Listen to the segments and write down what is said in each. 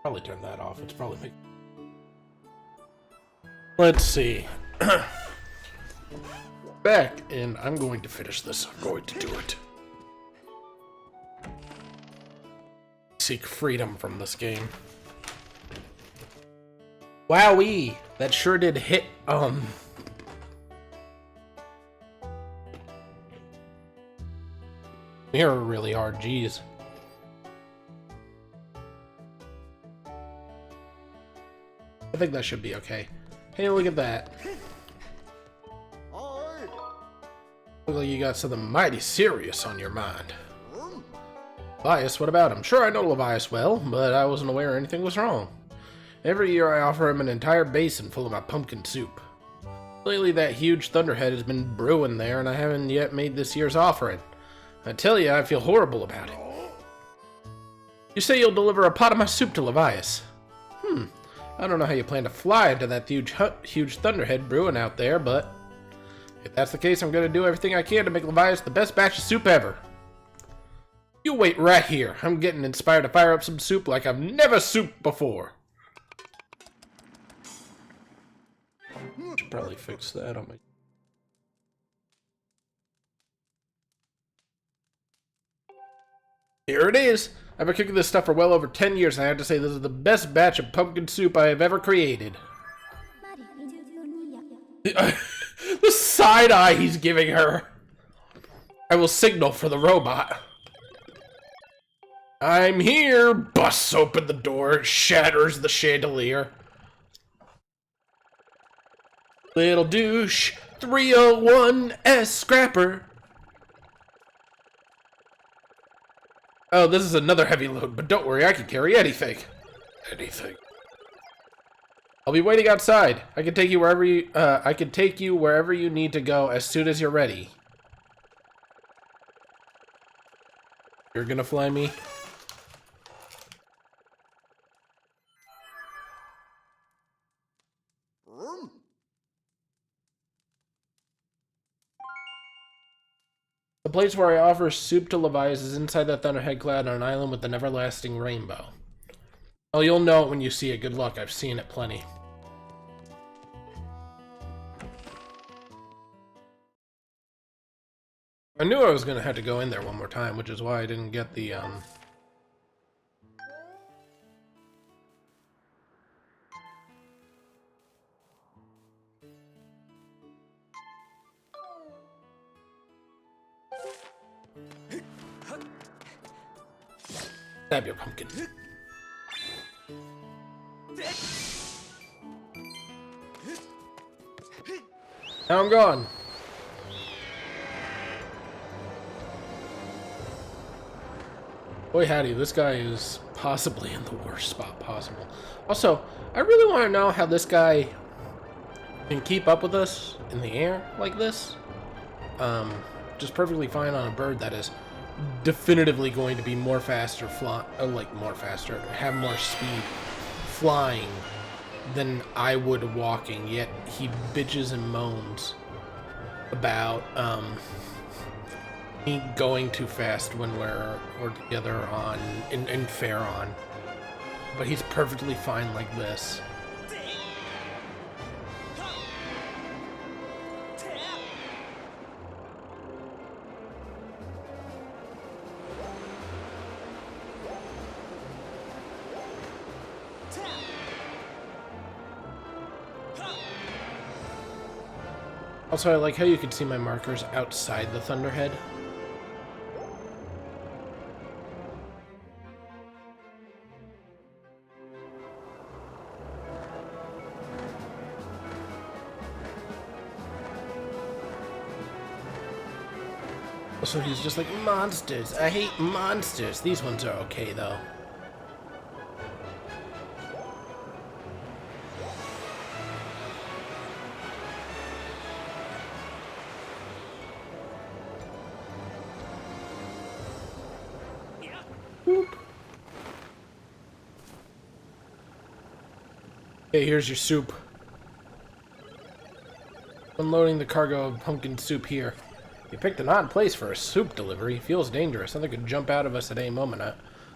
Probably turn that off. It's probably make... Let's see. Back, and I'm going to finish this. I'm going to do it. Seek freedom from this game. Wowee! That sure did hit, mirror really hard, jeez. I think that should be okay. Hey, look at that. Look like you got something mighty serious on your mind. Levias, what about him? Sure, I know Levias well, but I wasn't aware anything was wrong. Every year I offer him an entire basin full of my pumpkin soup. Lately that huge thunderhead has been brewing there, and I haven't yet made this year's offering. I tell you, I feel horrible about it. You say you'll deliver a pot of my soup to Levias. I don't know how you plan to fly into that huge thunderhead brewing out there, but if that's the case, I'm going to do everything I can to make Levias the best batch of soup ever. You wait right here. I'm getting inspired to fire up some soup like I've never souped before. Should probably fix that on my... Here it is. I've been cooking this stuff for well over 10 years, and I have to say this is the best batch of pumpkin soup I have ever created. The side eye he's giving her. I will signal for the robot. I'm here. Busts open the door, shatters the chandelier. Little douche, 301S scrapper. Oh, this is another heavy load, but don't worry, I can carry anything. Anything. I'll be waiting outside. I can take you wherever you need to go as soon as you're ready. You're gonna fly me? The place where I offer soup to Levias is inside the Thunderhead Cloud on an island with an everlasting rainbow. Oh, you'll know it when you see it. Good luck. I've seen it plenty. I knew I was going to have to go in there one more time, which is why I didn't get the, Stab your pumpkin. Now I'm gone. Boy howdy, this guy is possibly in the worst spot possible. Also, I really want to know how this guy can keep up with us in the air like this. Just perfectly fine on a bird that is definitively going to be more faster have more speed flying than I would walking, yet he bitches and moans about me going too fast when we're together in Faron. But he's perfectly fine like this. Also, I like how you can see my markers outside the Thunderhead. Also, he's just like, monsters. I hate monsters. These ones are okay, though. Okay, here's your soup. Unloading the cargo of pumpkin soup here. You picked an odd place for a soup delivery. Feels dangerous. Something could jump out of us at any moment.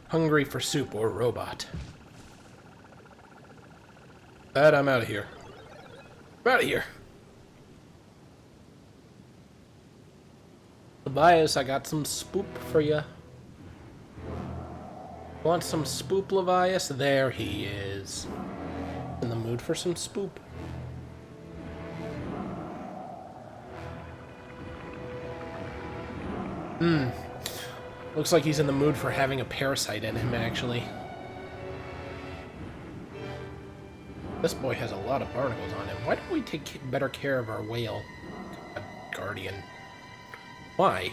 Hungry for soup or robot. Dad, I'm out of here. I'm out of here. Tobias, I got some spoop for you. Want some spoop, Levias? There he is. In the mood for some spoop. Looks like he's in the mood for having a parasite in him, actually. This boy has a lot of barnacles on him. Why don't we take better care of our whale? God, Guardian. Why?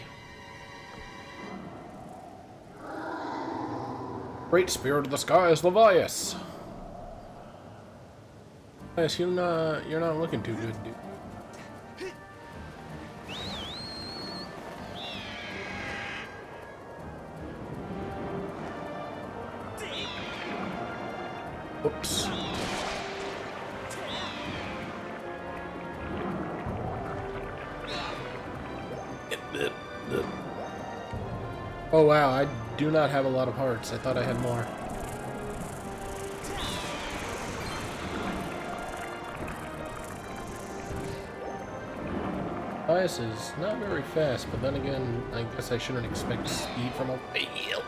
Great spirit of the skies, Levias. Levias, you're not looking too good, dude. Oops. Oh wow, I do not have a lot of hearts. I thought I had more. Bias is not very fast, but then again, I guess I shouldn't expect speed from a whale.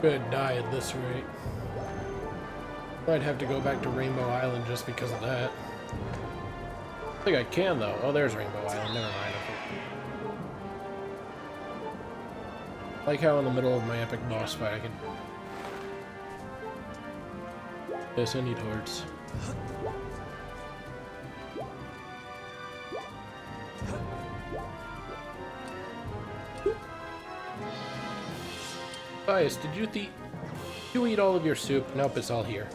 Could die at this rate. Might have to go back to Rainbow Island just because of that. I think I can though. Oh, there's Rainbow Island. Never mind. Like how in the middle of my epic boss fight I can. Yes, I need hearts. Bias, did you eat all of your soup? Nope, it's all here.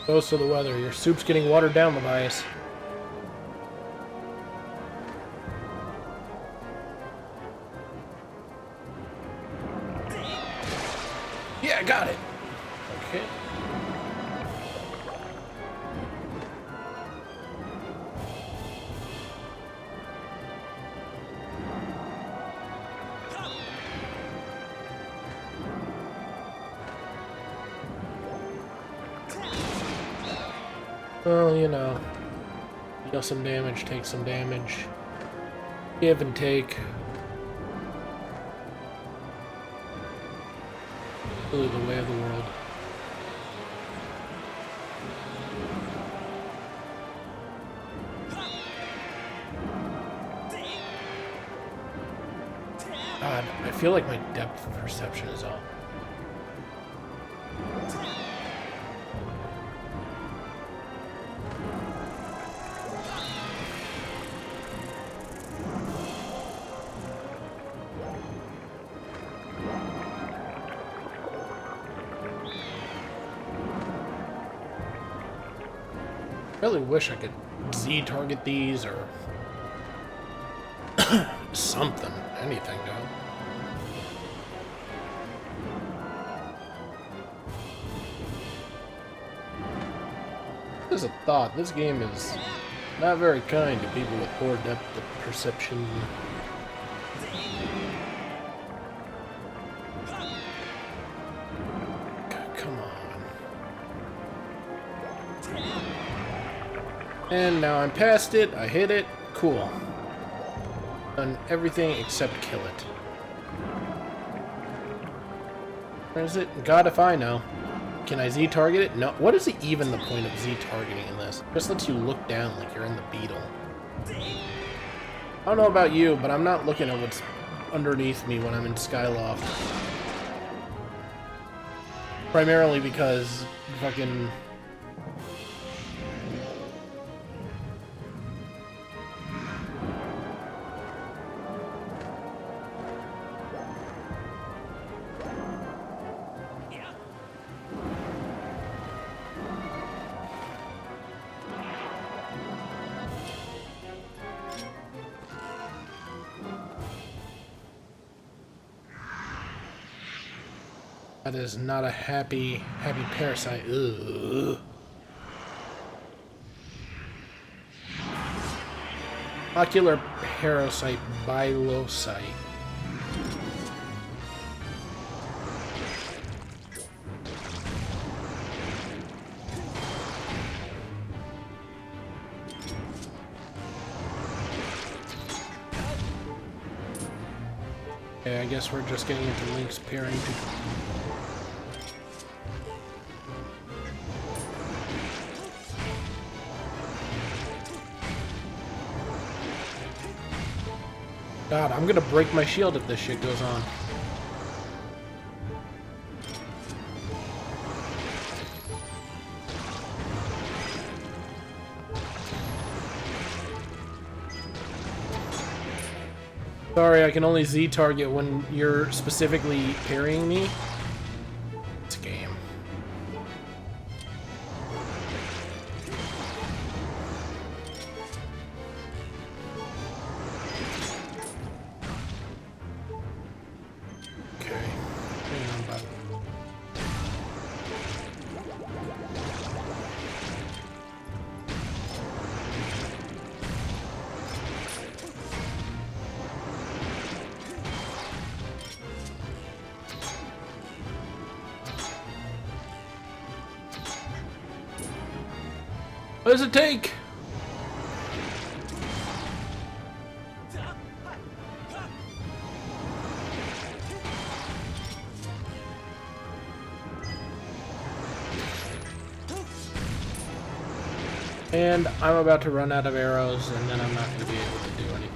Close to the weather. Your soup's getting watered down, Levias. Yeah, got it. Okay. Well, you know, deal some damage, take some damage, give and take. Really the way of the world. God, I feel like my depth of perception is off. I really wish I could Z-target these or something, anything, though. There's a thought. This game is not very kind to people with poor depth of perception. Come on. And now I'm past it, I hit it, cool. Done everything except kill it. Where is it? God if I know. Can I Z-target it? No. What is even the point of Z-targeting in this? It just lets you look down like you're in the beetle. I don't know about you, but I'm not looking at what's underneath me when I'm in Skyloft. Primarily because fucking That is not a happy parasite. Ugh. Ocular parasite bilocyte. Okay, I guess we're just getting into Link's pairing. God, I'm gonna break my shield if this shit goes on. Sorry, I can only Z target when you're specifically parrying me. It's a game. Okay. Hang on, bud. What does it take? And I'm about to run out of arrows, and then I'm not going to be able to do anything.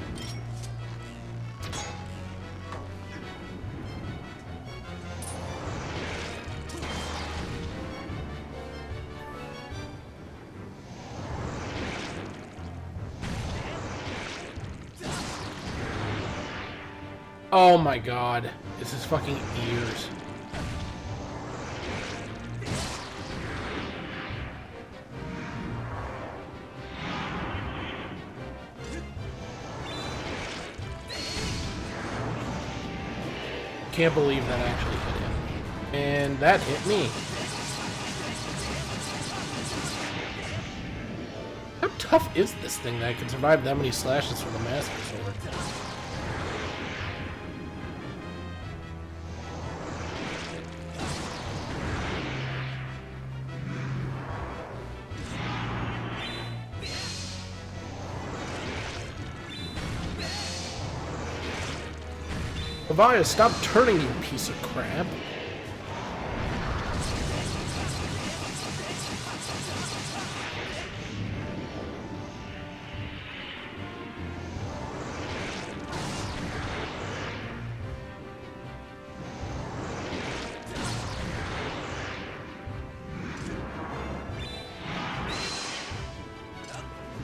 Oh my god. It's his fucking ears. Can't believe that actually hit him. And that hit me. How tough is this thing that can survive that many slashes from the Master Sword? Levias, stop turning, you piece of crap.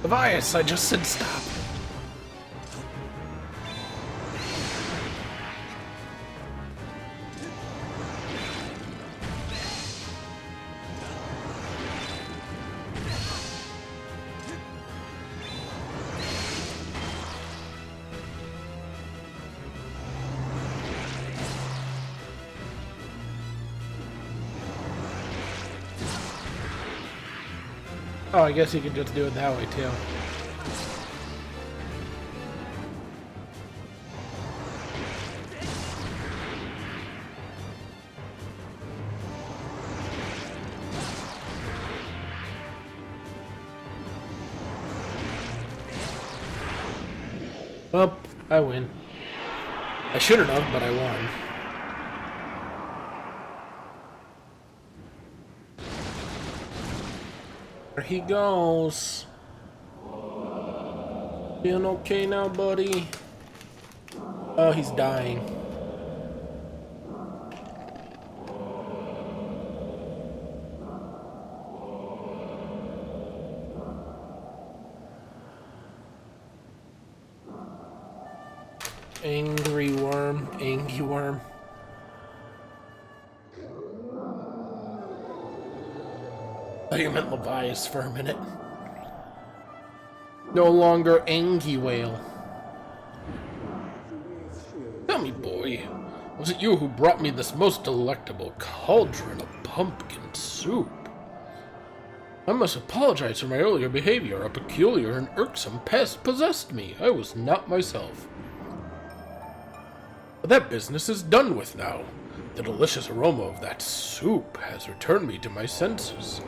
Levias, I just said stop. Oh, I guess you could just do it that way, too. Well, I win. I shouldn't have, but I won. There he goes. Feeling okay now, buddy? Oh, he's dying. Angry worm, angry worm. I thought you meant Levias for a minute. No longer Angie Whale. Tell me, boy, Was it you who brought me this most delectable cauldron of pumpkin soup? I must apologize for my earlier behavior. A peculiar and irksome pest possessed me. I was not myself. But that business is done with now. The delicious aroma of that soup has returned me to my senses.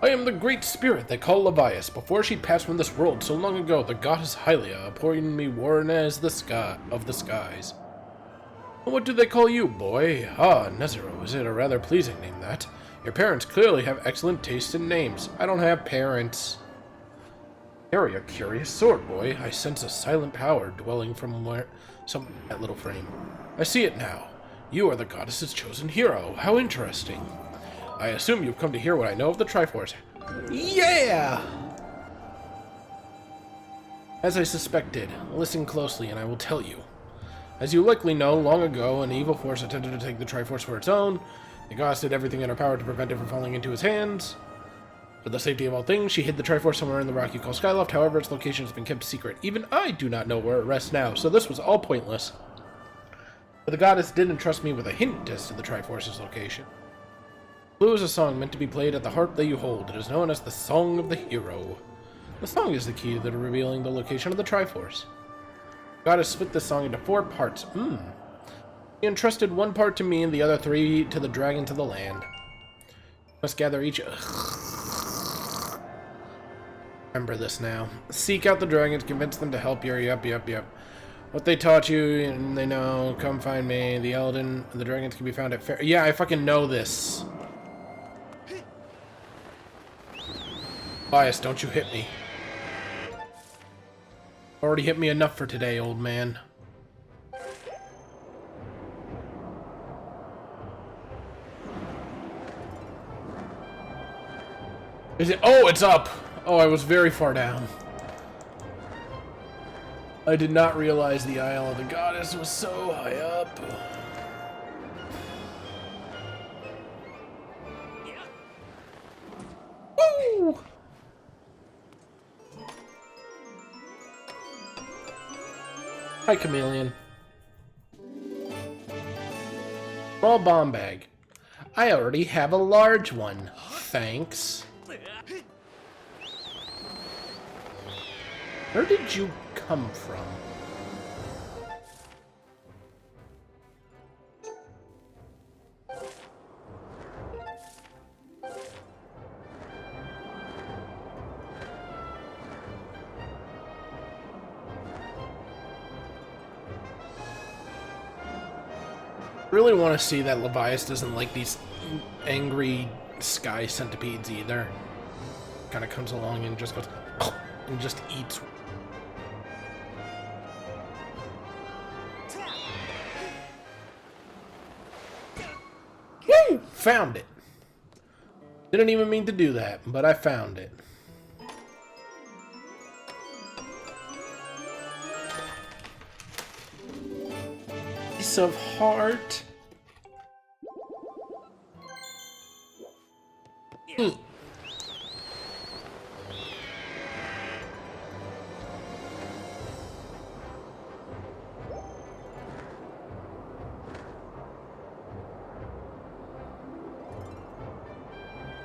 I am the great spirit they call Levias. Before she passed from this world so long ago, the goddess Hylia appointed me warden as the sky of the skies. What do they call you, boy? Ah, Nezero. Is it a rather pleasing name, that? Your parents clearly have excellent taste in names. I don't have parents. Carry a curious sword, boy. I sense a silent power dwelling from that little frame. I see it now. You are the goddess's chosen hero. How interesting. I assume you've come to hear what I know of the Triforce. Yeah! As I suspected, listen closely and I will tell you. As you likely know, long ago, an evil force attempted to take the Triforce for its own. The goddess did everything in her power to prevent it from falling into his hands. For the safety of all things, she hid the Triforce somewhere in the rock you call Skyloft. However, its location has been kept secret. Even I do not know where it rests now, so this was all pointless. But the goddess did entrust me with a hint as to the Triforce's location. Blue is a song meant to be played at the harp that you hold. It is known as the Song of the Hero. The song is the key to revealing the location of the Triforce. The goddess split this song into 4 parts. He entrusted 1 part to me and the other 3 to the dragons of the land. You must gather each... Remember this now. Seek out the dragons, convince them to help you. Yep. What they taught you, and they know. Come find me. The Eldin, the dragons can be found at Faron. Yeah, I fucking know this. Bias, don't you hit me. Already hit me enough for today, old man. Is it? Oh, it's up! Oh, I was very far down. I did not realize the Isle of the Goddess was so high up. Woo! Hi, Chameleon. Small bomb bag. I already have a large one. Thanks. Where did you come from? I really want to see that Levias doesn't like these angry sky centipedes either. Kind of comes along and just goes and just eats. Woo! Found it. Didn't even mean to do that, but I found it. Piece of heart.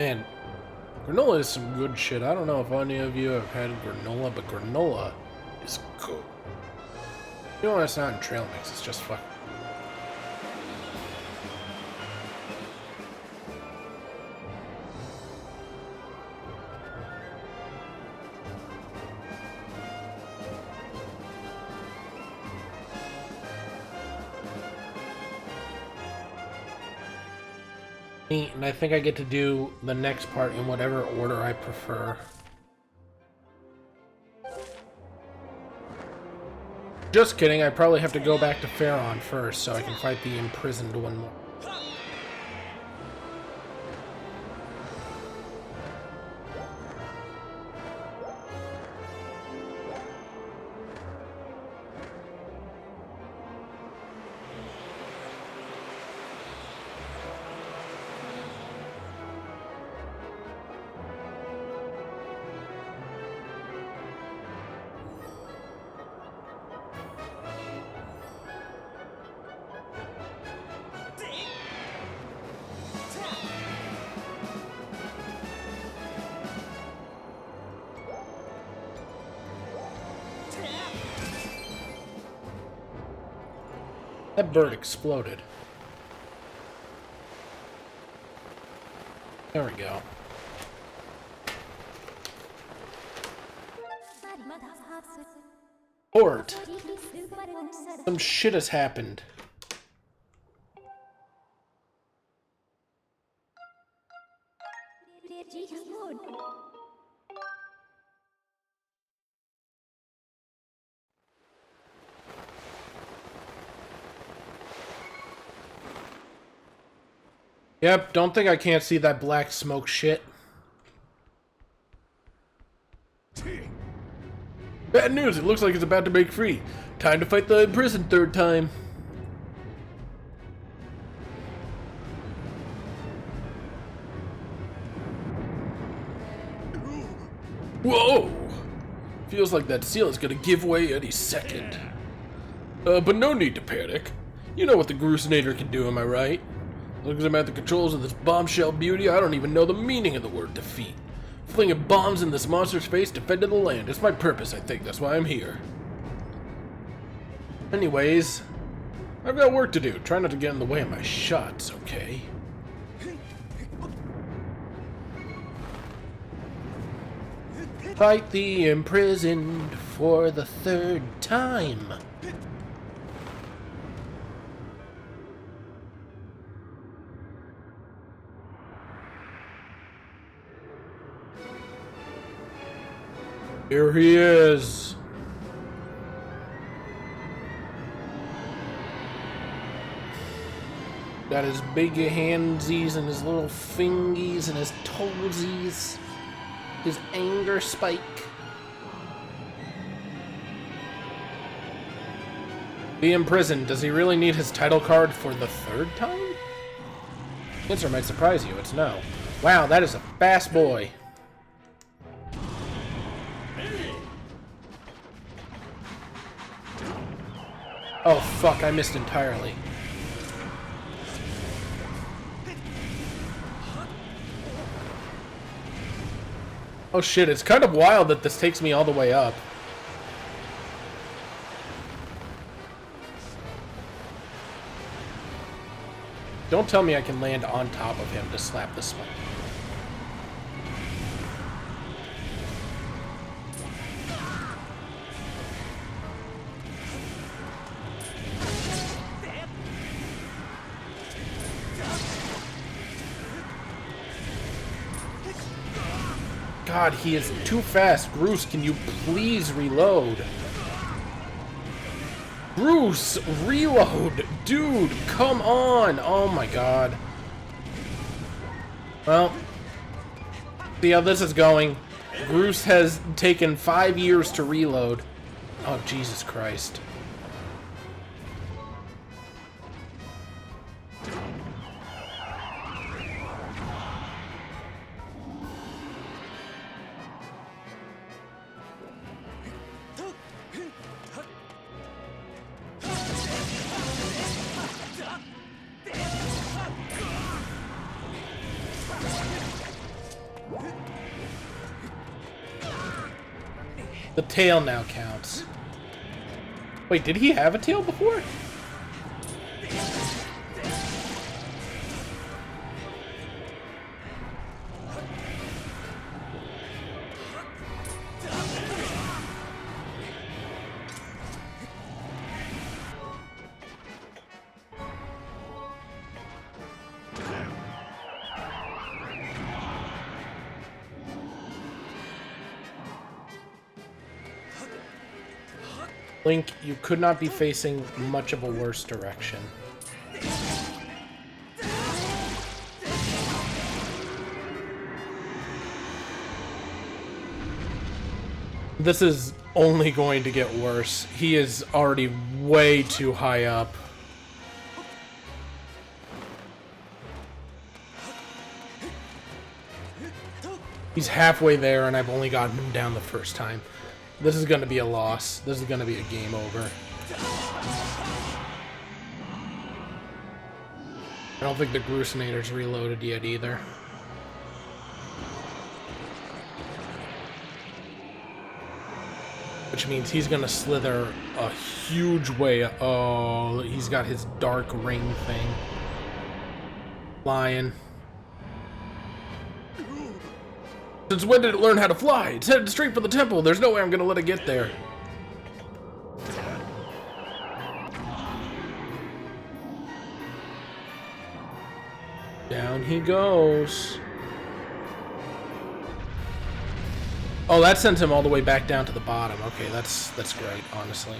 Man, granola is some good shit. I don't know if any of you have had granola, but granola is good. You know, it's not in trail mix, it's just fucking. And I think I get to do the next part in whatever order I prefer. Just kidding, I probably have to go back to Faron first so I can fight the Imprisoned one more. That bird exploded. There we go. Port. Some shit has happened. Yep, don't think I can't see that black smoke shit. Bad news, it looks like it's about to break free. Time to fight the Imprisoned third time. Whoa! Feels like that seal is gonna give way any second. But no need to panic. You know what the Groosenator can do, am I right? Look as I'm at the controls of this bombshell beauty, I don't even know the meaning of the word defeat. Flinging bombs in this monster's face, defending the land. It's my purpose, I think. That's why I'm here. Anyways, I've got work to do. Try not to get in the way of my shots, okay? Fight the Imprisoned for the third time. Here he is. Got his big handsies and his little fingies and his toesies. His anger spike. The Imprisoned. Does he really need his title card for the third time? The answer might surprise you. It's no. Wow, that is a fast boy. Oh fuck, I missed entirely. Oh shit, it's kind of wild that this takes me all the way up. Don't tell me I can land on top of him to slap the spike. God, he is too fast. Groose, can you please reload? Groose, reload! Dude, come on! Oh my god. Well, see how this is going. Groose has taken 5 years to reload. Oh, Jesus Christ. The tail now counts. Wait, did he have a tail before? Link, you could not be facing much of a worse direction. This is only going to get worse. He is already way too high up. He's halfway there and I've only gotten him down the first time. This is going to be a loss. This is going to be a game over. I don't think the Groosenator's reloaded yet either. Which means he's gonna slither a huge way. Oh, he's got his dark ring thing. Flying. Since when did it learn how to fly? It's headed straight for the temple. There's no way I'm gonna let it get there. Down he goes. Oh, that sent him all the way back down to the bottom. Okay, that's great, honestly.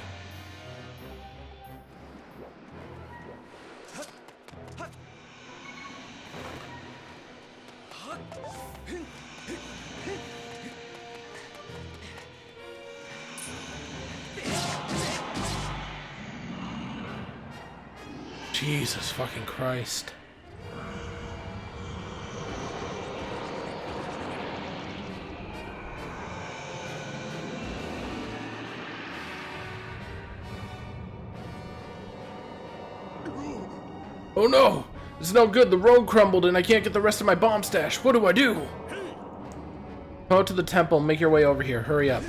Jesus fucking Christ. Oh no! This is no good. The road crumbled and I can't get the rest of my bomb stash. What do I do? Go to the temple. Make your way over here. Hurry up.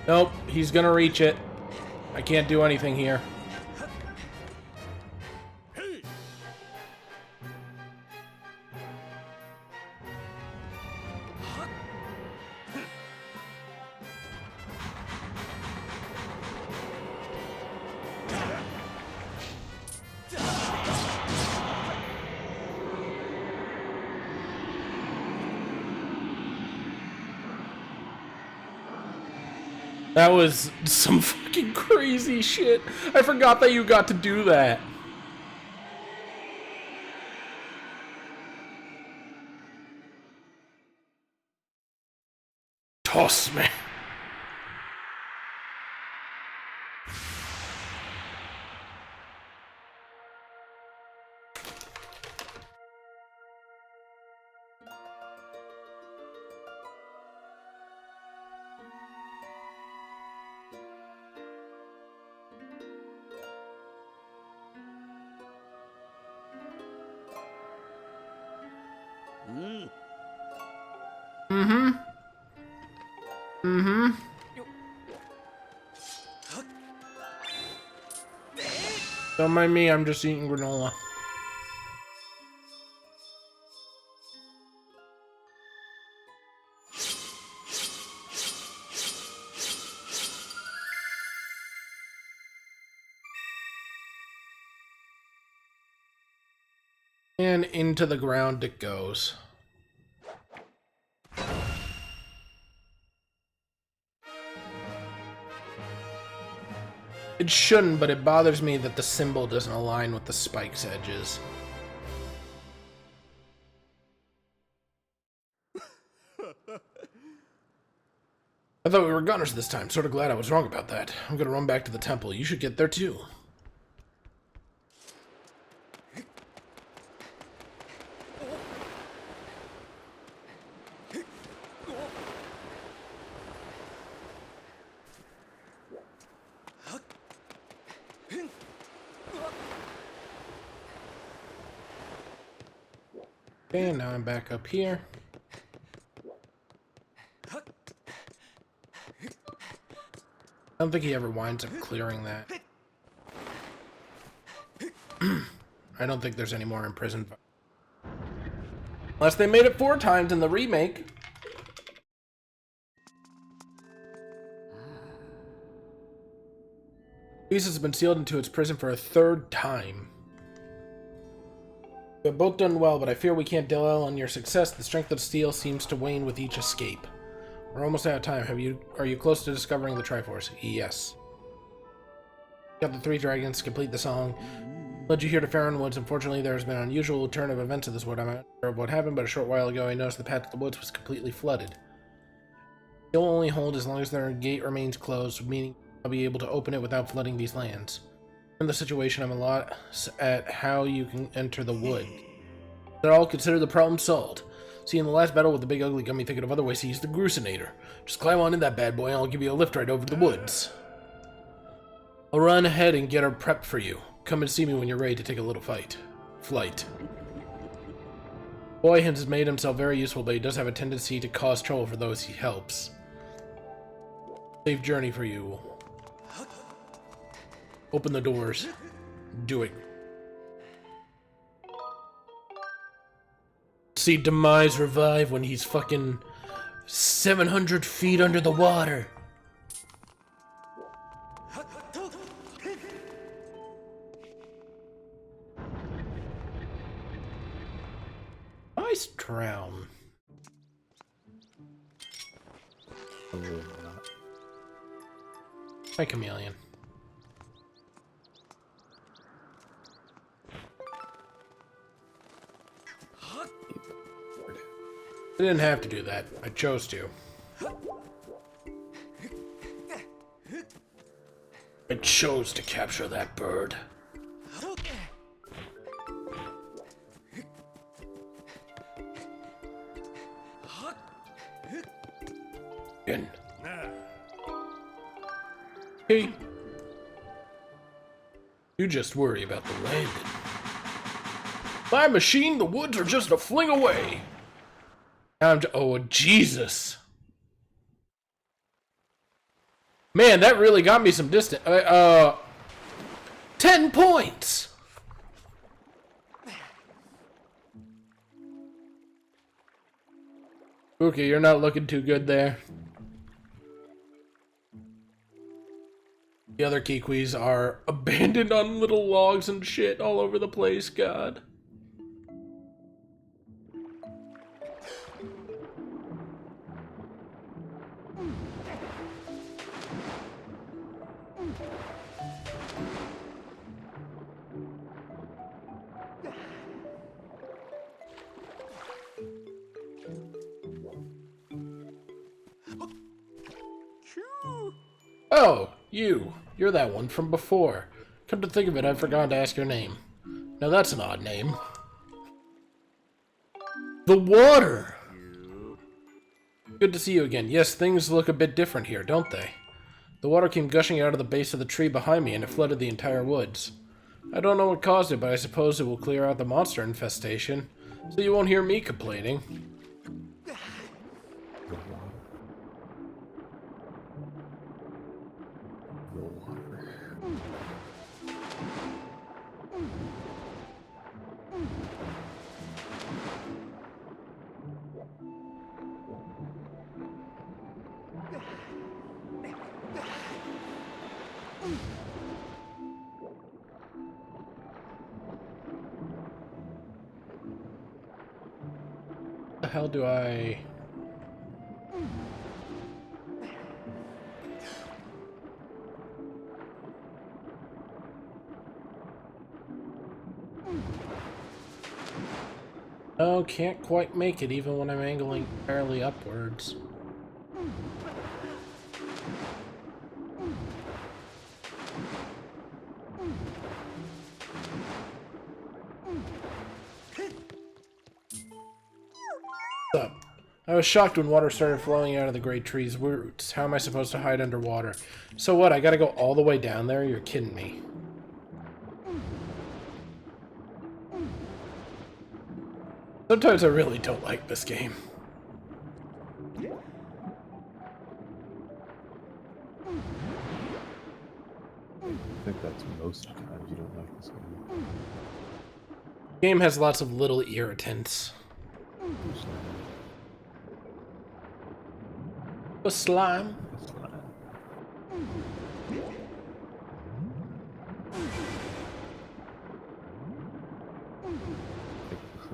Nope, he's gonna reach it. I can't do anything here. That was some fucking crazy shit. I forgot that you got to do that. Toss me. Don't mind me, I'm just eating granola. And into the ground it goes. It shouldn't, but it bothers me that the symbol doesn't align with the spike's edges. I thought we were gunners this time. Sort of glad I was wrong about that. I'm gonna run back to the temple. You should get there too. Okay, now I'm back up here. I don't think he ever winds up clearing that. I don't think there's any more imprisoned. Unless they made it 4 times in the remake. Grease has been sealed into its prison for a 3rd time. We have both done well, but I fear we can't dwell on your success. The strength of steel seems to wane with each escape. We're almost out of time. Are you close to discovering the Triforce? Yes. Got the 3 dragons. Complete the song. Led you here to Faron Woods. Unfortunately, there has been an unusual turn of events at this wood. I'm not sure of what happened, but a short while ago I noticed the path to the woods was completely flooded. You'll only hold as long as their gate remains closed, meaning I'll be able to open it without flooding these lands. In the situation, I'm a lot at how you can enter the wood. They're all consider the problem solved. See, in the last battle with the big ugly got me thinking of other ways to use the Groosenator. Just climb on in that bad boy and I'll give you a lift right over the woods. I'll run ahead and get her prepped for you. Come and see me when you're ready to take a little flight. Boy has made himself very useful, but he does have a tendency to cause trouble for those he helps. Safe journey for you. Open the doors. Do it. See Demise revive when he's fucking 700 feet under the water. Nice drown. Hi, Chameleon. I didn't have to do that. I chose to. I chose to capture that bird. In. Hey. You just worry about the landing. My machine, the woods are just a fling away. Oh, Jesus. Man, that really got me some distance. 10 points! Okay, you're not looking too good there. The other Kikwis are abandoned on little logs and shit all over the place, God. Oh, you're that one from before. Come to think of it, I've forgotten to ask your name. Now that's an odd name. The water! Good to see you again. Yes, things look a bit different here, don't they? The water came gushing out of the base of the tree behind me and it flooded the entire woods. I don't know what caused it, but I suppose it will clear out the monster infestation, so you won't hear me complaining. The hell do I... Oh, can't quite make it even when I'm angling fairly upwards. What's up? I was shocked when water started flowing out of the great tree's roots. How am I supposed to hide underwater? So what, I gotta go all the way down there? You're kidding me. Sometimes I really don't like this game. I think that's most times you don't like this game. The game has lots of little irritants. A slime.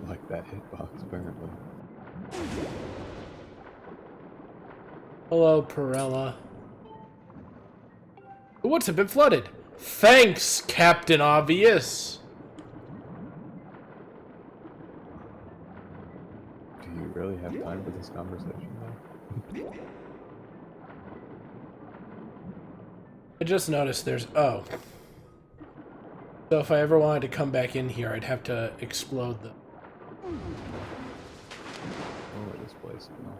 Like that hitbox, apparently. Hello, Perella. The woods have been flooded. Thanks, Captain Obvious. Do you really have time for this conversation, though? I just noticed there's... Oh. So if I ever wanted to come back in here, I'd have to explode the... Oh, this place now.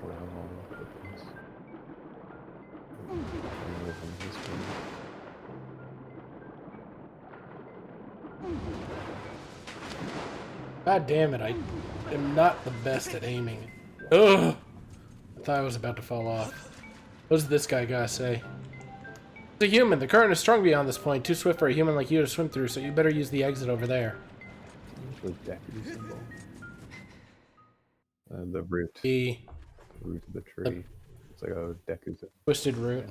Well, I'm all over the place. This way. God damn it, I am not the best at aiming. Ugh! I thought I was about to fall off. What does this guy gotta say? It's a human. The current is strong beyond this point. Too swift for a human like you to swim through, so you better use the exit over there. The Deku symbol. And the root. The Root of the tree. It's like a Deku symbol. twisted root.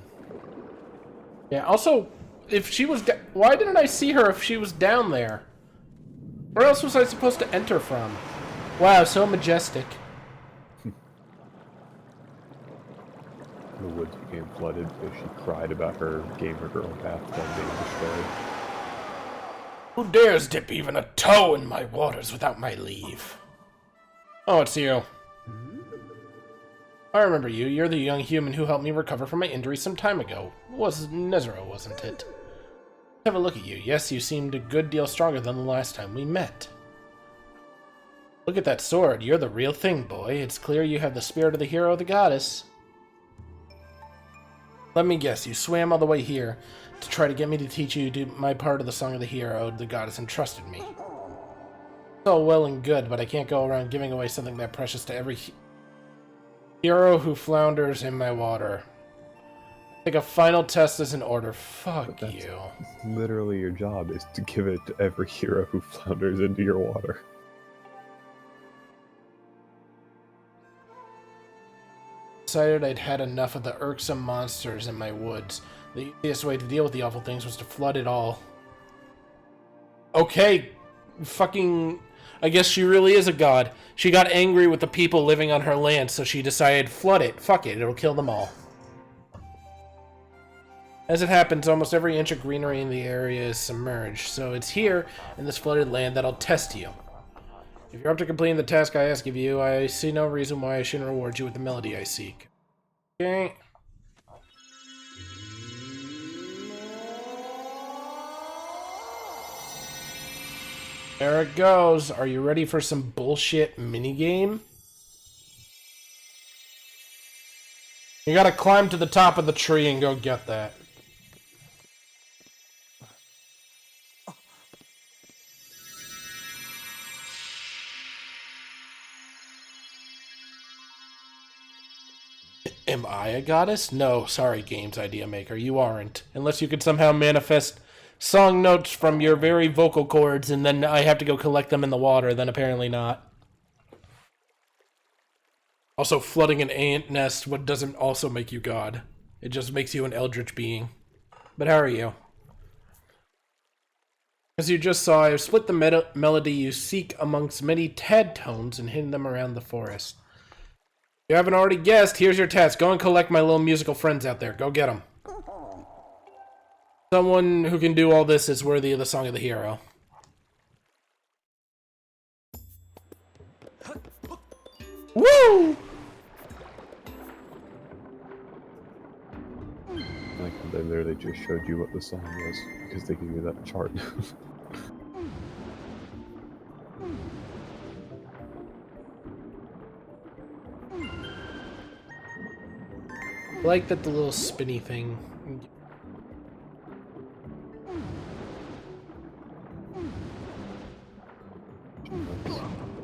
Yeah, also, if she was... Why didn't I see her if she was down there? Where else was I supposed to enter from? Wow, so majestic. The woods became flooded because she cried about her gamer girl bathtub being destroyed. Who dares dip even a toe in my waters without my leave? Oh, it's you. I remember you. You're the young human who helped me recover from my injury some time ago. It was Nezero, wasn't it? Have a look at you. Yes, you seemed a good deal stronger than the last time we met. Look at that sword. You're the real thing, boy. It's clear you have the spirit of the hero, the goddess. Let me guess, you swam all the way here to try to get me to teach you to do my part of the song of the hero the goddess entrusted me. It's all well and good, but I can't go around giving away something that precious to every hero who flounders in my water. I think a final test is in order. Fuck you. Literally your job is to give it to every hero who flounders into your water. Decided I'd had enough of the irksome monsters in my woods. The easiest way to deal with the awful things was to flood it all. Okay, fucking... I guess she really is a god. She got angry with the people living on her land, so she decided, flood it. Fuck it, it'll kill them all. As it happens, almost every inch of greenery in the area is submerged, so it's here, in this flooded land, that I'll test you. If you're up to completing the task I ask of you, I see no reason why I shouldn't reward you with the melody I seek. Okay. There it goes. Are you ready for some bullshit minigame? You gotta climb to the top of the tree and go get that. Am I a goddess? No, sorry, games idea maker, you aren't. Unless you could somehow manifest song notes from your very vocal cords and then I have to go collect them in the water, then apparently not. Also, flooding an ant nest doesn't also make you God. It just makes you an eldritch being. But how are you? As you just saw, I have split the melody you seek amongst many tad tones and hidden them around the forest. If you haven't already guessed, here's your test. Go and collect my little musical friends out there. Go get them. Someone who can do all this is worthy of the song of the hero. Woo! Like, they literally just showed you what the song was, because they gave you that chart. I like that the little spinny thing.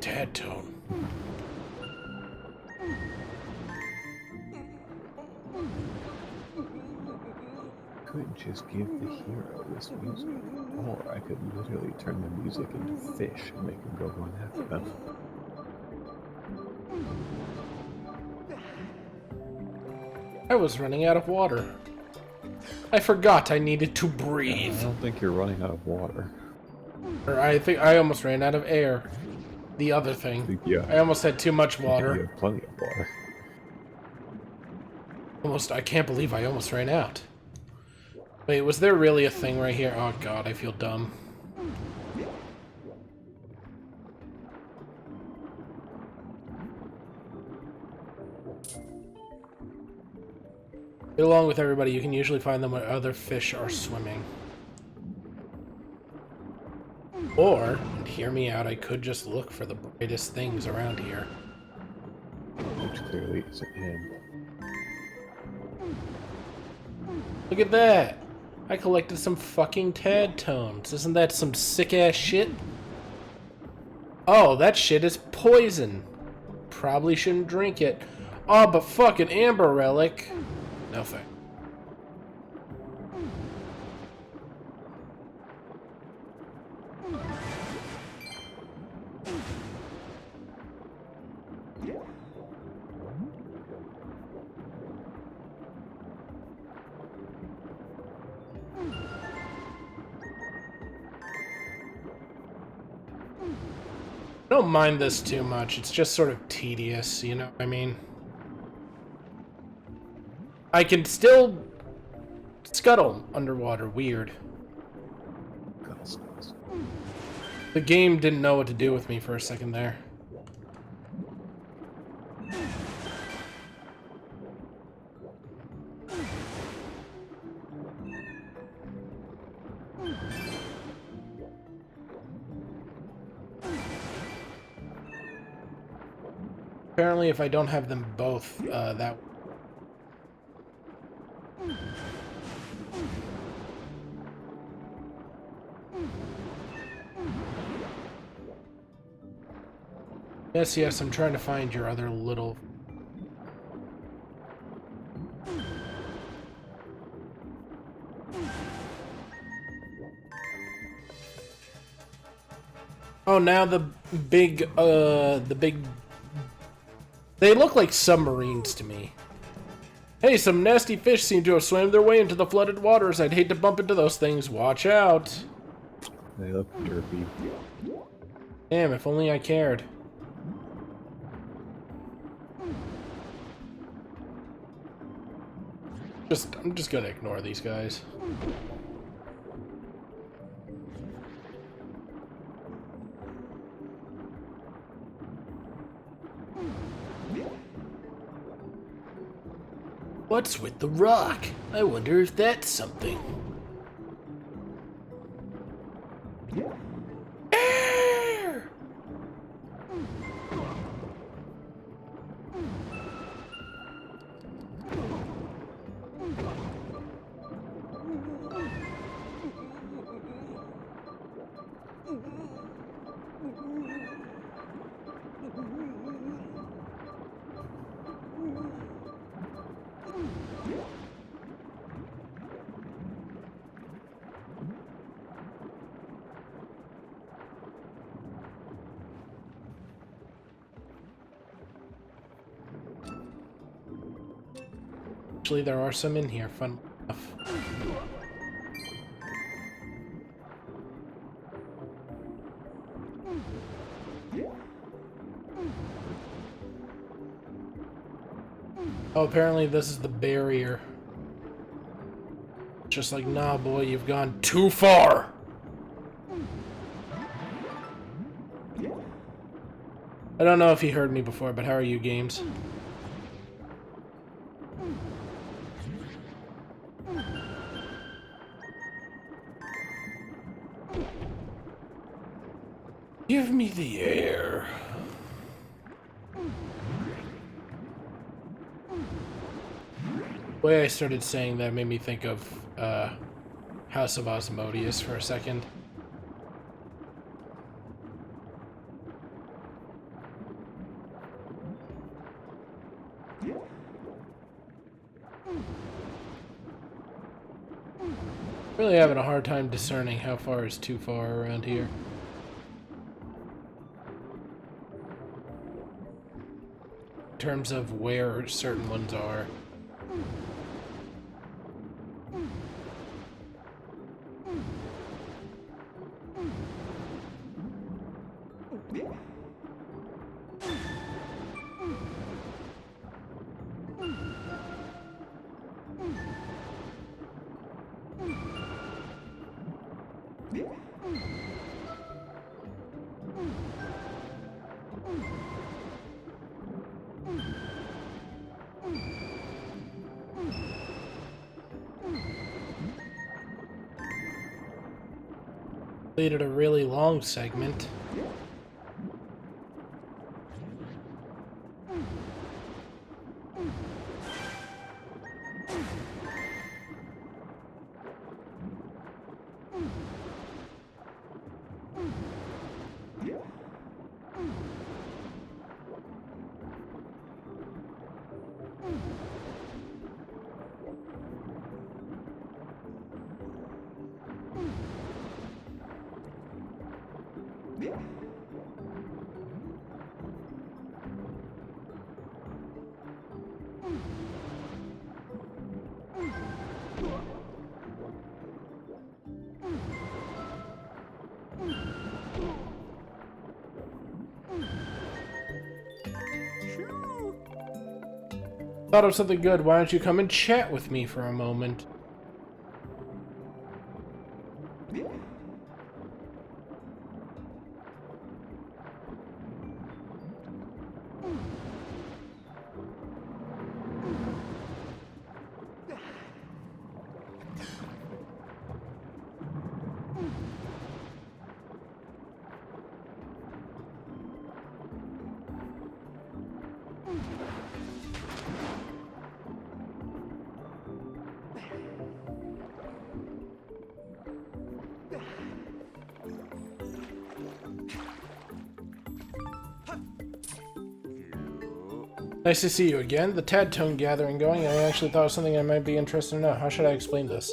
Tad tone. Could just give the hero this music, or I could literally turn the music into fish and make him go run after them. I was running out of water. I forgot I needed to I breathe. don't think you're running out of water. Or I think I almost ran out of air. The other thing. Yeah. I almost had too much You water. have plenty of water. I can't believe I almost ran out. Wait, was there really a thing right here? Oh god, I feel dumb. Get along with everybody. You can usually find them where other fish are swimming. Or, and hear me out, I could just look for the brightest things around here. Which clearly isn't him. Look at that! I collected some fucking tad tones. Isn't that some sick-ass shit? Oh, that shit is poison. Probably shouldn't drink it. Oh, but fucking amber relic. No thanks. I don't mind this too much. It's just sort of tedious, you know what I mean? I can still scuttle underwater. Weird. The game didn't know what to do with me for a second there. Apparently, if I don't have them both, that... Yes, I'm trying to find your other little... Oh, now the big... They look like submarines to me. Hey, some nasty fish seem to have swam their way into the flooded waters. I'd hate to bump into those things. Watch out. They look derpy. Damn, if only I cared. I'm just gonna ignore these guys. What's with the rock? I wonder if that's something. Air! Actually, there are some in here, fun enough. Oh, apparently this is the barrier. Just like, nah, boy, you've gone too far! I don't know if you heard me before, but how are you, games? Give me the air. The way I started saying that made me think of House of Asmodeus for a second. Really having a hard time discerning how far is too far around here. In terms of where certain ones are. Completed a really long segment. Thought of something good. Why don't you come and chat with me for a moment? Nice to see you again. The Tad Tone gathering going, and I actually thought of something I might be interested to know. How should I explain this?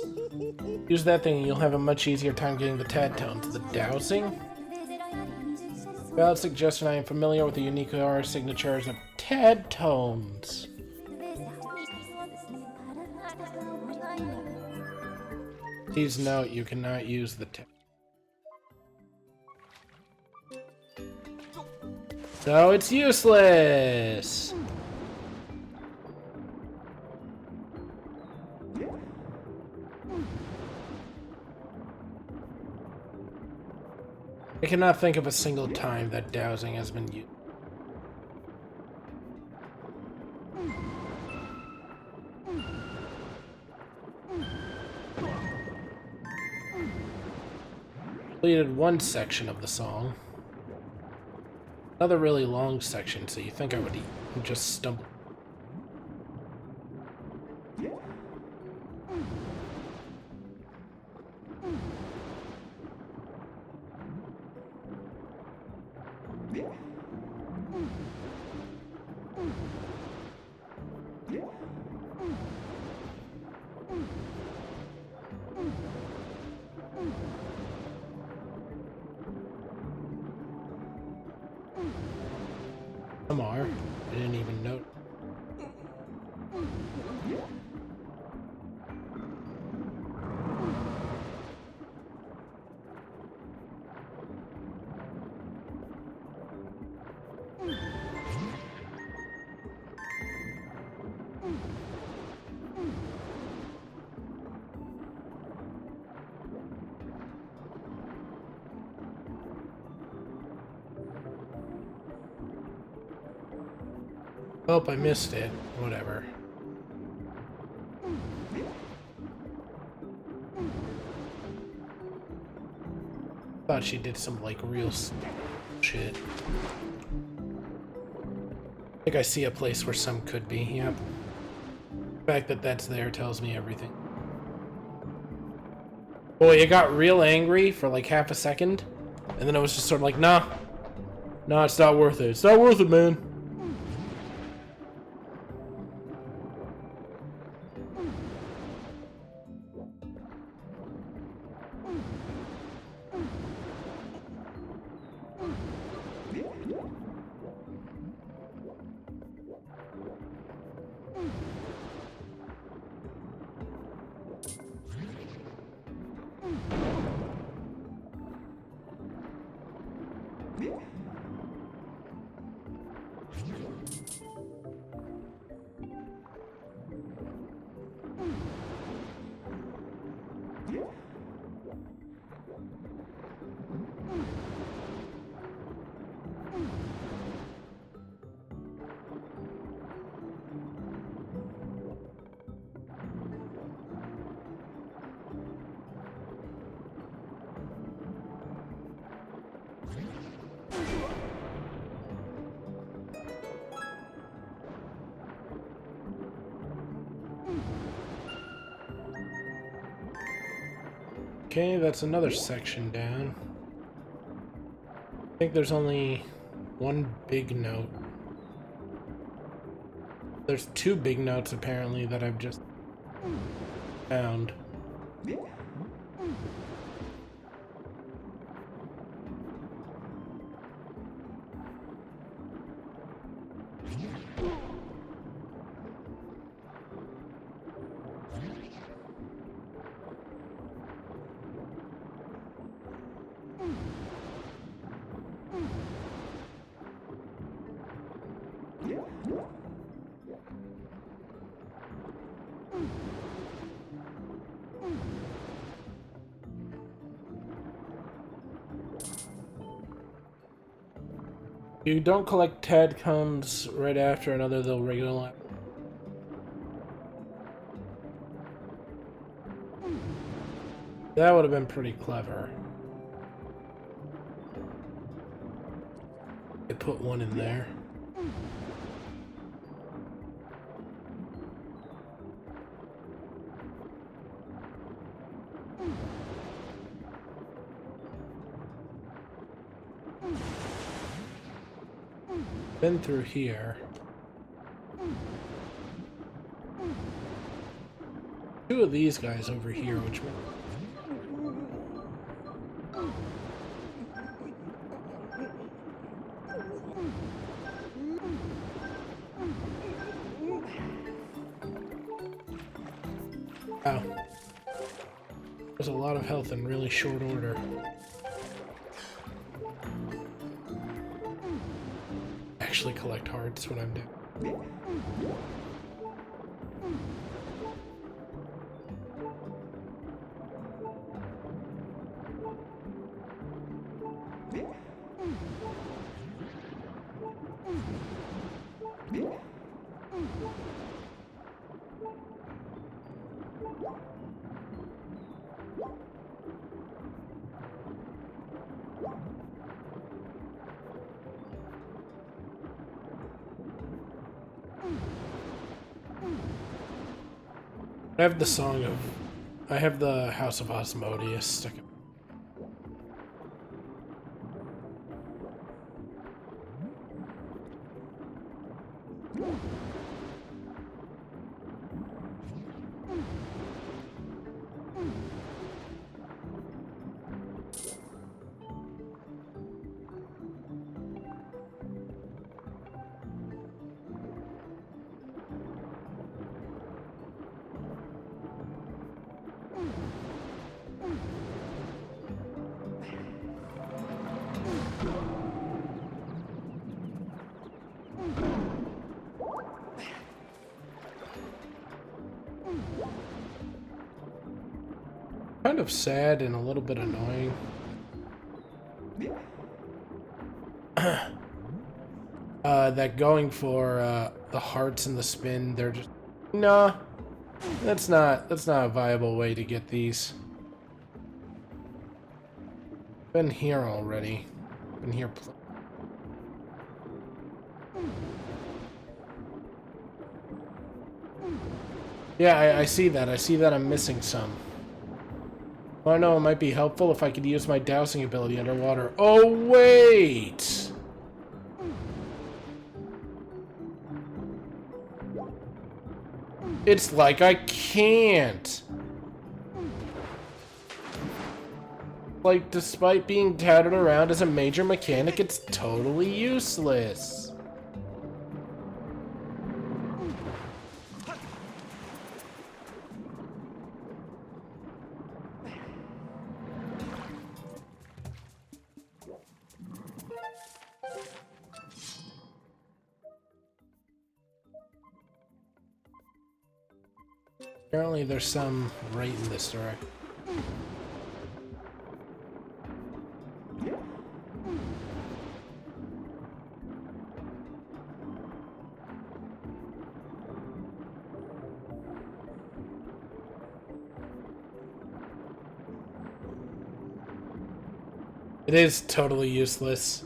Use that thing and you'll have a much easier time getting the Tad Tones. The dowsing? Valid suggestion. I am familiar with the unique aura signatures of Tad Tones. Please note you cannot use the Tad. So it's useless! I cannot think of a single time that dowsing has been used. Completed one section of the song. Another really long section, so you think I would just stumble. Some are. I didn't even note. Oh, I missed it. Whatever. Thought she did some, like, real shit. I think I see a place where some could be, yep. The fact that that's there tells me everything. Boy, it got real angry for, like, half a second. And then it was just sort of like, nah. Nah, it's not worth it. It's not worth it, man. Okay, that's another section down. I think there's only one big note. There's two big notes apparently that I've just found. You don't collect Tad comes right after another, they'll regular. That would have been pretty clever. I put one in there. Been through here. Two of these guys over here, which wow. There's a lot of health in really short order. Actually collect hearts when I'm down. I have the song of... I have the House of Asmodeus stuck in. Kind of sad and a little bit annoying. That going for the hearts and the spin, they're just nah. That's not a viable way to get these. Been here already. Been here. Yeah, I see that. I see that I'm missing some. I know it might be helpful if I could use my dowsing ability underwater. Oh, wait! It's like I can't. Like, despite being touted around as a major mechanic, it's totally useless. Apparently there's some right in this direction. It is totally useless.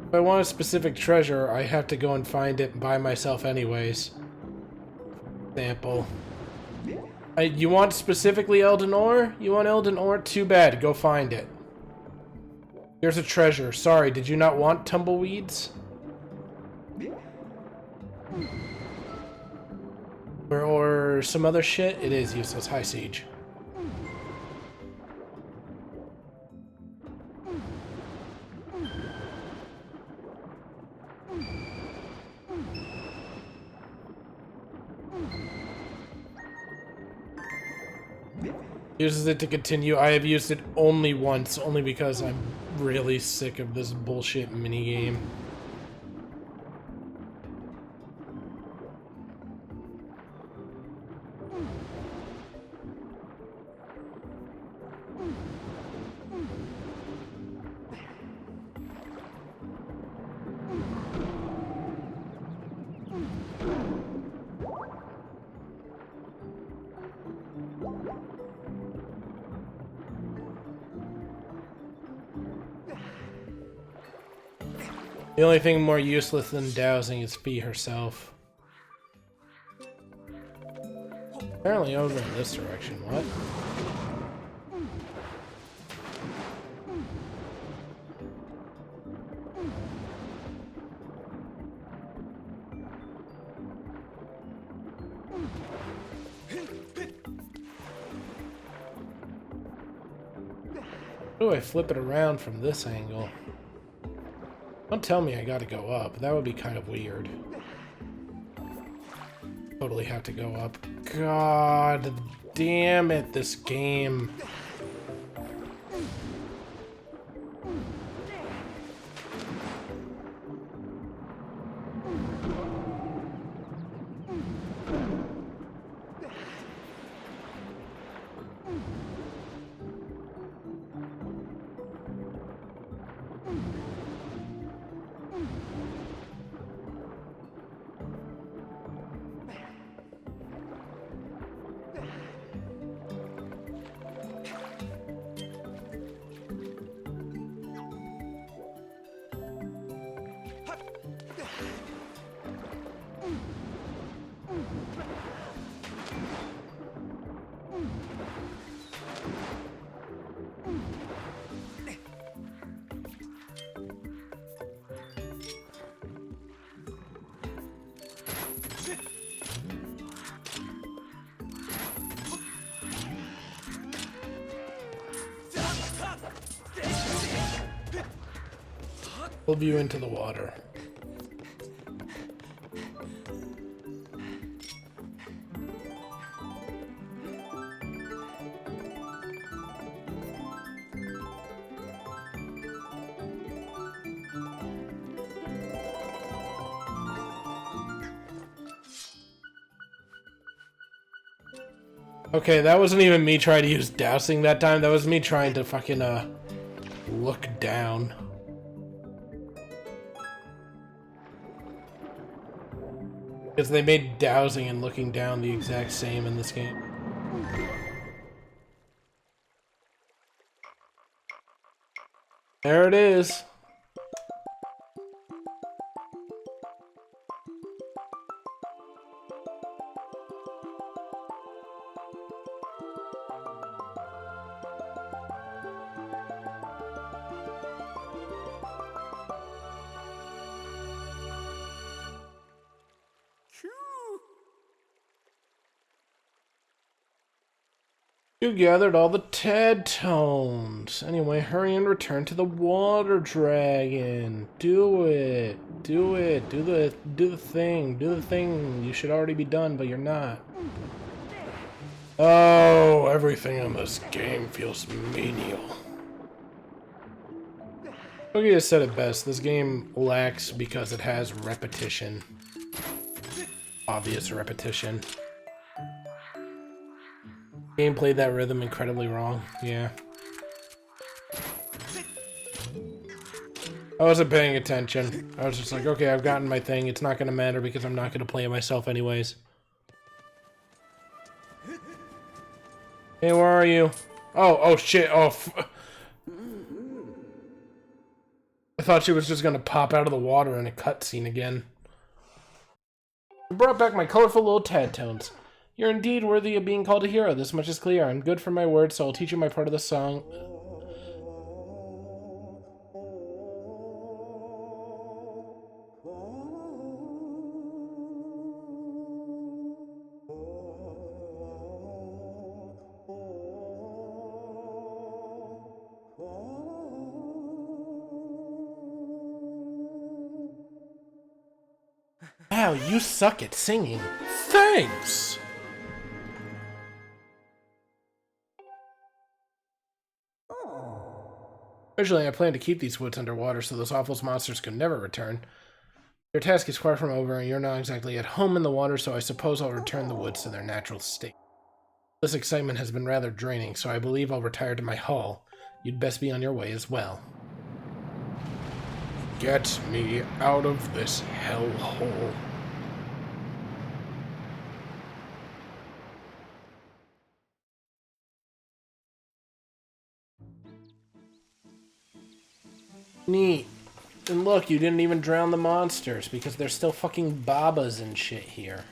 If I want a specific treasure, I have to go and find it by myself anyways. Example. You want specifically Eldin ore? You want Eldin ore? Too bad. Go find it. Here's a treasure. Sorry, did you not want tumbleweeds? Or some other shit? It is useless. High siege. Uses it to continue. I have used it only once, only because I'm really sick of this bullshit minigame. The only thing more useless than dowsing is Fee herself. Apparently over in this direction, what? How do I flip it around from this angle? Don't tell me I gotta go up. That would be kind of weird. Totally have to go up. God damn it, this game. Pull you into the water. Okay, that wasn't even me trying to use dousing that time. That was me trying to fucking, look down. Because they made dowsing and looking down the exact same in this game. There it is. You gathered all the Tad tones. Anyway, hurry and return to the water dragon. Do it. Do it. Do the thing. Do the thing. You should already be done, but you're not. Oh, everything in this game feels menial. Cookie has said it best. This game lacks because it has repetition. Obvious repetition. Game played that rhythm incredibly wrong. Yeah. I wasn't paying attention. I was just like, okay, I've gotten my thing. It's not gonna matter because I'm not gonna play it myself anyways. Hey, where are you? Oh shit. Oh. I thought she was just gonna pop out of the water in a cutscene again. I brought back my colorful little Tad tones. You're indeed worthy of being called a hero. This much is clear. I'm good for my word, so I'll teach you my part of the song. Wow, you suck at singing. Thanks! Originally, I planned to keep these woods underwater so those awful monsters could never return. Your task is far from over, and you're not exactly at home in the water, so I suppose I'll return the woods to their natural state. This excitement has been rather draining, so I believe I'll retire to my hall. You'd best be on your way as well. Get me out of this hellhole. Neat. And look, you didn't even drown the monsters, because there's still fucking babas and shit here.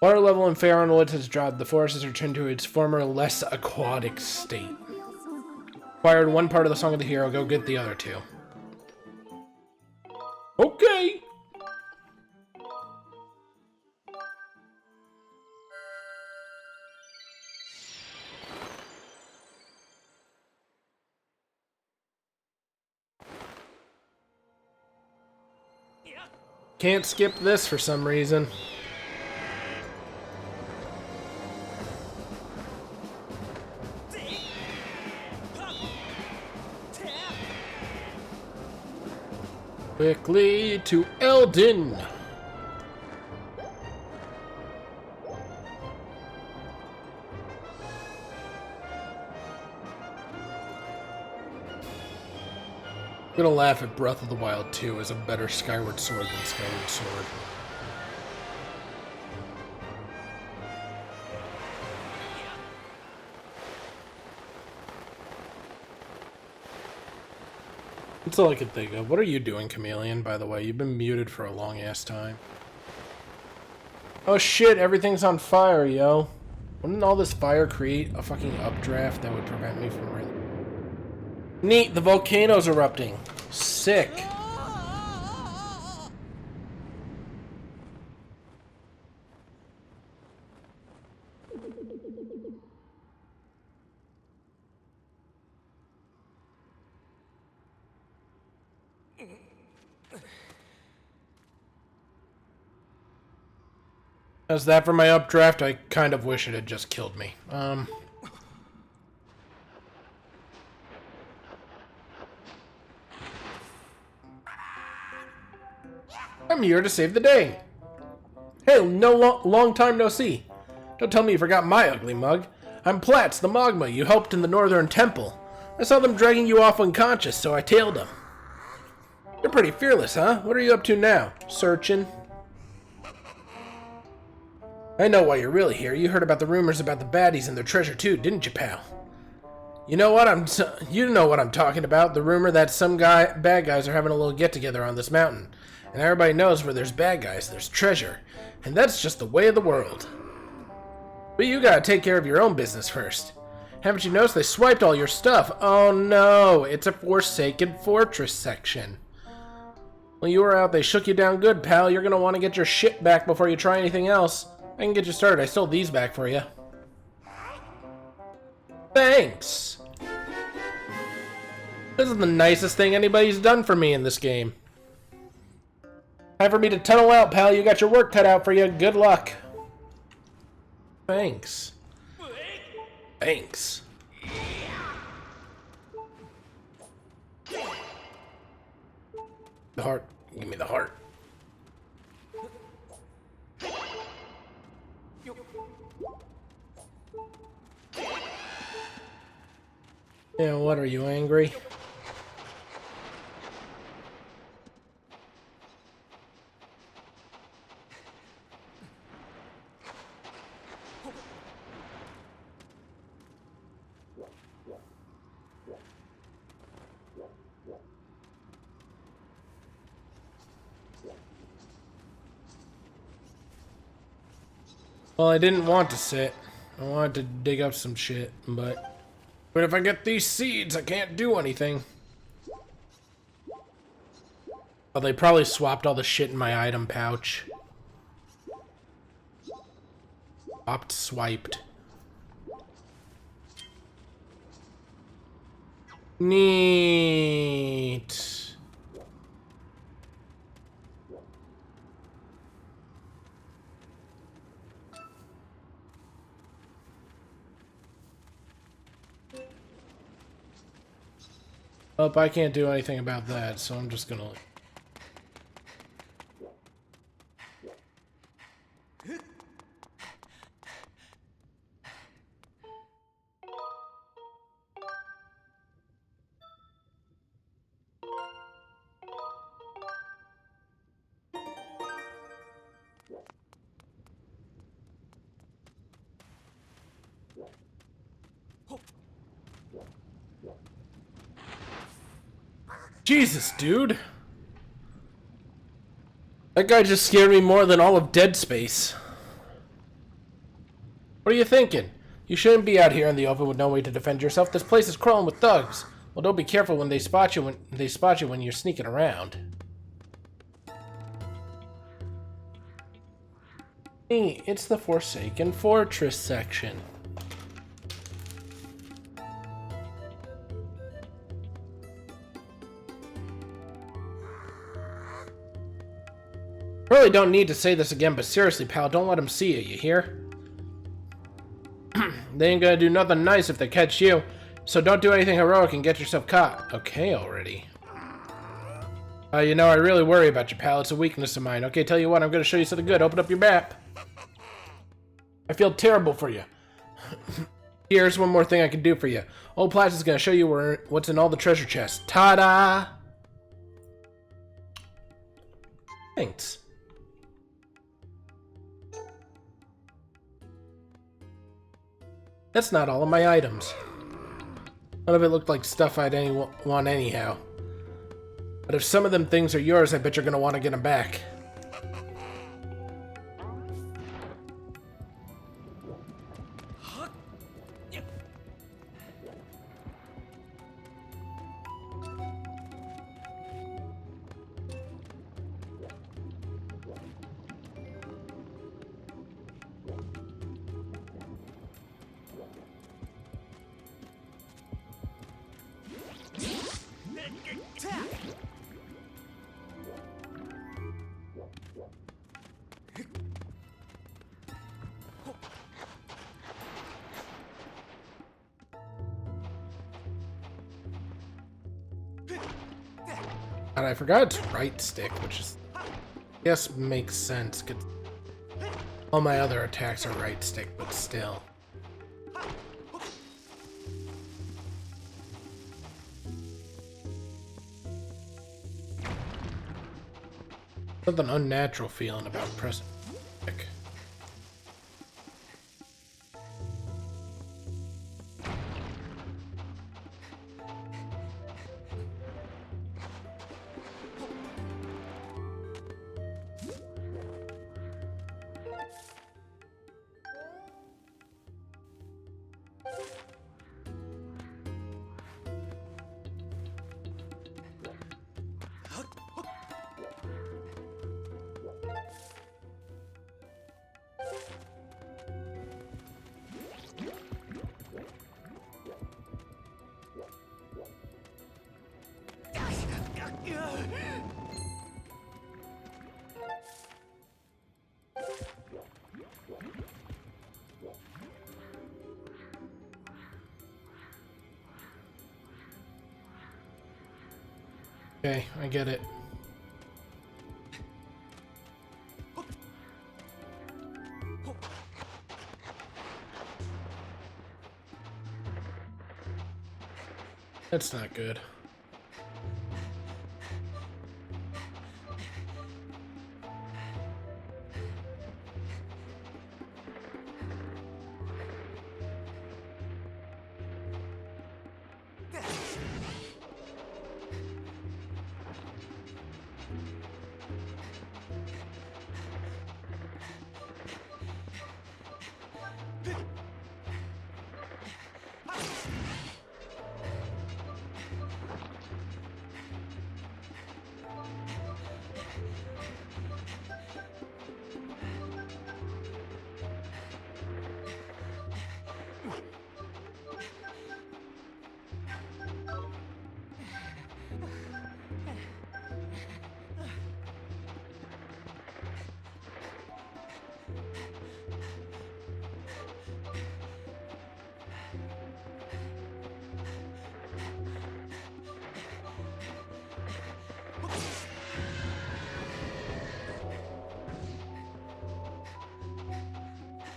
Water level in Faron Woods has dropped. The forest has returned to its former, less aquatic state. Acquired one part of the Song of the Hero. Go get the other two. Okay. Can't skip this for some reason. Quickly to Eldin. I'm gonna laugh at Breath of the Wild 2 as a better Skyward Sword than Skyward Sword. That's all I could think of. What are you doing, Chameleon, by the way? You've been muted for a long-ass time. Oh shit, everything's on fire, yo. Wouldn't all this fire create a fucking updraft that would prevent me from really... Neat, the volcano's erupting. Sick. As that for my updraft, I kind of wish it had just killed me. I'm here to save the day. Hey, long time no see. Don't tell me you forgot my ugly mug. I'm Platts, the Mogma you helped in the Northern Temple. I saw them dragging you off unconscious, so I tailed them. You're pretty fearless, huh? What are you up to now? Searching? I know why you're really here. You heard about the rumors about the baddies and their treasure too, didn't you, pal? You know what I'm talking about. The rumor that some bad guys are having a little get-together on this mountain. And everybody knows where there's bad guys, there's treasure. And that's just the way of the world. But you gotta take care of your own business first. Haven't you noticed they swiped all your stuff? Oh no, it's a Forsaken Fortress section. When you were out, they shook you down good, pal. You're gonna want to get your shit back before you try anything else. I can get you started. I stole these back for you. Thanks! This is the nicest thing anybody's done for me in this game. Time for me to tunnel out, pal. You got your work cut out for you. Good luck. Thanks. Thanks. The heart. Give me the heart. Yeah, what are you, angry? Well, I didn't want to sit. I wanted to dig up some shit, but if I get these seeds, I can't do anything. Oh, they probably swapped all the shit in my item pouch. Swiped. Neat. Oh, I can't do anything about that, so I'm just gonna... Jesus, dude. That guy just scared me more than all of Dead Space. What are you thinking? You shouldn't be out here in the open with no way to defend yourself. This place is crawling with thugs. Well, don't be careful when they spot you when you're sneaking around. Hey, it's the Forsaken Fortress section. Really don't need to say this again, but seriously, pal, don't let them see you hear? They ain't gonna do nothing nice if they catch you, so don't do anything heroic and get yourself caught. Okay, already. You know, I really worry about you, pal. It's a weakness of mine. Okay, tell you what, I'm gonna show you something good. Open up your map. I feel terrible for you. Here's one more thing I can do for you. Old Plaza's gonna show you what's in all the treasure chests. Ta-da! Thanks. That's not all of my items. None of it looked like stuff I'd want anyhow. But if some of them things are yours, I bet you're gonna want to get them back. And I forgot it's right stick, which is, yes, makes sense. All my other attacks are right stick, but still. Something unnatural feeling about pressing stick. Okay, I get it. That's not good.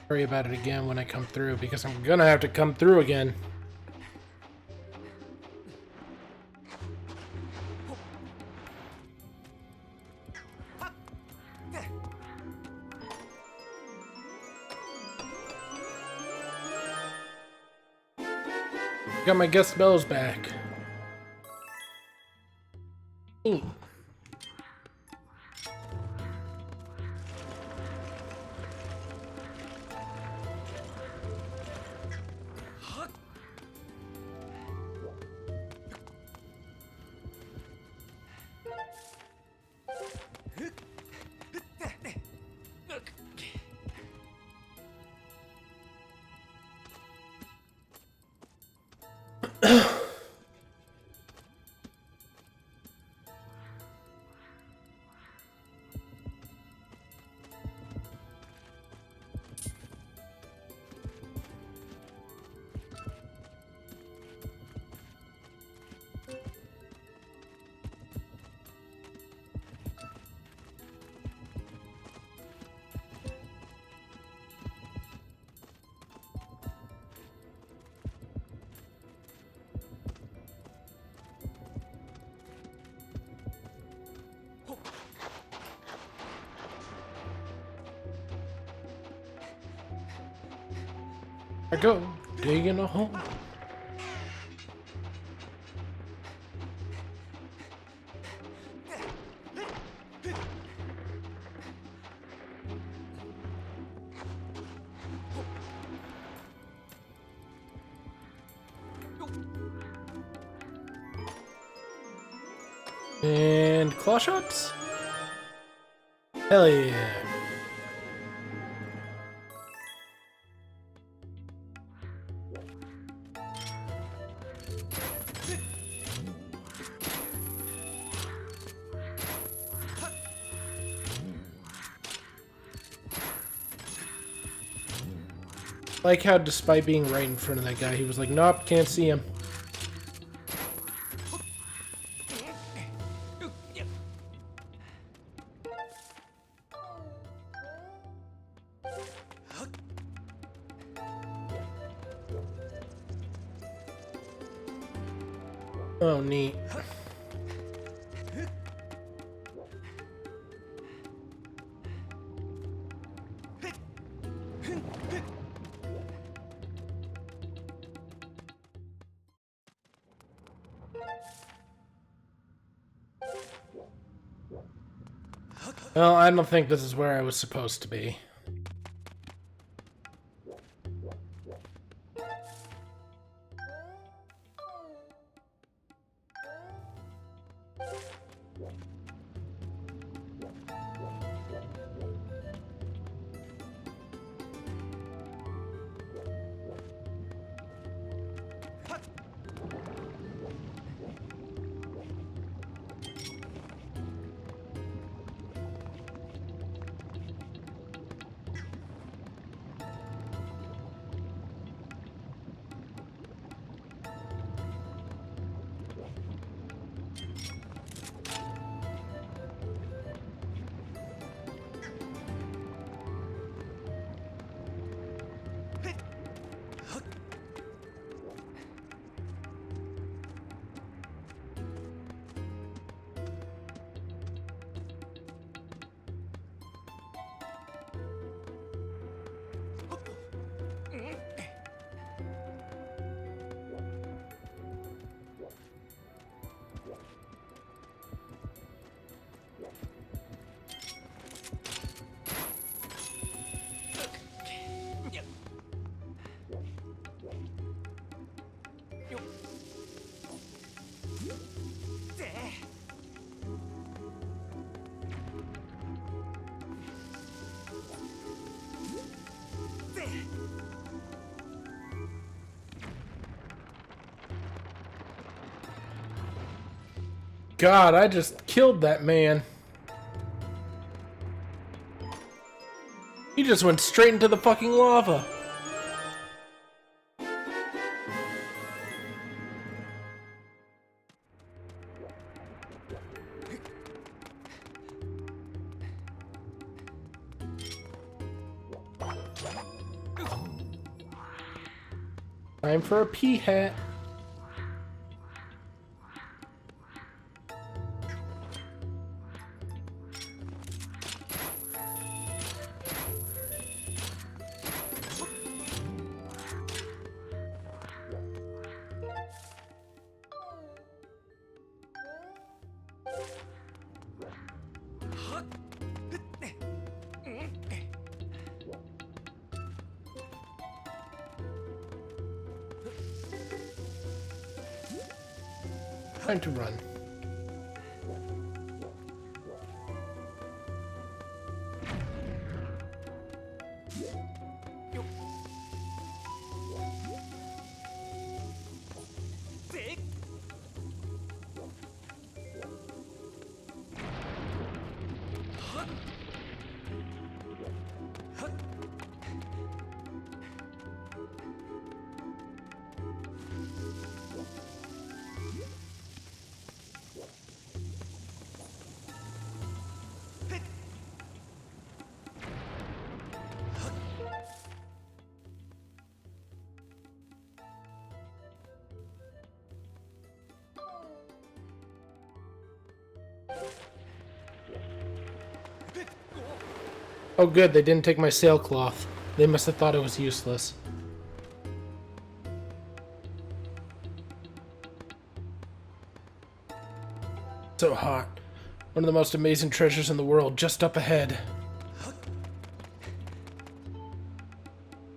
Worry about it again when I come through, because I'm gonna have to come through again. Got my guest spells back. Neat. I go digging a hole. And claw shots? Hell yeah. Like how despite being right in front of that guy, he was like, nope, can't see him. Oh, neat. Well, I don't think this is where I was supposed to be. God, I just killed that man. He just went straight into the fucking lava. Time for a pea hat. Time to run. Oh good, they didn't take my sailcloth. They must have thought it was useless. So hot. One of the most amazing treasures in the world, just up ahead.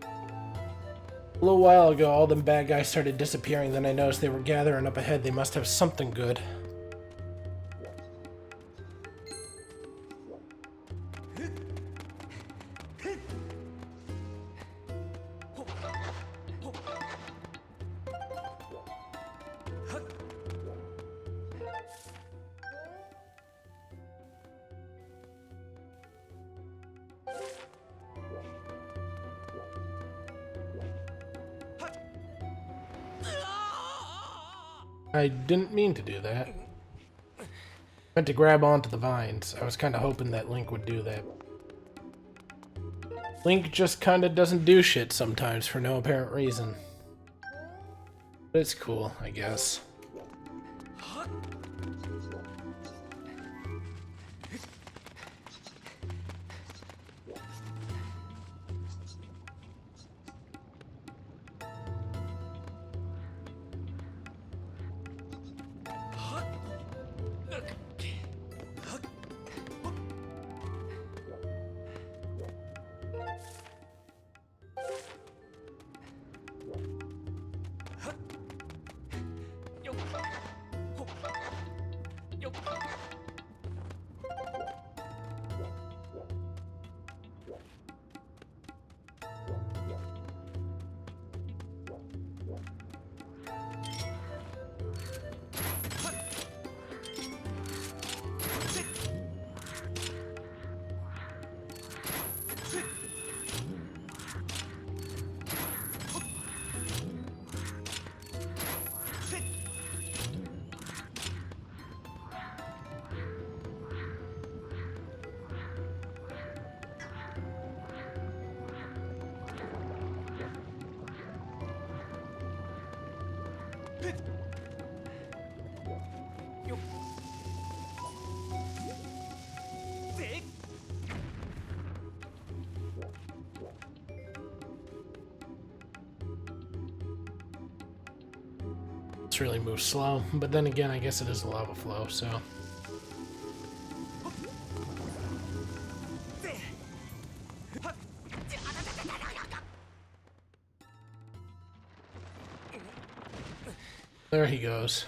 A little while ago, all them bad guys started disappearing, then I noticed they were gathering up ahead. They must have something good. I didn't mean to do that. I meant to grab onto the vines. I was kind of hoping that Link would do that. Link just kind of doesn't do shit sometimes for no apparent reason. But it's cool, I guess. Really moves slow, but then again, I guess it is a lava flow, so. There he goes.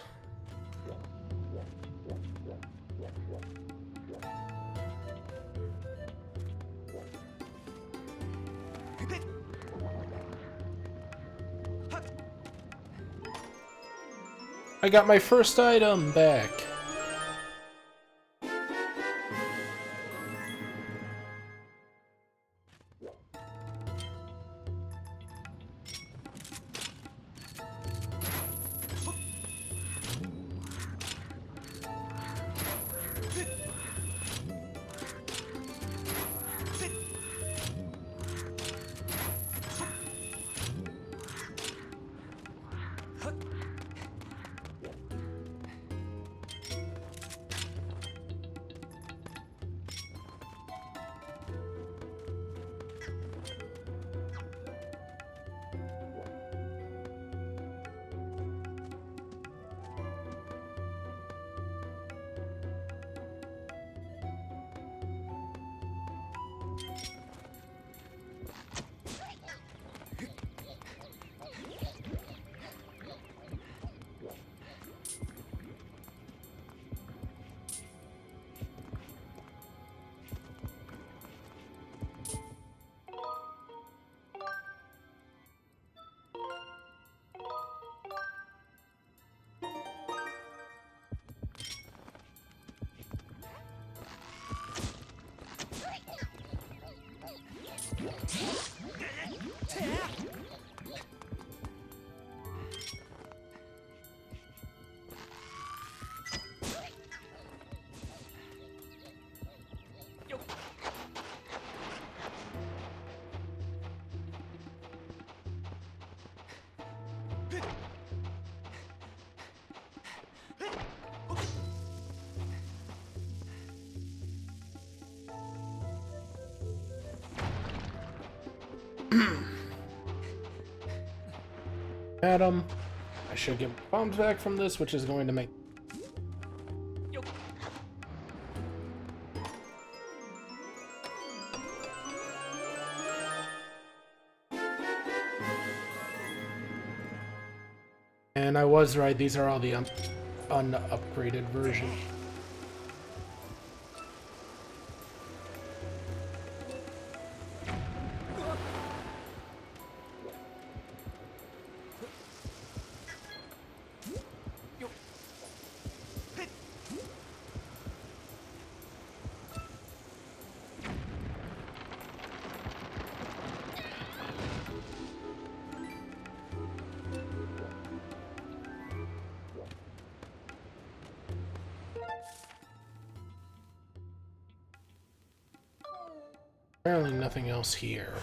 I got my first item back. Adam, I should get bombs back from this, which is going to make... And I was right, these are all the unupgraded versions. Apparently nothing else here.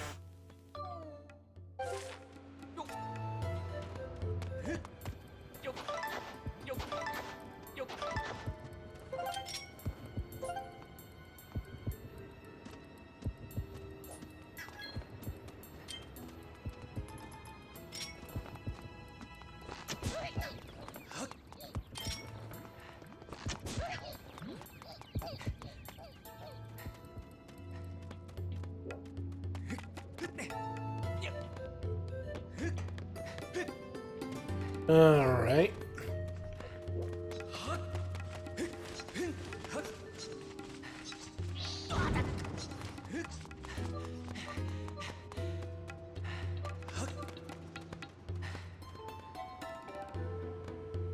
Alright.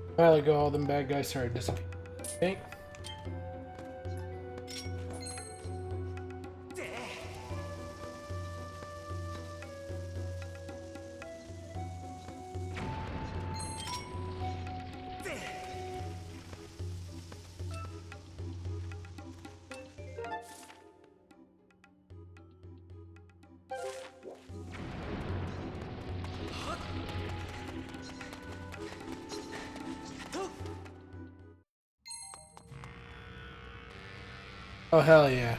A while ago, all them bad guys started disappearing. Okay. Oh, hell yeah.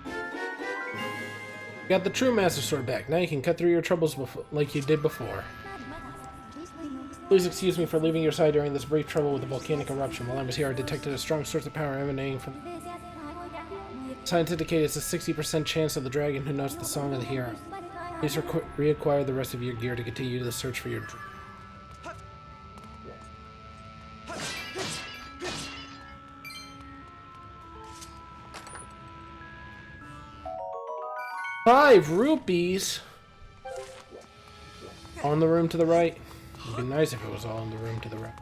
You got the true Master Sword back. Now you can cut through your troubles like you did before. Please excuse me for leaving your side during this brief trouble with the volcanic eruption. While I was here, I detected a strong source of power emanating from... Science indicates a 60% chance of the dragon who knows the song of the hero. Please reacquire the rest of your gear to continue the search for your... ₹5? All in the room to the right? It'd be nice if it was all in the room to the right.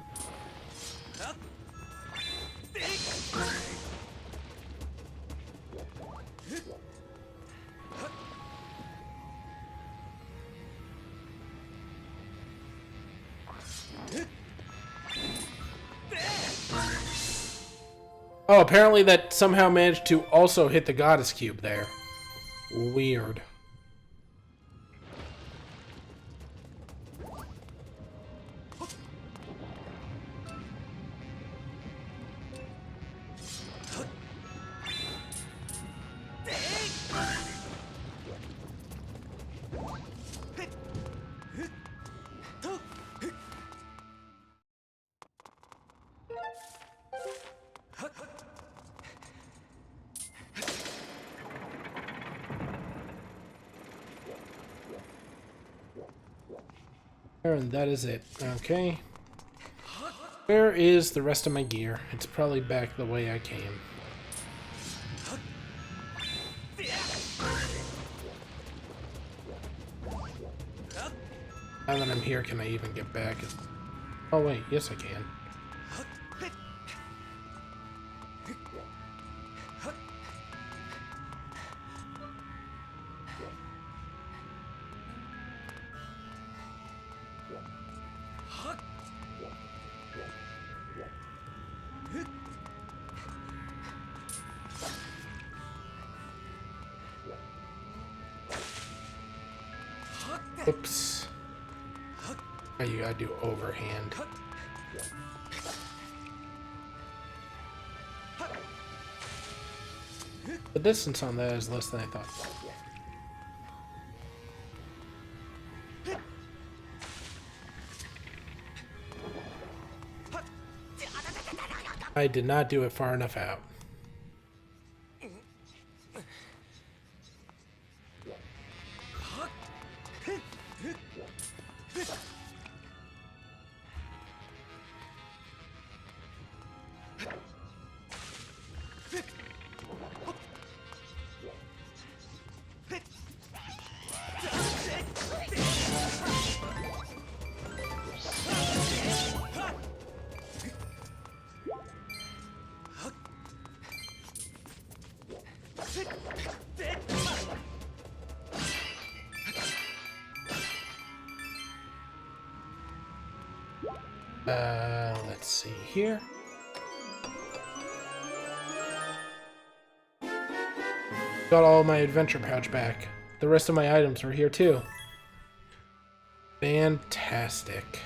Oh, apparently that somehow managed to also hit the goddess cube there. Weird. And that is it. Okay. Where is the rest of my gear? It's probably back the way I came. Now that I'm here, can I even get back? Oh wait, yes I can. Oops. Now you gotta do overhand. The distance on that is less than I thought. I did not do it far enough out. Let's see here. Got all my adventure pouch back. The rest of my items were here too. Fantastic.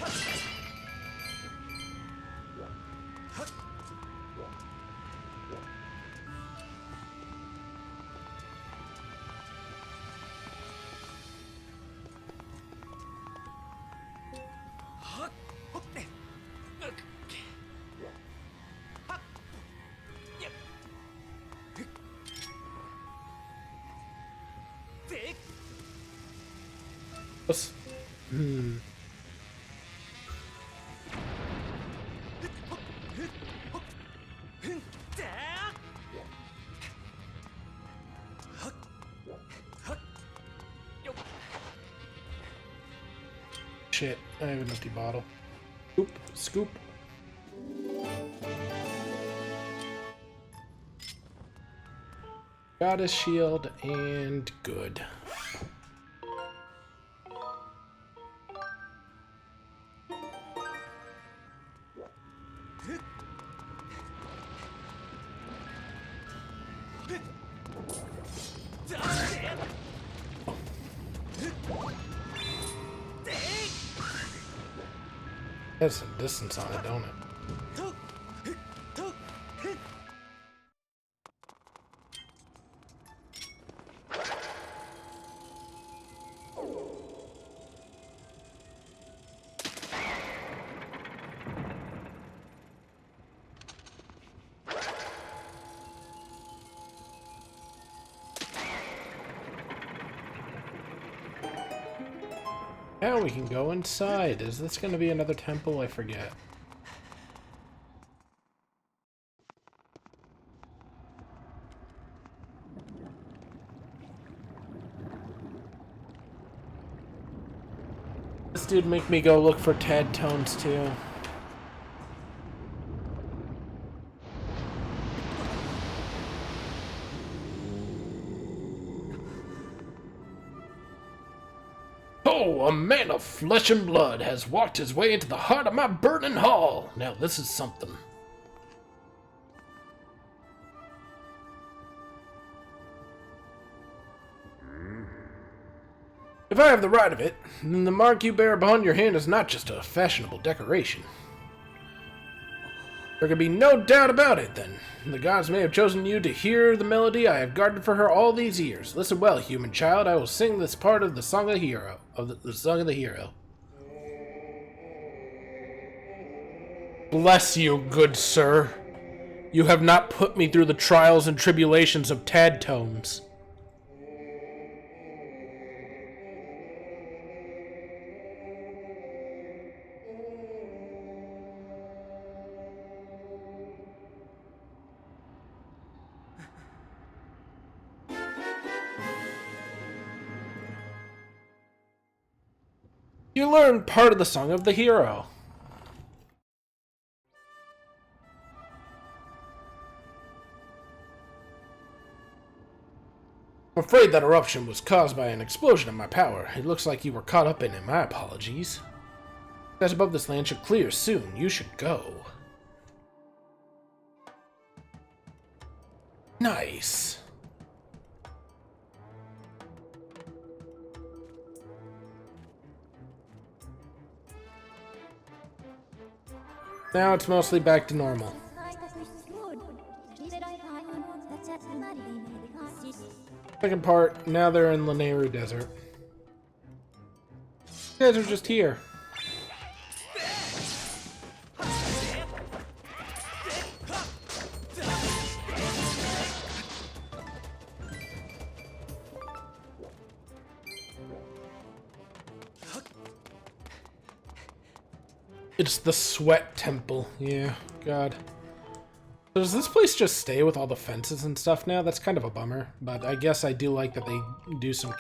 Shit, I have an empty bottle. Scoop, scoop. Got a shield and good. Has some distance on it, don't it? Now we can go inside. Is this going to be another temple? I forget. This dude make me go look for Tad tones too. Oh, a man of flesh and blood has walked his way into the heart of my burning hall. Now this is something. If I have the right of it, then the mark you bear upon your hand is not just a fashionable decoration. There can be no doubt about it, then. The gods may have chosen you to hear the melody I have guarded for her all these years. Listen well, human child. I will sing this part of the Song of the Hero. The Song of the Hero. Bless you, good sir. You have not put me through the trials and tribulations of tad tones. You learned part of the Song of the Hero. I'm afraid that eruption was caused by an explosion of my power. It looks like you were caught up in it. My apologies. Skies above this land should clear soon. You should go. Nice. Now it's mostly back to normal. Second part, now they're in Lanayru Desert. You guys are just here. It's the Sweat Temple. Yeah, God. Does this place just stay with all the fences and stuff now? That's kind of a bummer, but I guess I do like that they do some...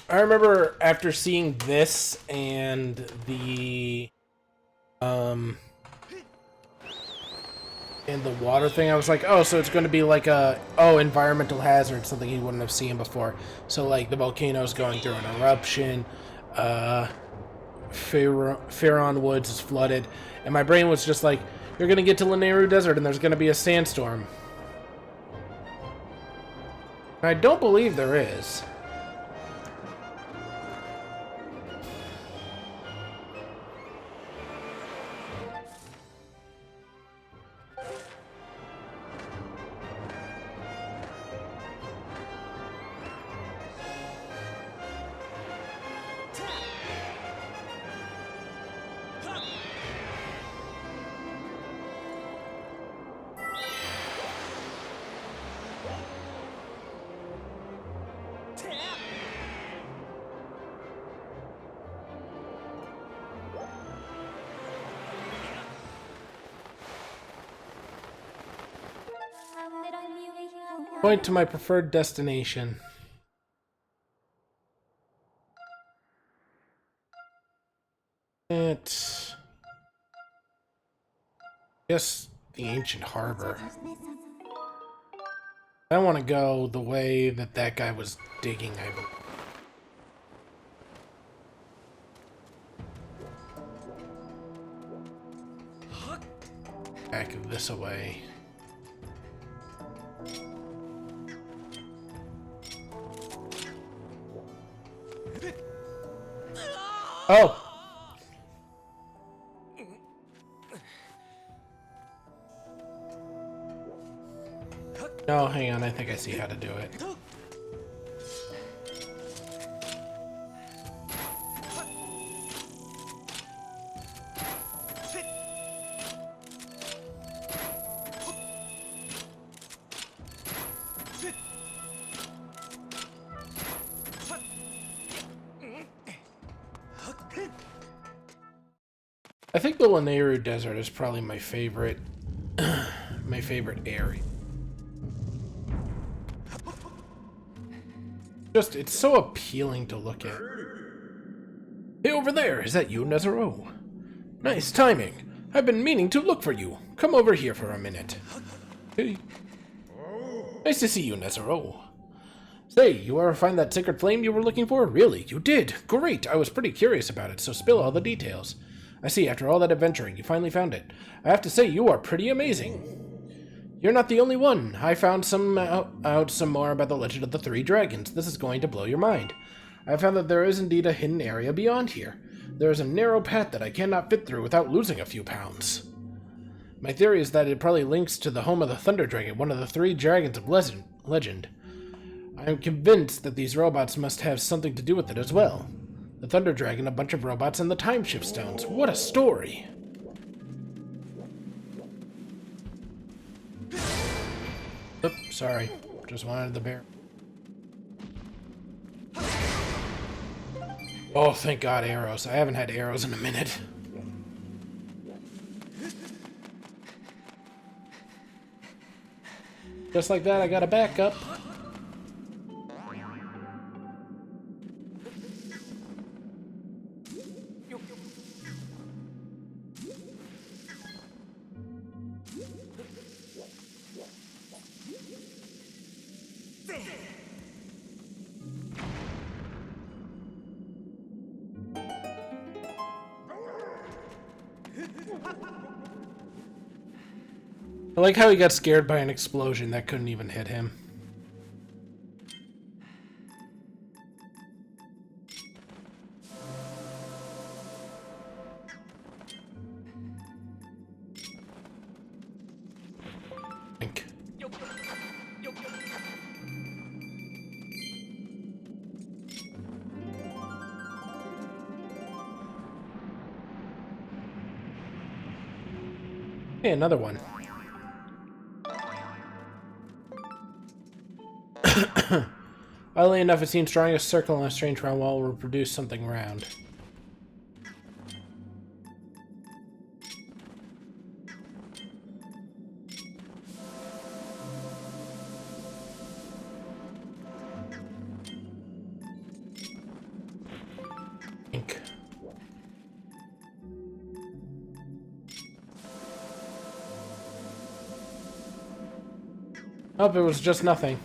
I remember after seeing this and the water thing, I was like, oh, so it's going to be like a, environmental hazard, something you wouldn't have seen before. So, like, the volcano's going through an eruption, Faron Woods is flooded, and my brain was just like, you're going to get to Lanayru Desert and there's going to be a sandstorm. And I don't believe there is. Point to my preferred destination. It's... Yes, the ancient harbor. I want to go the way that that guy was digging, I believe. Back this away. Oh! Oh, hang on, I think I see how to do it. I think the Lanayru Desert is probably my favorite area. Just, it's so appealing to look at. Hey, over there, is that you, Nezero? Nice timing. I've been meaning to look for you. Come over here for a minute. Hey. Nice to see you, Nezero. Say, you ever find that sacred flame you were looking for? Really? You did? Great! I was pretty curious about it, so spill all the details. I see, after all that adventuring, you finally found it. I have to say, you are pretty amazing. You're not the only one. I found out some more about the legend of the three dragons. This is going to blow your mind. I found that there is indeed a hidden area beyond here. There is a narrow path that I cannot fit through without losing a few pounds. My theory is that it probably links to the home of the Thunder Dragon, one of the three dragons of legend. I am convinced that these robots must have something to do with it as well. The Thunder Dragon, a bunch of robots, and the Time Shift Stones. What a story! Oops, sorry. Just wanted the bear. Oh, thank God, arrows. I haven't had arrows in a minute. Just like that, I got a backup. I like how he got scared by an explosion that couldn't even hit him. Think. Hey, another one. Oddly enough, it seems drawing a circle on a strange round wall will produce something round. Ink. Oh, it was just nothing.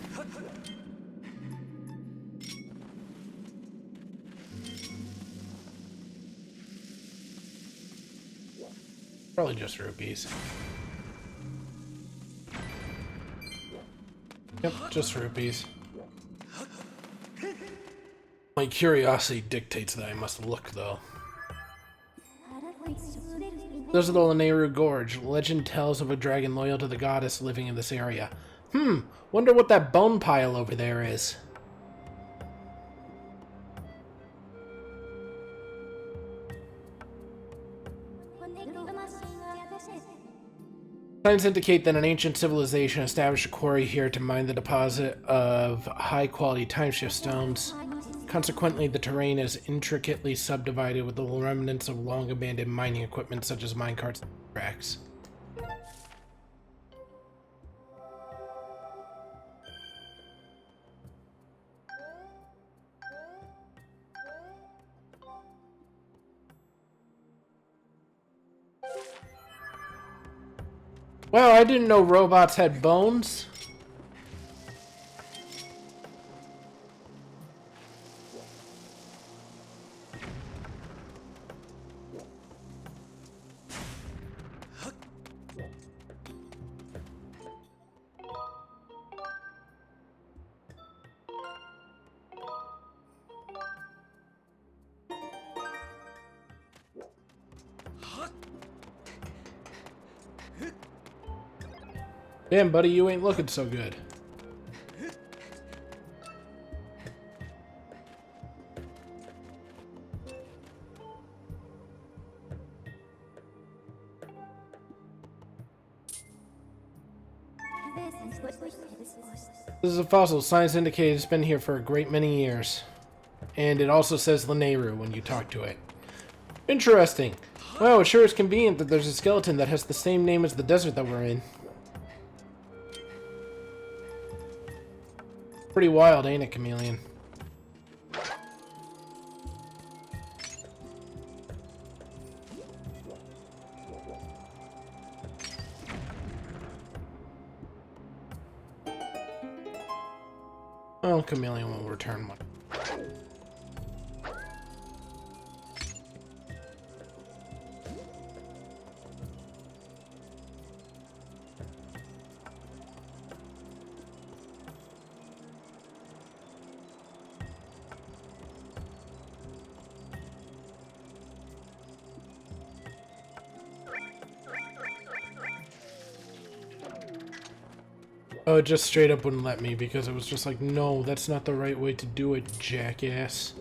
Probably just rupees. Yep, just rupees. My curiosity dictates that I must look, though. Those are the Lanayru Gorge. Legend tells of a dragon loyal to the goddess living in this area. Wonder what that bone pile over there is. Signs indicate that an ancient civilization established a quarry here to mine the deposit of high-quality timeshift stones. Consequently, the terrain is intricately subdivided with the remnants of long-abandoned mining equipment such as minecarts and tracks. Wow, I didn't know robots had bones. Damn, buddy, you ain't looking so good. This is a fossil. Signs indicate it's been here for a great many years. And it also says Lanayru when you talk to it. Interesting. Wow, it sure is convenient that there's a skeleton that has the same name as the desert that we're in. Pretty wild, ain't it, Chameleon? Well, Chameleon will return one. No, it just straight up wouldn't let me because it was just like, no, that's not the right way to do it, jackass.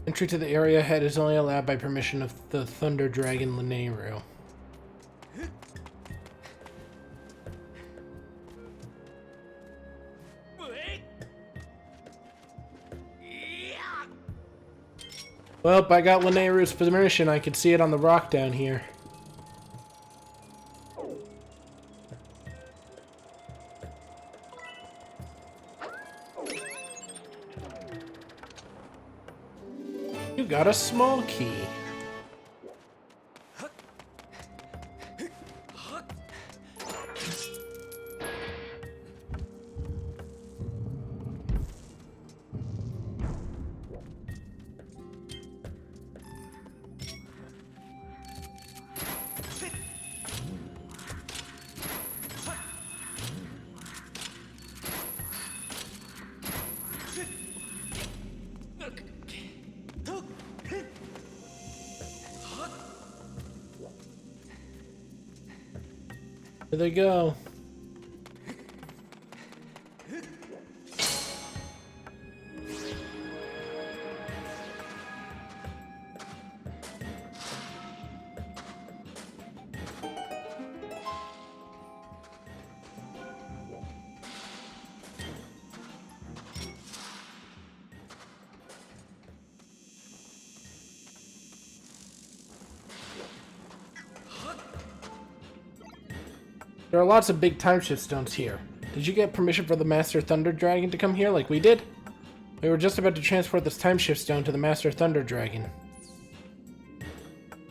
Entry to the area ahead is only allowed by permission of the Thunder Dragon Lanayru. Well, I got Lanayru's permission. I could see it on the rock down here. You got a small key. There they go. There are lots of big time shift stones here. Did you get permission for the Master Thunder Dragon to come here like we did? We were just about to transport this time shift stone to the Master Thunder Dragon.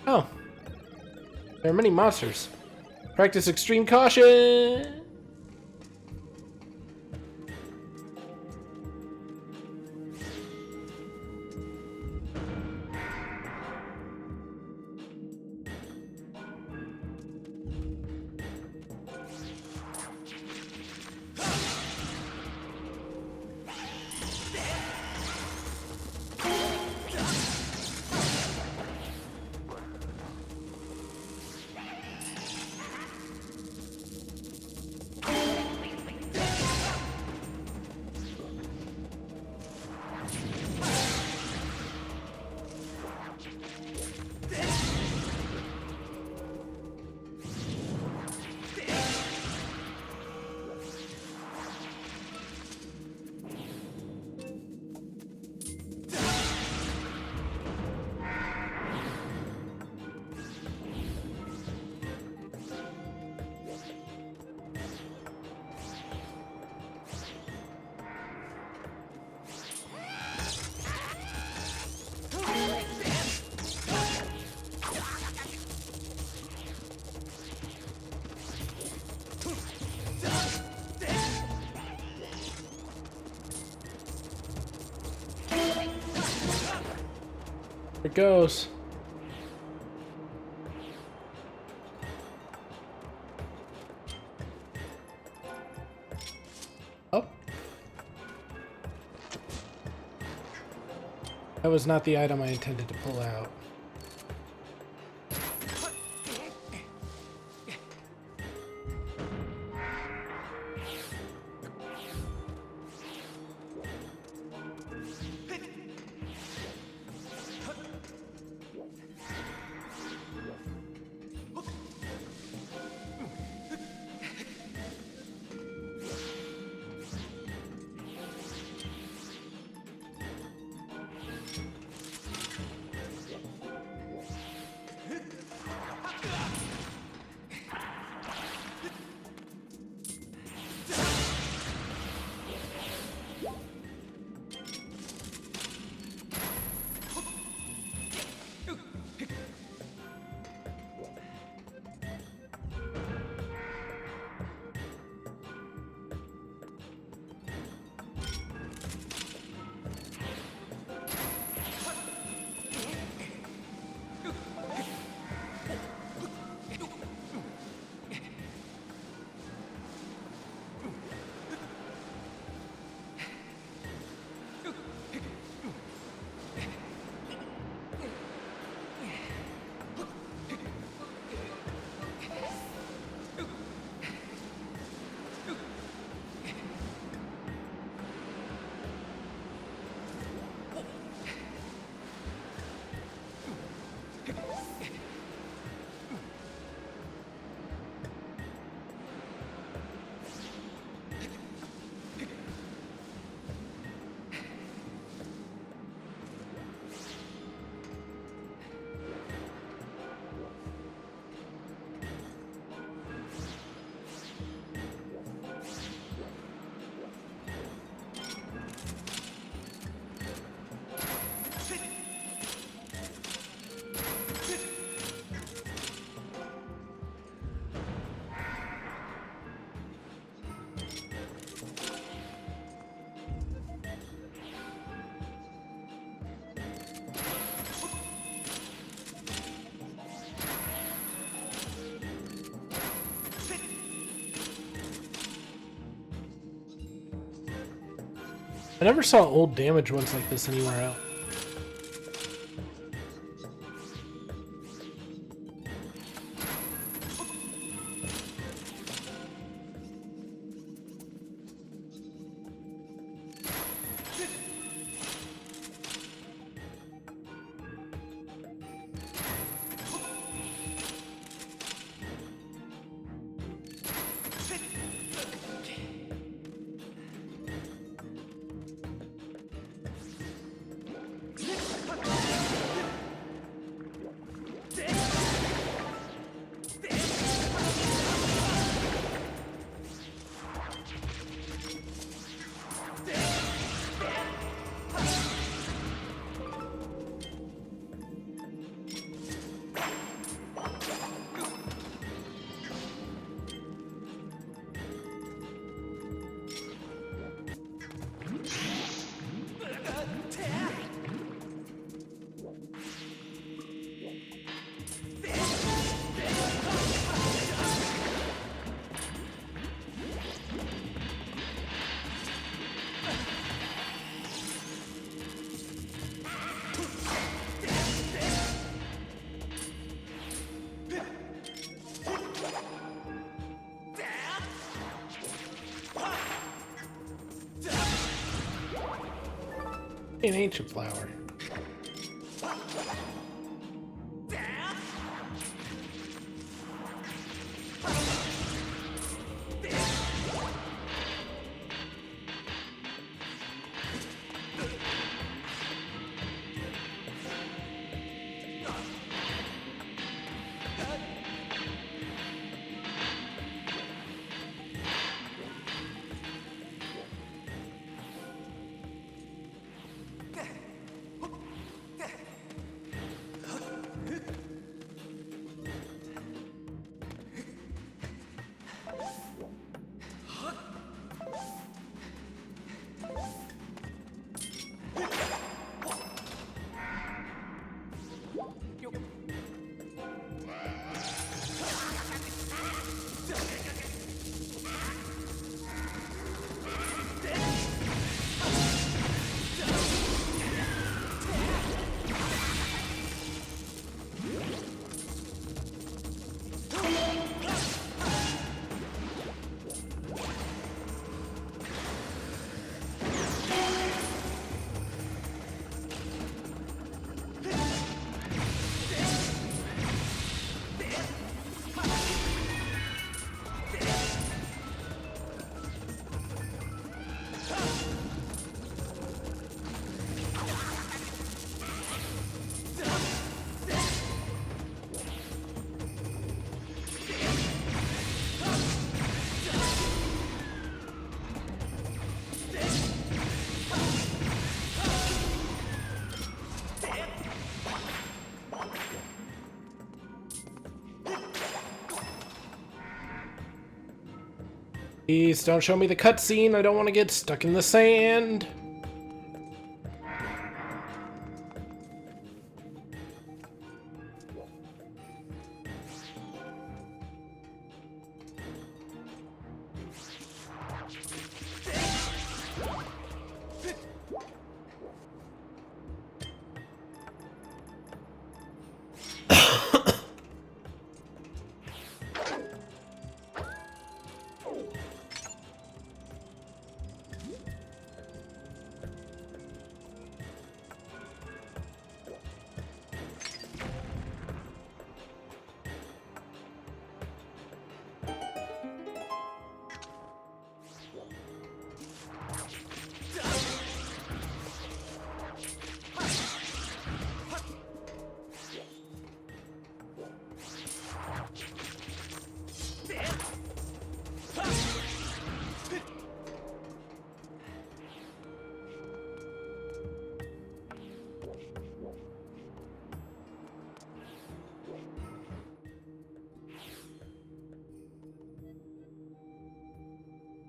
Oh. There are many monsters. Practice extreme caution! There it goes. Oh. That was not the item I intended to pull out. I never saw old damaged ones like this anywhere else. An ancient flower. Please don't show me the cutscene. I don't want to get stuck in the sand.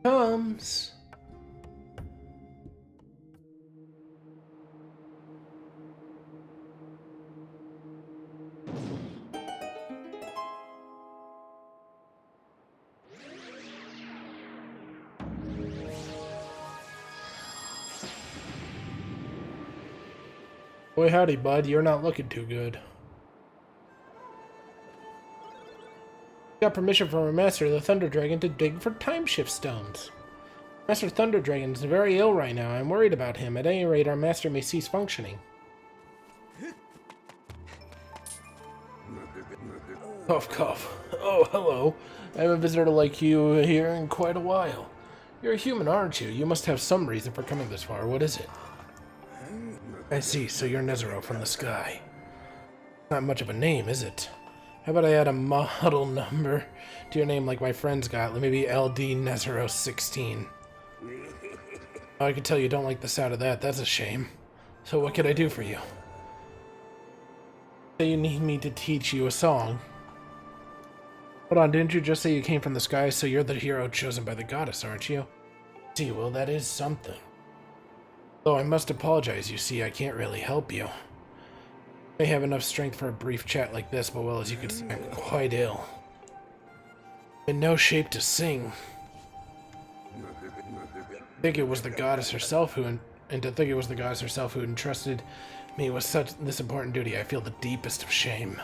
Comes. Boy howdy, bud, you're not looking too good. Got permission from our master, the Thunder Dragon, to dig for time shift stones. Master Thunder Dragon is very ill right now. I'm worried about him. At any rate, our master may cease functioning. Cough, cough. Oh, hello. I haven't visited like you here in quite a while. You're a human, aren't you? You must have some reason for coming this far. What is it? I see, so you're Nezero from the sky. Not much of a name, is it? How about I add a model number to your name like my friends got? Let me be Eldin Nezero 16. Oh, I can tell you don't like the sound of that. That's a shame. So what can I do for you? Say you need me to teach you a song. Hold on, didn't you just say you came from the sky, so you're the hero chosen by the goddess, aren't you? See, well, that is something. Though I must apologize, you see, I can't really help you. I may have enough strength for a brief chat like this, but well, as you can see, I'm quite ill. In no shape to sing. I think it was the goddess herself who, entrusted me with this important duty. I feel the deepest of shame.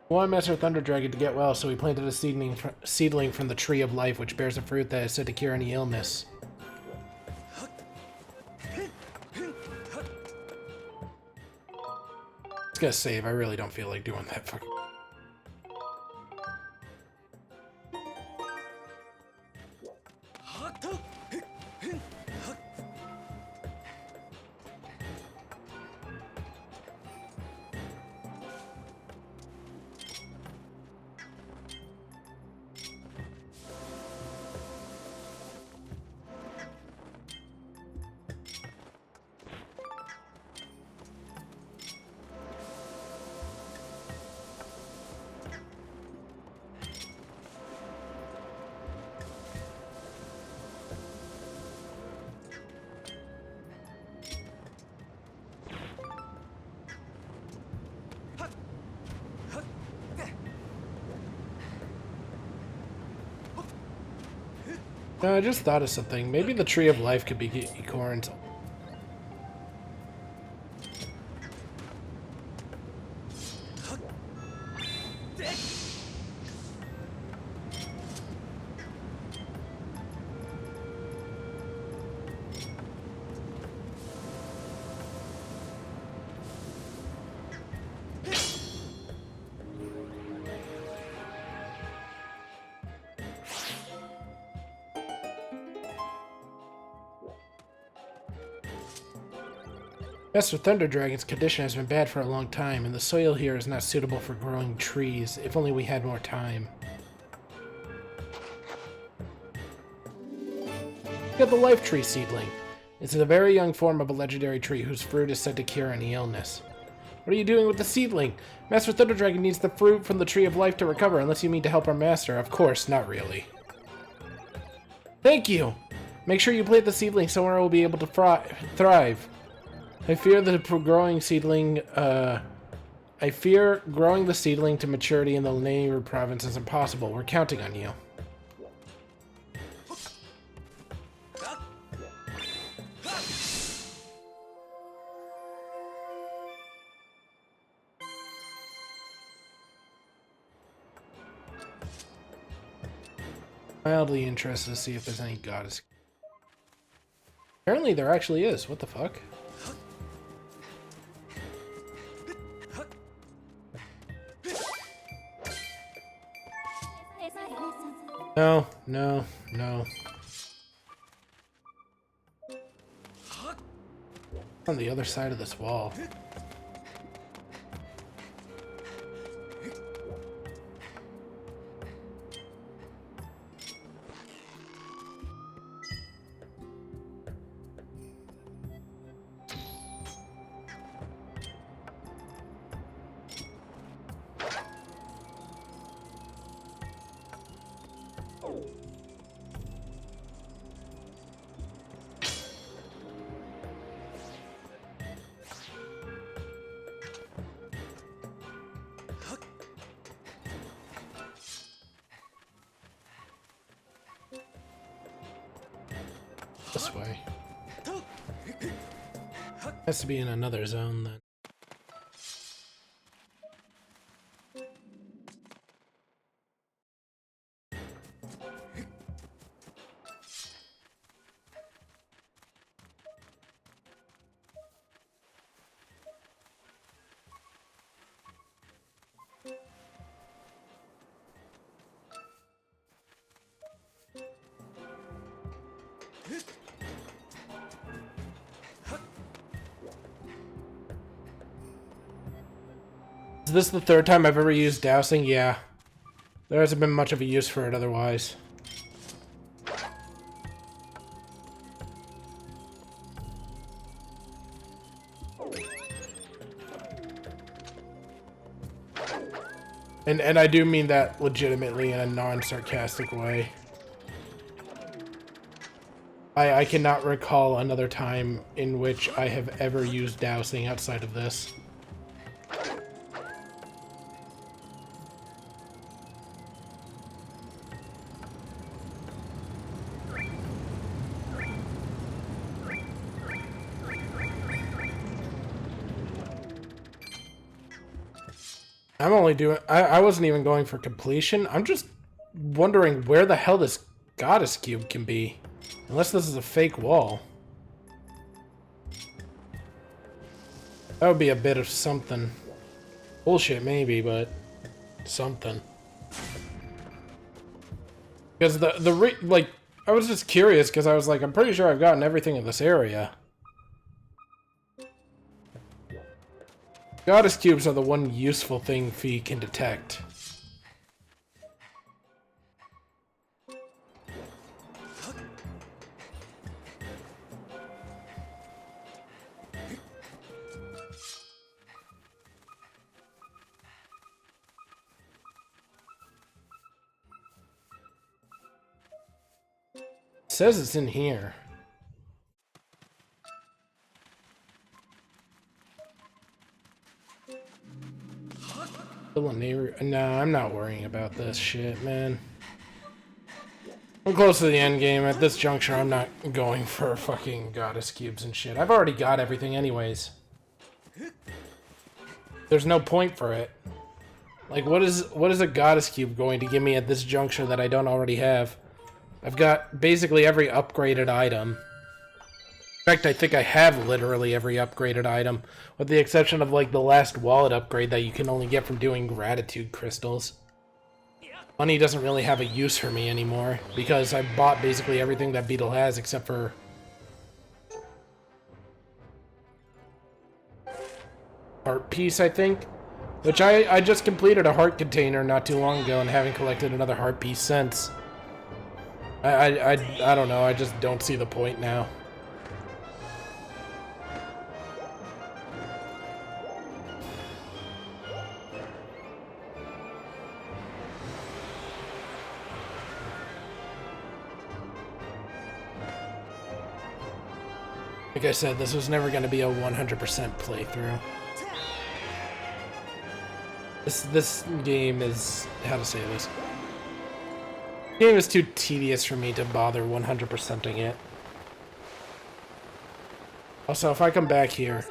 We want Master Thunder Dragon to get well, so we planted a seedling from the Tree of Life, which bears a fruit that is said to cure any illness. It's gonna save. I really don't feel like doing that fucking... No, I just thought of something. Maybe the Tree of Life could be Ikorin's. Master Thunder Dragon's condition has been bad for a long time, and the soil here is not suitable for growing trees. If only we had more time. Look at the Life Tree seedling. It's a very young form of a legendary tree whose fruit is said to cure any illness. What are you doing with the seedling? Master Thunder Dragon needs the fruit from the Tree of Life to recover, unless you mean to help our master. Of course, not really. Thank you! Make sure you plant the seedling somewhere it will be able to thrive. I fear growing the seedling to maturity in the Lanayru province is impossible. We're counting on you. Mildly interested to see if there's any goddess. Apparently there actually is. What the fuck? No, no, no. On the other side of this wall. This way. Has to be in another zone then. Is this the third time I've ever used dousing? Yeah. There hasn't been much of a use for it otherwise. And I do mean that legitimately in a non-sarcastic way. I cannot recall another time in which I have ever used dousing outside of this. I'm only doing... I wasn't even going for completion. I'm just wondering where the hell this goddess cube can be. Unless this is a fake wall. That would be a bit of something. Bullshit maybe, but something. Because like, I was just curious because I was like, I'm pretty sure I've gotten everything in this area. Goddess cubes are the one useful thing Fee can detect. It says it's in here. Lanayru. No, I'm not worrying about this shit, man. I'm close to the end game. At this juncture, I'm not going for fucking goddess cubes and shit. I've already got everything anyways. There's no point for it. Like, what is a goddess cube going to give me at this juncture that I don't already have? I've got basically every upgraded item. In fact, I think I have literally every upgraded item, with the exception of, like, the last wallet upgrade that you can only get from doing gratitude crystals. Money doesn't really have a use for me anymore, because I bought basically everything that Beetle has, except for... Heart piece, I think? Which I just completed a heart container not too long ago, and haven't collected another heart piece since. I don't know, I just don't see the point now. Like I said, this was never going to be a 100% playthrough. This game is... how to say this? The game is too tedious for me to bother 100%ing it. Also, if I come back here...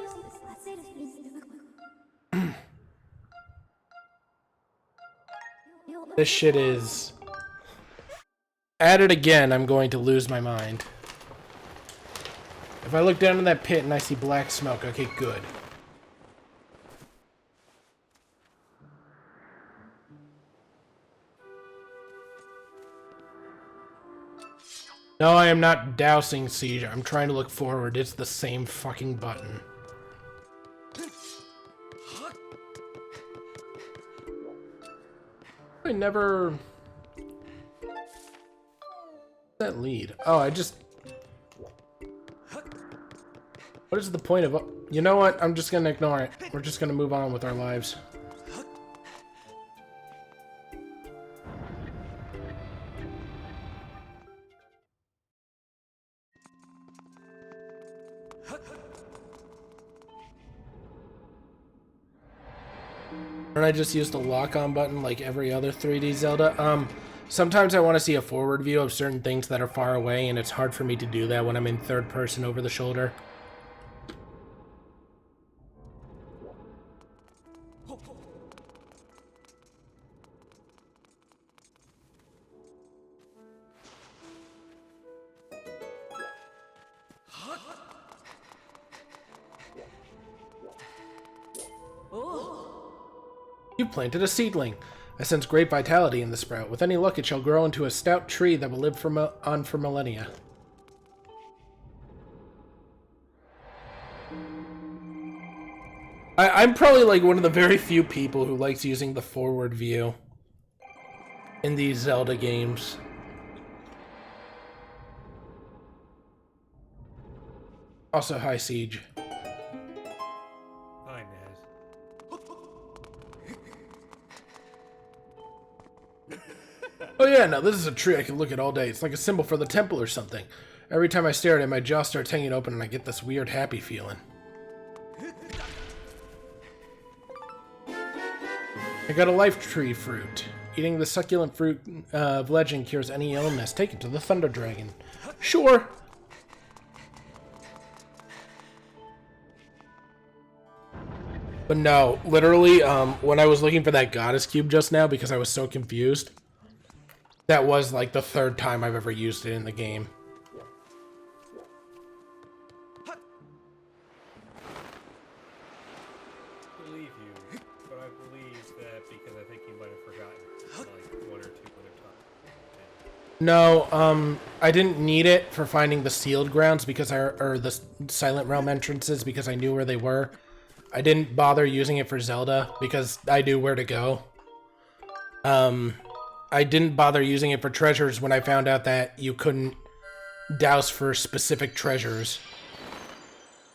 this shit is... at it again, I'm going to lose my mind. If I look down in that pit and I see black smoke, okay, good. No, I am not dousing Siege. I'm trying to look forward. It's the same fucking button. I never... that lead? Oh, I just... what is the point of... you know what? I'm just gonna ignore it. We're just gonna move on with our lives. Or I just used the lock-on button like every other 3D Zelda. Sometimes I want to see a forward view of certain things that are far away, and it's hard for me to do that when I'm in third person over the shoulder. You planted a seedling. I sense great vitality in the sprout. With any luck, it shall grow into a stout tree that will live on for millennia. I'm probably like one of the very few people who likes using the forward view in these Zelda games. Also, hi, Siege. Hi, Naz. Oh yeah, now this is a tree I can look at all day. It's like a symbol for the temple or something. Every time I stare at it, my jaw starts hanging open and I get this weird happy feeling. I got a life tree fruit. Eating the succulent fruit of legend cures any illness. Take it to the Thunder Dragon. Sure. But no, literally, when I was looking for that goddess cube just now because I was so confused, that was like the third time I've ever used it in the game. I believe you, but I believe that because I think you might have forgotten like one or two other times. No, I didn't need it for finding the sealed grounds because or the Silent Realm entrances because I knew where they were. I didn't bother using it for Zelda because I knew where to go. I didn't bother using it for treasures when I found out that you couldn't douse for specific treasures.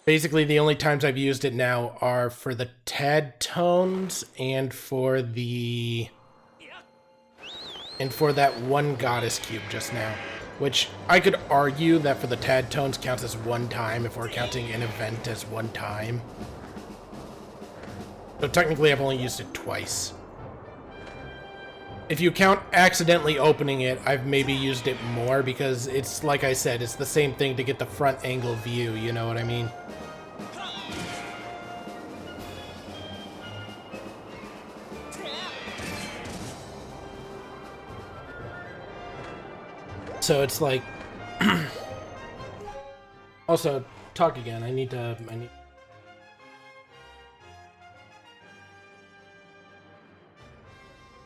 Basically, the only times I've used it now are for the Tad Tones and for the... and for that one goddess cube just now. Which, I could argue that for the Tad Tones counts as one time if we're counting an event as one time. So technically I've only used it twice. If you count accidentally opening it, I've maybe used it more because it's, like I said, it's the same thing to get the front angle view, you know what I mean? So it's like... Also, talk again. I need...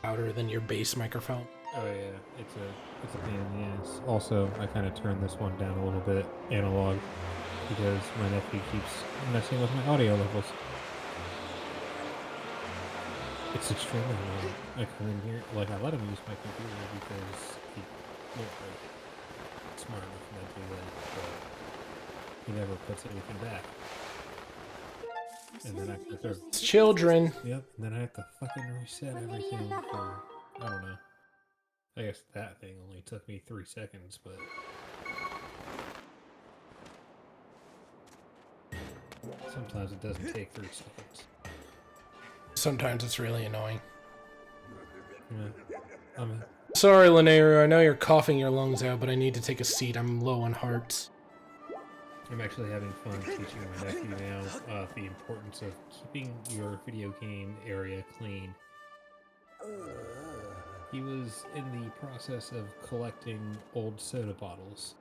louder than your bass microphone. Oh yeah, it's a pain in the ass. Also, I kind of turned this one down a little bit analog because my nephew keeps messing with my audio levels. It's extremely annoying. I come in here, like I let him use my computer because he won't like, smart enough to do that, but he never puts anything back. And then I have to... It's children. Yep, and then I have to fucking reset everything for, I don't know. I guess that thing only took me 3 seconds, but... sometimes it doesn't take 3 seconds. Sometimes it's really annoying. Yeah. Sorry, Lanayru, I know you're coughing your lungs out, but I need to take a seat. I'm low on hearts. I'm actually having fun teaching my nephew now the importance of keeping your video game area clean. He was in the process of collecting old soda bottles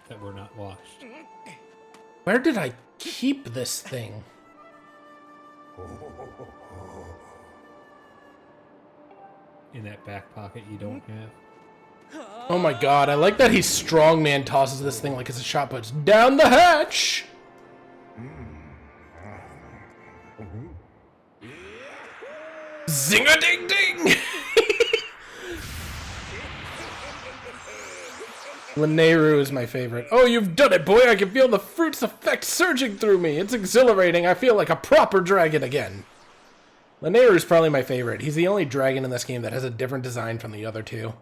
that were not washed. Where did I keep this thing? In that back pocket you don't have. Oh my god, I like that he strongman tosses this thing like it's a shot puts down the hatch! Zing-a-ding-ding! Lanayru is my favorite. Oh, you've done it, boy! I can feel the fruit's effect surging through me! It's exhilarating! I feel like a proper dragon again! Lanayru is probably my favorite. He's the only dragon in this game that has a different design from the other two.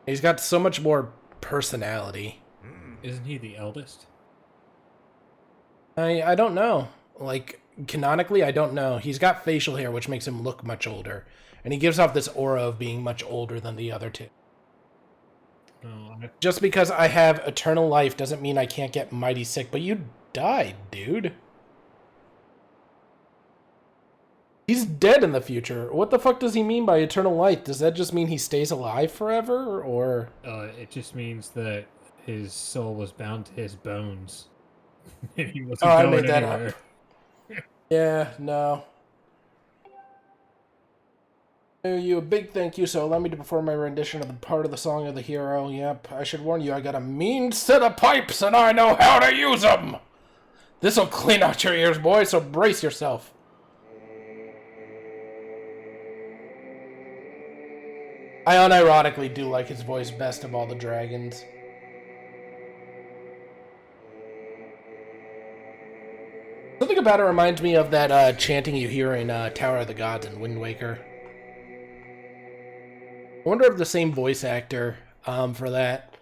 He's got so much more personality. Isn't he the eldest? I don't know. Like, canonically, I don't know. He's got facial hair, which makes him look much older. And he gives off this aura of being much older than the other two. No, Just because I have eternal life doesn't mean I can't get mighty sick, but you died, dude. He's dead in the future. What the fuck does he mean by eternal life? Does that just mean he stays alive forever, or...? it just means that his soul was bound to his bones. And he wasn't Oh, I going made that anywhere. up. Yeah, no. You a big thank you, so allow me to perform my rendition of the part of the song of the hero. Yep, I should warn you, I got a mean set of pipes, and I know how to use them! This'll clean out your ears, boy, so brace yourself. I unironically do like his voice best of all the dragons. Something about it reminds me of that chanting you hear in Tower of the Gods and Wind Waker. I wonder if the same voice actor for that,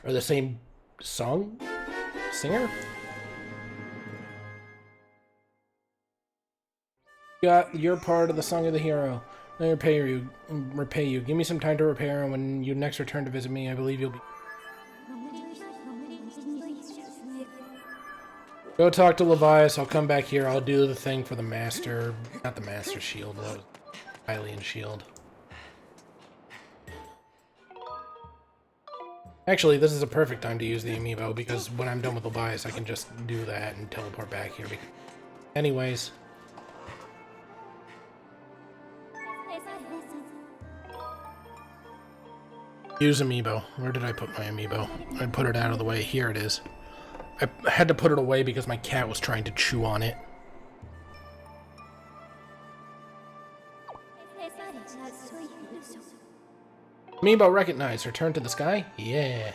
or the same singer? Got your part of the song of the hero. I repay you. Give me some time to repair, and when you next return to visit me, I believe you'll be... Go talk to Levias. I'll come back here. I'll do the thing for the master. Not the master shield. That was Hylian shield. Actually, this is a perfect time to use the amiibo, because when I'm done with Levias, I can just do that and teleport back here. Anyways. Use amiibo. Where did I put my amiibo? I put it out of the way. Here it is. I had to put it away because my cat was trying to chew on it. Amiibo recognized. Return to the sky? Yeah.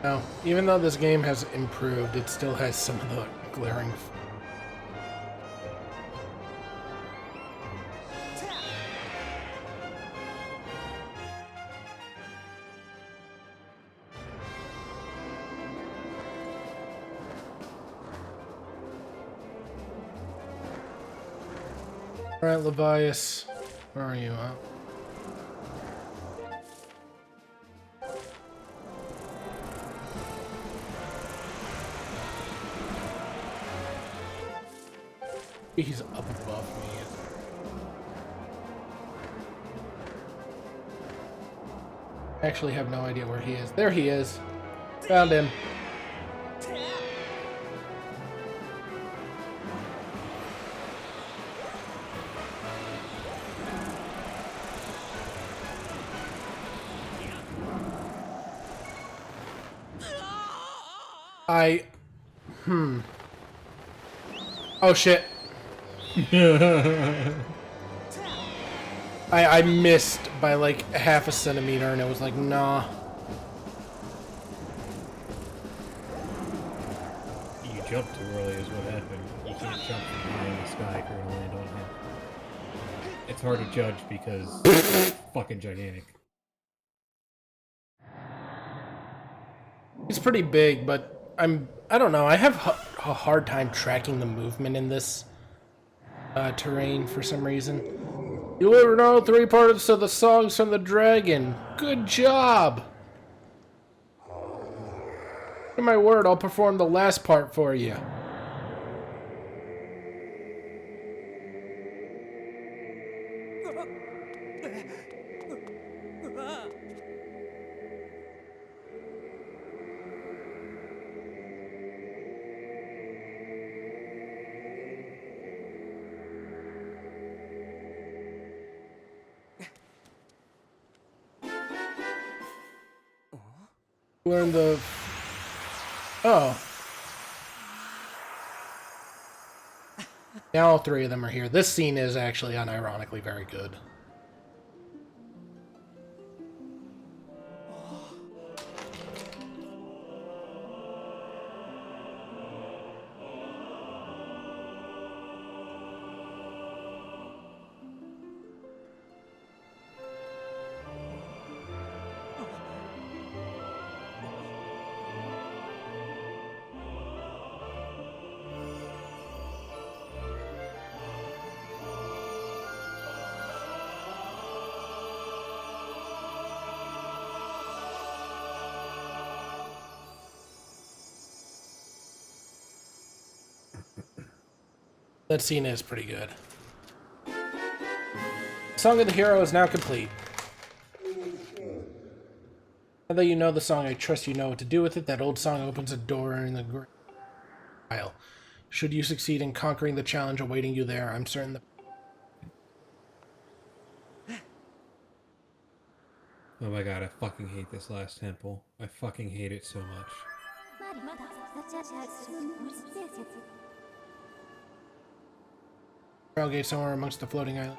Now, even though this game has improved, it still has some of the glaring... Alright, Levias. Where are you? He's up above me. I actually have no idea where he is. There he is. Found him. Oh shit. I missed by like half a centimeter and it was like, nah. You jumped too early is what happened. You can't jump from behind the sky if you're gonna land on him. It's hard to judge because it's fucking gigantic. He's pretty big, but I don't know, I have a hard time tracking the movement in this terrain for some reason. You delivered all 3 parts of the songs from the dragon. Good job! In my word, I'll perform the last part for you. Learn the... Oh. Now all three of them are here. This scene is actually unironically very good. That scene is pretty good. Song of the Hero is now complete. Now that you know the song, I trust you know what to do with it. That old song opens a door in the great isle. Should you succeed in conquering the challenge awaiting you there, I'm certain that... Oh my god, I fucking hate this last temple. I fucking hate it so much. Gate somewhere amongst the floating island.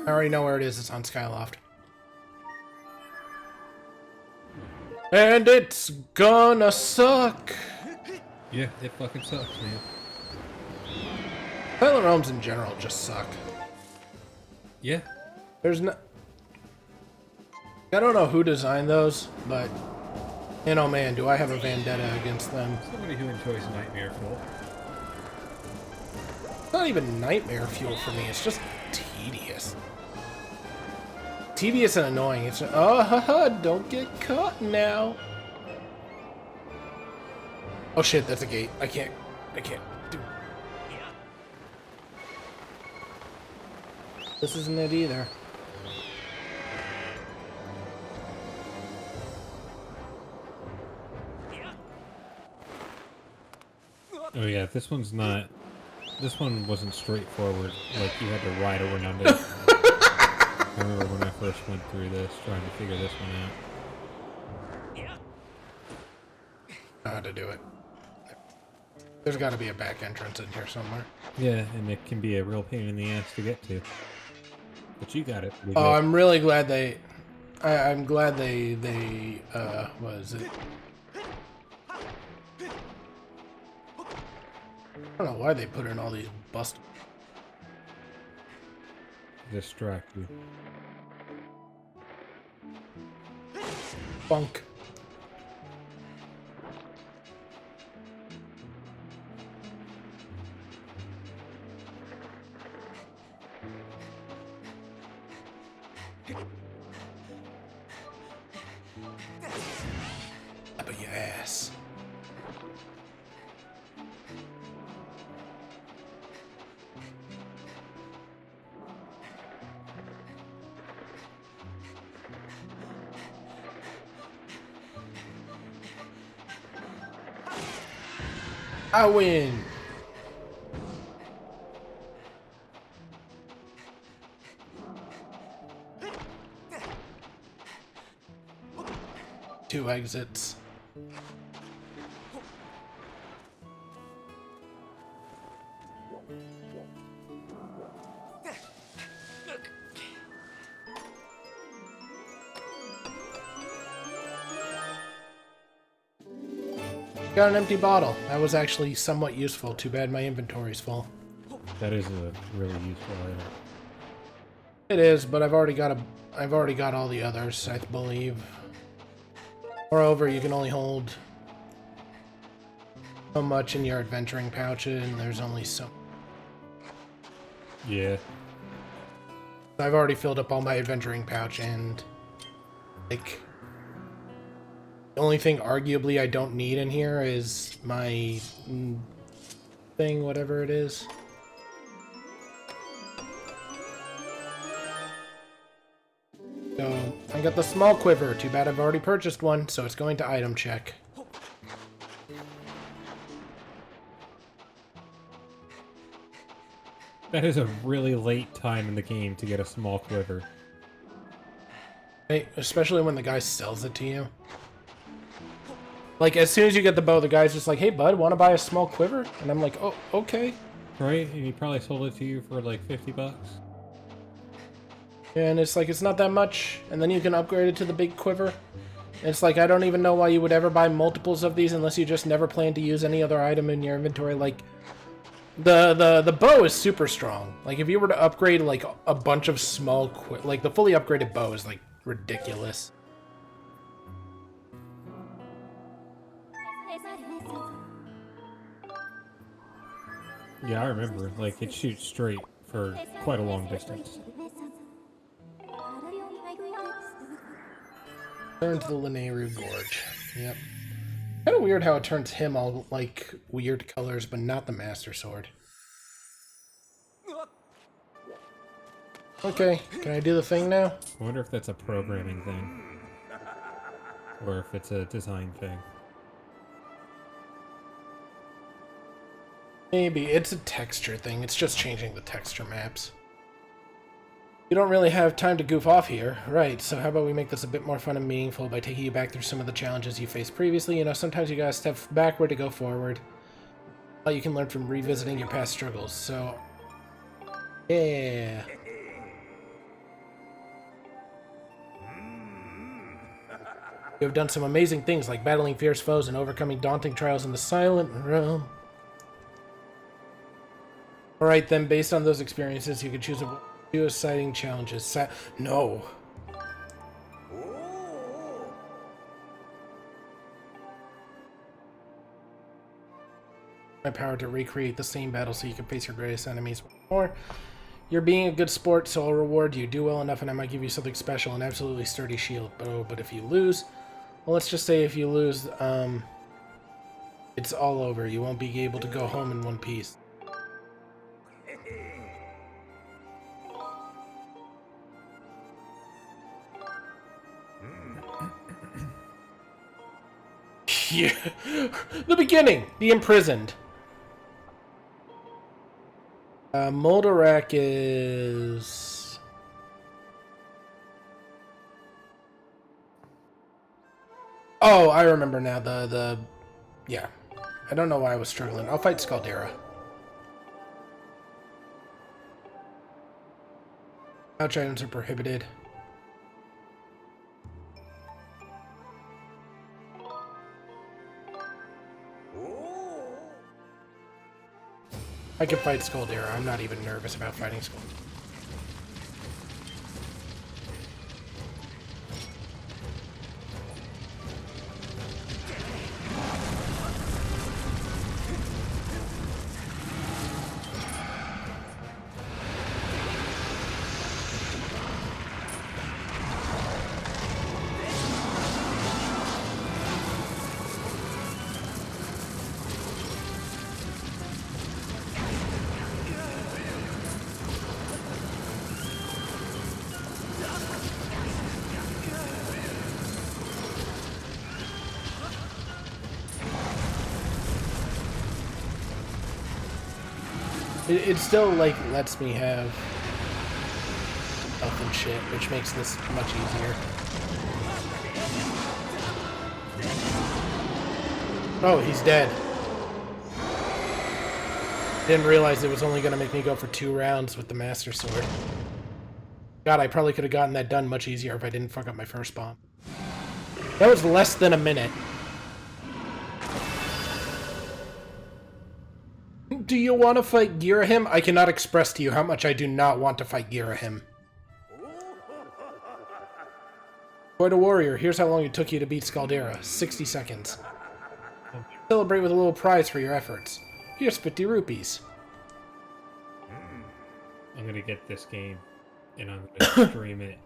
I already know where it is. It's on Skyloft. And it's gonna suck! Yeah, it fucking sucks, man. Silent Realms in general just suck. Yeah. There's no... I don't know who designed those, but... And oh man, do I have a vendetta against them. Somebody who enjoys Nightmare Fuel. It's not even nightmare fuel for me, it's just tedious. Tedious and annoying. It's oh haha, don't get caught now. Oh shit, that's a gate. I can't do. This isn't it either. Oh yeah, this one's not... This one wasn't straightforward. Like, you had to ride around it. I remember when I first went through this, trying to figure this one out. I know how to do it. There's got to be a back entrance in here somewhere. Yeah, and it can be a real pain in the ass to get to. But you got it. Oh, I'm really glad they... I'm glad they what is it? I don't know why they put in all these bust... Distract you. Funk. Up your ass. I win. Two exits. Got an empty bottle. That was actually somewhat useful. Too bad my inventory's full. That is a really useful item. It is, but I've already got all the others, I believe. Moreover, you can only hold so much in your adventuring pouch, and there's only so... Yeah. I've already filled up all my adventuring pouch, and like the only thing arguably I don't need in here is my thing, whatever it is. So I got the small quiver. Too bad I've already purchased one, so it's going to item check. That is a really late time in the game to get a small quiver. Right? Especially when the guy sells it to you. Like, as soon as you get the bow, the guy's just like, hey, bud, want to buy a small quiver? And I'm like, oh, okay. Right? And he probably sold it to you for like $50. And it's like, it's not that much, and then you can upgrade it to the big quiver. It's like, I don't even know why you would ever buy multiples of these unless you just never plan to use any other item in your inventory. Like, the bow is super strong. Like, if you were to upgrade, like, a bunch of small, like, the fully upgraded bow is, like, ridiculous. Yeah, I remember. Like, it shoots straight for quite a long distance. Turn to the Lanayru Gorge. Yep. Kind of weird how it turns him all, like, weird colors, but not the Master Sword. Okay, can I do the thing now? I wonder if that's a programming thing. Or if it's a design thing. Maybe. It's a texture thing. It's just changing the texture maps. You don't really have time to goof off here. Right, so how about we make this a bit more fun and meaningful by taking you back through some of the challenges you faced previously. You know, sometimes you gotta step backward to go forward. Well, you can learn from revisiting your past struggles, so... yeah. You have done some amazing things, like battling fierce foes and overcoming daunting trials in the Silent Realm. Alright then, based on those experiences, you can choose a few exciting challenges. No. My power to recreate the same battle so you can face your greatest enemies more. You're being a good sport, so I'll reward you. Do well enough and I might give you something special, an absolutely sturdy shield. But if you lose... well, let's just say if you lose, it's all over. You won't be able to go home in one piece. Yeah. The beginning! The Imprisoned. Moldarak is... oh, I remember now. Yeah. I don't know why I was struggling. I'll fight Scaldera. Pouch items are prohibited. I can fight Scaldera. I'm not even nervous about fighting Scaldera. It still, like, lets me have health and shit, which makes this much easier. Oh, he's dead. Didn't realize it was only going to make me go for 2 rounds with the Master Sword. God, I probably could have gotten that done much easier if I didn't fuck up my first bomb. That was less than a minute. Do you want to fight Girahim? I cannot express to you how much I do not want to fight Girahim. Quite a warrior. Here's how long it took you to beat Scaldera. 60 seconds. Celebrate with a little prize for your efforts. Here's 50 rupees. I'm going to get this game, and I'm going to stream it,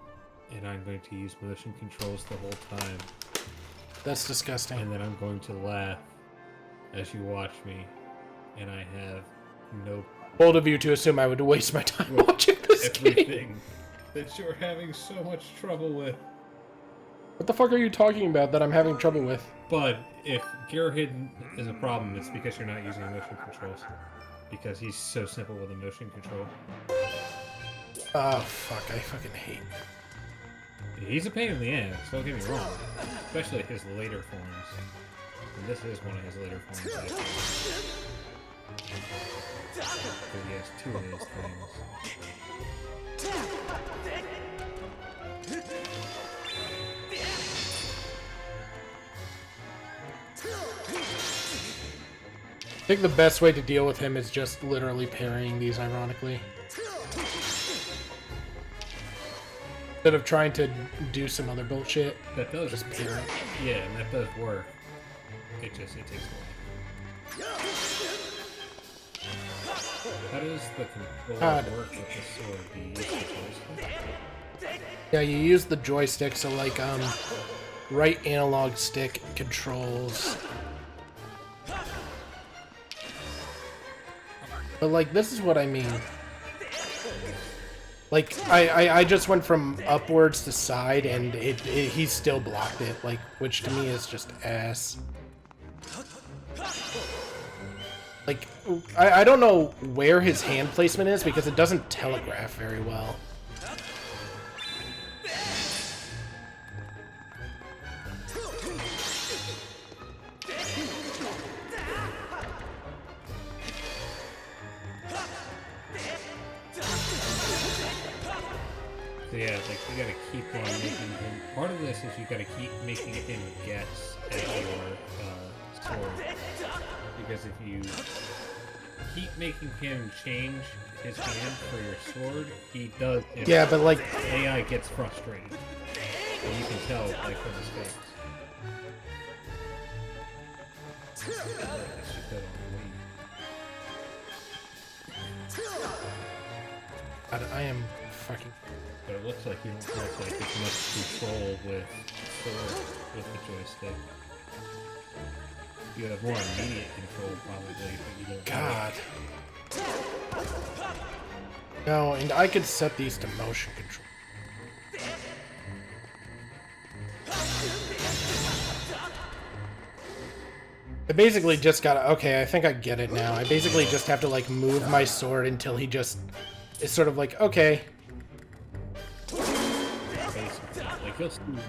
and I'm going to use motion controls the whole time. That's disgusting. And then I'm going to laugh as you watch me. And I have no... bold of you to assume I would waste my time watching this game. That you're having so much trouble with. What the fuck are you talking about that I'm having trouble with? But if Girahim is a problem, it's because you're not using motion controls. Because he's so simple with a motion control. Oh, fuck. I fucking hate. He's a pain in the ass, don't get me wrong. Especially his later forms. And this is one of his later forms. he has two of those things. I think the best way to deal with him is just literally parrying these, ironically. Instead of trying to do some other bullshit. That does just parry. Yeah, and that does work. It takes a while. How does the controller work with the sword? Do you use the joystick? Yeah, you use the joystick, so like right analog stick controls. But like this is what I mean. Like I just went from upwards to side and he still blocked it, like, which to me is just ass. Like I don't know where his hand placement is because it doesn't telegraph very well. So yeah, like you gotta keep on making him. Part of this is you gotta keep making him guess at your sword, because if you keep making him change his hand for your sword, he does. Yeah, but like AI gets frustrated, and you can tell like from his face. I am fucking. But it looks like you don't have like as much control with the joystick. You have more immediate control probably, but you don't. God. No, and I could set these to motion control. I basically just gotta. Okay, I think I get it now. I basically just have to like move my sword until he just is sort of like, okay.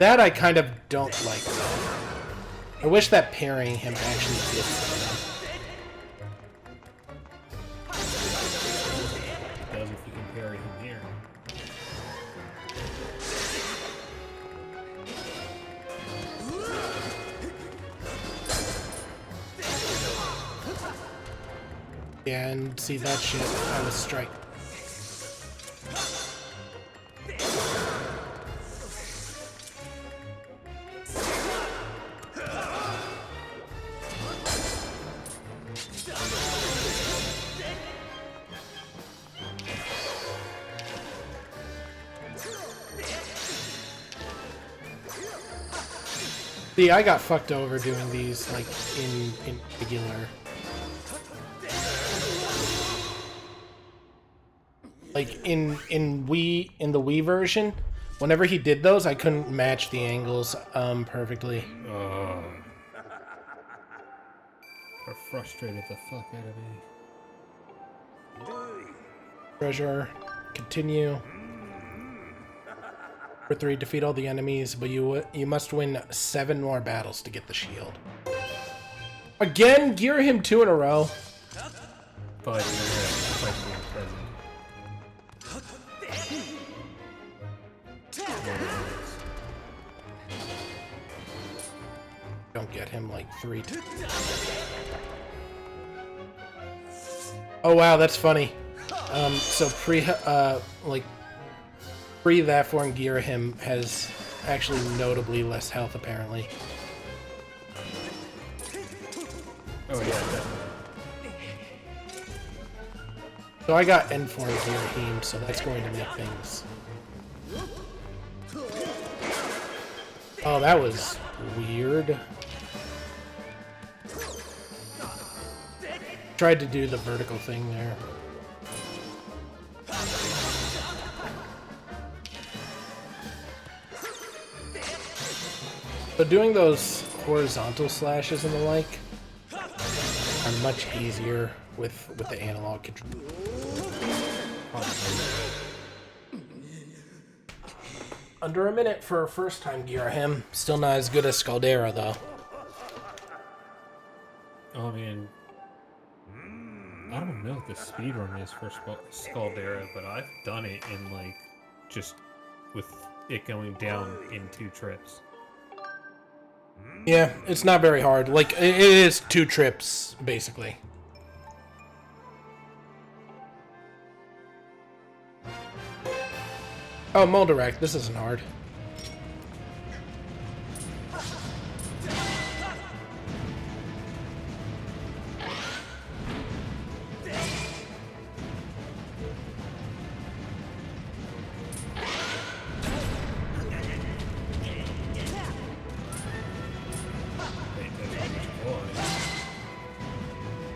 That I kind of don't like. I wish that parrying him actually did something. Does if you can parry him here. Yeah, and see that shit. I was strike. See, I got fucked over doing these, like, in regular. Like, in the Wii version, whenever he did those, I couldn't match the angles, perfectly. That frustrated the fuck out of me. Treasure. Continue. Number 3, defeat all the enemies, but you must win 7 more battles to get the shield. Again, Girahim 2 in a row. But Don't get him like 3 times. Oh wow, that's funny. So pre that form Girahim has actually notably less health apparently. Oh yeah, definitely. So I got N form Girahim, so that's going to make things. Oh, that was weird. Tried to do the vertical thing there. So doing those horizontal slashes and the like are much easier with the analog control. Under a minute for a first time Girahim. Still not as good as Scaldera though. Oh man. I don't know what the speed run is for Scaldera, but I've done it in like just with it going down in 2 trips. Yeah, it's not very hard. Like, it is 2 trips, basically. Oh, Moldarek, this isn't hard.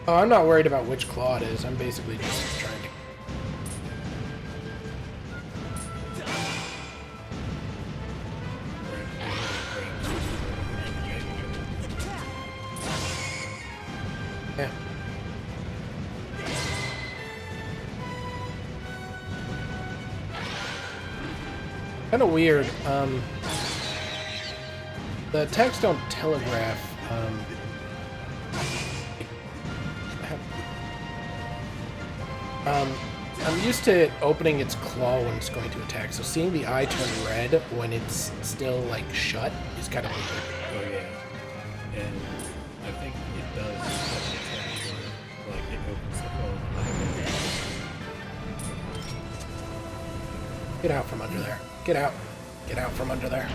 Oh, I'm not worried about which claw it is. I'm basically just trying to... Yeah. Kind of weird. The attacks don't telegraph. I'm used to it opening its claw when it's going to attack, so seeing the eye turn red when it's still, like, shut is kind of weird. Oh, yeah. And I think it does have an attack where, like, it opens the claw. Get out from under there. Get out. Get out from under there.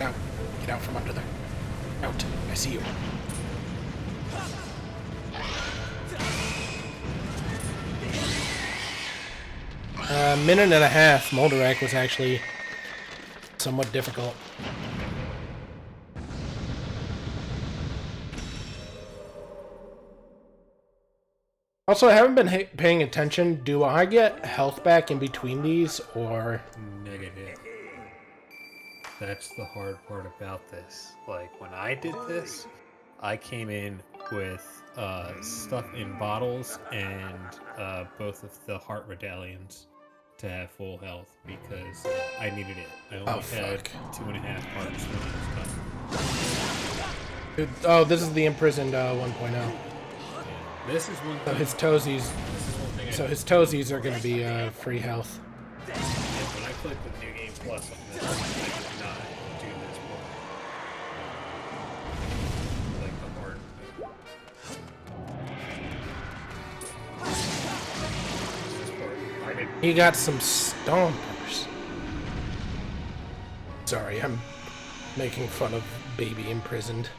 Out. Get out from under there. Out. I see you. Minute and a half. Moldarek was actually somewhat difficult. Also, I haven't been paying attention. Do I get health back in between these, or... Negative. That's the hard part about this. Like, when I did this, I came in with stuff in bottles and both of the heart medallions to have full health because I needed it. I only had 2.5 hearts when I was done. Oh, this is the Imprisoned 1.0. Yeah. This is one thing. So his toesies are going to be free health. Yeah, when I clicked the New Game Plus on this, I did not do this part. Like the hard mode. He got some stompers. Sorry, I'm making fun of baby Imprisoned.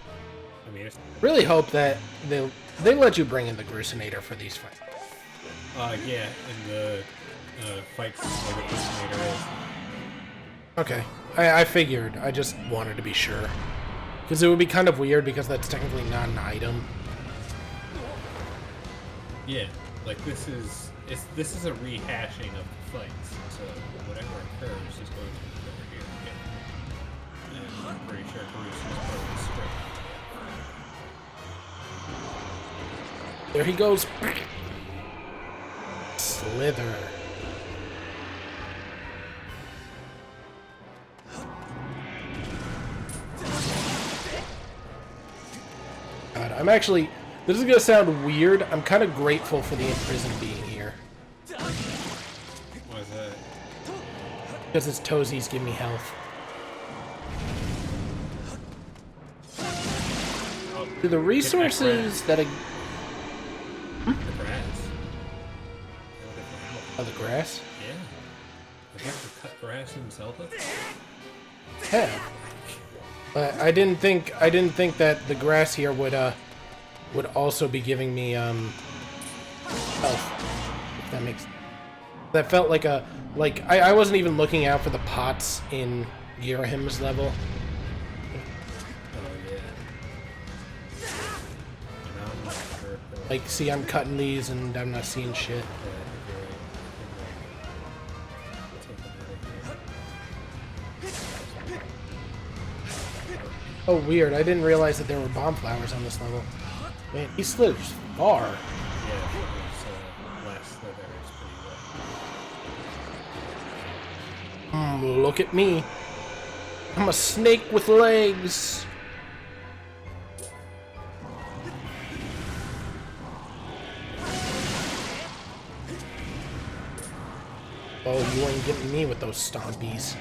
I mean, Really hope that they let you bring in the Groosenator for these fights. yeah, in the fights where the Imprisoned is. Okay, I figured. I just wanted to be sure. Because it would be kind of weird because that's technically not an item. Yeah, like this is a rehashing of the fights, so whatever occurs is going to occur here again. And I'm pretty sure Groose is part of the script. There he goes. Slither. God, I'm actually... This is going to sound weird. I'm kind of grateful for the Imprisoned being here. Why is that? Because his toesies give me health. Do the resources that... The grass. Oh, the grass? Yeah. I have to cut grass in Zelda. Yeah. But I didn't think that the grass here would also be giving me health. If that makes... That felt like a... Like, I wasn't even looking out for the pots in Girahim's level. Like, see, I'm cutting these and I'm not seeing shit. Oh, weird. I didn't realize that there were bomb flowers on this level. Man, he slithers far. Yeah, his last slither is pretty Look at me. I'm a snake with legs. Oh, you ain't getting me with those stompies.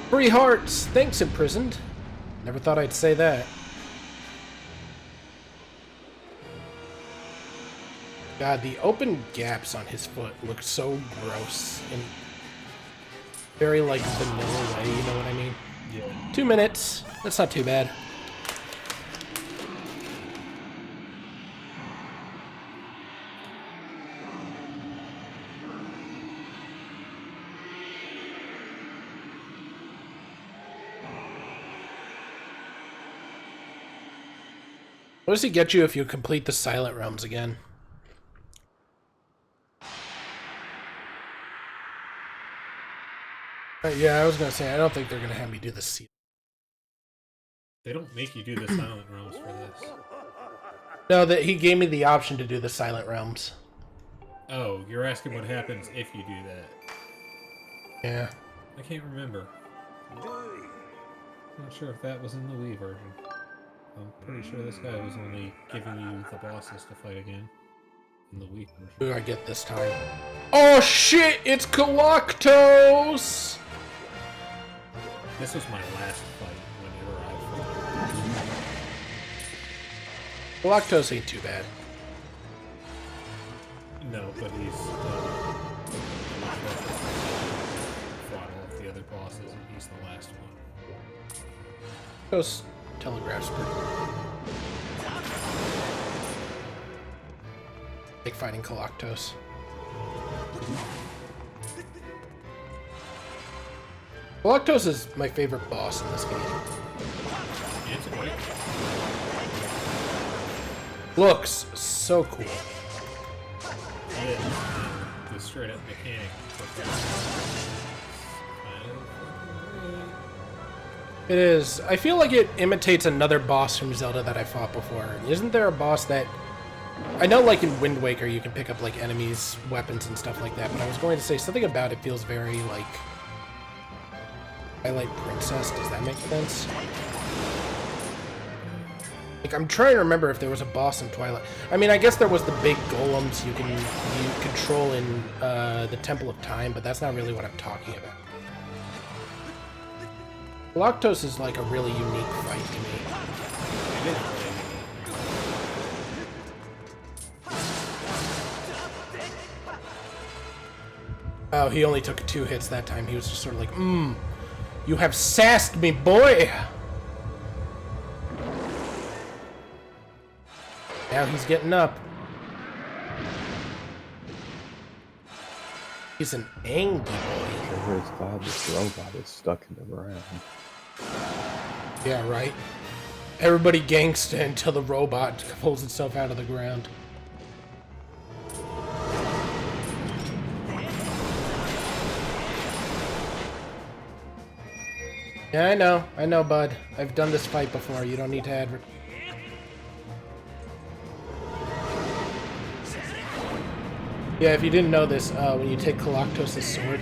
Free hearts! Thanks, Imprisoned. Never thought I'd say that. God, the open gaps on his foot look so gross and very, like, vanilla way, you know what I mean? Yeah. 2 minutes. That's not too bad. What does he get you if you complete the Silent Realms again? Yeah, I was gonna say, I don't think they're gonna have me do the seal. They don't make you do the Silent Realms for this. No, that he gave me the option to do the Silent Realms. Oh, you're asking what happens if you do that. Yeah. I can't remember. Not sure if that was in the Wii version. I'm pretty sure this guy was only giving you the bosses to fight again in the Wii version. Who do I get this time? Oh shit! It's Galactos! This was my last fight whenever I fought. Galactos ain't too bad. No, but he's fought all of the other bosses, and he's the last one. Ghost telegraphs pretty. Like fighting Galactos. Galactos is my favorite boss in this game. It's great. Looks so cool. Yeah, the straight up mechanic. It is. I feel like it imitates another boss from Zelda that I fought before. Isn't there a boss that... I know, like, in Wind Waker, you can pick up, like, enemies, weapons, and stuff like that, but I was going to say something about it feels very, like... Twilight Princess. Does that make sense? Like, I'm trying to remember if there was a boss in Twilight. I mean, I guess there was the big golems you control in the Temple of Time, but that's not really what I'm talking about. Galactos is like a really unique fight to me. Oh, he only took 2 hits that time. He was just sort of like, you have sassed me, boy! Now he's getting up. He's an angry boy. Sure is glad this robot is stuck in the ground. Yeah, right. Everybody gangsta until the robot pulls itself out of the ground. Yeah, I know, bud. I've done this fight before. You don't need to advert. Yeah, if you didn't know this, when you take Galactos' sword,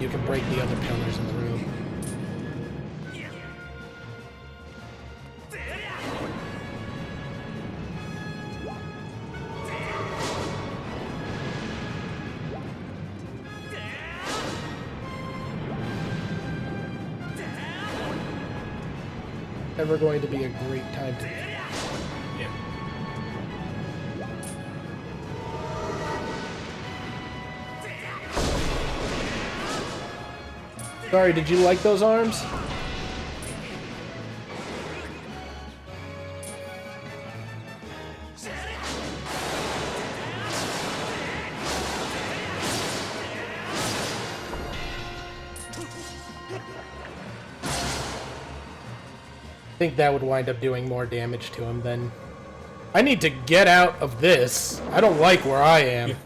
you can break the other pillars in the room. Ever going to be a great time to... Yeah. Sorry, did you like those arms? I think that would wind up doing more damage to him than... I need to get out of this. I don't like where I am.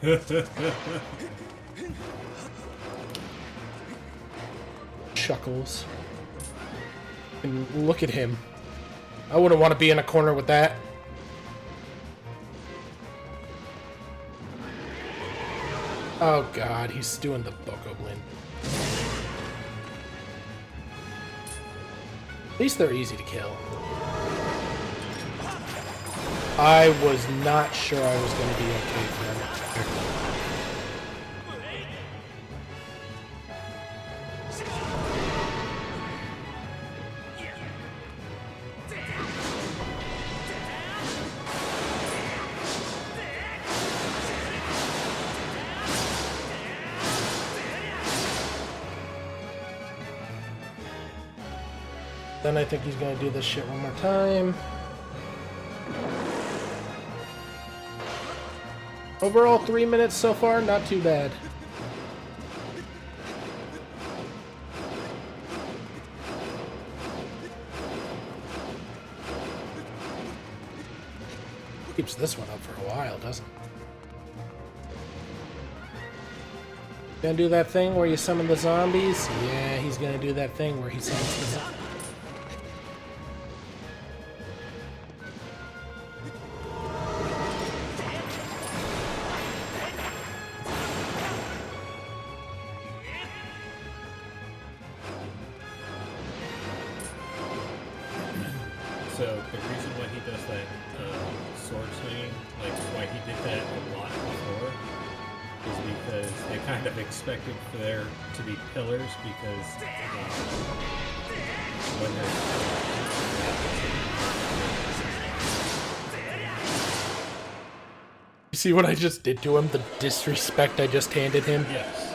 Chuckles. And look at him. I wouldn't want to be in a corner with that. Oh god, he's doing the Bokoblin. At least they're easy to kill. I was not sure I was going to be okay for him. Then I think he's going to do this shit one more time. Overall, 3 minutes so far, not too bad. Keeps this one up for a while, doesn't it? Gonna do that thing where you summon the zombies? Yeah, he's gonna do that thing where he summons the zombies. So the reason why he does that sword swinging, like why he did that a lot before, is because they kind of expected for there to be pillars because when You see what I just did to him? The disrespect I just handed him? yes.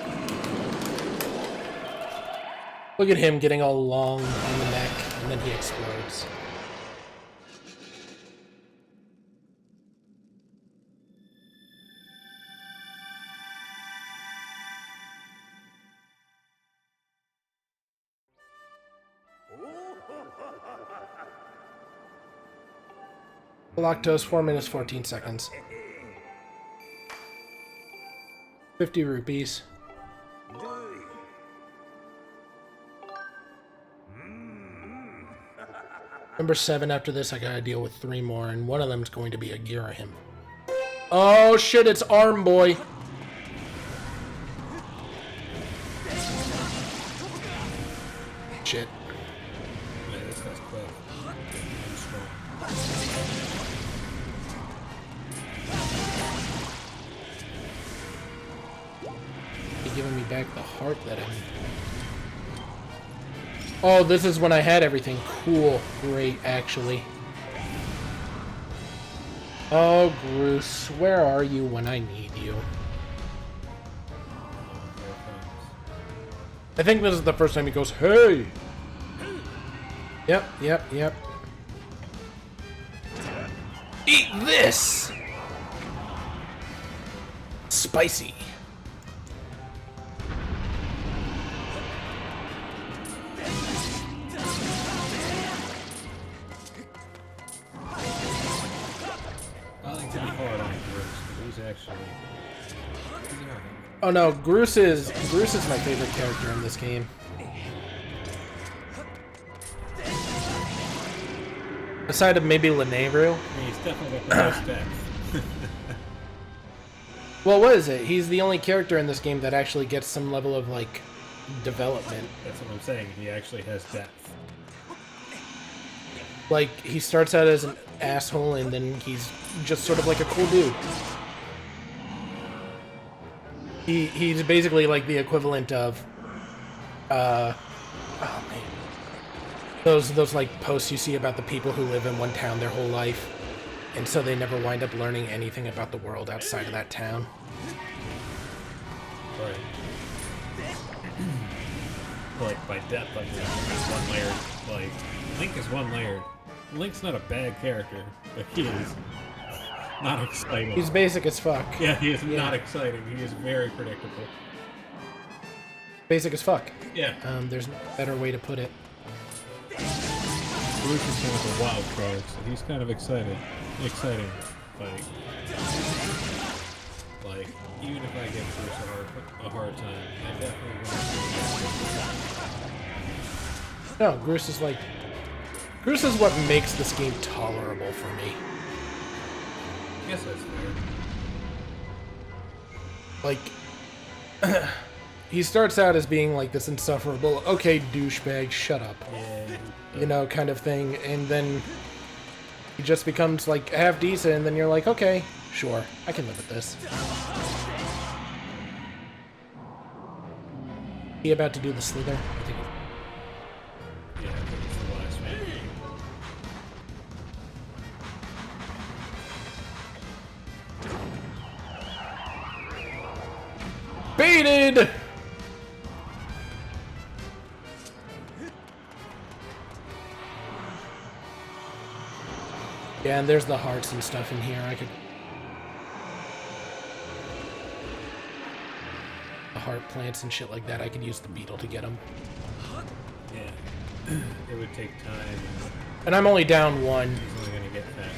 Look at him getting all long on the neck, and then he explodes. Lactose, 4 minutes, 14 seconds. 50 rupees. Number 7, after this I gotta deal with 3 more, and one of them's going to be a Girahim. Oh shit, it's Arm Boy! Shit. Yeah, this guy's quick and strong. He's giving me back the heart that I need. Oh, this is when I had everything. Cool. Great, actually. Oh, Groose, where are you when I need you? There it comes. I think this is the first time he goes, hey! Yep. Eat this! Spicy. I like to be hard on Groose, but he's actually... he's alright. Oh no, Groose is my favorite character in this game. Aside of maybe Lanayru. I mean, he's definitely got the most depth. Well, what is it? He's the only character in this game that actually gets some level of, like, development. That's what I'm saying. He actually has depth. Like, he starts out as an asshole, and then he's just sort of like a cool dude. He's basically like the equivalent of, oh man, those like posts you see about the people who live in one town their whole life, and so they never wind up learning anything about the world outside of that town. Right. Like, by depth, I mean, he's one layered. Like, Link is one layered. Link's not a bad character, but he is not exciting. He's basic as fuck. Yeah, he is not exciting. He is very predictable. Basic as fuck. Yeah. There's no better way to put it. Groose is kind of a wild card, so he's kind of exciting. Like, even if I give Groose a hard time, I definitely won't. No, Groose is what makes this game tolerable for me. I guess that's fair. Like, he starts out as being like this insufferable, okay, douchebag, shut up, Yeah. you know, kind of thing, and then he just becomes like half decent, and then you're like, okay, sure, I can live with this. He about to do the slither? I think Yeah, I think it's the last one. baited! Yeah, and there's the hearts and stuff in here. I could... The heart plants and shit like that, I could use the beetle to get them. Yeah. It would take time. And I'm only down one. He's only gonna get faster.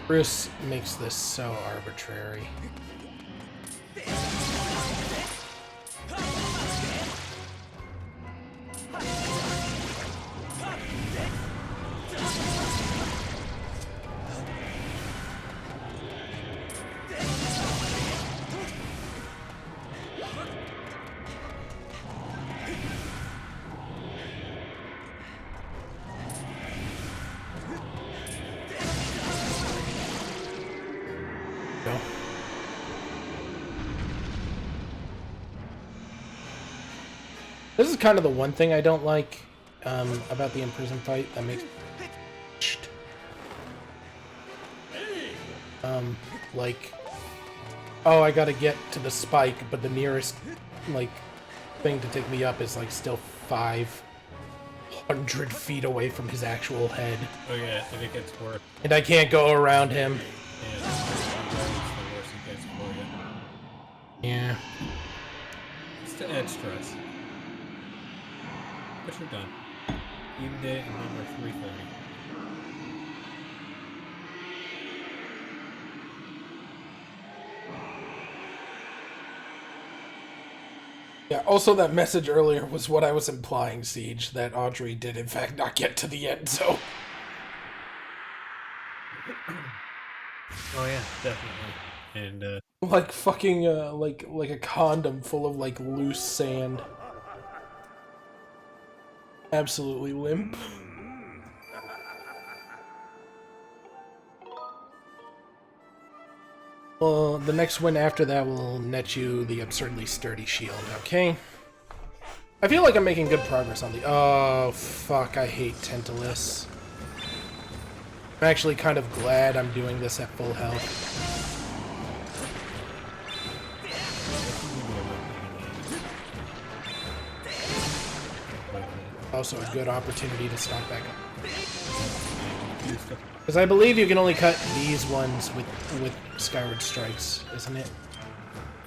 Groose makes this so arbitrary. No. This is kind of the one thing I don't like about the Imprisoned fight that makes... like... Oh, I gotta get to the spike, but the nearest, like, thing to take me up is, like, still 500 feet away from his actual head. Oh yeah, if it gets worse. And I can't go around him. Yeah, the worse it gets for you. Yeah. It's to add stress. But you're done. You did it in number 330. Yeah, also that message earlier was what I was implying, Siege, that Audrey did in fact not get to the end, so... Oh yeah, definitely. And Like fucking, like a condom full of, like, loose sand. Absolutely limp. Well, the next one after that will net you the absurdly sturdy shield, okay? I feel like I'm making good progress on the... Oh, fuck, I hate Tantalus. I'm actually kind of glad I'm doing this at full health. Also a good opportunity to stop back up. Because I believe you can only cut these ones with Skyward Strikes, isn't it?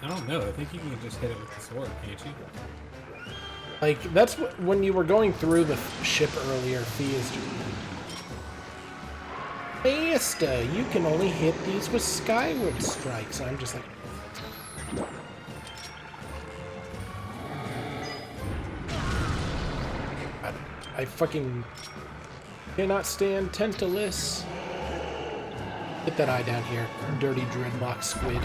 I don't know. I think you can just hit it with the sword, can't you? Like, that's what, when you were going through the ship earlier, Fee is... Faster! You can only hit these with Skyward Strikes. I'm just like... I fucking cannot stand Tantalus. Get that eye down here, dirty dreadlock squid.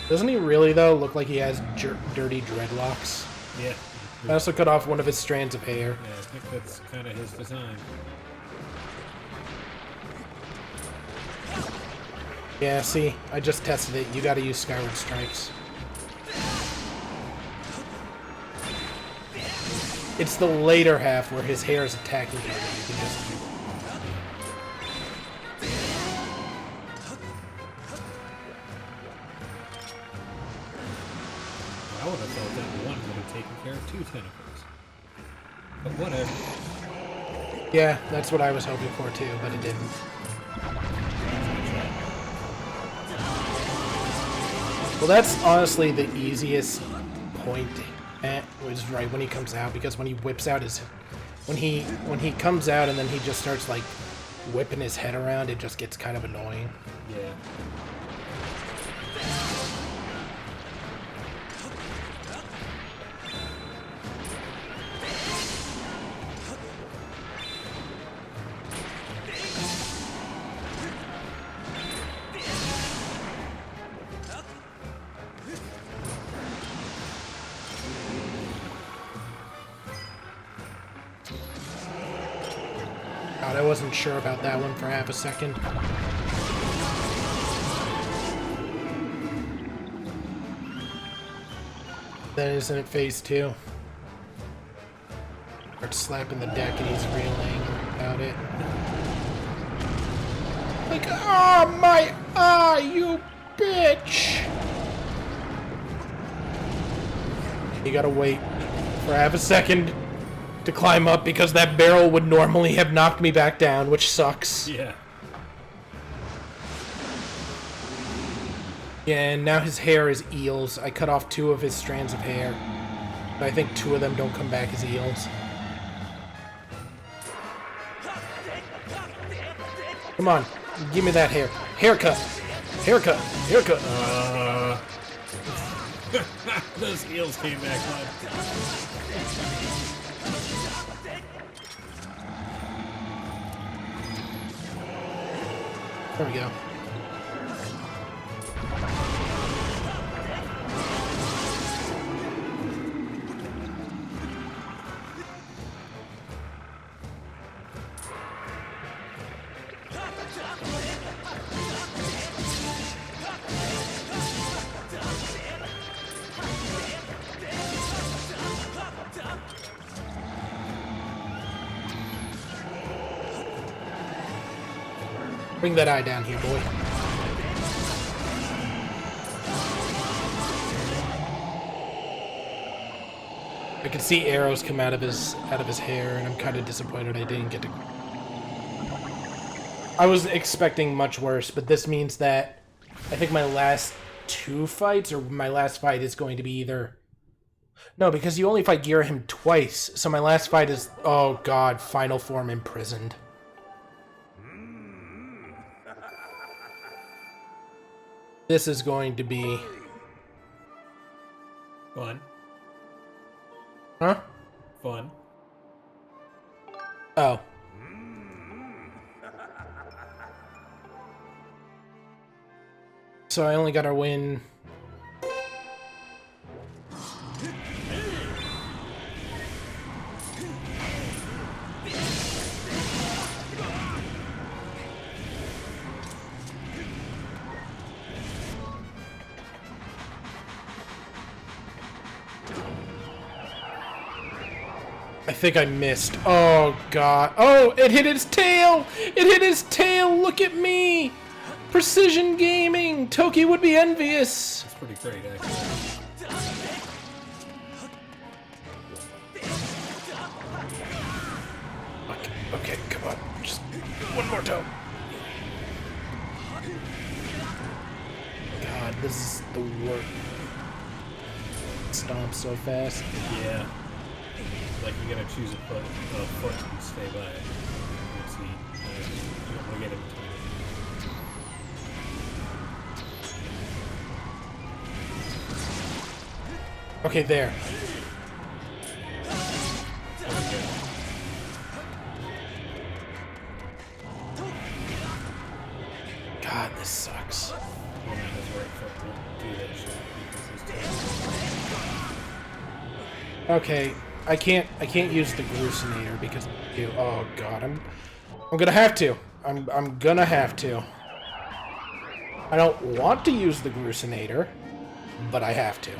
Doesn't he really, though, look like he has dirty dreadlocks? Yeah. I also cut off one of his strands of hair. Yeah, I think that's kind of his design. Yeah, see, I just tested it. You gotta use Skyward Strikes. It's the later half where his hair is attacking him. You can just... I would have thought that one would have taken care of 2 tentacles. But whatever. Yeah, that's what I was hoping for too, but it didn't. Well, that's honestly the easiest point at is right when he comes out, because when he whips out his... When he comes out and then he just starts, like, whipping his head around, it just gets kind of annoying. Yeah. God, I wasn't sure about that one for half a second. Then isn't it phase 2? Starts slapping the deck and he's reeling about it. Like, oh my eye, you bitch! You gotta wait for half a second to climb up because that barrel would normally have knocked me back down, which sucks. Yeah. Yeah, and now his hair is eels. I cut off 2 of his strands of hair. But I think 2 of them don't come back as eels. Come on, give me that hair. Haircut! Haircut! Haircut! Those eels came back on. There we go. Bring that eye down here, boy. I can see arrows come out of his hair, and I'm kind of disappointed I didn't get to. I was expecting much worse, but this means that I think my last 2 fights, or my last fight, is going to be either. No, because you only fight Girahim twice, so my last fight is, oh god, final form Imprisoned. This is going to be... Fun. Huh? Fun. Oh. So I only gotta win... I think I missed. Oh, God. Oh, it hit his tail! It hit his tail! Look at me! Precision gaming! Toki would be envious! That's pretty great, actually. Okay, come on. Just one more toe. God, this is the worst. Stomp so fast. Yeah. Like, you gotta choose a foot and stay by it. Let's see. We'll get in between. Okay, there. God, this sucks. Okay, I can't use the Groosening because oh god, I'm gonna have to. I'm gonna have to. I don't want to use the Groosening, but I have to.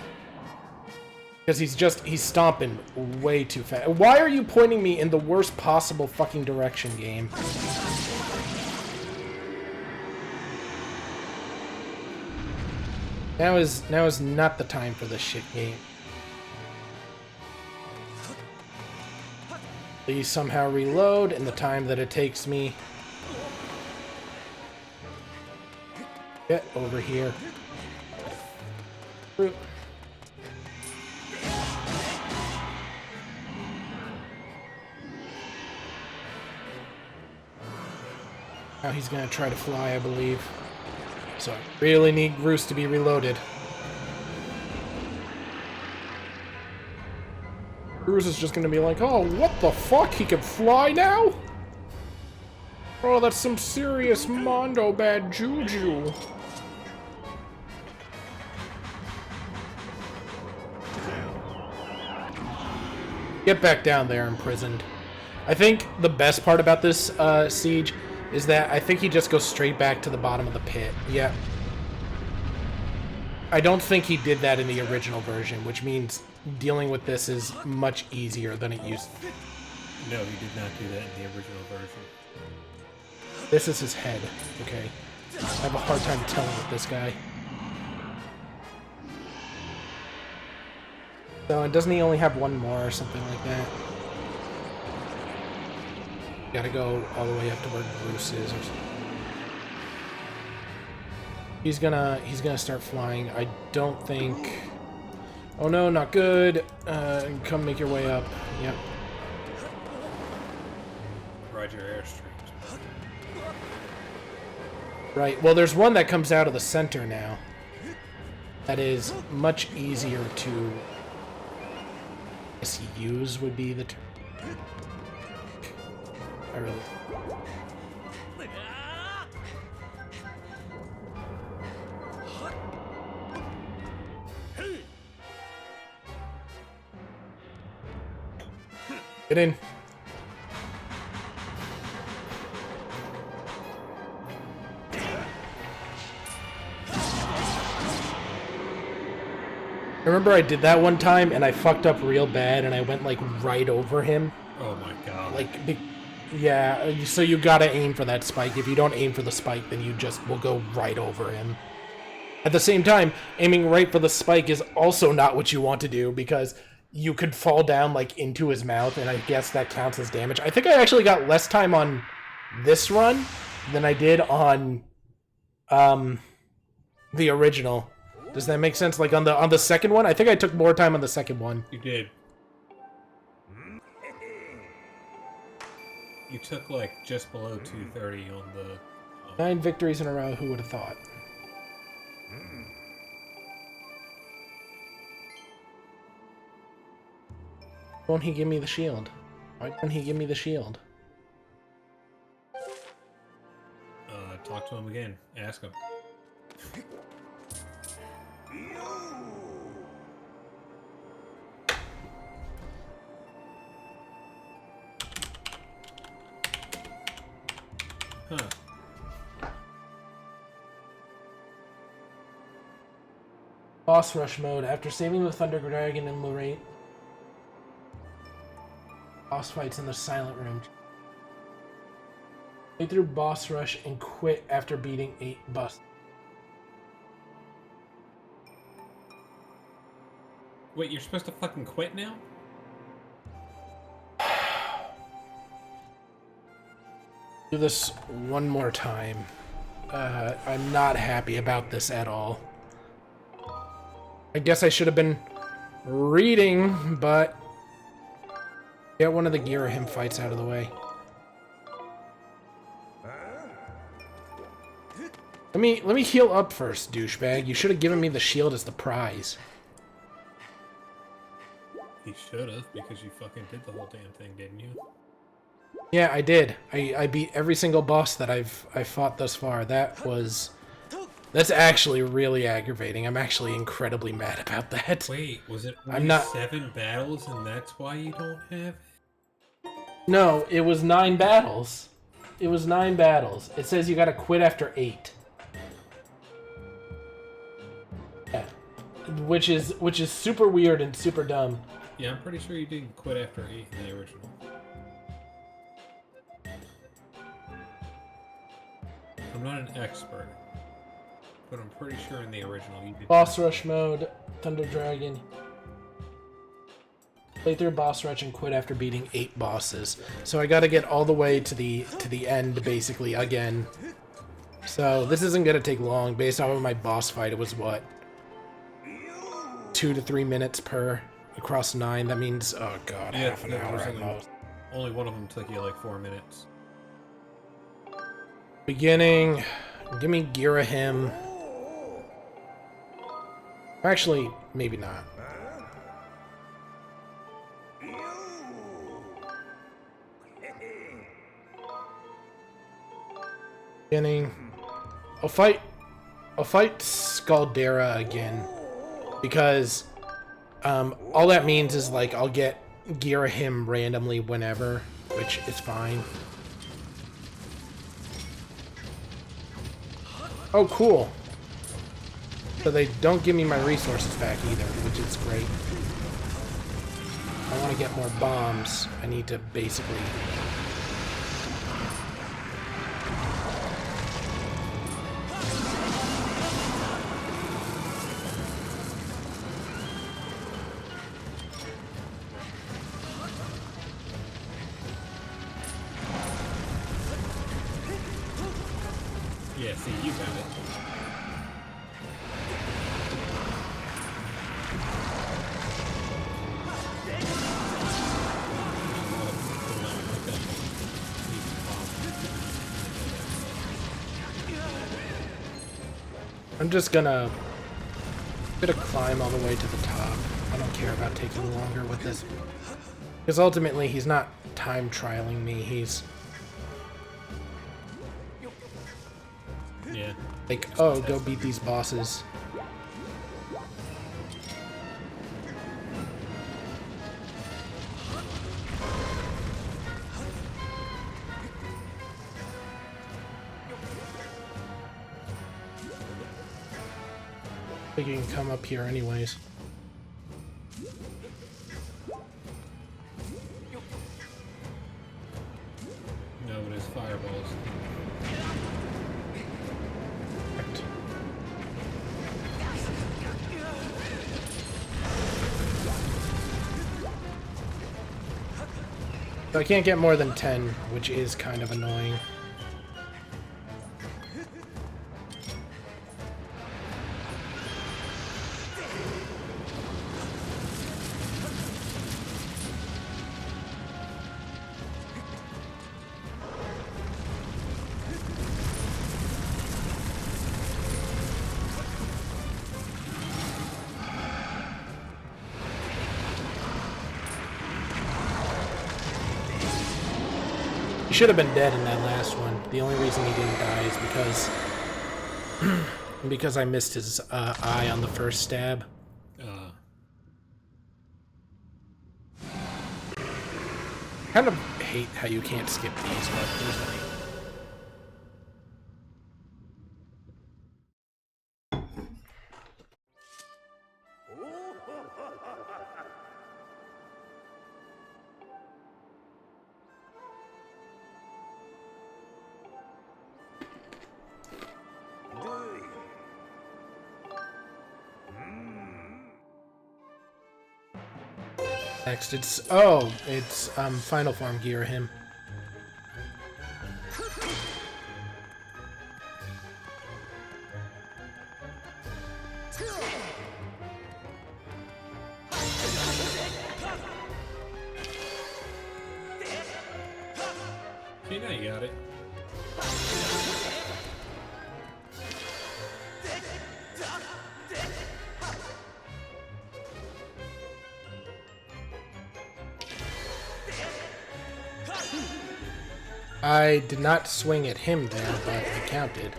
Because he's stomping way too fast. Why are you pointing me in the worst possible fucking direction, game? Now is not the time for this shit game. Please somehow reload in the time that it takes me. Get over here. Now he's gonna try to fly, I believe. So I really need Groose to be reloaded. Groose is just gonna be like, oh, what the fuck? He can fly now? Oh, that's some serious Mondo bad juju. Get back down there, Imprisoned. I think the best part about this siege is that I think he just goes straight back to the bottom of the pit. Yeah. I don't think he did that in the original version, which means dealing with this is much easier than it used to be. No, he did not do that in the original version. This is his head, okay? I have a hard time telling with this guy. So, and doesn't he only have one more or something like that? Gotta go all the way up to where Groose is or something. He's gonna start flying. I don't think... Oh no, not good. Come make your way up. Yep. Roger airstreams. Right, well there's one that comes out of the center now. That is much easier to... use would be the term. I really... Get in. I remember I did that one time and I fucked up real bad and I went like right over him. Oh my god. Like, yeah, so you gotta aim for that spike. If you don't aim for the spike, then you just will go right over him. At the same time, aiming right for the spike is also not what you want to do because you could fall down like into his mouth and I guess that counts as damage. I think I actually got less time on this run than I did on the original. Does that make sense? Like on the second one? I think I took more time on the second one. You did. You took like just below 230 on the... 9 victories in a row, who would have thought? Why won't he give me the shield? Why won't he give me the shield? Talk to him again. Ask him. Huh. Boss rush mode. After saving the Thunder Dragon and Lorraine, boss fights in the silent room. Play through boss rush and quit after beating 8 boss. Wait, you're supposed to fucking quit now? Do this one more time. I'm not happy about this at all. I guess I should have been reading, but get one of the Girahim fights out of the way. Let me heal up first, douchebag. You should have given me the shield as the prize. He should have, because you fucking did the whole damn thing, didn't you? Yeah, I did. I beat every single boss that I've fought thus far. That's actually really aggravating. I'm actually incredibly mad about that. Wait, was it only I'm not 7 battles and that's why you don't have it? No, it was 9 battles. It was 9 battles. It says you gotta quit after 8. Yeah. Which is super weird and super dumb. Yeah, I'm pretty sure you didn't quit after 8 in the original. I'm not an expert, but I'm pretty sure in the original you did. Boss rush mode, Thunder Dragon. Play through boss rush and quit after beating 8 bosses. So I gotta get all the way to the end basically again. So this isn't gonna take long. Based off of my boss fight, it was what? 2 to 3 minutes per across 9. That means, oh god, Yeah, half an hour at most. Only one of them took you like 4 minutes. Beginning. Give me Girahim. Actually, maybe not. Beginning. I'll fight Scaldera again. Because all that means is like I'll get Girahim randomly whenever, which is fine. Oh, cool. So they don't give me my resources back either, which is great. I want to get more bombs. I need to basically... Yeah, see, you got it. I'm just gonna climb all the way to the top. I don't care about taking longer with this. Because ultimately, he's not time trialing me. He's... Yeah. like, oh, go beat these bosses. I think you can come up here anyways. No, but it's fireballs. Correct. So I can't get more than 10, which is kind of annoying. He should have been dead in that last one. The only reason he didn't die is because I missed his eye on the first stab. Kind of hate how you can't skip these, but there's any. Next, it's final form Girahim. Okay, now you got it. I did not swing at him there, but I counted.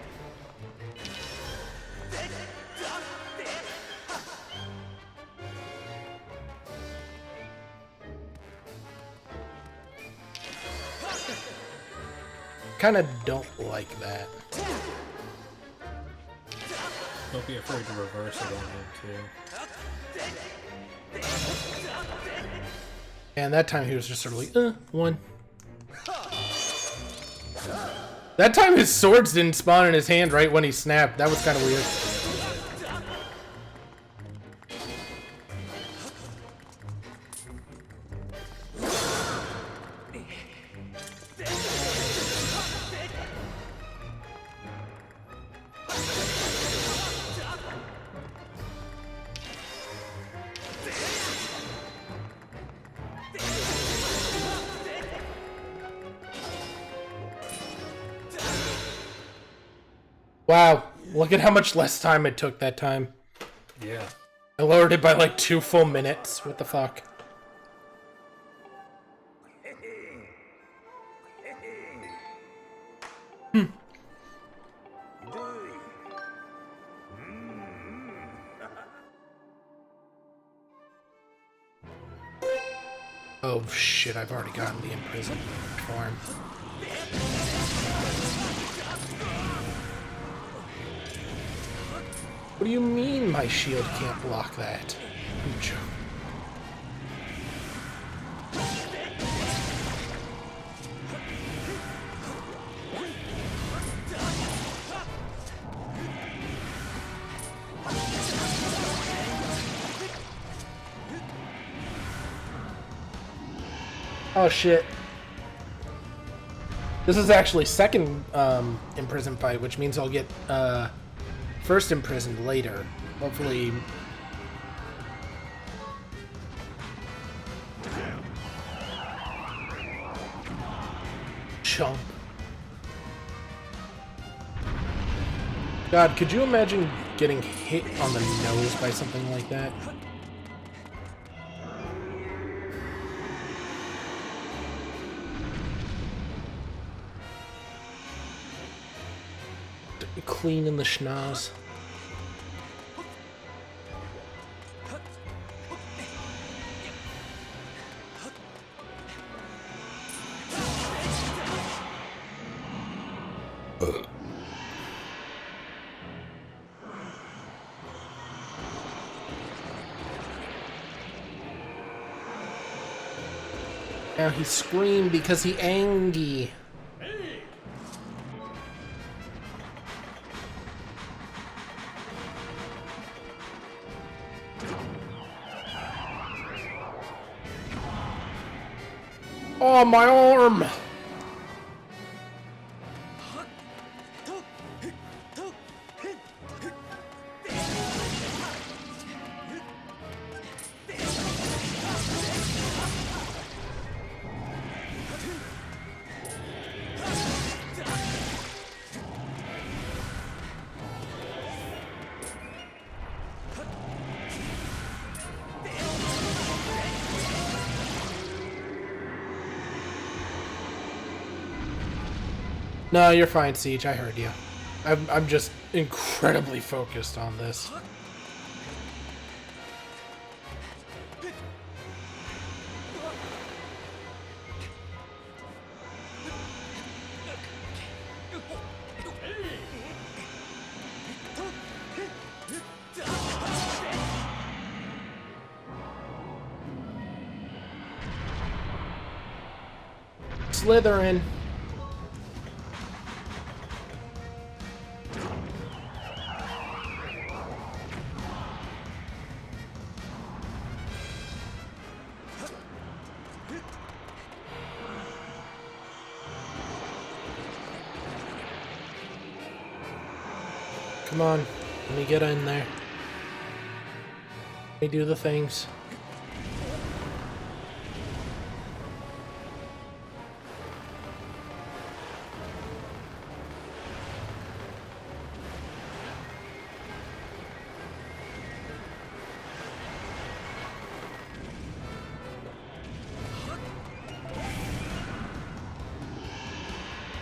Kind of don't like that. Don't be afraid to reverse it on him, too. And that time he was just sort of like, one. That time his swords didn't spawn in his hand right when he snapped. That was kind of weird. Wow, look at how much less time it took that time. Yeah. I lowered it by like 2 full minutes. What the fuck? Oh shit, I've already gotten the Imprisoned form. What do you mean my shield can't block that? You joke. Oh shit. This is actually second imprisoned fight, which means I'll get first imprisoned later. Hopefully. Chump. God, could you imagine getting hit on the nose by something like that? Clean in the schnoz. Now he screamed because he angry. Oh, my arm! No, you're fine, Siege. I heard you. I'm just incredibly focused on this. Slytherin. Come on, let me get in there. Let me do the things.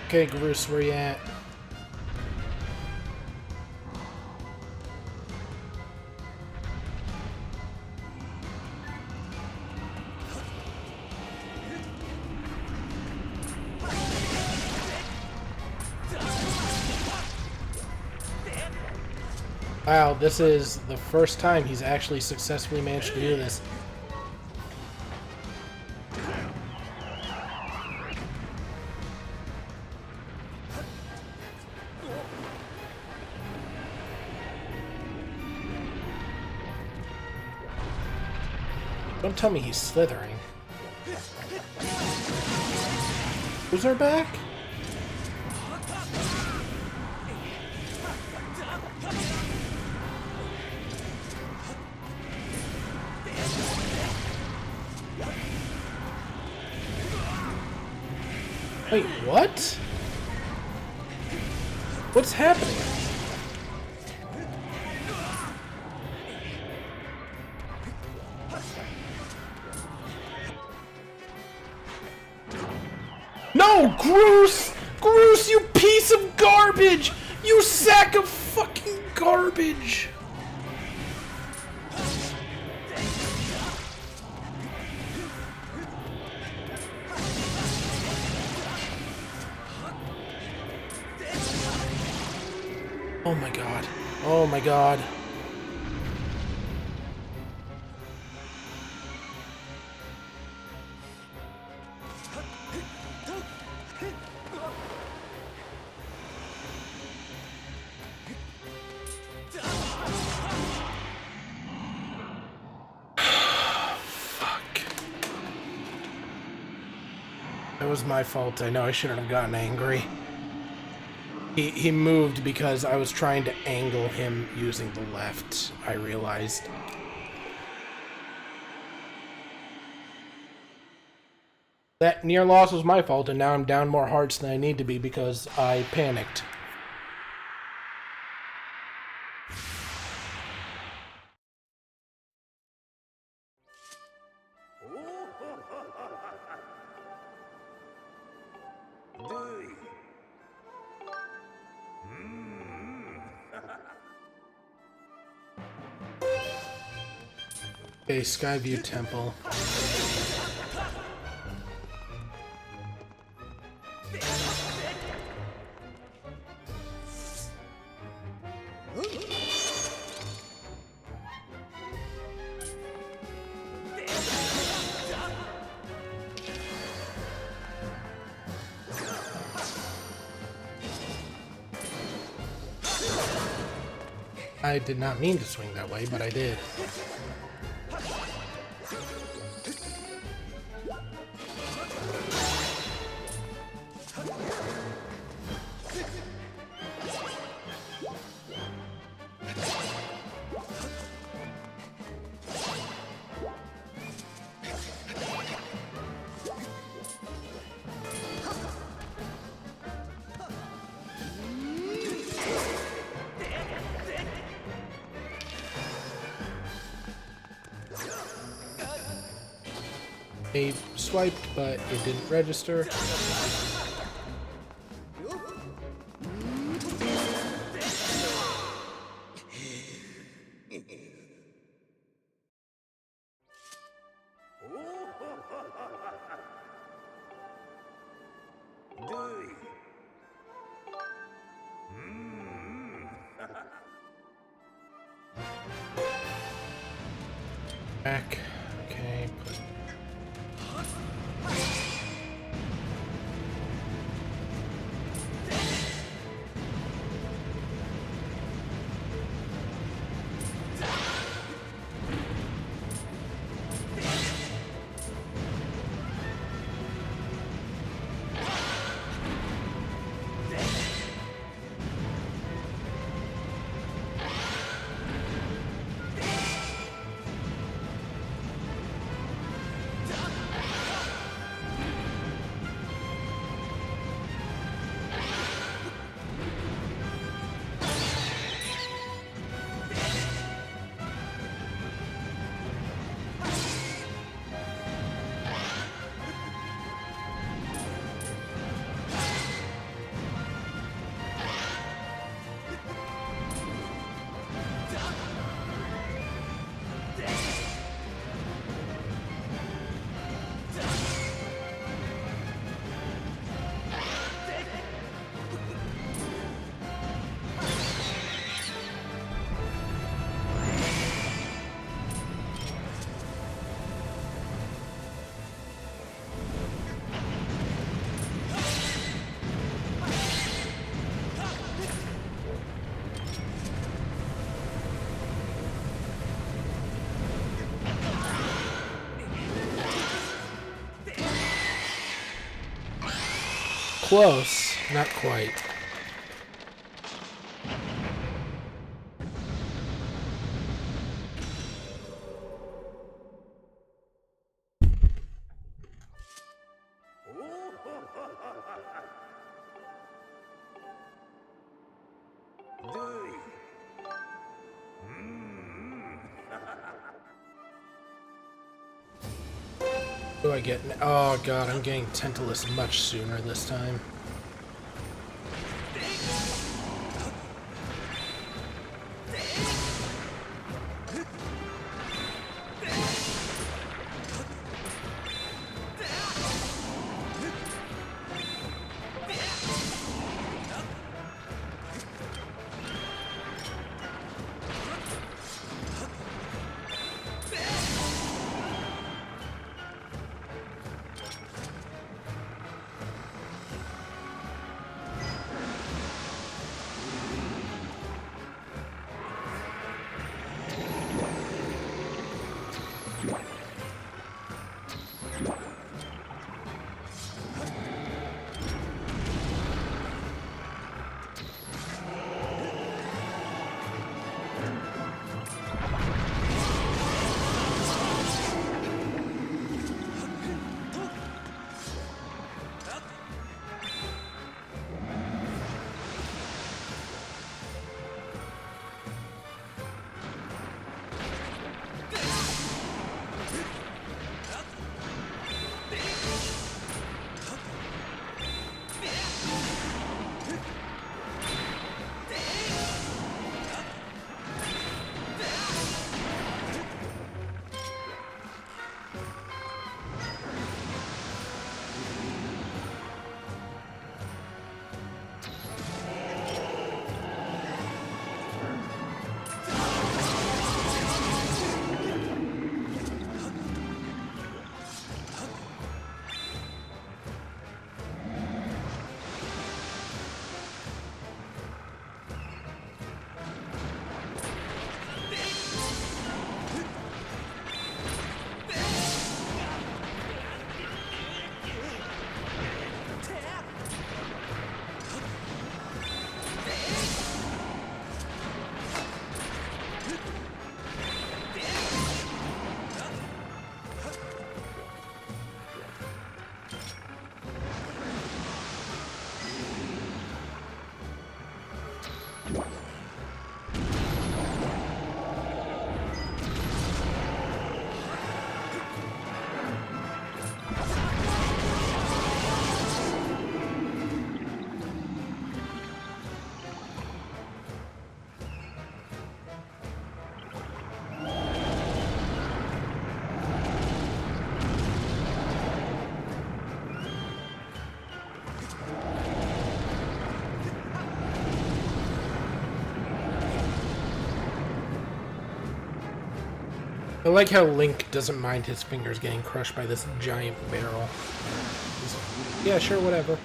Okay, Groose, where you at? Wow, this is the first time he's actually successfully managed to do this. Don't tell me he's slithering. Who's our back? Wait, what? What's happening? No, Groose! Groose, you piece of garbage! You sack of fucking garbage! Oh my god. Oh my god. It was my fault. I know I shouldn't have gotten angry. He moved because I was trying to angle him using the left, I realized. That near loss was my fault, and now I'm down more hearts than I need to be because I panicked. Okay, Skyview Temple. I did not mean to swing that way, but I did. I swiped, but it didn't register. Back. Okay. Close, not quite. What do I get? Oh god, I'm getting Tentaclus much sooner this time. I like how Link doesn't mind his fingers getting crushed by this giant barrel. Yeah, sure, whatever.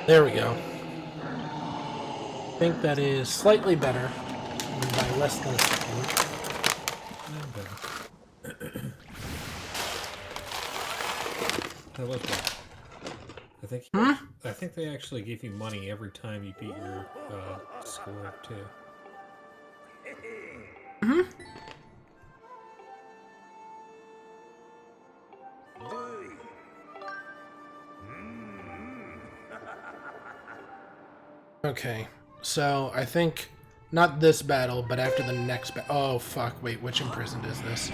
There we go. I think that is slightly better, by less than a second. That was bad. I think they actually give you money every time you beat your score too. Okay, so I think not this battle, but after the next battle. Oh fuck! Wait, which Imprisoned is this?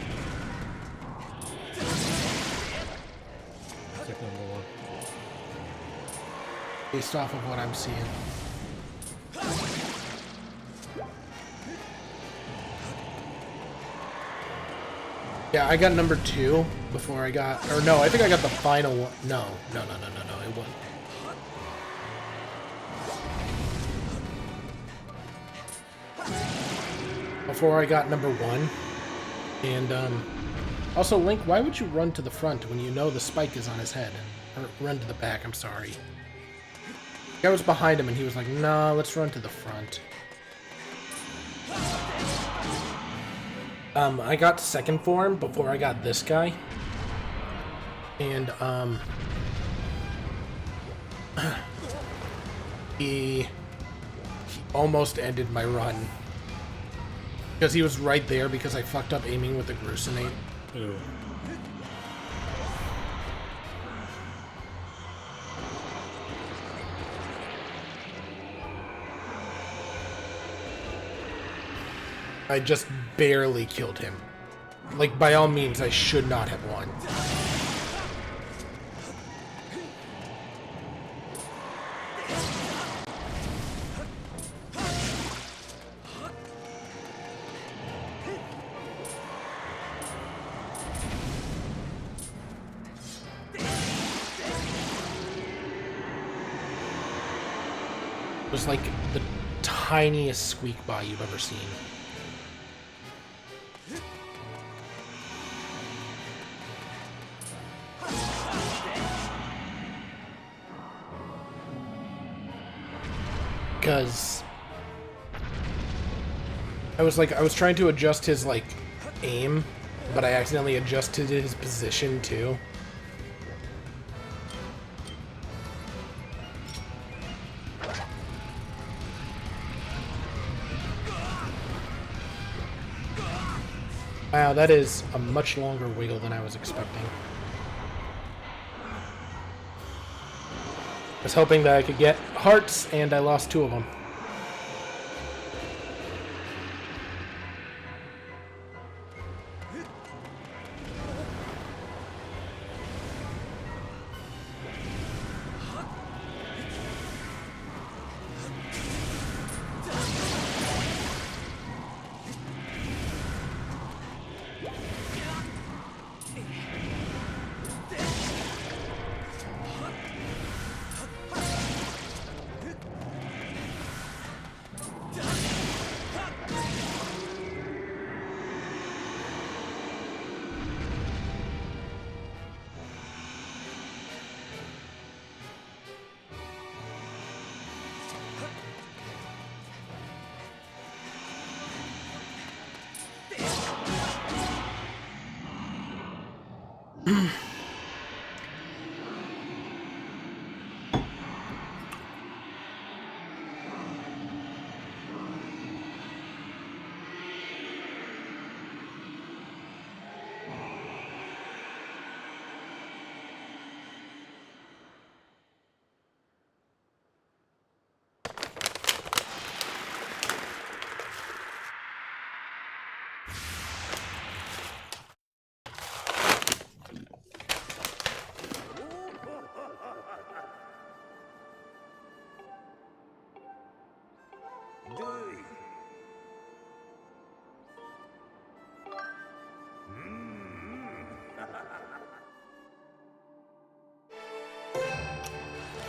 It's like number one. Based off of what I'm seeing. Yeah, I got number 2 before I got... Or no, I think I got the final one. No, it wasn't. Before I got number 1. And, also, Link, why would you run to the front when you know the spike is on his head? Or run to the back, I'm sorry. I was behind him and he was like, no, let's run to the front. I got second form before I got this guy. And, he almost ended my run. Because he was right there because I fucked up aiming with the Groosening. Ooh. I just barely killed him. Like, by all means, I should not have won. It was like the tiniest squeak by you've ever seen. Because I was trying to adjust his, like, aim, but I accidentally adjusted his position, too. Wow, that is a much longer wiggle than I was expecting. I was hoping that I could get hearts, and I lost 2 of them.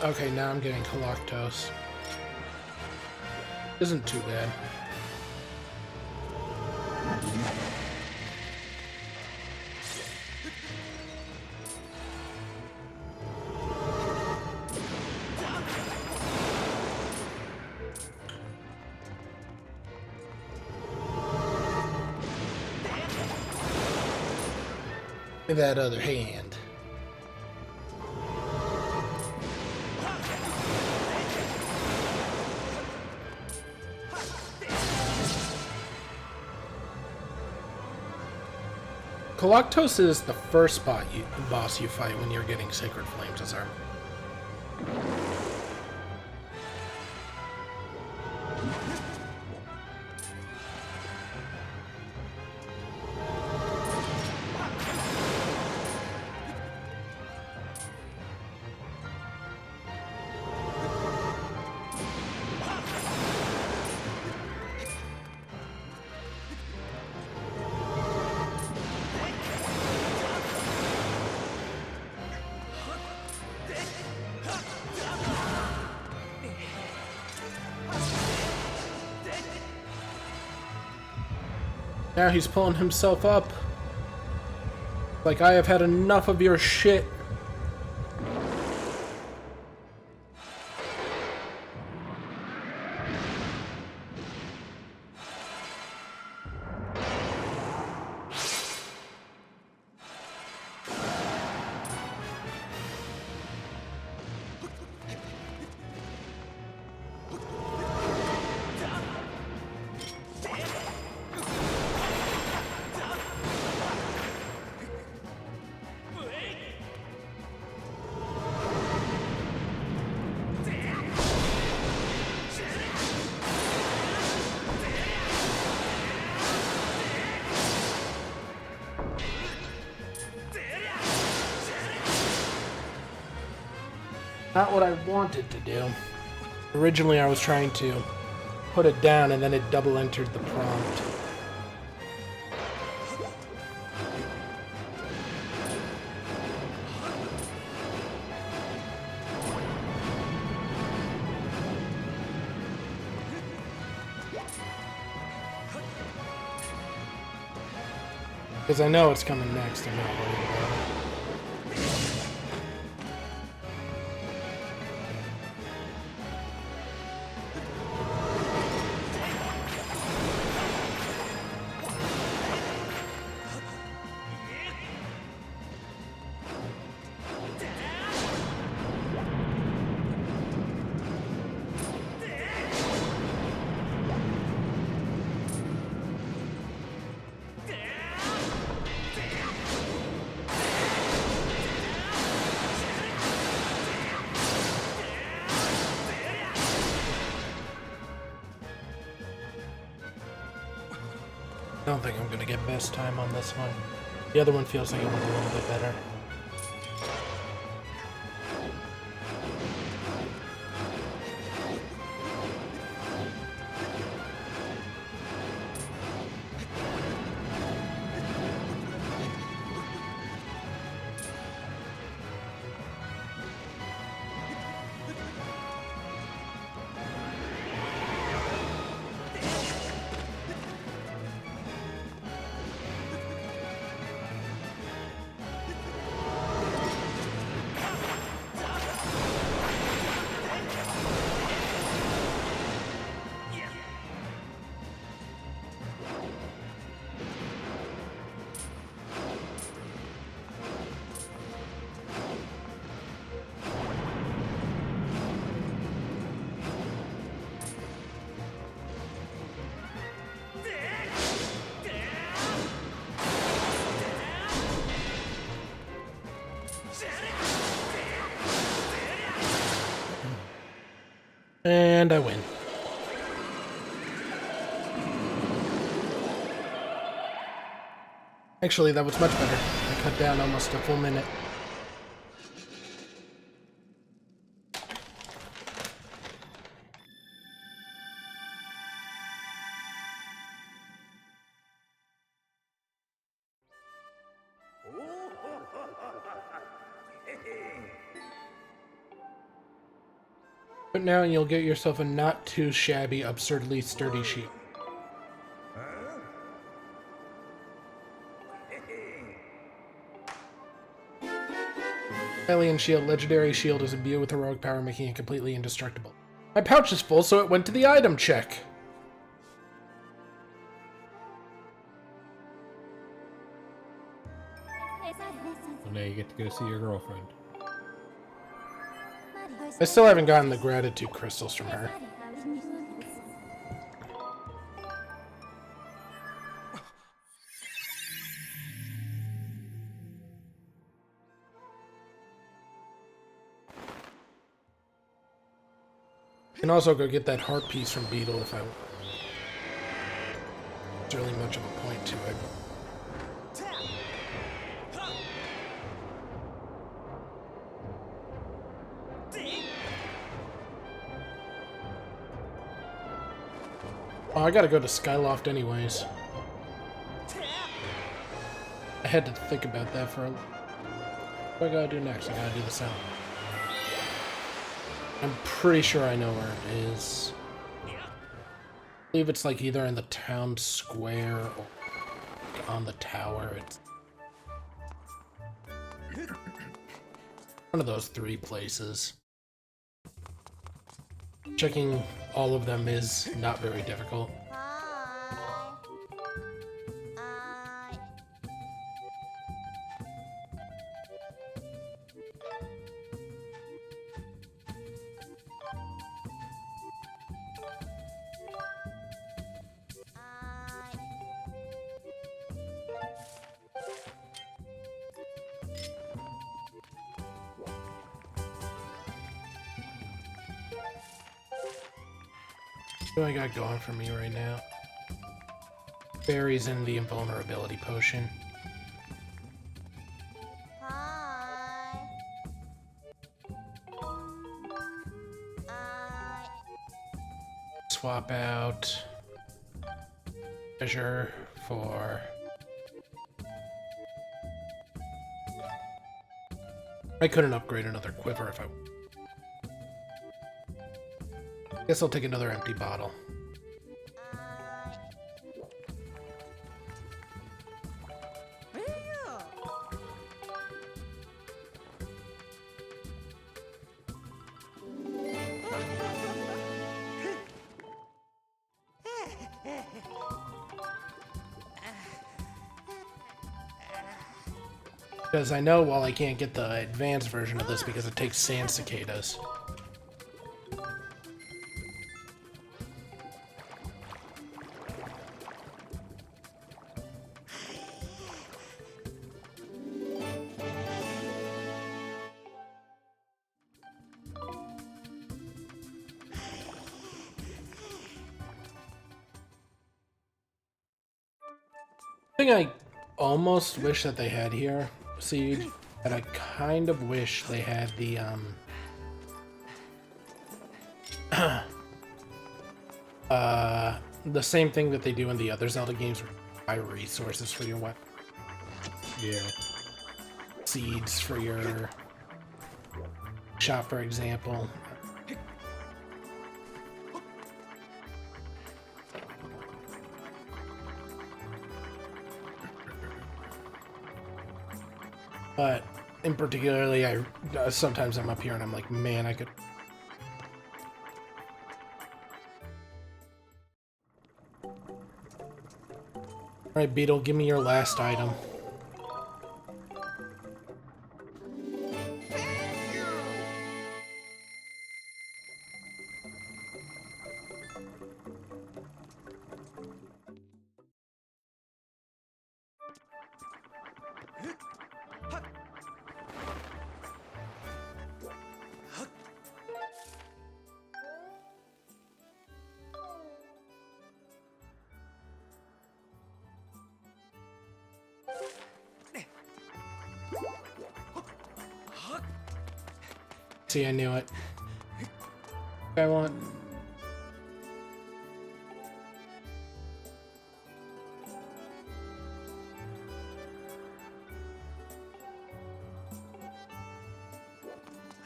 Okay, now I'm getting Galactose. Isn't too bad. That other hand. Galactose is the first boss you fight when you're getting Sacred Flames as armor. Now he's pulling himself up. Like, I have had enough of your shit. Not what I wanted to do. Originally I was trying to put it down and then it double entered the prompt. Because I know it's coming next, I'm not worried about it. I don't think I'm gonna get best time on this one. The other one feels like it went a little bit better. And I win. Actually, that was much better. I cut down almost a full minute. But now you'll get yourself a not too shabby, absurdly sturdy shield. Alien shield. Legendary shield is imbued with heroic power, making it completely indestructible. My pouch is full, so it went to the item check. Well, now you get to go see your girlfriend. I still haven't gotten the gratitude crystals from her. Can also go get that heart piece from Beetle if I want. There's really much of a point to it. Oh, I gotta go to Skyloft anyways. I had to think about that for a... What do I gotta do next? I gotta do the sound. I'm pretty sure I know where it is. I believe it's like either in the town square or... on the tower. It's one of those 3 places. Checking all of them is not very difficult. What do I got going for me right now? Berries and the invulnerability potion. Swap out treasure for I couldn't upgrade another quiver if I guess I'll take another empty bottle. Because I know while I can't get the advanced version of this because it takes sand cicadas. The thing I almost wish that they had here, Siege, and I kind of wish they had the same thing that they do in the other Zelda games, buy resources for your weapon. Yeah. Seeds for your shop, for example. But in particularly, sometimes I'm up here and I'm like, man, I could. All right, Beetle, give me your last item. See, I knew it. I want.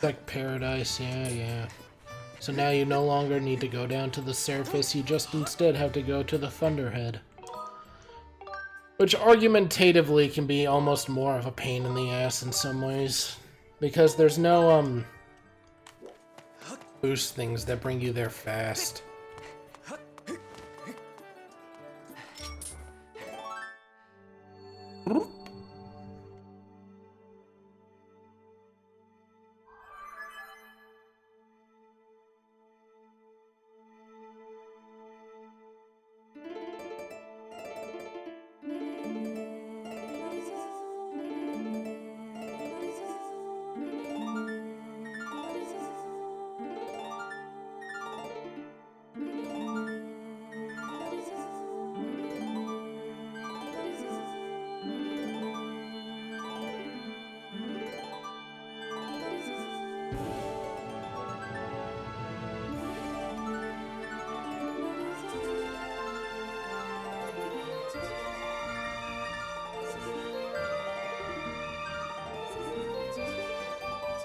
Like paradise, yeah. So now you no longer need to go down to the surface, you just instead have to go to the Thunderhead. Which argumentatively can be almost more of a pain in the ass in some ways. Because there's no, boost things that bring you there fast.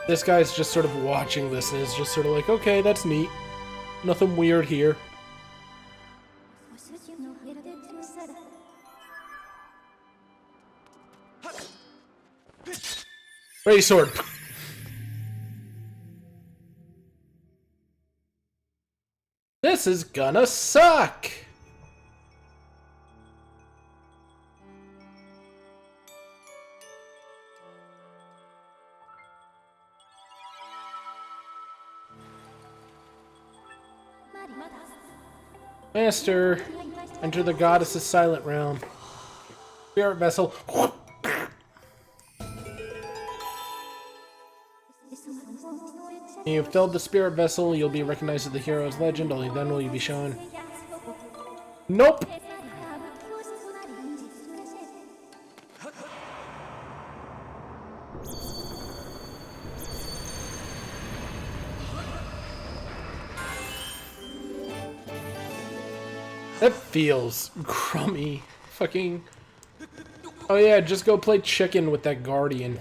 This guy's just sort of watching this and is just sort of like, okay, that's neat. Nothing weird here. Ray sword. This is gonna suck. Master, enter the goddess's silent realm. Spirit vessel. When you've filled the spirit vessel, you'll be recognized as the hero's legend. Only then will you be shown. Nope. That feels crummy. Fucking. Oh yeah, just go play chicken with that guardian.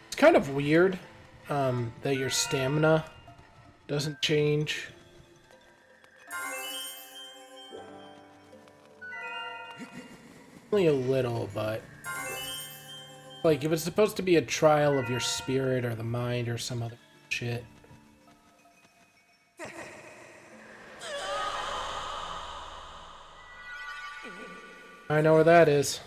It's kind of weird that your stamina doesn't change. Only a little, but like if it's supposed to be a trial of your spirit or the mind or some other shit. I know where that is.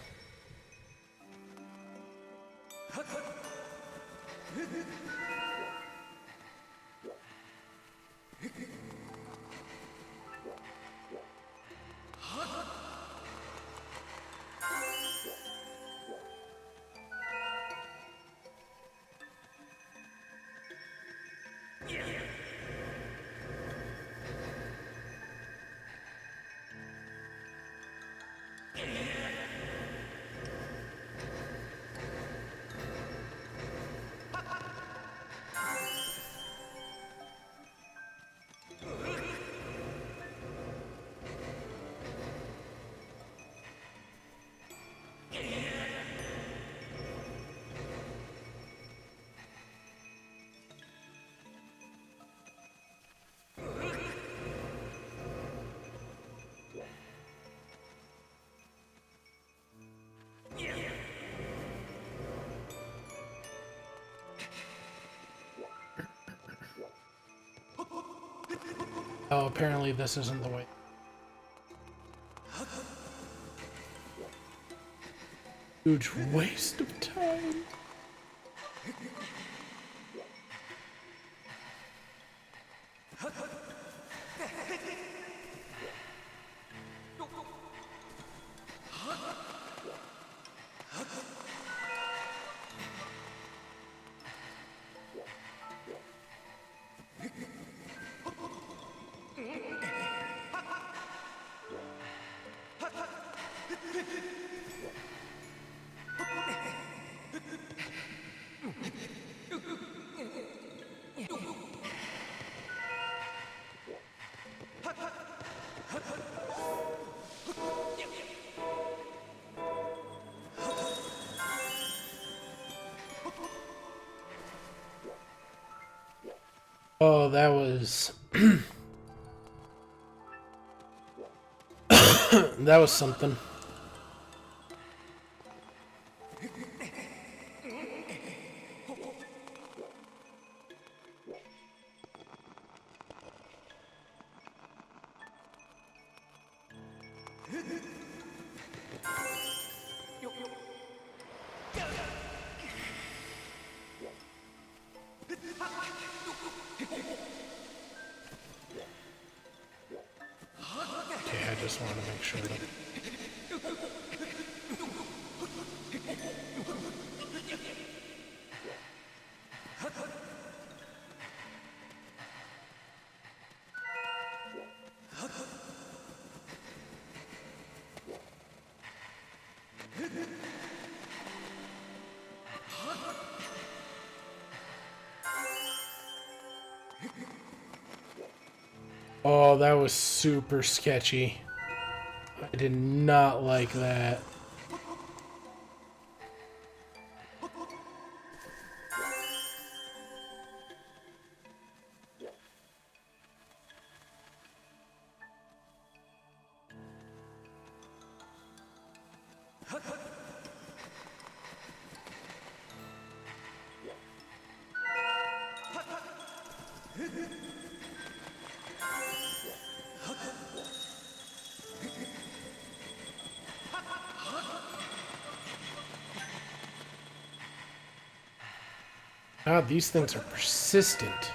Oh, apparently this isn't the way. Huge waste of time. Oh, that was... that was something. Okay, I just want to make sure that... Oh, that was super sketchy. I did not like that. God, these things are persistent.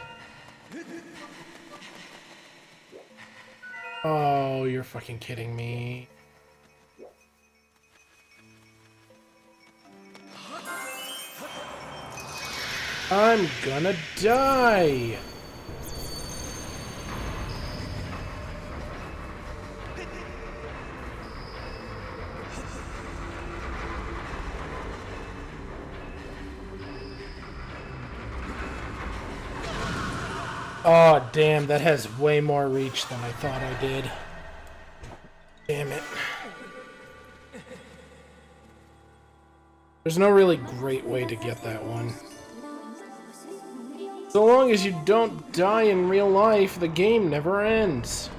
Oh, you're fucking kidding me. I'm gonna die. Oh, damn, that has way more reach than I thought I did. Damn it. There's no really great way to get that one. So long as you don't die in real life, the game never ends.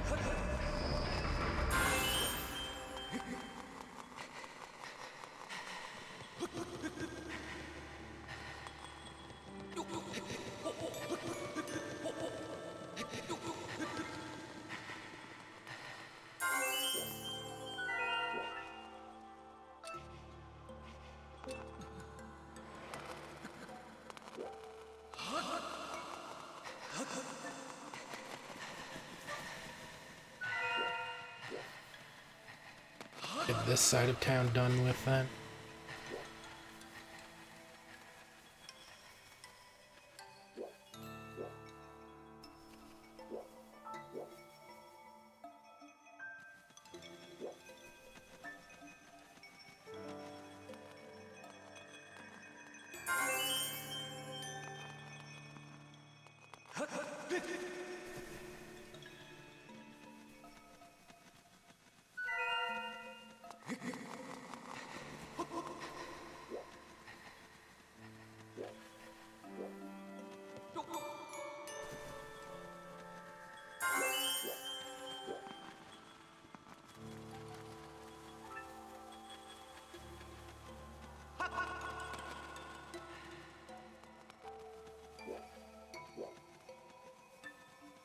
Get this side of town done with then.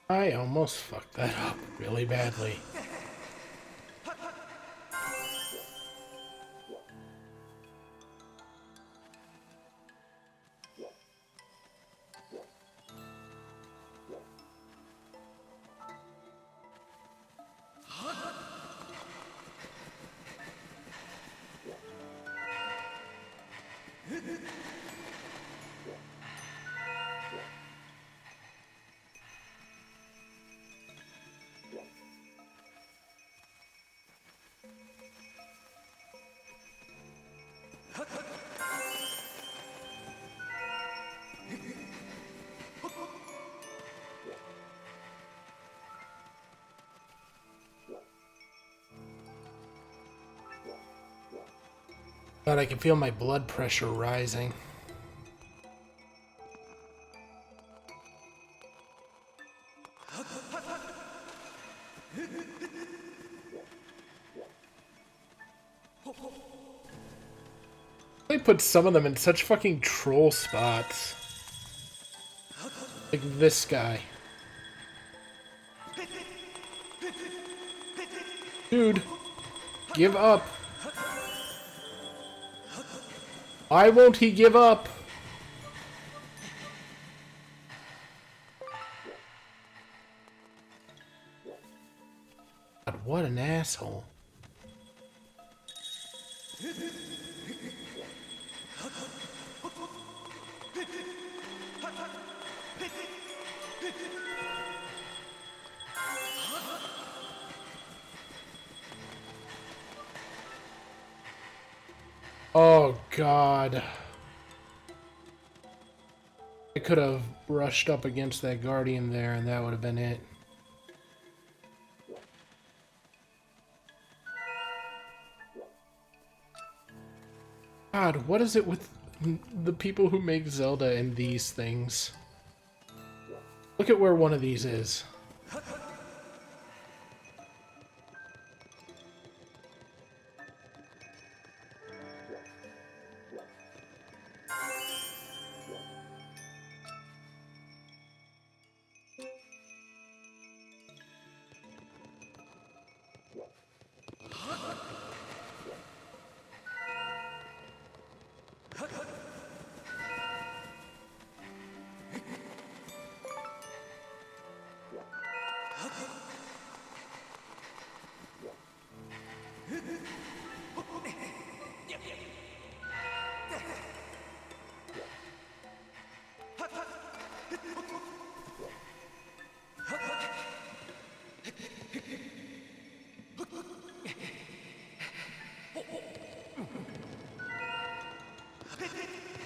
I almost fucked that up really badly. God, I can feel my blood pressure rising. They put some of them in such fucking troll spots. Like this guy. Dude, give up. Why won't he give up? God, what an asshole. Oh, God. I could have rushed up against that guardian there, and that would have been it. God, what is it with the people who make Zelda and these things? Look at where one of these is.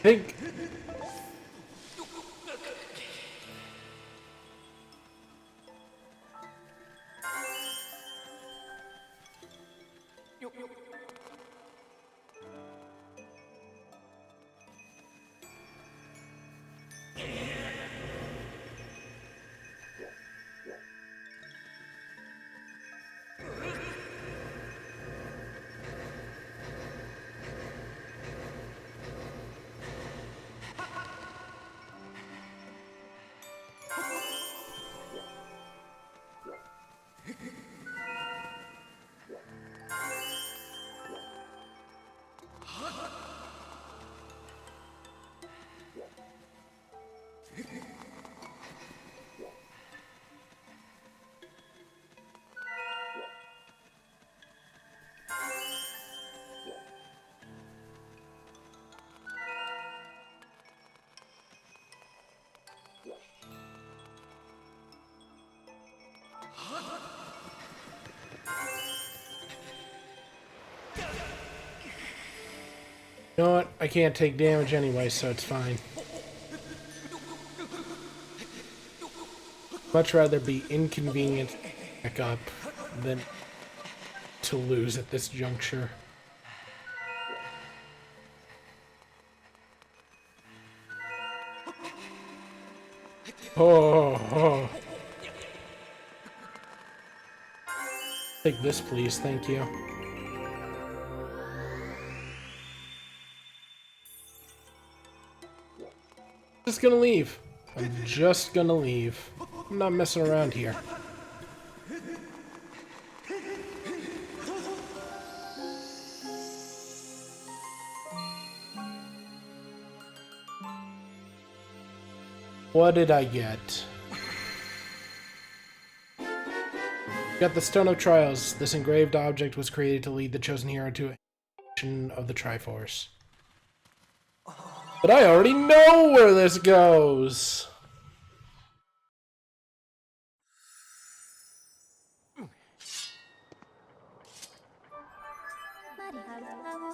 Pink. You know what? I can't take damage anyway, so it's fine. Much rather be inconvenient back up than to lose at this juncture. Oh. Take this, please. Thank you. Just gonna leave. I'm just gonna leave. I'm not messing around here. What did I get? Got the Stone of Trials. This engraved object was created to lead the chosen hero to a mission of the Triforce. But I already know where this goes!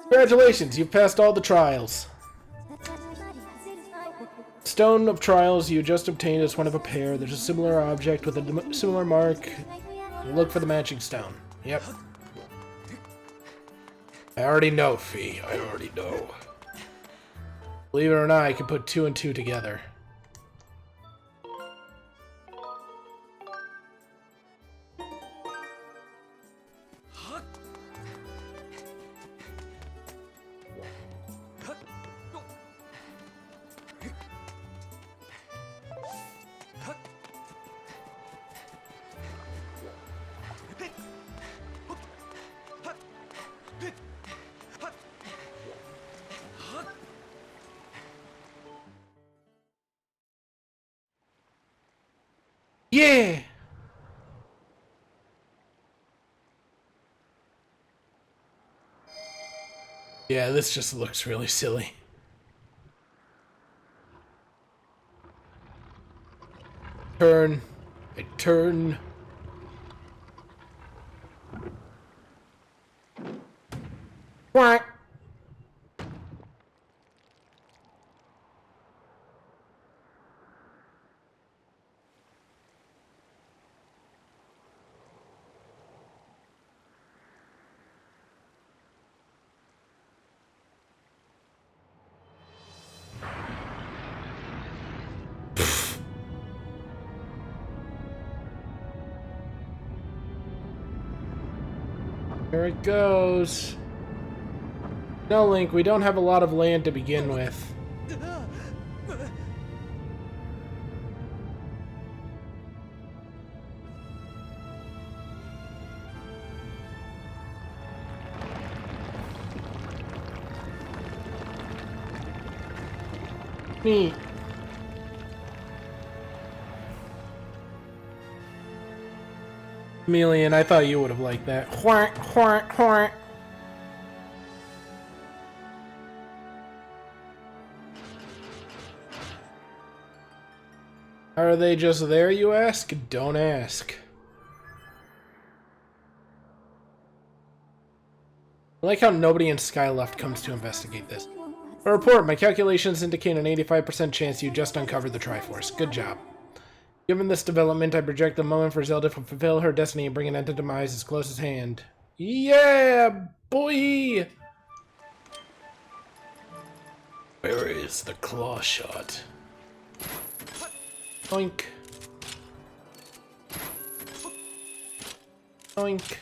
Congratulations, you've passed all the trials. Stone of Trials you just obtained is one of a pair. There's a similar object with a similar mark. Look for the matching stone. Yep. I already know, Fee. I already know. Believe it or not, I can put 2 and 2 together. Yeah! Yeah, this just looks really silly. Turn. I turn. Quack! There it goes. No, Link, we don't have a lot of land to begin with. Me. Chameleon, I thought you would have liked that. Whack, whack, whack. Are they just there, you ask? Don't ask. I like how nobody in Skyloft comes to investigate this. A report. My calculations indicate an 85% chance you just uncovered the Triforce. Good job. Given this development, I project the moment for Zelda to fulfill her destiny and bring an end to demise as close at hand. Yeah, boy! Where is the claw shot? Oink. Oink.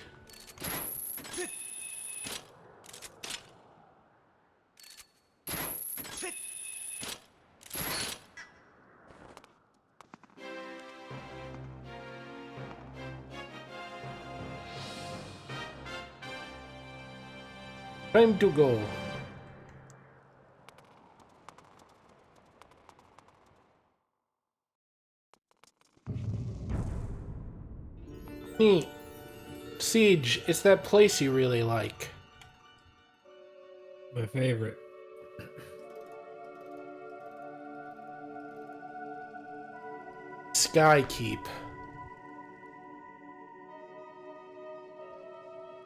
Time to go. Neat. Siege, it's that place you really like. My favorite. Skykeep.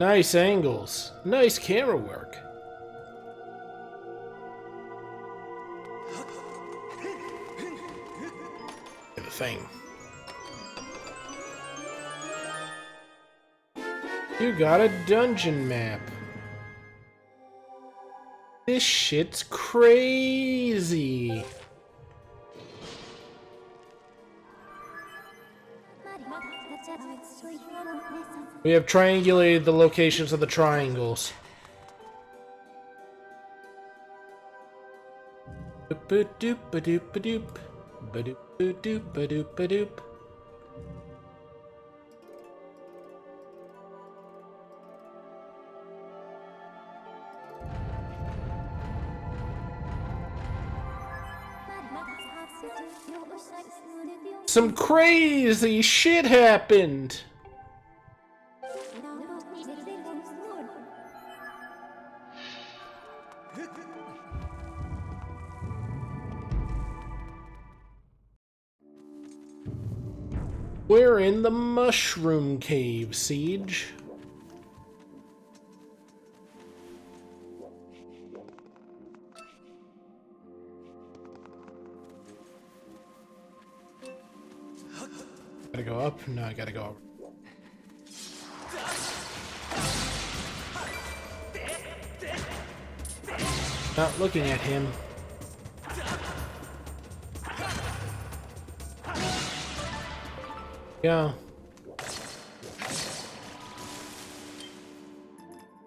Nice angles. Nice camera work. The thing. You got a dungeon map. This shit's crazy. We have triangulated the locations of the triangles. Ba-doop-ba-doop-ba-doop. Ba-doop-ba-doop-ba-doop-ba-doop. Some crazy shit happened. We're in the Mushroom Cave, Siege. Gotta go up? No, I gotta go up. Not looking at him. Yeah.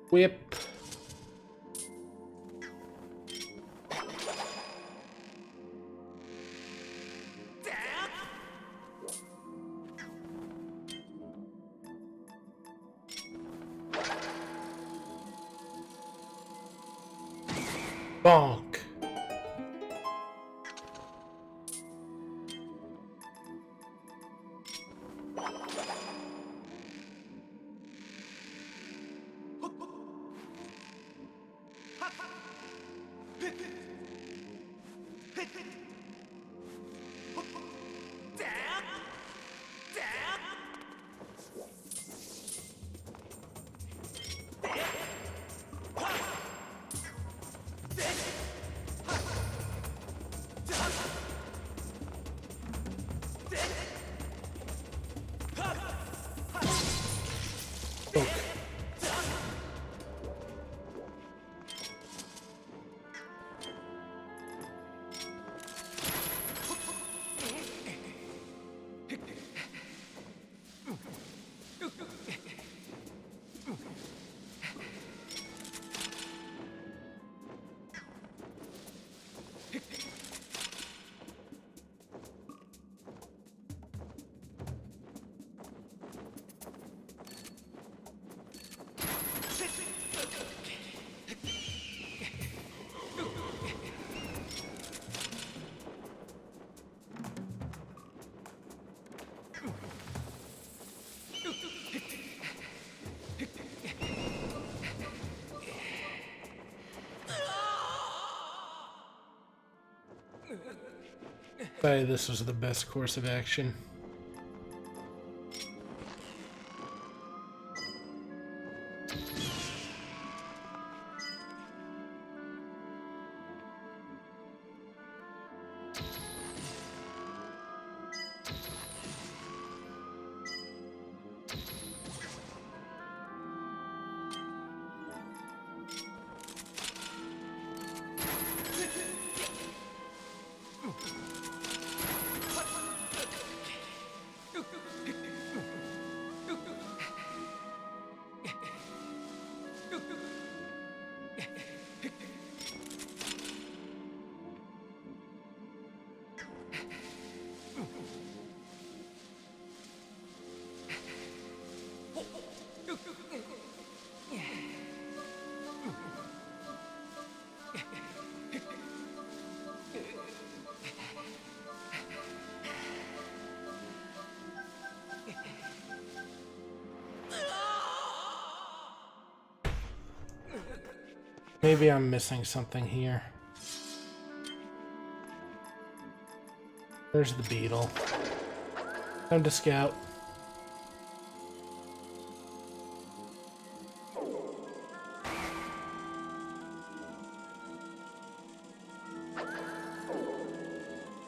Whip. Bonk. Say this was the best course of action. Maybe I'm missing something here. There's the beetle. Time to scout.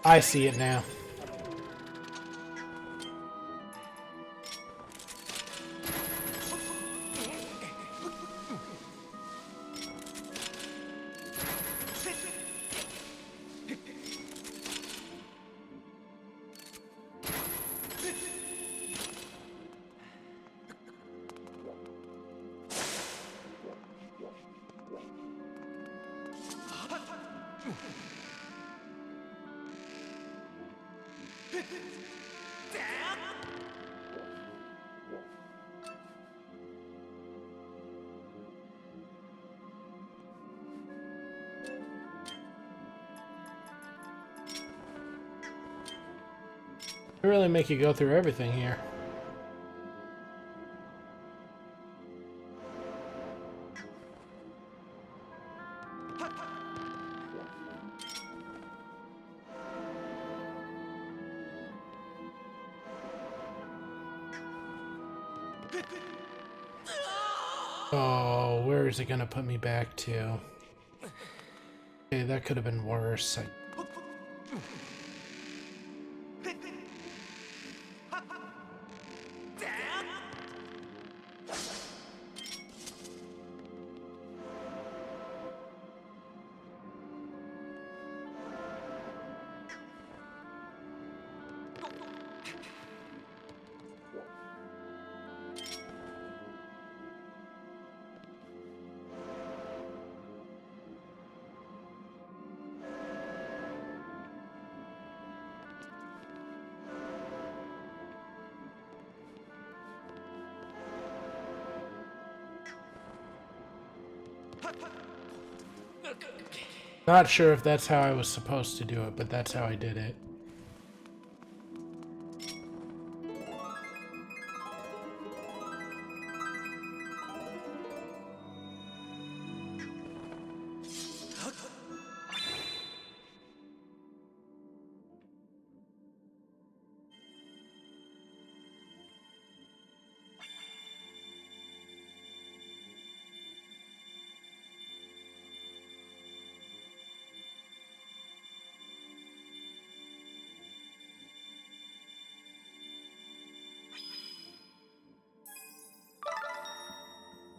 I see it now. They really make you go through everything here. Oh, where is it gonna put me back to? Okay, that could have been worse. Not sure if that's how I was supposed to do it, but that's how I did it.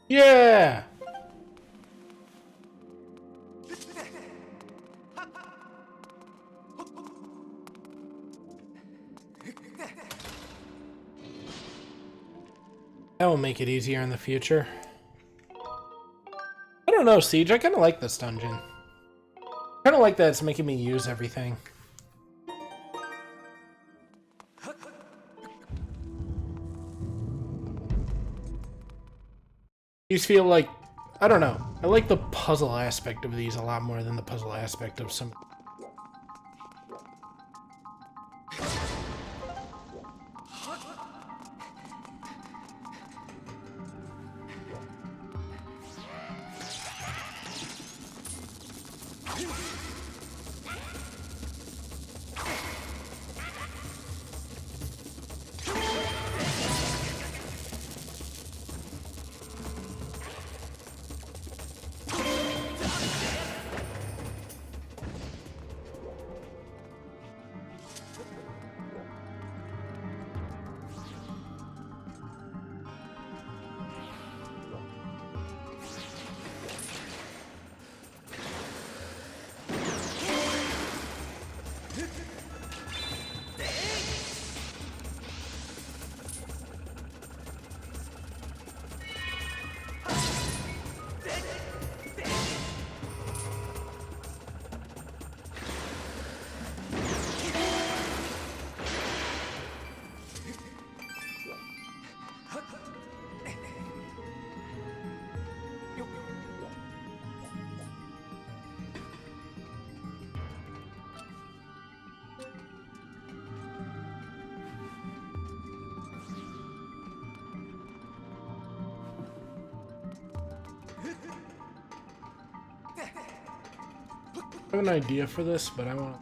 Yeah! That will make it easier in the future. I don't know, Siege. I kind of like this dungeon. Kind of like that it's making me use everything. These feel like, I don't know. I like the puzzle aspect of these a lot more than the puzzle aspect of some. I have an idea for this, but I want.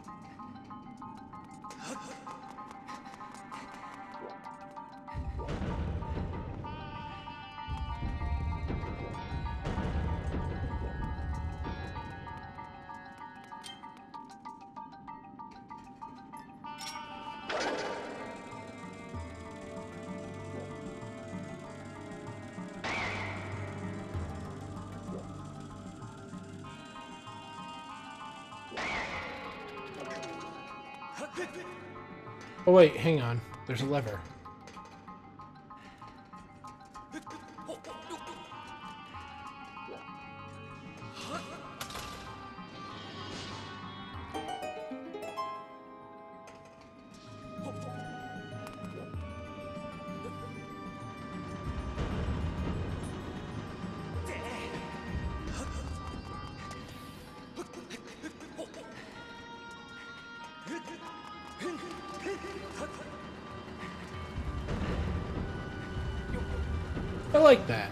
Oh wait, hang on. There's a lever. I like that.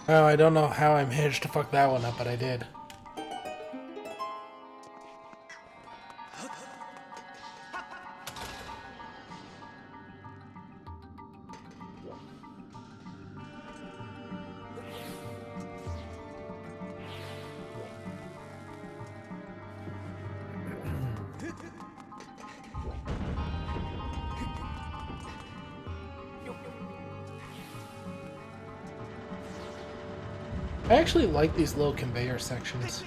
Oh, I don't know how I managed to fuck that one up, but I did. I actually like these little conveyor sections.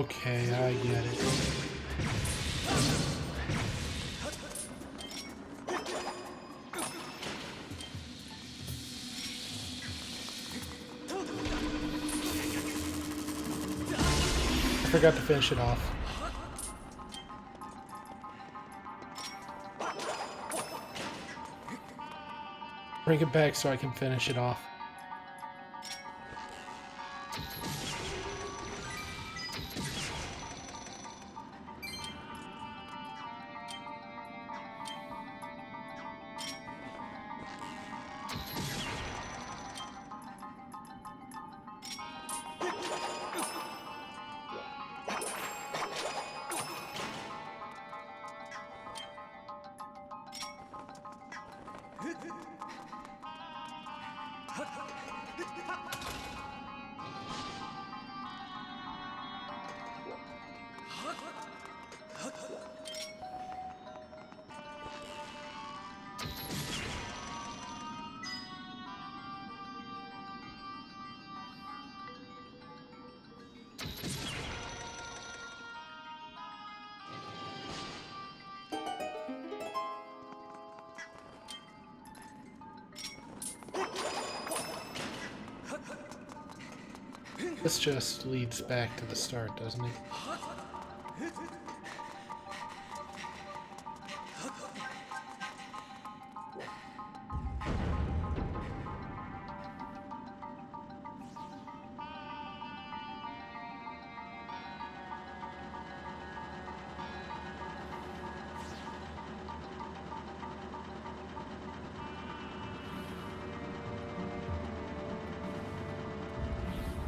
Okay, I get it. I forgot to finish it off. Bring it back so I can finish it off. This just leads back to the start, doesn't it?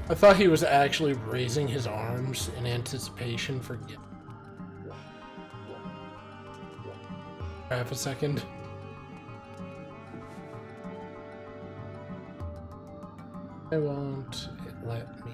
I thought he was actually raising his arms in anticipation for half a second. I won't let me.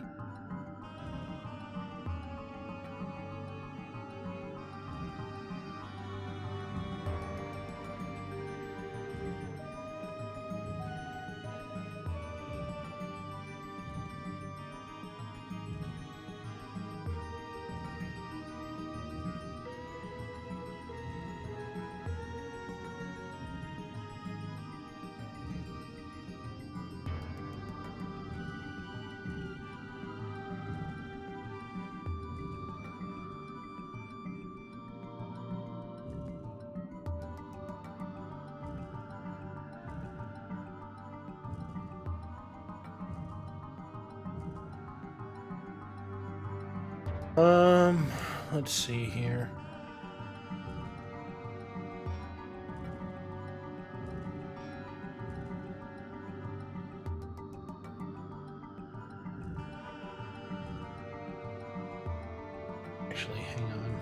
Let's see here. Actually, hang on.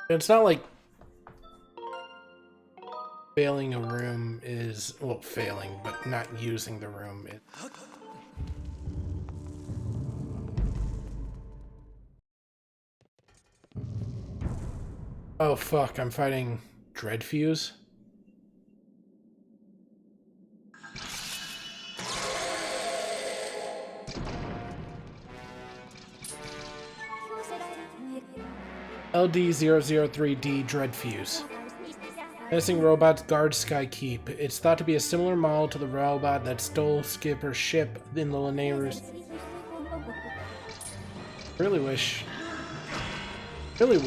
It's not like failing a room is, well, failing, but not using the room. Oh fuck, I'm fighting Dreadfuse. LD-003D Dreadfuse. Menacing robot guards Sky Keep. It's thought to be a similar model to the robot that stole Skipper's ship in the Lanayru. Really wish they...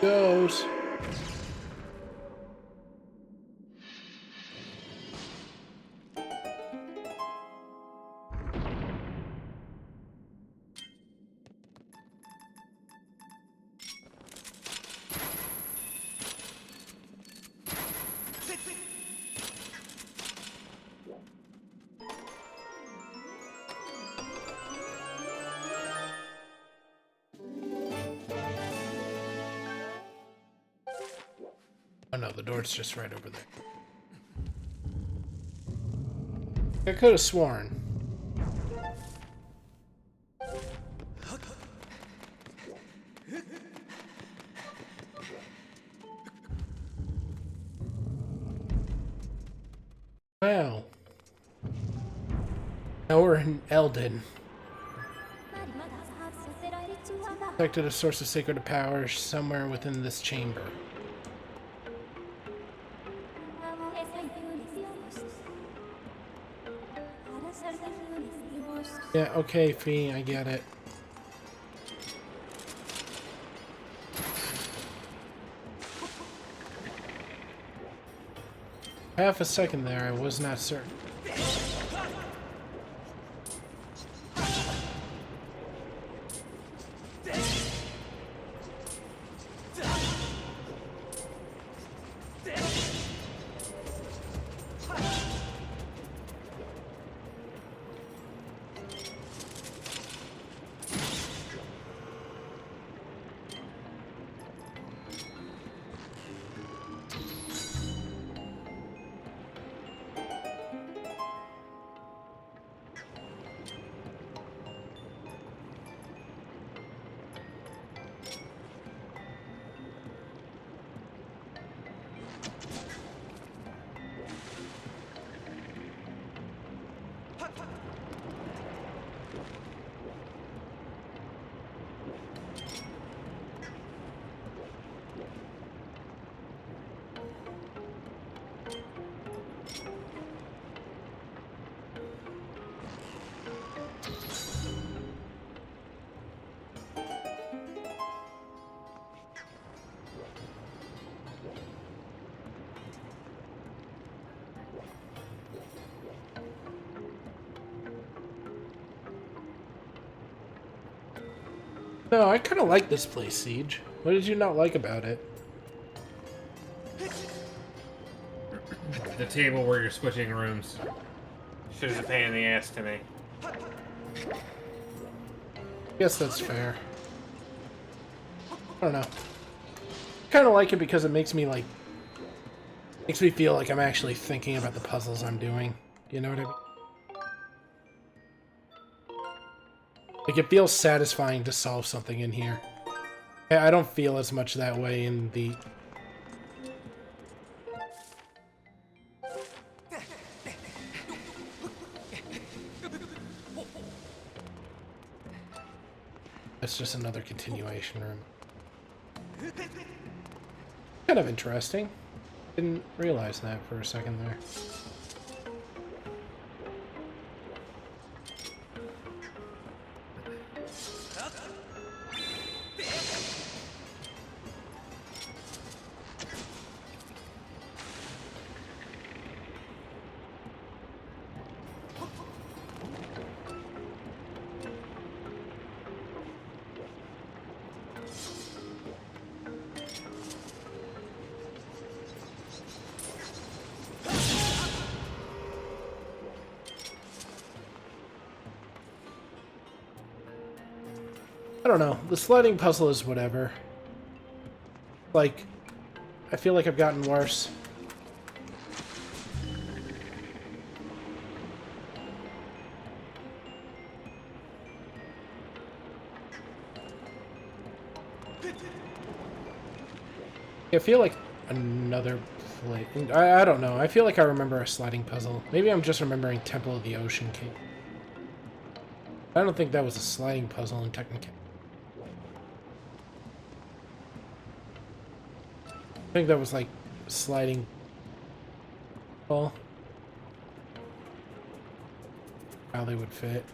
Goes. Oh no, the door's just right over there. I could have sworn. Wow. Now we're in Eldin. Detected a source of sacred power somewhere within this chamber. Yeah, okay, Fee, I get it. Half a second there, I was not certain. No, I kind of like this place, Siege. What did you not like about it? The table where you're switching rooms. Shit is a pain in the ass to me. Guess that's fair. I don't know. Kind of like it because it makes me feel like I'm actually thinking about the puzzles I'm doing. You know what I mean? Like, it feels satisfying to solve something in here. I don't feel as much that way in the... That's just another continuation room. Kind of interesting. Didn't realize that for a second there. I don't know. The sliding puzzle is whatever. Like, I feel like I've gotten worse. I feel like another place. I don't know. I feel like I remember a sliding puzzle. Maybe I'm just remembering Temple of the Ocean King. I don't think that was a sliding puzzle in technicality. I think that was like sliding ball. How they would fit.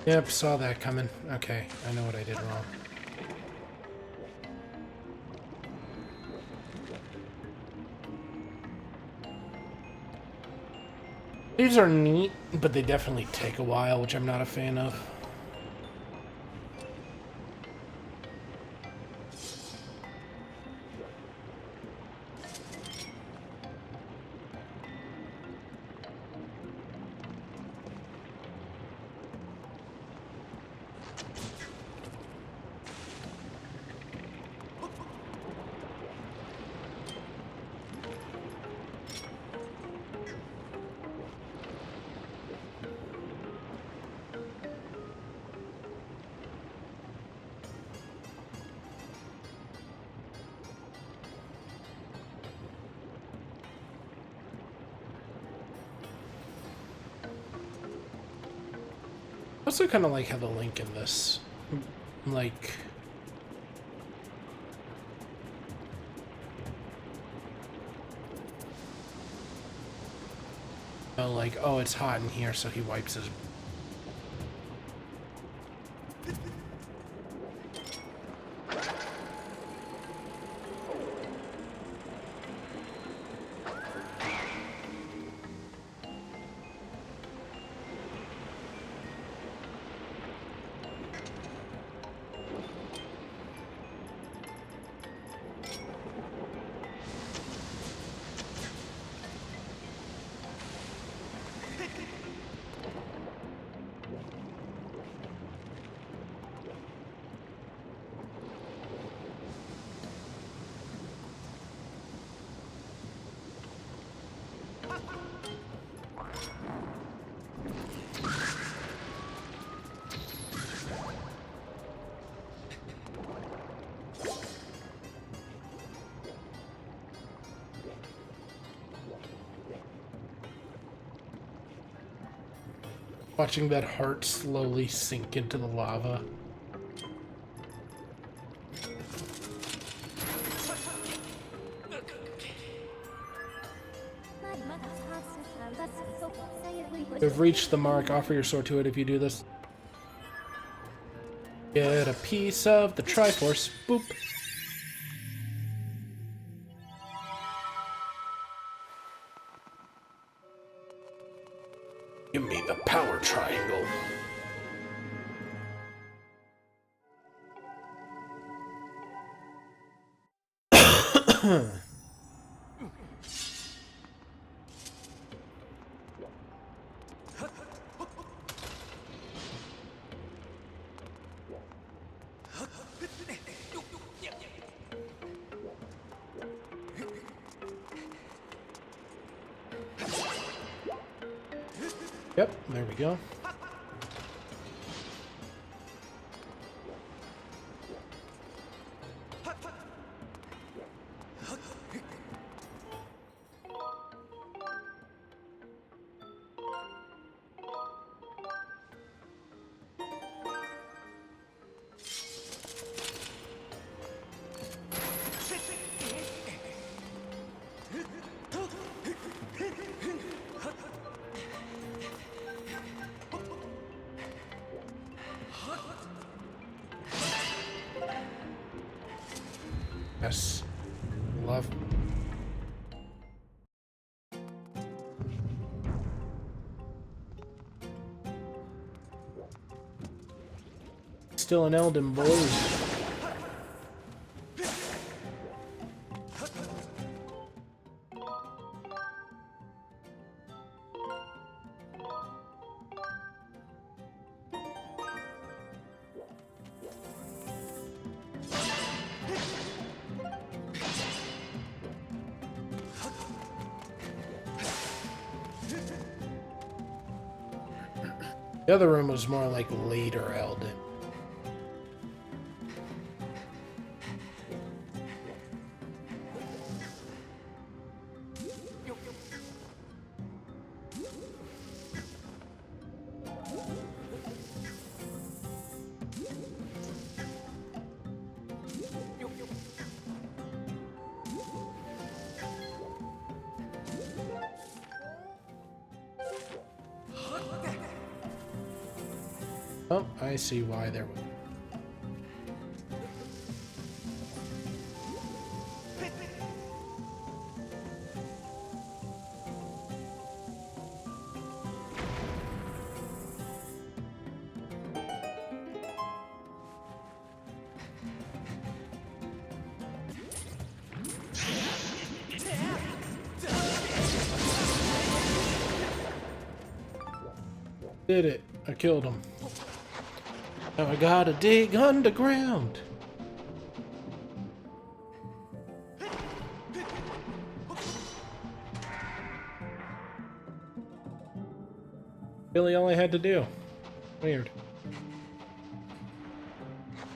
Yep, saw that coming. Okay, I know what I did wrong. These are neat, but they definitely take a while, which I'm not a fan of. I also kind of like how the link in this, like, oh, it's hot in here, so he wipes his. Watching that heart slowly sink into the lava. You've reached the mark. Offer your sword to it if you do this. Get a piece of the Triforce. Boop. Give me the power triangle. Yep, there we go. Yes. Love. Still an Eldin, boys. The other room was more like later Eldin. Oh, I see why there was. Did it. I killed him. Now I gotta dig underground. Really all I had to do. Weird.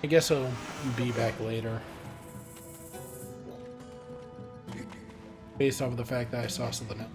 I guess I'll be back later. Based off of the fact that I saw something else.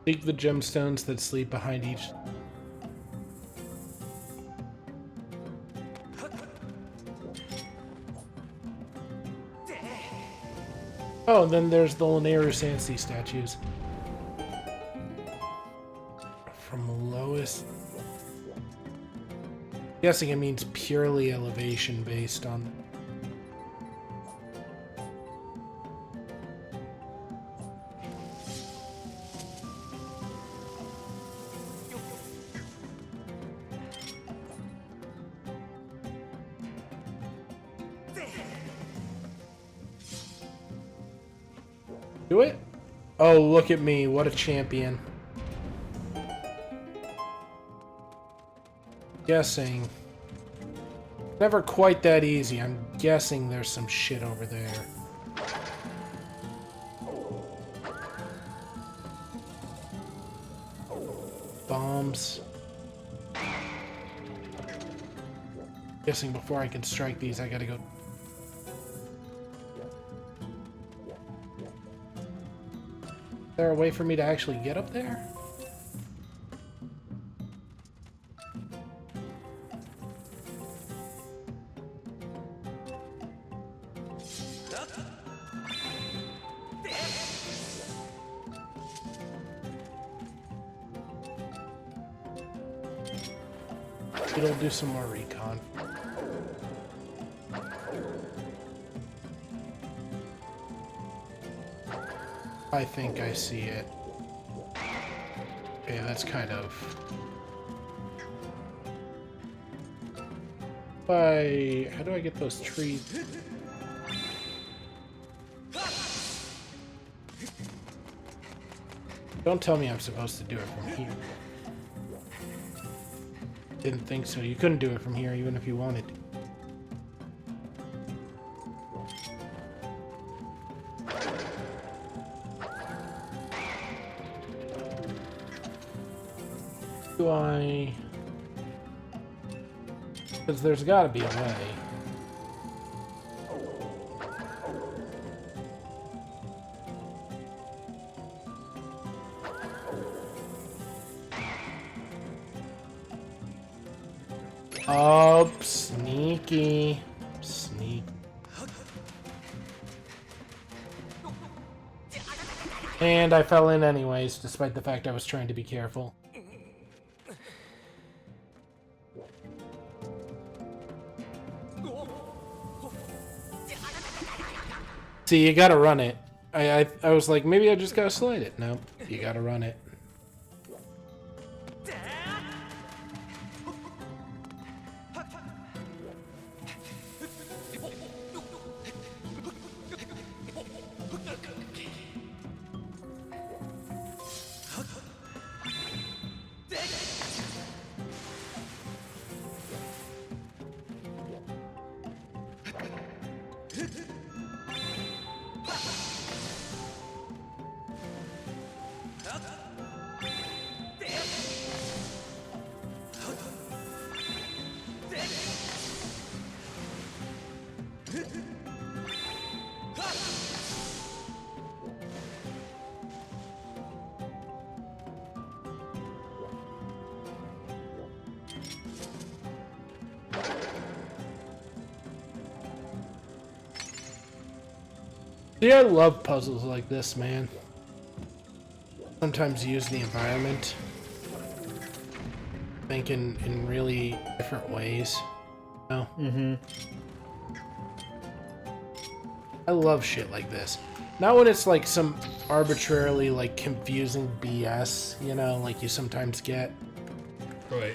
Seek the gemstones that sleep behind each. Oh, and then there's the Lanayru Sansi statues. From lowest. Guessing it means purely elevation based on. Do it? Oh, look at me. What a champion. Guessing. Never quite that easy. I'm guessing there's some shit over there. Bombs. Guessing before I can strike these, I gotta go. Is there a way for me to actually get up there? It'll do some more recon. I think I see it. Okay, that's kind of... How do I get those trees? Don't tell me I'm supposed to do it from here. Didn't think so. You couldn't do it from here even if you wanted to. Do I... Because there's got to be a way. Oh, sneaky. Sneak. And I fell in anyways, despite the fact I was trying to be careful. See, you gotta run it. I was like, maybe I just gotta slide it. No, you gotta run it. See, I love puzzles like this, man. Sometimes use the environment. Think in really different ways. You know? I love shit like this. Not when it's like some arbitrarily like confusing BS, you know, like you sometimes get. Right.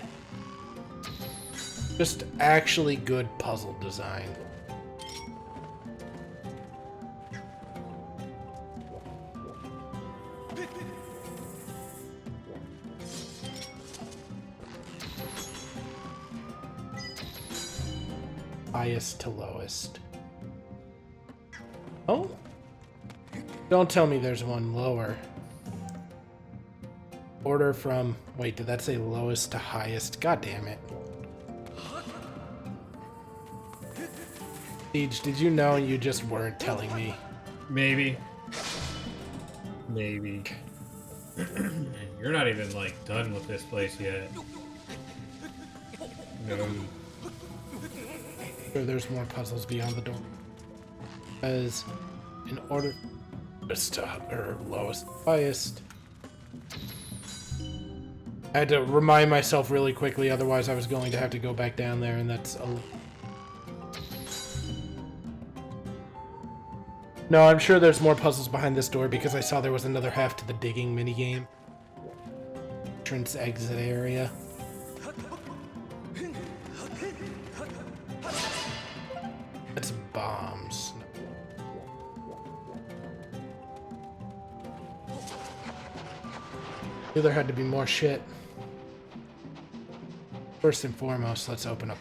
Just actually good puzzle design. Highest to lowest. Oh? Don't tell me there's one lower. Order from... Wait, did that say lowest to highest? God damn it. Siege, did you know you just weren't telling me? Maybe. Maybe. You're not even, like, done with this place yet. No. Sure, there's more puzzles beyond the door. As in order to lowest highest. I had to remind myself really quickly, otherwise I was going to have to go back down there, and that's a... No, I'm sure there's more puzzles behind this door because I saw there was another half to the digging minigame. Entrance exit area. That's bombs. Knew there had to be more shit. First and foremost, let's open up.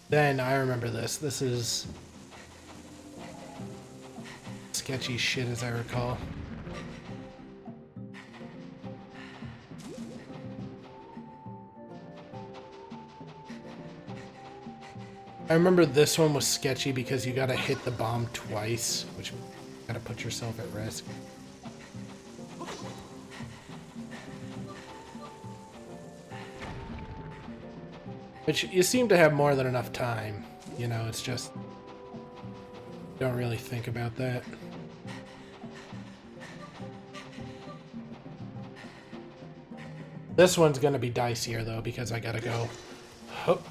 Then I remember this. This is sketchy shit as I recall. I remember this one was sketchy because you gotta hit the bomb twice, which you gotta put yourself at risk. Which you seem to have more than enough time. You know, it's just... Don't really think about that. This one's gonna be dicier though, because I gotta go... Hup.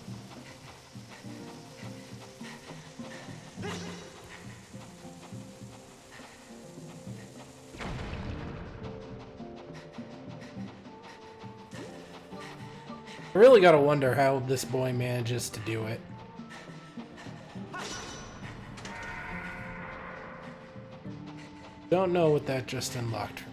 I really gotta wonder how this boy manages to do it. Don't know what that just unlocked.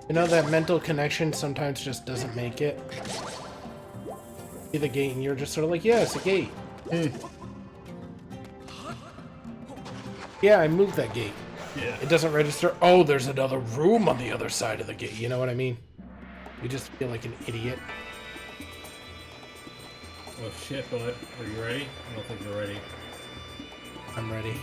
You know, that mental connection sometimes just doesn't make it. See the gate and you're just sort of like, yeah, it's a gate. Yeah, I moved that gate. Yeah. It doesn't register. Oh, there's another room on the other side of the gate. You know what I mean? You just feel like an idiot. Oh shit, bud. Are you ready? I don't think you're ready. I'm ready.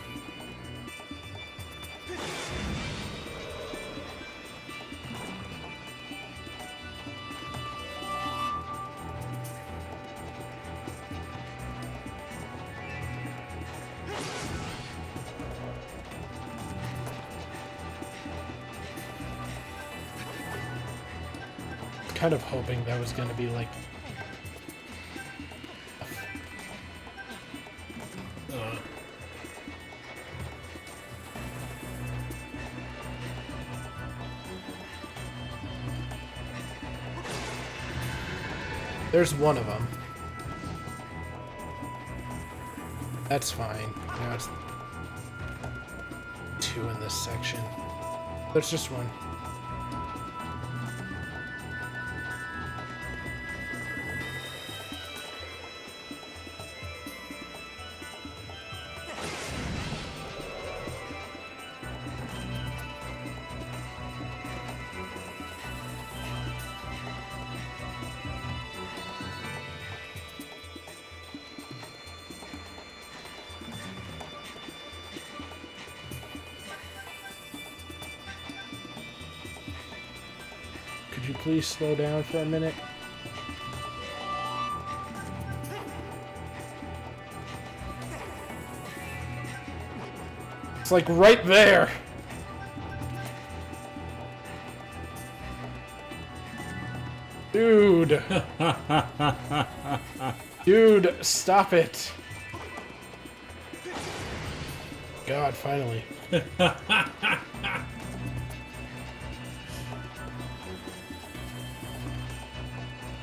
Kind of hoping that was going to be like there's one of them. That's fine. Now it's two in this section. There's just one. could you please slow down for a minute? It's like right there! Dude! Dude, stop it! God, finally.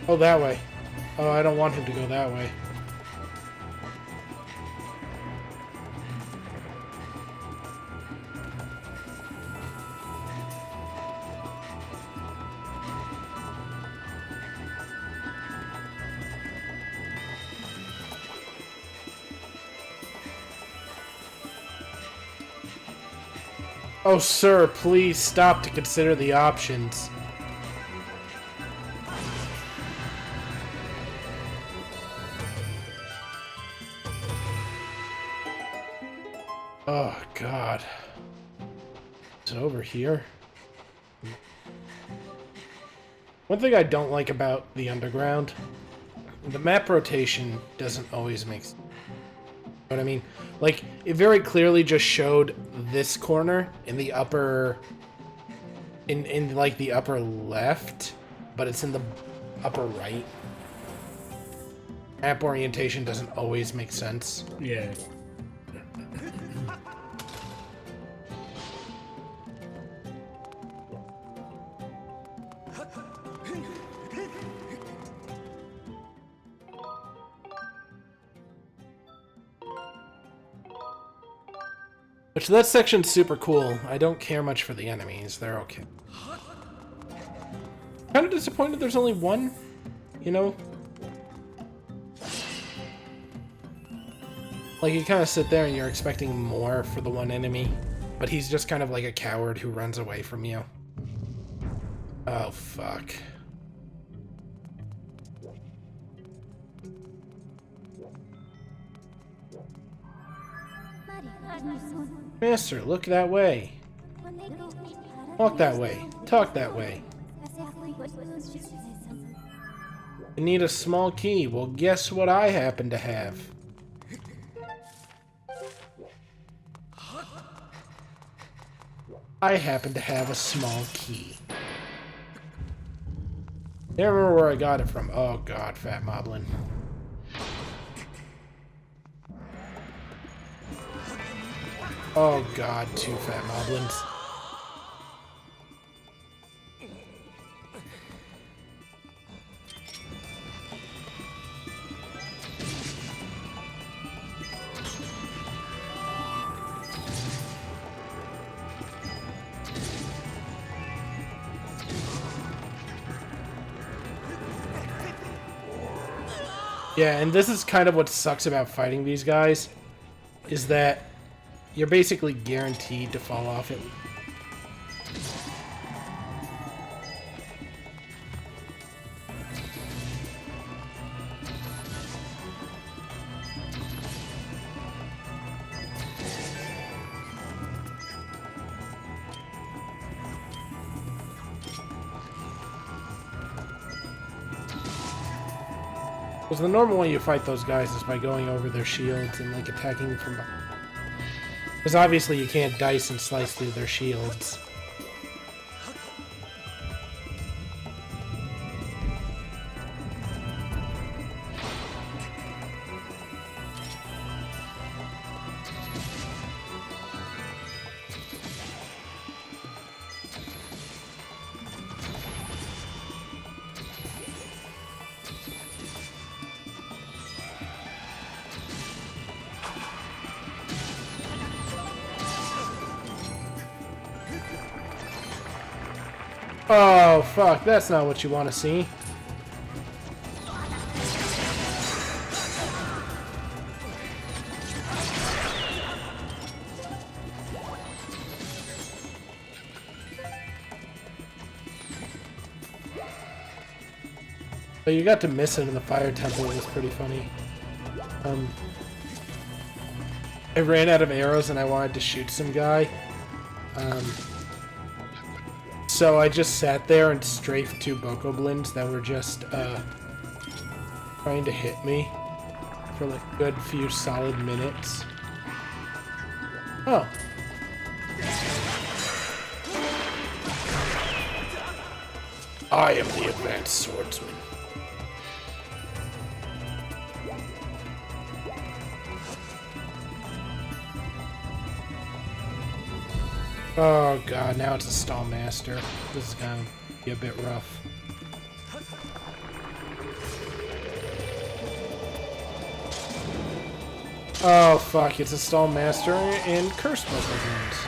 Oh, that way. Oh, I don't want him to go that way. Oh, sir, please stop to consider the options. Oh, God. Is it over here? One thing I don't like about the underground, the map rotation doesn't always make sense. You know what I mean? Like, it very clearly just showed this corner in the upper... in like, the upper left, but it's in the upper right. Map orientation doesn't always make sense. Yeah. Which, that section's super cool. I don't care much for the enemies. They're okay. Kind of disappointed there's only one, you know? Like, you kind of sit there and you're expecting more for the one enemy, but he's just kind of like a coward who runs away from you. Oh, fuck. Master, look that way. Walk that way. Talk that way. You need a small key. Well, guess what I happen to have? I happen to have a small key. Can't remember where I got it from. Oh god, Fat Moblin. Oh god, 2 Fat Moblins. Yeah, and this is kind of what sucks about fighting these guys, is that you're basically guaranteed to fall off it. Because the normal way you fight those guys is by going over their shields and like attacking from behind. Because obviously you can't dice and slice through their shields. Oh, fuck. That's not what you want to see. But you got to miss it in the fire temple. It was pretty funny. I ran out of arrows and I wanted to shoot some guy. So I just sat there and strafed 2 bokoblins that were just trying to hit me for like a good few solid minutes. Oh. I am the advanced swordsman. Oh god, now it's a stall master. This is gonna be a bit rough. Oh fuck, it's a stall master and curse bokoblins.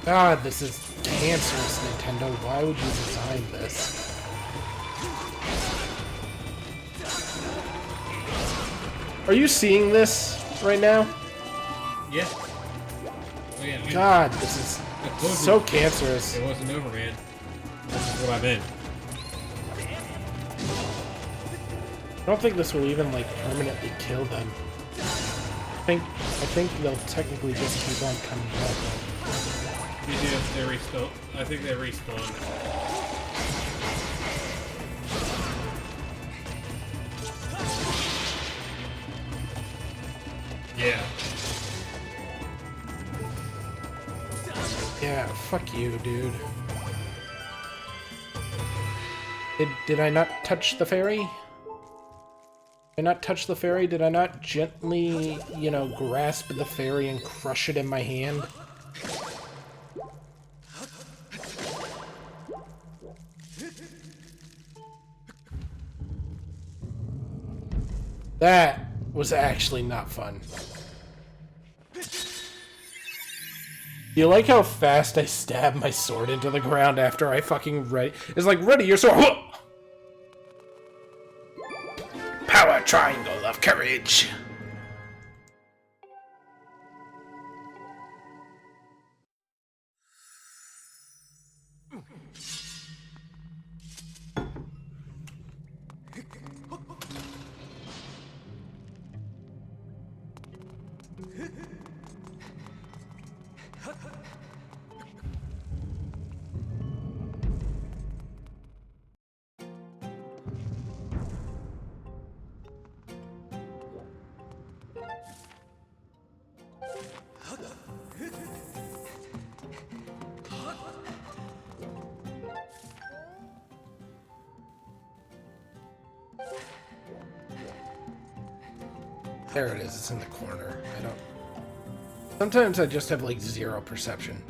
God, this is cancerous, Nintendo. Why would you design this? Are you seeing this right now? Yeah. Oh, yeah. God, this is so cancerous. It wasn't over, man. This is what I'm in. I don't think this will even, like, permanently kill them. I think they'll technically just keep on coming back. You do, they respawn. I think they respawn. Yeah. Yeah, fuck you, dude. Did I not touch the fairy? Did I not touch the fairy? Did I not gently, you know, grasp the fairy and crush it in my hand? That was actually not fun. You like how fast I stab my sword into the ground after I fucking ready? It's like, ready your sword! Power triangle of courage! There it is, it's in the corner. I don't... Sometimes I just have, like, 0 perception.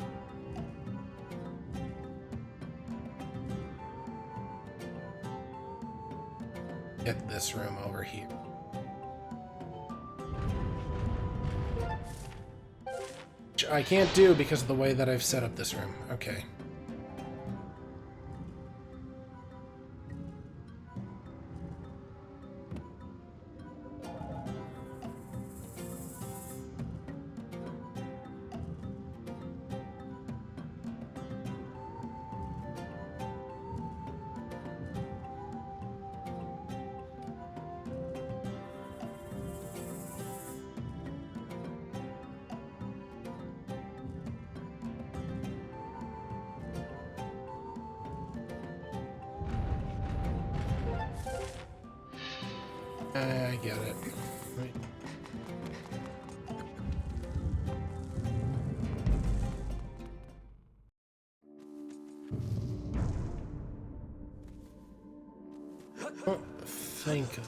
Get this room over here. Which I can't do because of the way that I've set up this room. Okay. I get it. Right. don't think.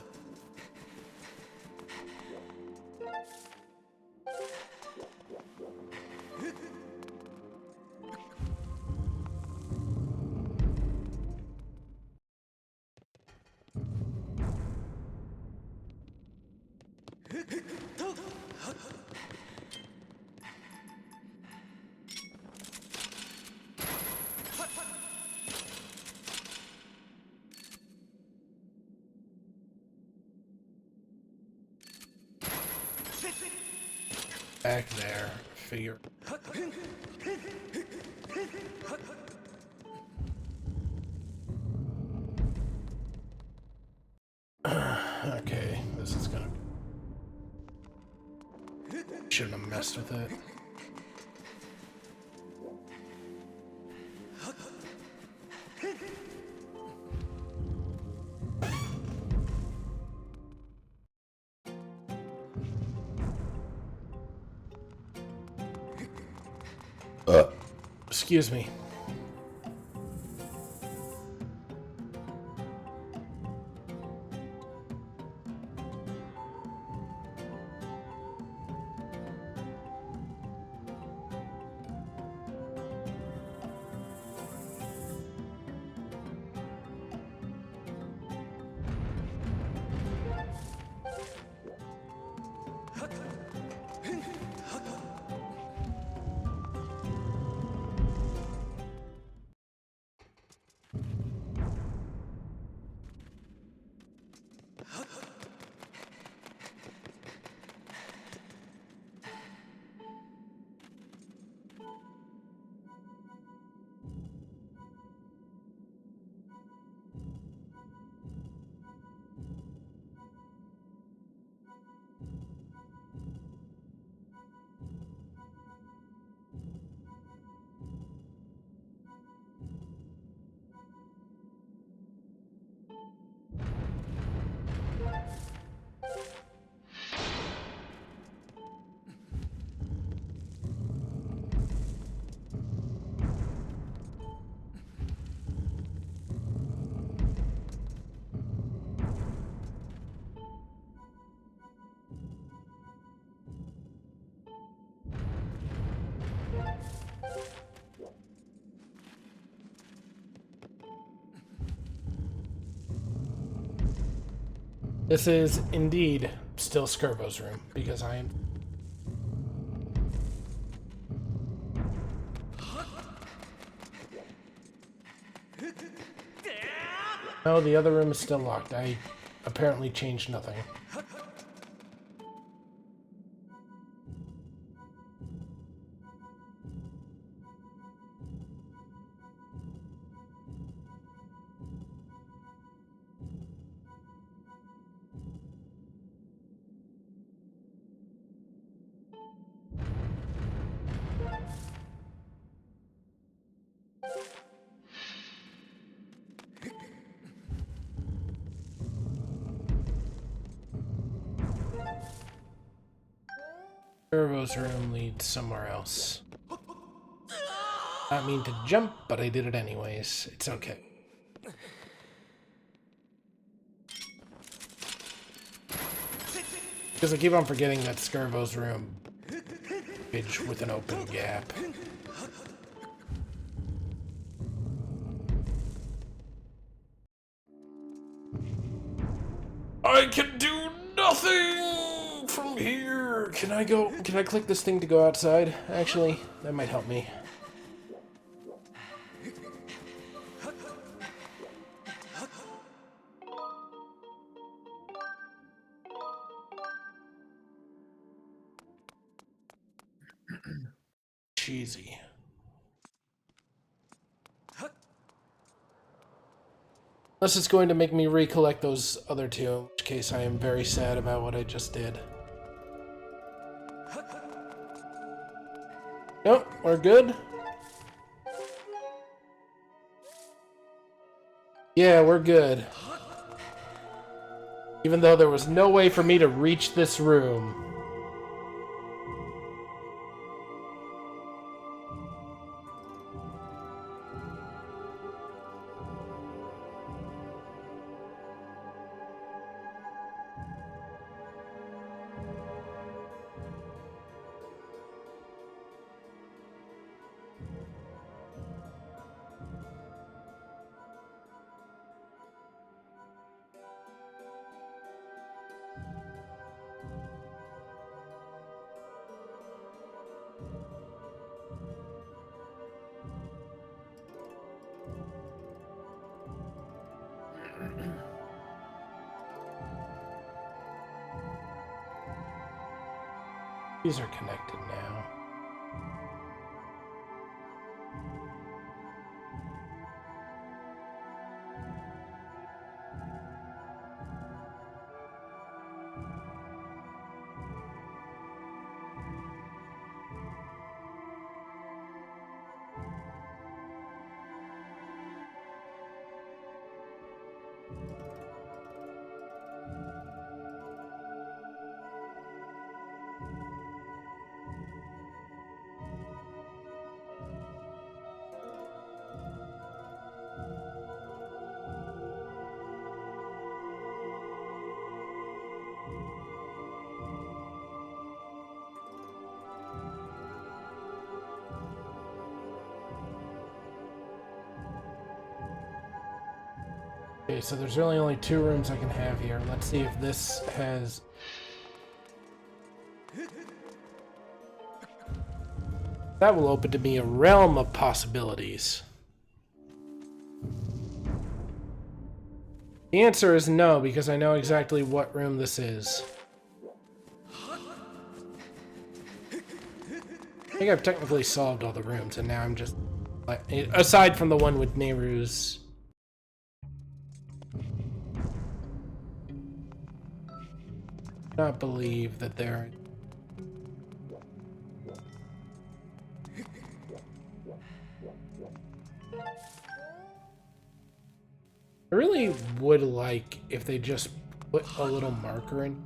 Back there, figure. Okay, this is gonna. Shouldn't have messed with it. Excuse me. This is indeed still Skirbo's room, because I am... No, the other room is still locked. I apparently changed nothing. Skirbo's room leads somewhere else. Not mean to jump, but I did it anyways. It's okay. Because I keep on forgetting that Skirbo's room page with an open gap. I can do nothing from here. Can I click this thing to go outside? Actually, that might help me. Cheesy. Unless it's going to make me recollect those other two, in which case I am very sad about what I just did. Nope, we're good. Yeah, we're good. Even though there was no way for me to reach this room. These are connected now. Okay, so there's really only 2 rooms I can have here. Let's see if this has... That will open to me a realm of possibilities. The answer is no, because I know exactly what room this is. I think I've technically solved all the rooms, and now I'm just... like, aside from the one with Nehru's... not believe that there. I really would like if they just put a little marker in.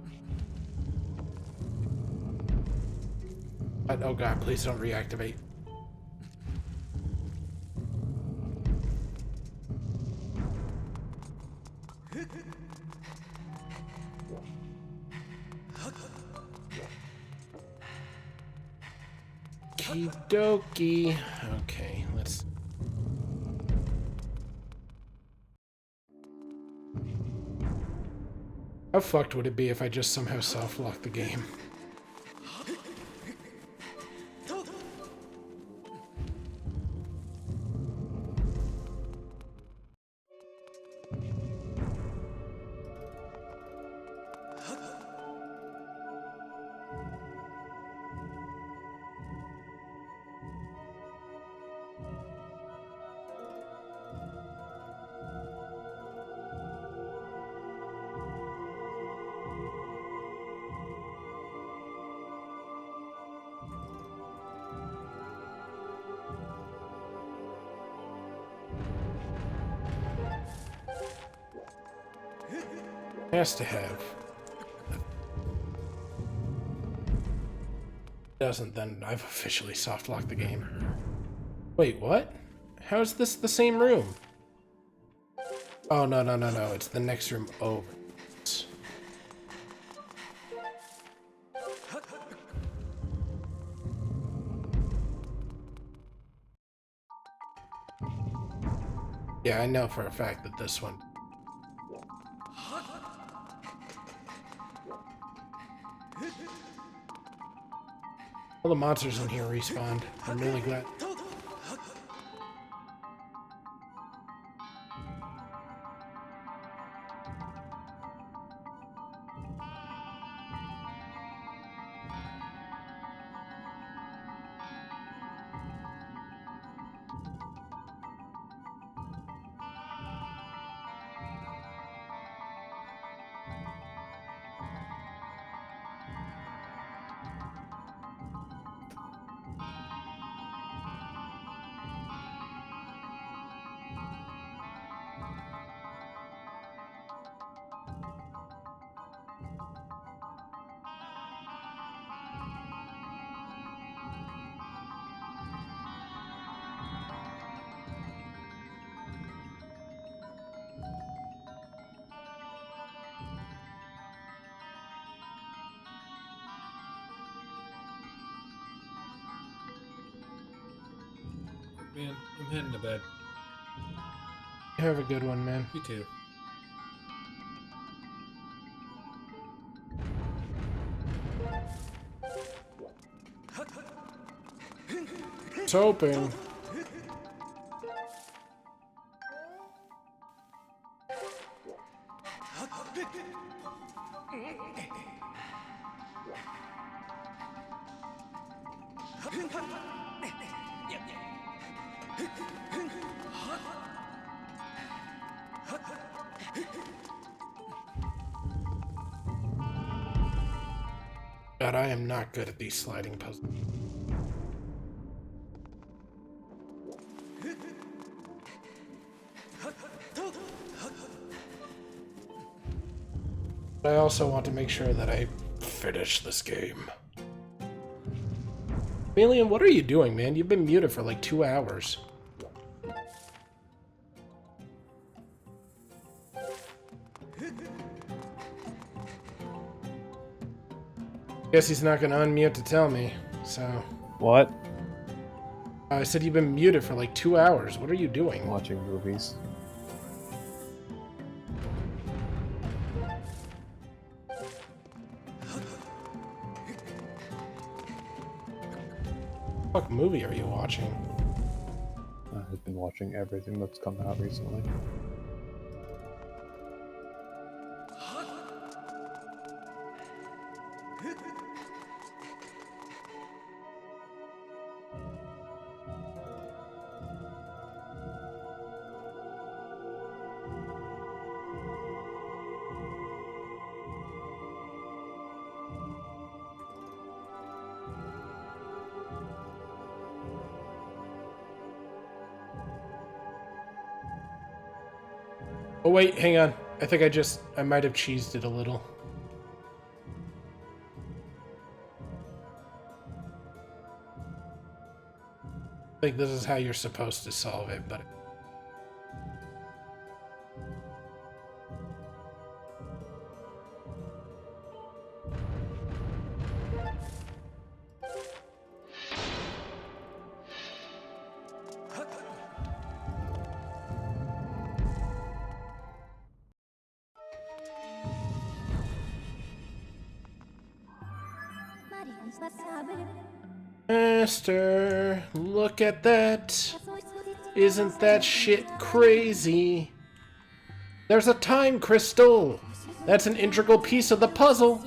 But, oh god, please don't reactivate. Okie dokie. Okay, let's... How fucked would it be if I just somehow soft-locked the game? Has to have. Doesn't, then I've officially soft-locked the game. Wait, what? How is this the same room? Oh, no, no, no, no. It's the next room over. Yeah, I know for a fact that this one... All the monsters in here respawned. I'm really glad. Man, I'm heading to bed. Have a good one, man. You too. It's hoping. God, I am not good at these sliding puzzles. But I also want to make sure that I finish this game. Chameleon, what are you doing, man? You've been muted for like 2 hours. Guess he's not gonna unmute to tell me, so... What? I said you've been muted for like 2 hours. What are you doing? Watching movies. What movie are you watching? I've been watching everything that's come out recently. Oh wait, hang on. I think I might have cheesed it a little. I think this is how you're supposed to solve it, but... Master, look at that. Isn't that shit crazy? There's a time crystal. That's an integral piece of the puzzle.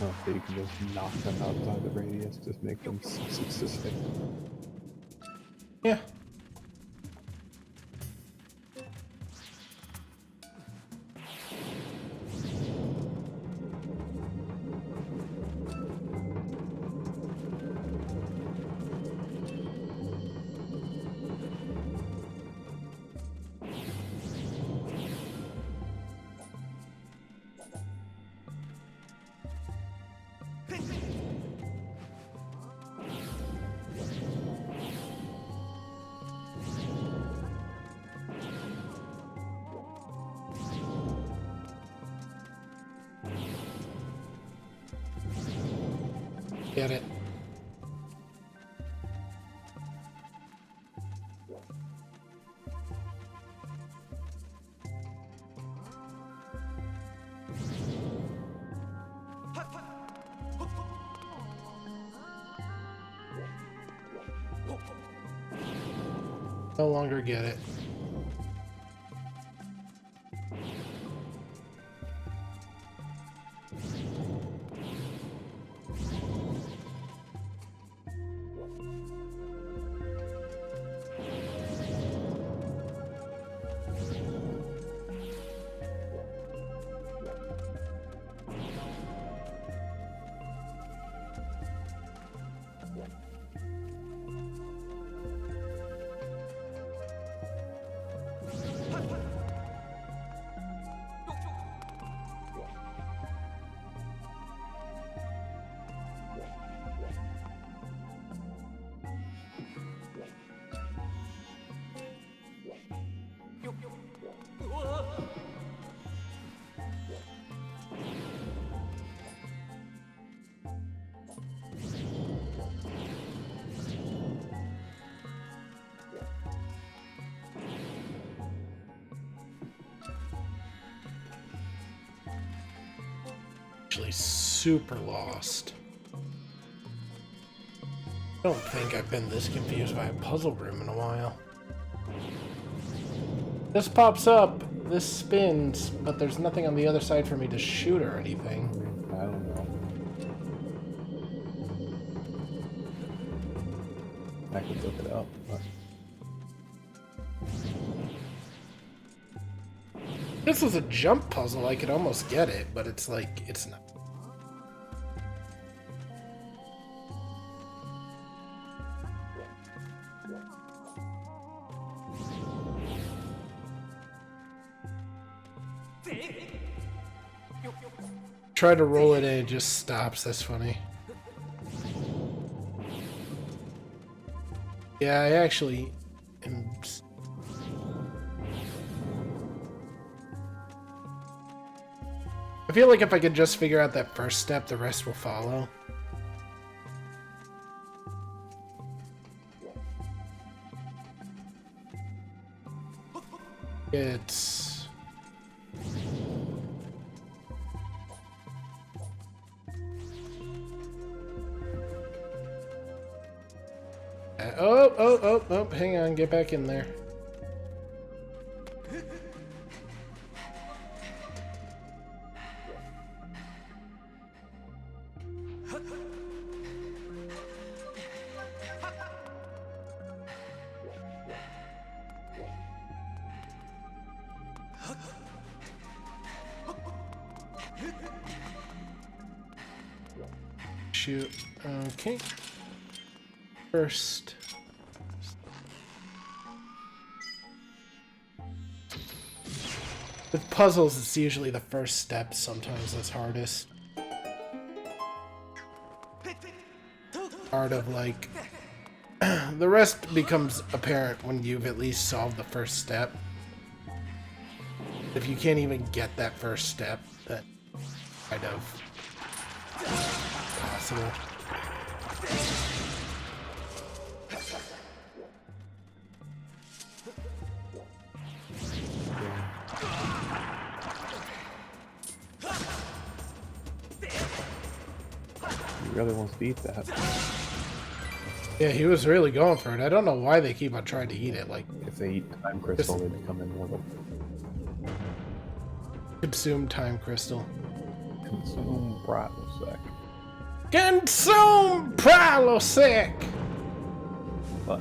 Oh, so you can just knock them outside the radius, just make them cease to stick. Yeah. Get it. No longer get it. Actually super lost. I don't think I've been this confused by a puzzle room in a while. This pops up, this spins, but there's nothing on the other side for me to shoot or anything. I don't know. I could look it up, but If this was a jump puzzle, I could almost get it, but it's like, it's not. Try to roll it and it just stops. That's funny. Yeah, I actually am. I feel like if I could just figure out that first step, the rest will follow. It's... Oh, hang on, get back in there. Shoot. Okay. First. With puzzles, it's usually the first step, sometimes that's hardest. Part of, like... the rest becomes apparent when you've at least solved the first step. If you can't even get that first step, that's kind of possible. he really wants to eat that. Yeah, he was really going for it. I don't know why they keep on trying to eat it. Like, If they eat time crystal, they become immortal. consume time crystal. Consume Pratosec. Consume Pralosec! But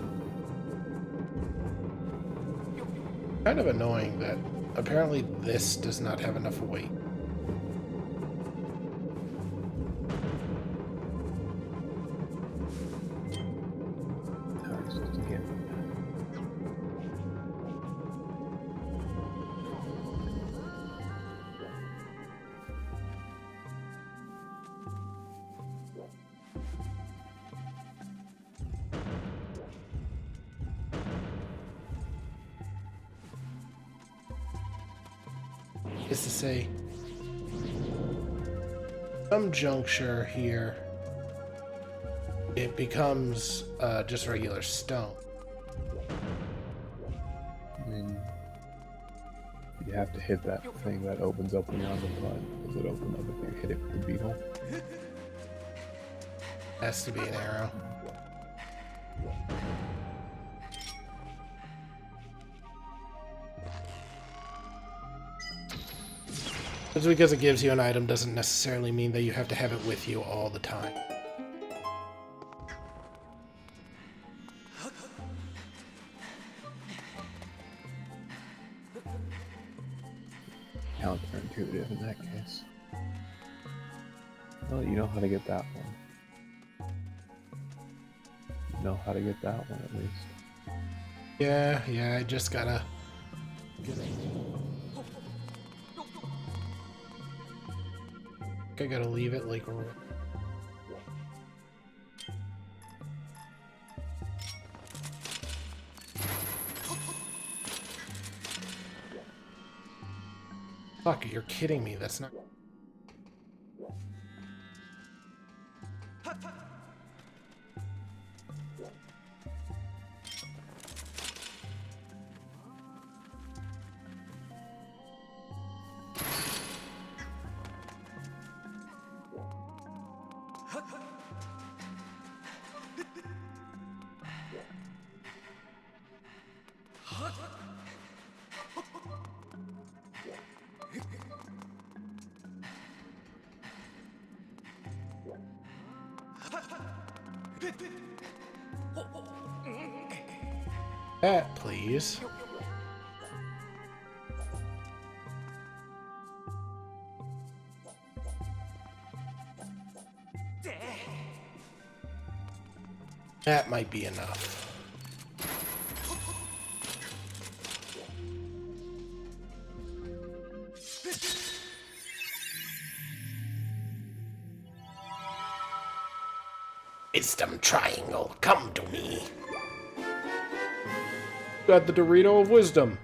Kind of annoying that apparently this does not have enough weight. how are you supposed to get? Is to say, some juncture here. it becomes just regular stone. I mean, you have to hit that thing that opens up when you're on the button. Does it open up if you hit it with the beetle? Has to be an arrow. Just because it gives you an item doesn't necessarily mean that you have to have it with you all the time. Counterintuitive in that case. Well, you know how to get that one. You know how to get that one at least. Yeah, I just gotta... I gotta leave it like... Fuck, you're kidding me, that's not... That, please. That might be enough. Wisdom triangle, come to me. Got the Dorito of Wisdom.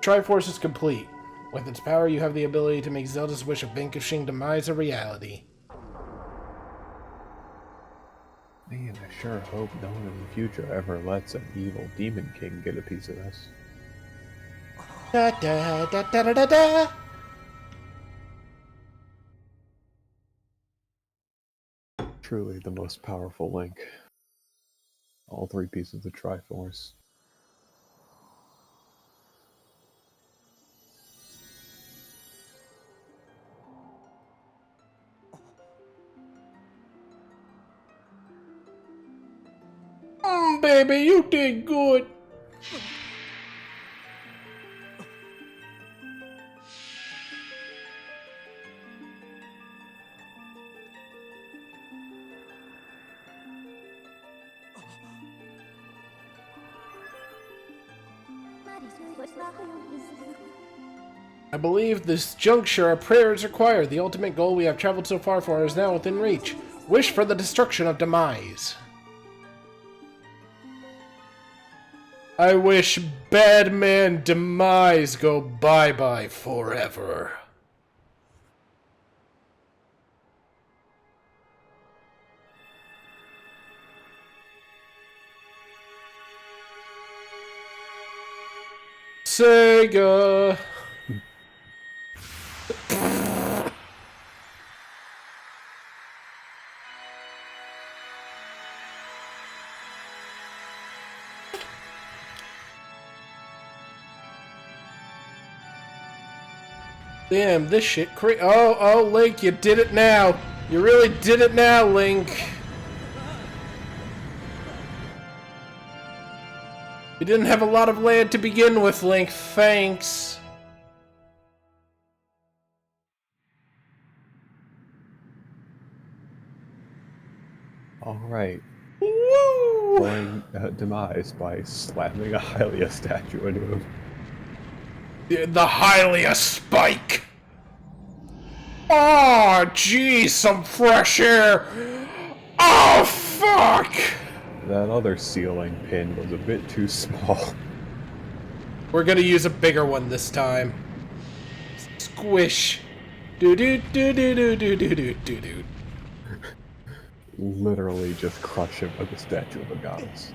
Triforce is complete. With its power, you have the ability to make Zelda's wish of vanquishing demise a reality. Man, I sure hope no one in the future ever lets an evil demon king get a piece of this. Da da da da da da da. Truly the most powerful Link. All three pieces of Triforce. Baby, you did good. I believe this juncture a prayer is required. The ultimate goal we have traveled so far for is now within reach. Wish for the destruction of demise. I wish Badman Demise go bye-bye forever. Sega. Damn, this shit oh, Link, you did it now. You really did it now, Link. You didn't have a lot of land to begin with, Link. Thanks. Alright. Woo! Playing Demise by slamming a Hylia statue into him. The Hylia spike! Oh, geez, some fresh air! Oh, fuck! That other ceiling pin was a bit too small. We're gonna use a bigger one this time. Squish. Do do do do do do do do do do. literally just crush him like a statue of a goddess.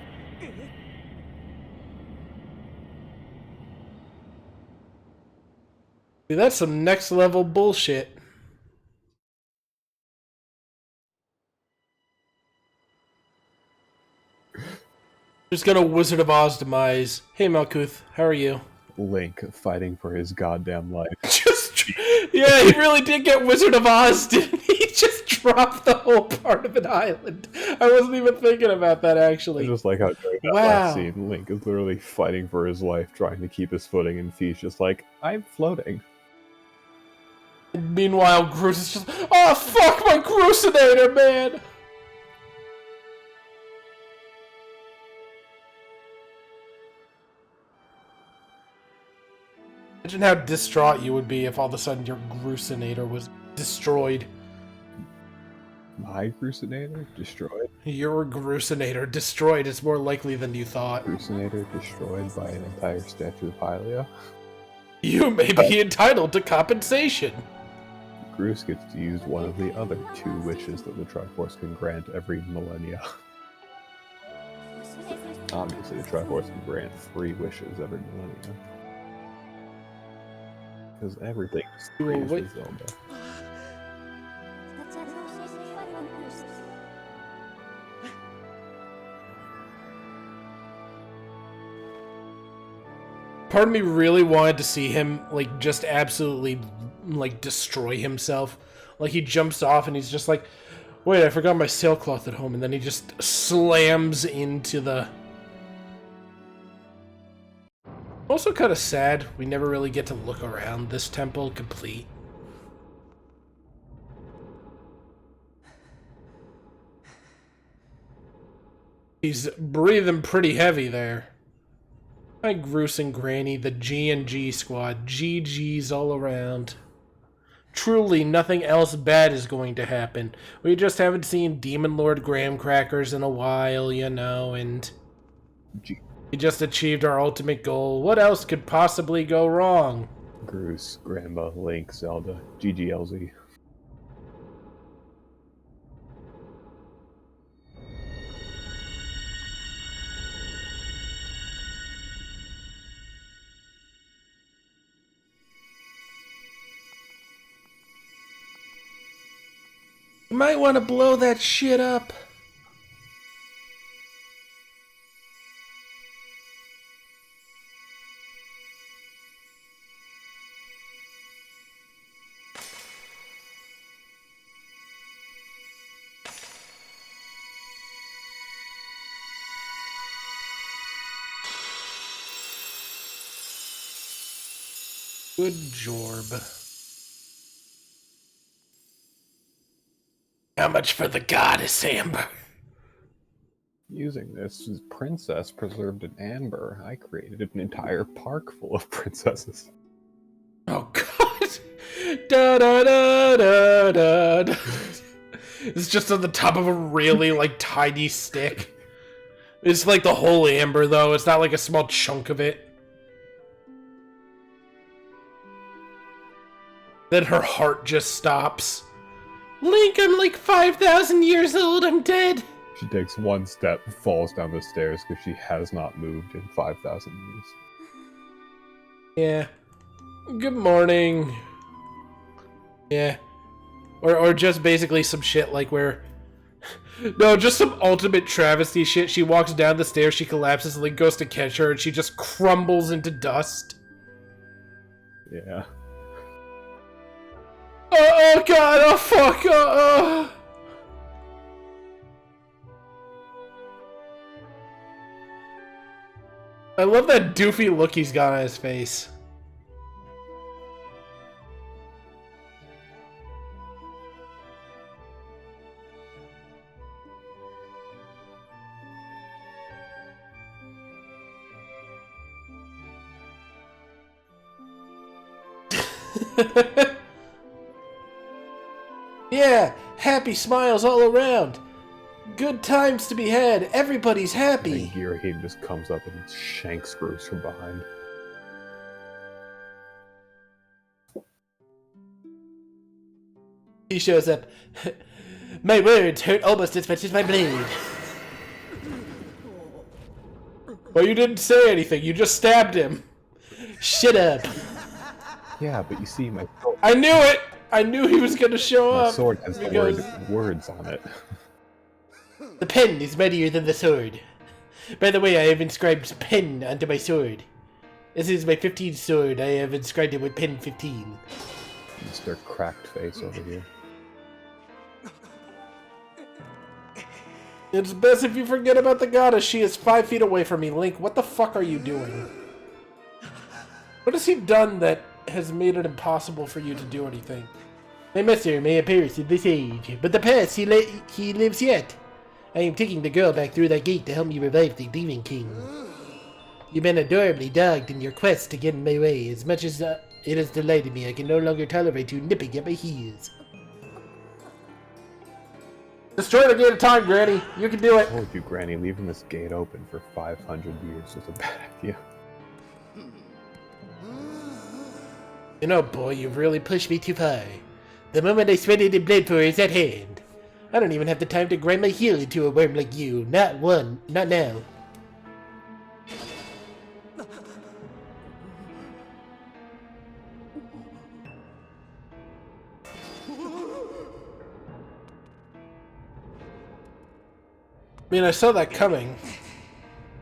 Dude, that's some next level bullshit. Just gonna Wizard of Oz demise. Hey Malkuth, how are you? Link fighting for his goddamn life. Yeah, he really did get Wizard of Oz, didn't he? He just dropped the whole part of an island. I wasn't even thinking about that, actually. I just like how during that last scene, Link is literally fighting for his life, trying to keep his footing, and Fi's just like, I'm floating. And meanwhile, Groose is just, oh fuck my Groosenator, man! Imagine how distraught you would be if all of a sudden your Groosenator was destroyed. My Groosenator destroyed? Your Groosenator destroyed is more likely than you thought. Groosenator destroyed by an entire statue of Hylia? You may be entitled to compensation. Groose gets to use one of the other 2 wishes that the Triforce can grant every millennia. Obviously, the Triforce can grant 3 wishes every millennia. Because everything is 3 with Zelda. Part of me really wanted to see him, like, just absolutely, like, destroy himself. Like, he jumps off and he's just like, wait, I forgot my sailcloth at home, and then he just slams into the... Also kind of sad, we never really get to look around this temple complete. He's breathing pretty heavy there. Hi, Groose and Granny, the G&G squad. GG's all around. Truly, nothing else bad is going to happen. We just haven't seen Demon Lord Graham Crackers in a while, you know, and... we just achieved our ultimate goal. What else could possibly go wrong? Groose, Grandma, Link, Zelda, GGLZ. You might want to blow that shit up. Good job. How much for the goddess, Amber? Using this princess preserved in amber, I created an entire park full of princesses. Oh god! Da da da da da da. It's just on the top of a really, like, tiny stick. It's like the whole amber, though. It's not like a small chunk of it. Then her heart just stops. Link, I'm like 5,000 years old, I'm dead. She takes one step, falls down the stairs because she has not moved in 5,000 years. Yeah. Good morning. Yeah. Or just basically some shit like where... No, just some ultimate travesty shit. She walks down the stairs, she collapses, Link goes to catch her, and she just crumbles into dust. Yeah. Oh god, oh fuck, oh. I love that doofy look he's got on his face. Yeah, happy smiles all around. Good times to be had. Everybody's happy. And Girahim just comes up and shanks Groose from behind. He shows up. My words hurt almost as much as my blade. Well, you didn't say anything. You just stabbed him. Shut up. Yeah, but you see, I knew it! I knew he was going to show my up. sword has the word words on it. The pen is mightier than the sword. By the way, I have inscribed pen onto my sword. This is my 15th sword. I have inscribed it with pen 15. Mr. Cracked Face over here. It's best if you forget about the goddess. She is 5 feet away from me. Link, what the fuck are you doing? What has he done that has made it impossible for you to do anything? My master may appear in this age, but the past he lives yet. I am taking the girl back through that gate to help me revive the Demon King. You've been adorably dogged in your quest to get in my way. As much as it has delighted me, I can no longer tolerate you nipping at my heels. Destroy the gate of time, Granny. You can do it. I told you, Granny, leaving this gate open for 500 years was a bad idea. You know, boy, you've really pushed me too far. The moment I sweat it in blood for is at hand. I don't even have the time to grind my heel into a worm like you. Not now. I mean, I saw that coming.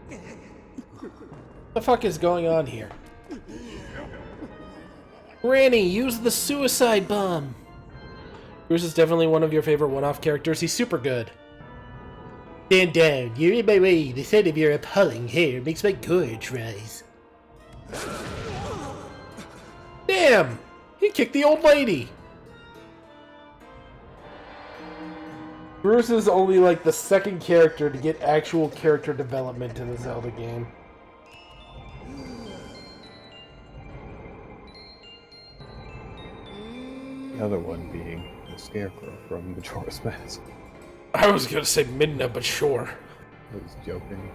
What the fuck is going on here? Granny, use the suicide bomb! Groose is definitely one of your favorite one-off characters. He's super good. Stand down. You're in my way. The sight of your appalling hair makes my gorge rise. Damn! He kicked the old lady! Groose is only like the second character to get actual character development in a Zelda game. The other one being the Scarecrow from Majora's Mask. I was gonna say Midna, but sure. I was joking.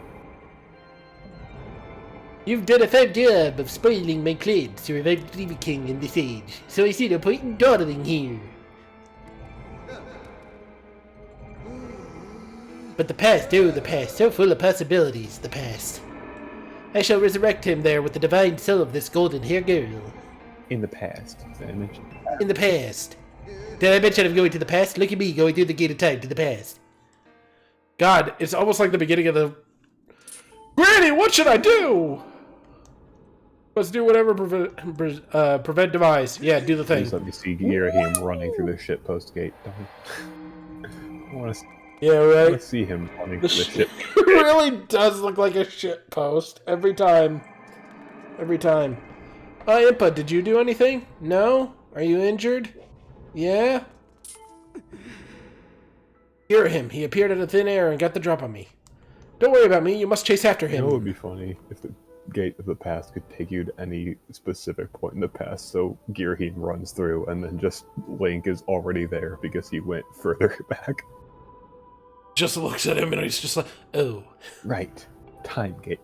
You've done a fine job of spoiling my plans to revive the Demon King in this age, so I see no point in dawdling here. But the past, oh the past, so full of possibilities, the past. I shall resurrect him there with the divine soul of this golden-haired girl. In the past, did I mention? In the past. Did I mention I'm going to the past? Look at me going through the gate of time to the past. God, it's almost like the beginning of the... Granny, what should I do? Let's do whatever prevent demise. Yeah, do the thing. Please let me see Girahim running through the shitpost gate. I want to. Yeah, I right. want to see him running through the shit. It really does look like a shit post every time. Every time. Impa, did you do anything? No? Are you injured? Yeah? Girahim, he appeared out of thin air and got the drop on me. Don't worry about me, you must chase after You him. know, it would be funny if the gate of the past could take you to any specific point in the past, so Girahim runs through, and then just Link is already there because he went further back. Just looks at him and he's just like, oh. Right. Time gate.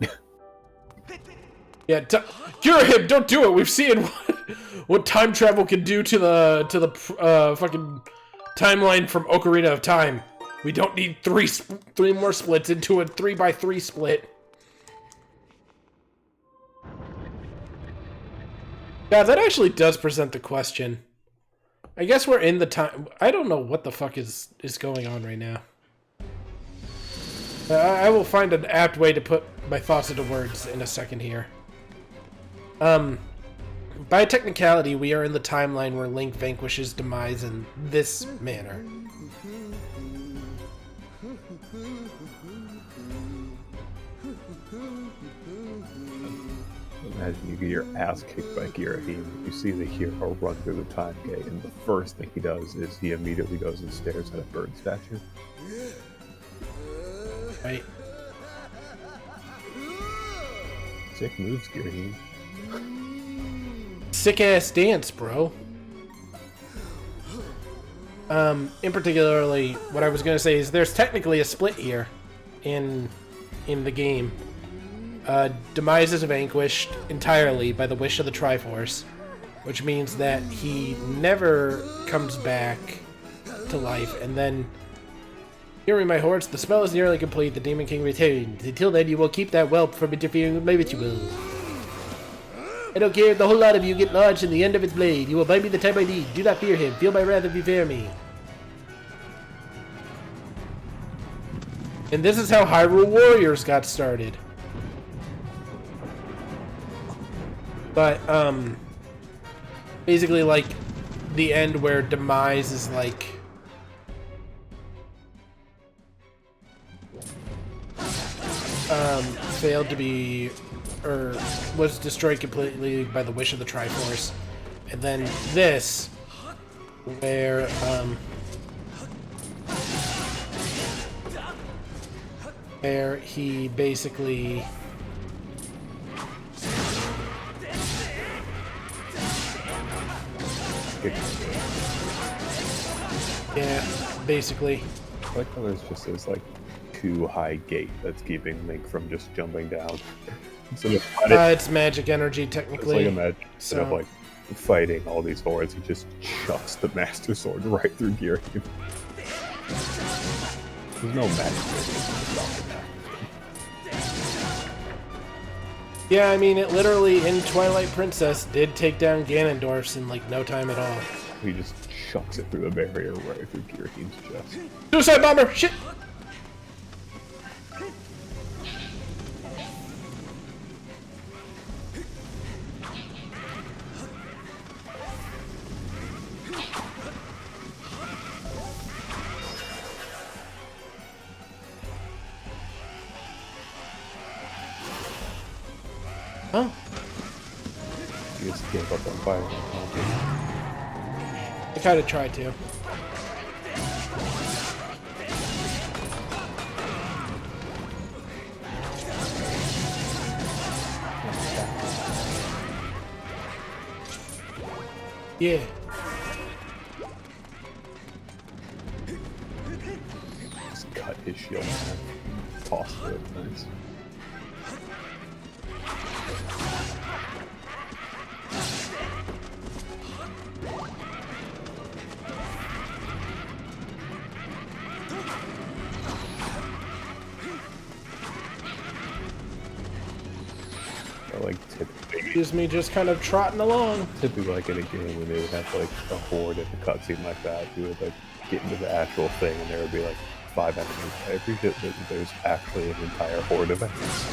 Yeah, Girahim, don't do it. We've seen what time travel can do to the fucking timeline from Ocarina of Time. We don't need three more splits into a 3x3 split. Yeah, that actually does present the question. I guess we're in the time. I don't know what the fuck is going on right now. I will find an apt way to put my thoughts into words in a second here. By technicality, we are in the timeline where Link vanquishes Demise in this manner. Imagine you get your ass kicked by Girahim. You see the hero run through the time gate, and the first thing he does is he immediately goes and stares at a bird statue. Right. Sick moves, Girahim. Sick ass dance, bro. In particularly, what I was gonna say is there's technically a split here in the game. Demise is vanquished entirely by the wish of the Triforce, which means that he never comes back to life, and then... Hearing my horse, the spell is nearly complete. The Demon King retains. Until then, you will keep that whelp from interfering with my ritual. I don't care if the whole lot of you get lodged in the end of its blade. You will bite me the time I need. Do not fear him. Feel my wrath if you fear me. And this is how Hyrule Warriors got started. But, basically, like, the end where Demise is, like... failed to be... or was destroyed completely by the wish of the Triforce. And then this, where, where he basically... Yeah, basically. I like how there's just this, like, too high gate that's keeping Link from just jumping down. So it's magic energy, technically. It's like a magic. Instead of, like, fighting all these hordes, he just chucks the Master Sword right through Girahim. There's no magic. Yeah, I mean, it literally, in Twilight Princess, did take down Ganondorf's in, like, no time at all. He just chucks it through the barrier right through Girahim's chest. Suicide Bomber! Shit! Huh? You just gave up on fire. I kind of tried to. Yeah. Just cut his shield and toss it. Nice. Like typically, Excuse me, just kind of trotting along. typically like in a game when they would have like a horde in a cutscene like that, you would like get into the actual thing and there would be like 5 enemies. I appreciate that there's actually an entire horde of enemies.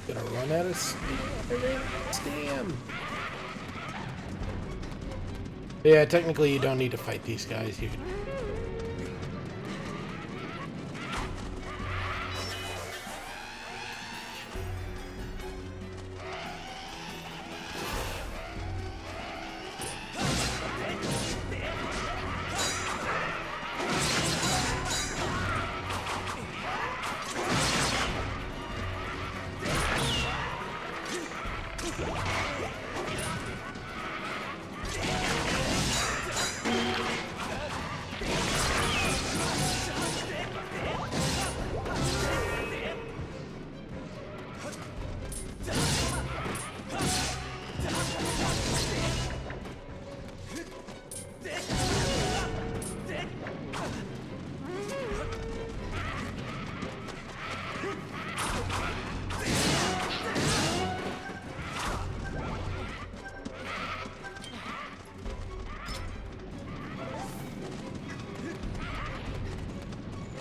Gonna run out of steam. Yeah, technically you don't need to fight these guys. You can...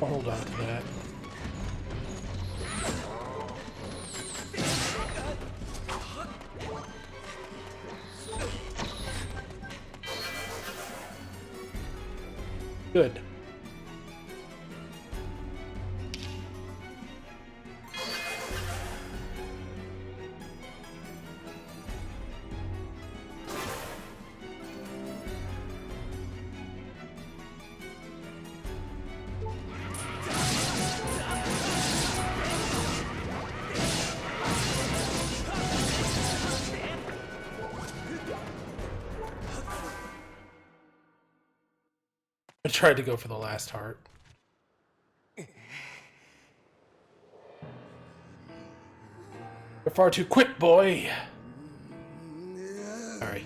I'll hold on to that. Good. I tried to go for the last heart. You're far too quick, boy. Sorry.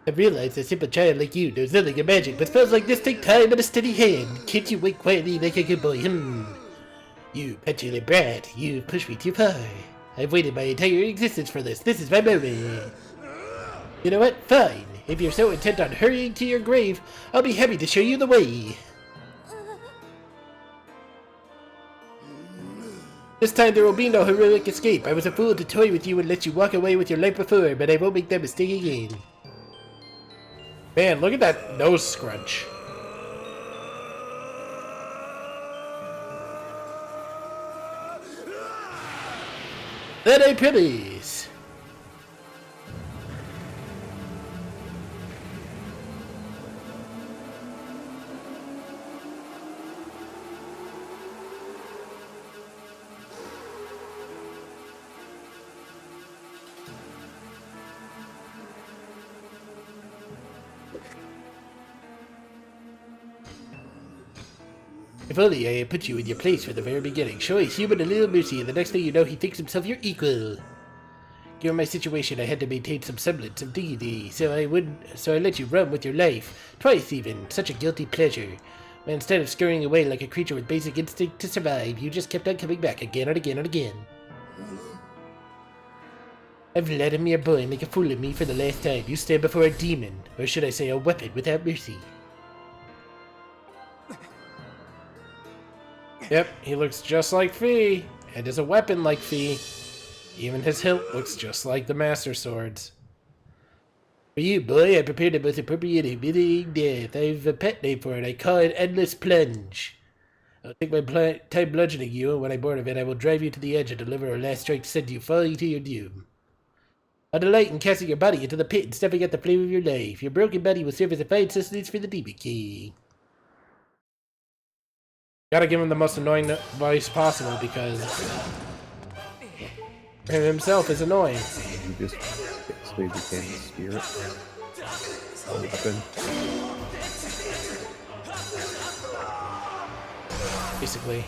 I realize a simple child like you knows nothing of magic, but spells like this take time and a steady hand. Can't you wait quietly like a good boy? You petulant brat, you pushed me too far. I've waited my entire existence for this. This is my moment. You know what? Fine. If you're so intent on hurrying to your grave, I'll be happy to show you the way. This time there will be no heroic escape. I was a fool to toy with you and let you walk away with your life before, but I won't make that mistake again. Man, look at that nose scrunch. That ain't pretties. If only I had put you in your place from the very beginning. Show a human a little mercy, and the next thing you know, he thinks himself your equal. Given my situation, I had to maintain some semblance of dignity, so I let you run with your life. Twice even. Such a guilty pleasure. But instead of scurrying away like a creature with basic instinct to survive, you just kept on coming back again and again and again. I've let a mere boy make a fool of me for the last time. You stand before a demon, or should I say a weapon without mercy. Yep, he looks just like Fee, and is a weapon like Fee. Even his hilt looks just like the Master Sword's. For you, boy, I prepared the most appropriate and humiliating death. I have a pet name for it. I call it Endless Plunge. I'll take my time bludgeoning you, and when I'm bored of it, I will drive you to the edge and deliver a last strike to send you falling to your doom. I'll delight in casting your body into the pit and stepping at the flame of your life. Your broken body will serve as a fine sustenance for the Demon King. Gotta give him the most annoying voice possible because him himself is annoying. He just basically became the spirit. A weapon. Basically.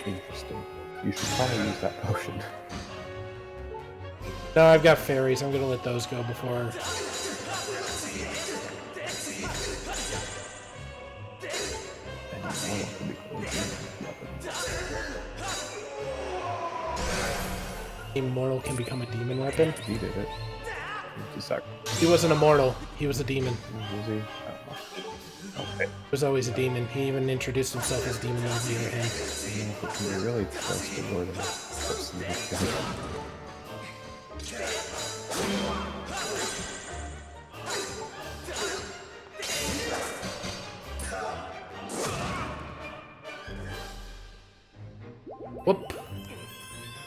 Interesting. You should probably use that potion. No, I've got fairies. I'm gonna let those go before. Immortal can become a demon weapon? He did it. He wasn't immortal. He was a demon. Was he? Oh. Okay. He was always a demon. He even introduced himself as demon over here. Can you really trust the Lord of the Whoop.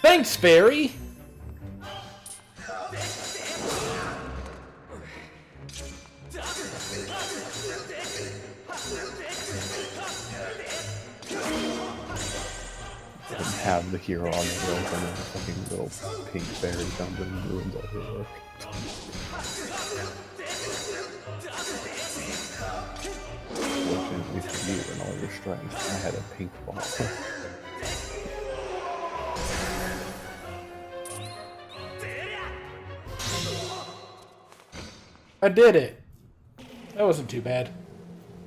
Thanks, fairy! Have the hero on the rope and then a fucking little pink fairy comes and ruins all her work. Fortunately for you and all your strength, I had a pink ball. I did it! That wasn't too bad.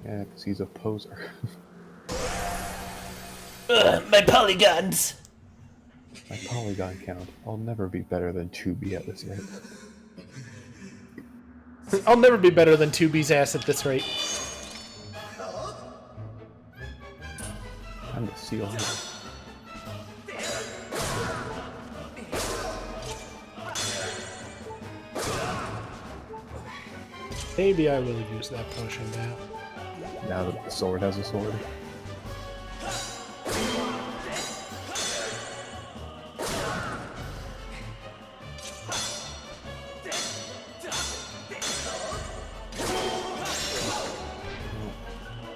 Yeah, because he's a poser. Ugh, my polygons! My polygon count. I'll never be better than 2B at this rate. I'll never be better than 2B's ass at this rate. Time to seal him. Maybe I will use that potion now. Now that the sword has a sword.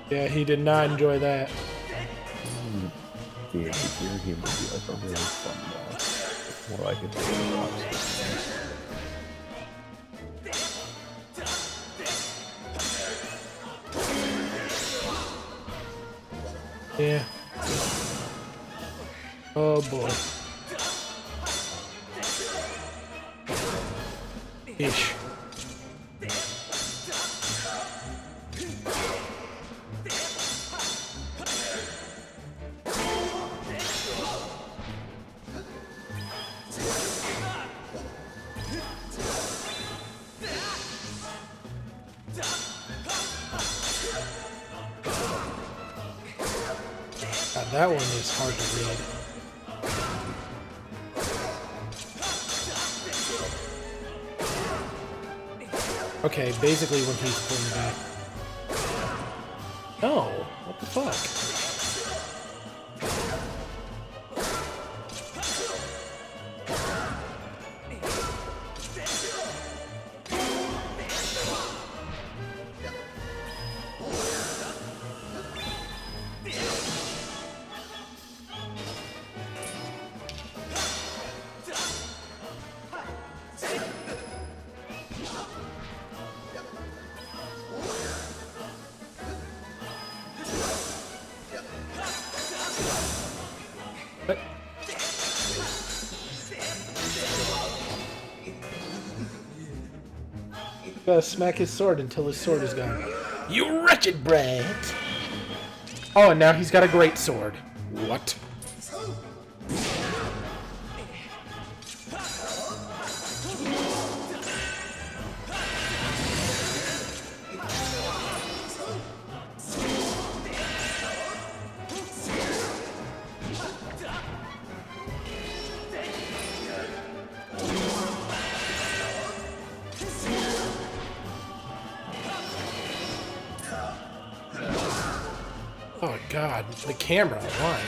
Yeah, he did not enjoy that. The Girahim would be like a really fun boss. More like a boss. Yeah. Oh boy. Ish. God, that one is hard to read. Okay, basically when he's pulling back. No, what the fuck? What? Gotta smack his sword until his sword is gone. You wretched brat! Oh, and now he's got a great sword. What? Oh god, the camera, why?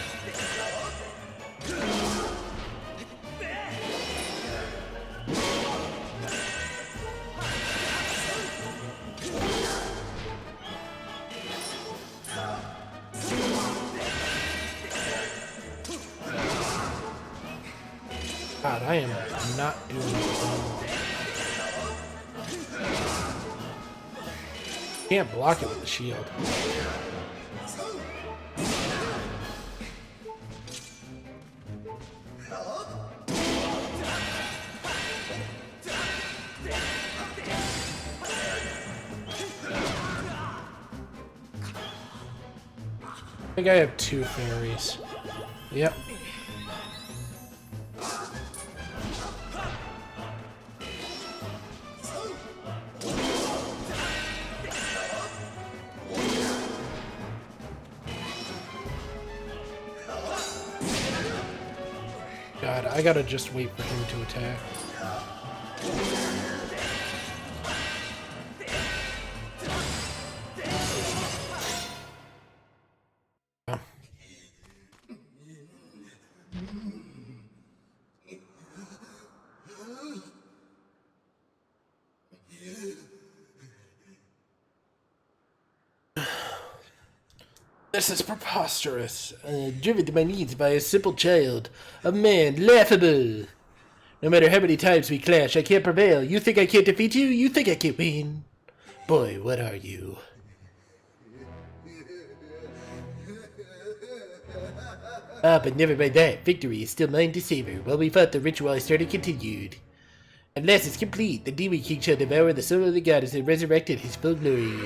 God, I am not doing this. Can't block it with the shield. I think I have 2 fairies. Yep. God, I gotta just wait for him to attack. This is preposterous. Driven to my knees by a simple child. A man laughable. No matter how many times we clash, I can't prevail. You think I can't defeat you? You think I can't win? Boy, what are you? Ah, but never mind that. Victory is still mine to savor. While we fought, the ritual I started continued. Unless it's complete, the Demon King shall devour the soul of the goddess and resurrect in his full glory.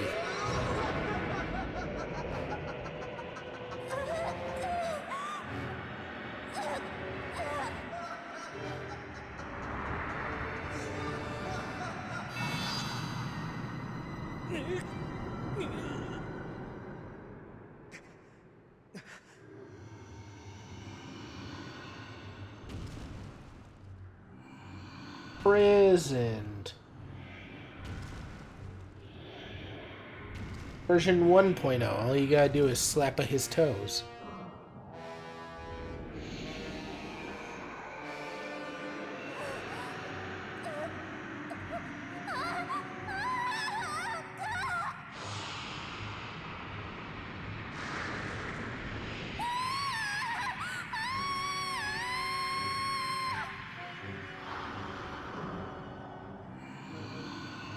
Imprisoned. Version 1.0. All you gotta do is slap at his toes.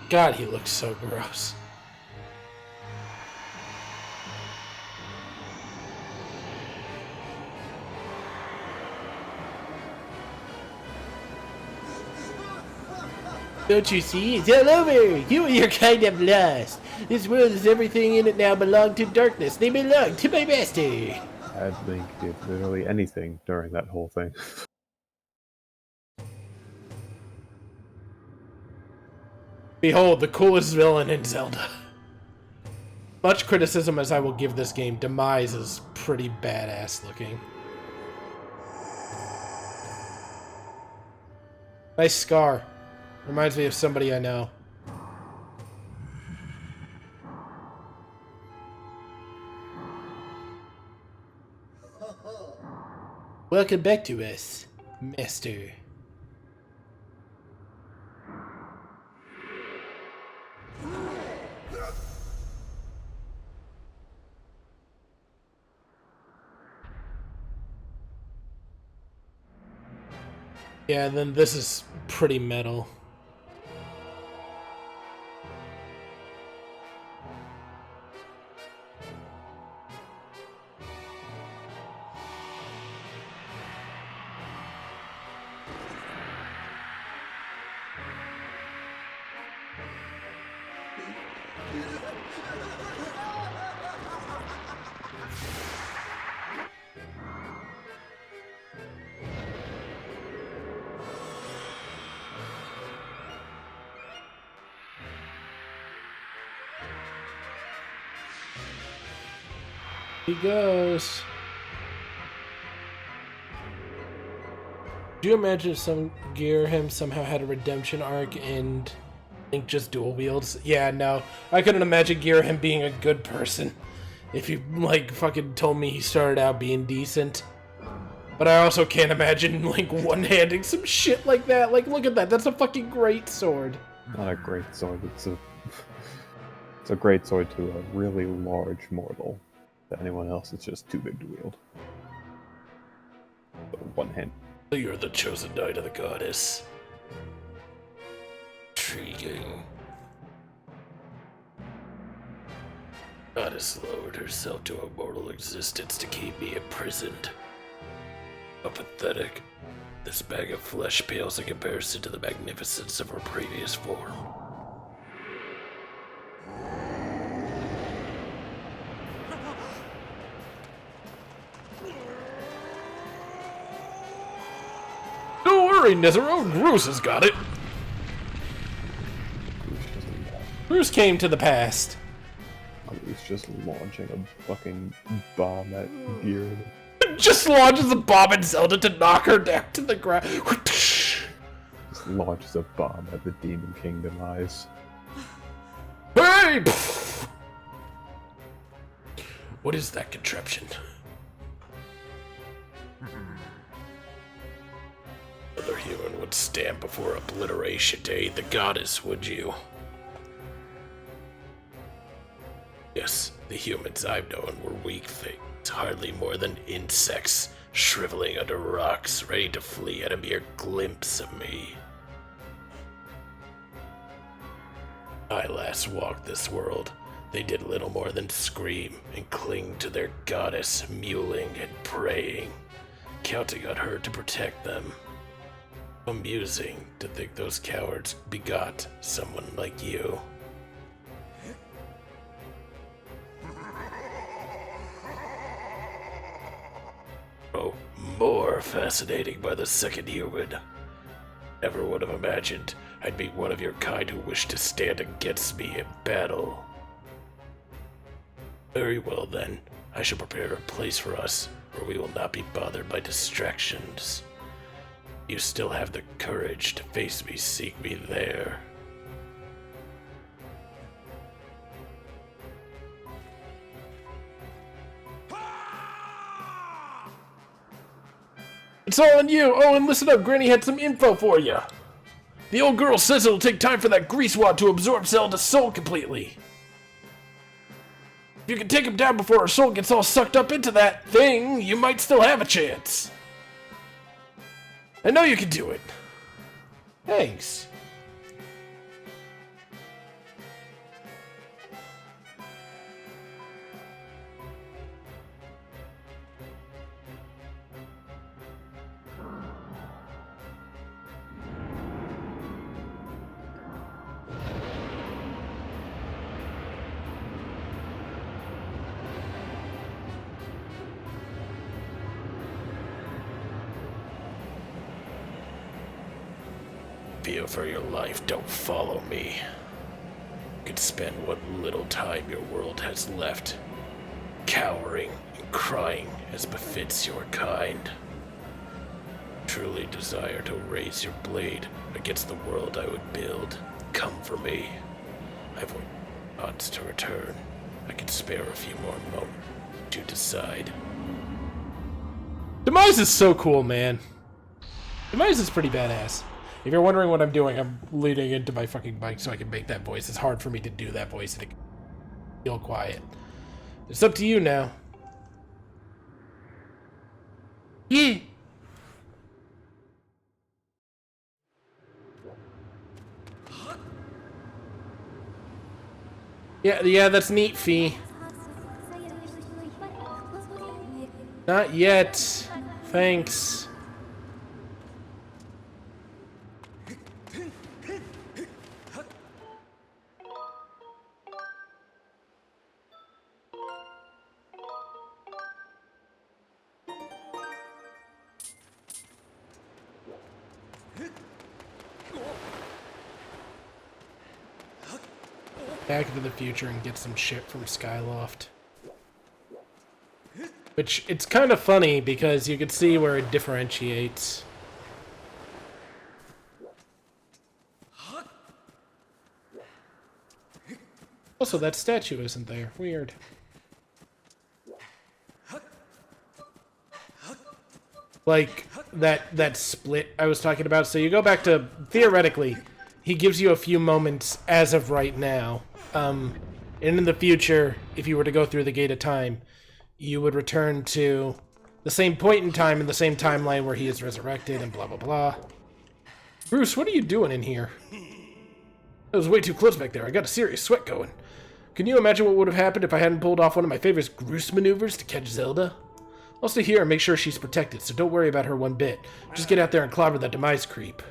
God, he looks so gross. Don't you see? It's all over! You and your kind of lost. This world is everything in it now belong to darkness. They belong to my master. Had Link did literally anything during that whole thing. Behold, the coolest villain in Zelda. Much criticism as I will give this game, Demise is pretty badass looking. Nice scar. Reminds me of somebody I know. Welcome back to us, Master. Yeah, then this is pretty metal. He goes. Do you imagine if some Girahim somehow had a redemption arc and Link just dual wields? Yeah, no. I couldn't imagine Girahim being a good person if you, like, fucking told me he started out being decent. But I also can't imagine Link one-handing some shit like that. Like, look at that. That's a fucking great sword. Not a great sword. It's a great sword to a really large mortal. To anyone else, it's just too big to wield. So one hand. You're the chosen knight of the goddess. Intriguing. Goddess lowered herself to a mortal existence to keep me imprisoned. How pathetic. This bag of flesh pales in comparison to the magnificence of her previous form. Don't worry, Nezero. Groose has got it. Groose came to the past. He's just launching a fucking bomb at Gear. Just launches a bomb at Zelda to knock her down to the ground. Just launches a bomb at the Demon Kingdom eyes. Hey! What is that contraption? Another human would stand before obliteration to aid the goddess, would you? Yes, the humans I've known were weak things, hardly more than insects, shriveling under rocks, ready to flee at a mere glimpse of me. I last walked this world. They did little more than scream and cling to their goddess, mewling and praying, counting on her to protect them. Amusing to think those cowards begot someone like you. Oh, more fascinating by the second human. Never would have imagined I'd meet one of your kind who wished to stand against me in battle. Very well then, I shall prepare a place for us where we will not be bothered by distractions. You still have the courage to face me, seek me there. It's all on you! Oh, and listen up, Granny had some info for you! The old girl says it'll take time for that grease wad to absorb Zelda's soul completely. If you can take him down before her soul gets all sucked up into that thing, you might still have a chance. I know you can do it. Thanks. fear for your life, don't follow me. You can spend what little time your world has left, cowering and crying as befits your kind. Truly desire to raise your blade against the world I would build. Come for me. I've odds to return. I can spare a few more moments to decide. Demise is so cool, man. Demise is pretty badass. If you're wondering what I'm doing, I'm leaning into my fucking mic so I can make that voice. It's hard for me to do that voice and it feel quiet. It's up to you now. Yeah. Yeah, that's neat, Fee. Not yet. Thanks. Back into the future and get some shit from Skyloft. Which, it's kind of funny because you can see where it differentiates. Also, that statue isn't there. Weird. Like, that split I was talking about. So you go back to, theoretically, he gives you a few moments as of right now. And in the future, if you were to go through the Gate of Time, you would return to the same point in time in the same timeline where he is resurrected and blah, blah, blah. Groose, what are you doing in here? It was way too close back there. I got a serious sweat going. Can you imagine what would have happened if I hadn't pulled off one of my favorite Groose maneuvers to catch Zelda? I'll stay here and make sure she's protected, so don't worry about her one bit. Just get out there and clobber that Demise creep.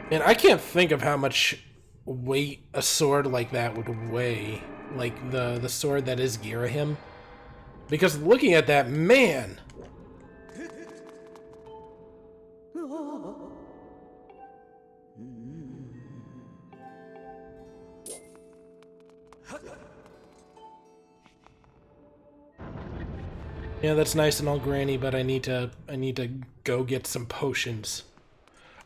And I can't think of how much weight a sword like that would weigh. Like the sword that is Girahim. Because looking at that, man! Yeah, that's nice and all, Granny, but I need to go get some potions.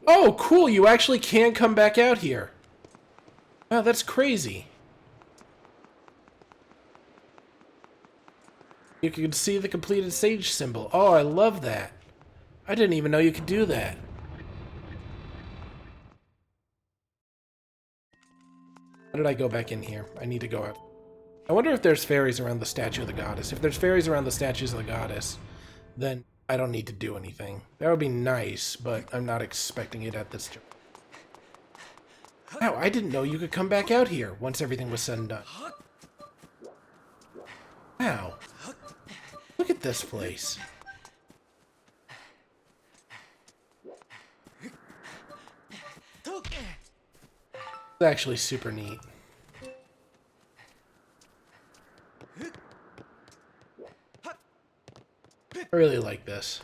Oh, cool! You actually can come back out here. Wow, that's crazy. You can see the completed sage symbol. Oh, I love that. I didn't even know you could do that. How did I go back in here? I need to go out. I wonder if there's fairies around the statue of the goddess. If there's fairies around the statues of the goddess, then I don't need to do anything. That would be nice, but I'm not expecting it at this time. Wow, I didn't know you could come back out here once everything was said and done. Wow. Look at this place. It's actually super neat. I really like this.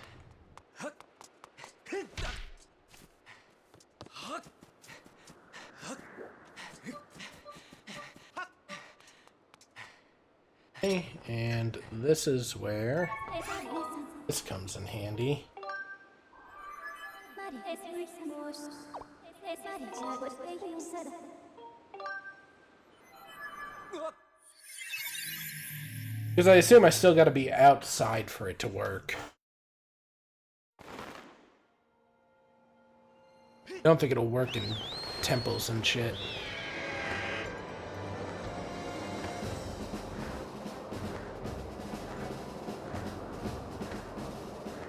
Okay, and this is where this comes in handy. Because I assume I still gotta be outside for it to work. I don't think it'll work in temples and shit.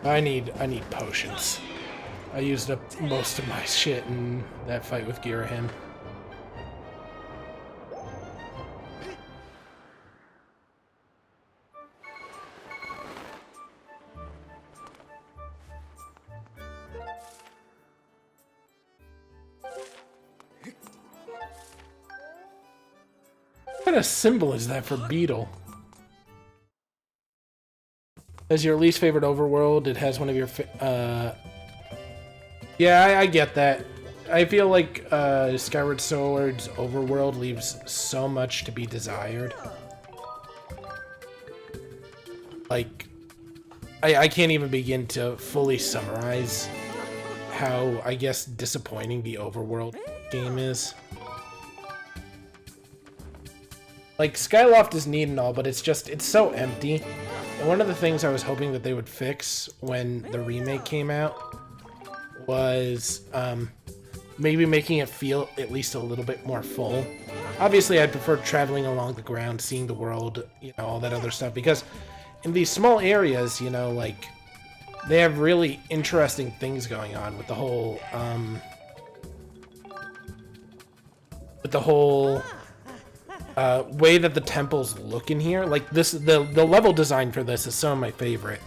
I need potions. I used up most of my shit in that fight with Girahim. What kind of symbol is that for beetle? as your least favorite overworld. It has one of your yeah, I get that. I feel like Skyward Sword's overworld leaves so much to be desired. Like, I can't even begin to fully summarize how, I guess, disappointing the overworld game is. Like, Skyloft is neat and all, but it's so empty. And one of the things I was hoping that they would fix when the remake came out was maybe making it feel at least a little bit more full. Obviously, I'd prefer traveling along the ground, seeing the world, you know, all that other stuff, because in these small areas, you know, like, they have really interesting things going on with the whole, way that the temples look in here. Like, the level design for this is some of my favorite.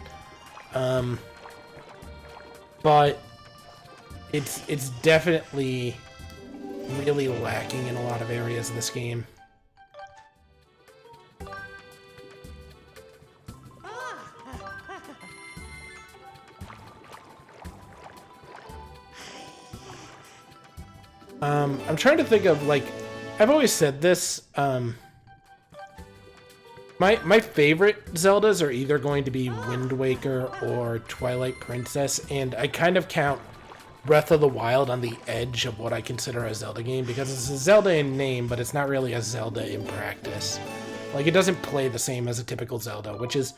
But it's definitely really lacking in a lot of areas of this game. I'm trying to think of, like, I've always said this, my favorite Zeldas are either going to be Wind Waker or Twilight Princess, and I kind of count Breath of the Wild on the edge of what I consider a Zelda game, because it's a Zelda in name, but it's not really a Zelda in practice. Like, it doesn't play the same as a typical Zelda, which is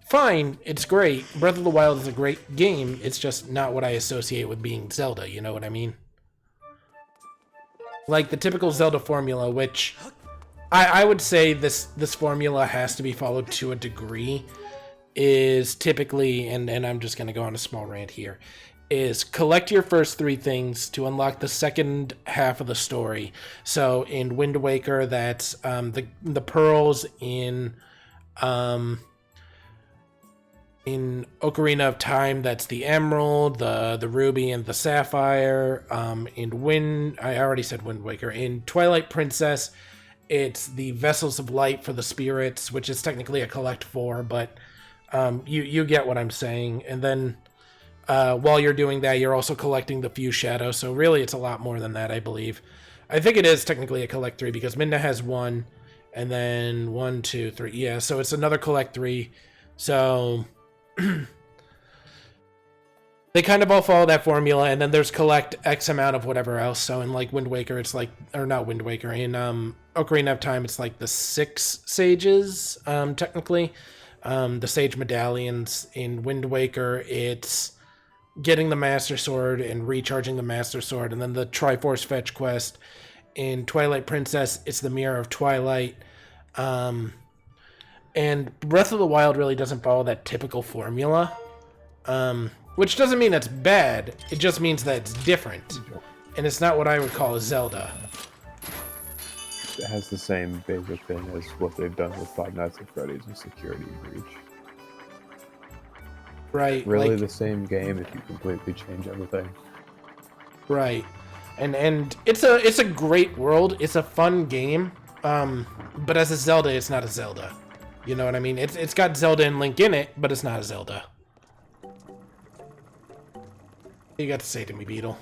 fine, it's great. Breath of the Wild is a great game, it's just not what I associate with being Zelda, you know what I mean? Like the typical Zelda formula, which I would say this formula has to be followed to a degree, is typically, and I'm just going to go on a small rant here, is collect your first 3 things to unlock the second half of the story. So in Wind Waker, that's the pearls. In Ocarina of Time, that's the emerald, the ruby, and the sapphire. I already said Wind Waker. In Twilight Princess, it's the vessels of light for the spirits, which is technically a collect 4, but you get what I'm saying. And then while you're doing that, you're also collecting the few shadows. So really, it's a lot more than that, I believe. I think it is technically a collect 3 because Midna has 1, and then 1, 2, 3. Yeah, so it's another collect 3. So they kind of all follow that formula, and then there's collect X amount of whatever else. So in like Wind Waker, it's like, or not Wind Waker, in Ocarina of Time, it's like the 6 sages, technically. The sage medallions. In Wind Waker, it's getting the Master Sword and recharging the Master Sword, and then the Triforce Fetch quest. In Twilight Princess, it's the Mirror of Twilight. And Breath of the Wild really doesn't follow that typical formula, which doesn't mean it's bad, it just means that it's different, and it's not what I would call a Zelda. It has the same basic thing as what they've done with Five Nights at Freddy's and Security Breach. Right. Really like, the same game if you completely change everything. Right. And it's a great world, it's a fun game, but as a Zelda, it's not a Zelda. You know what I mean? It's got Zelda and Link in it, but it's not a Zelda. What you got to say to me, Beetle?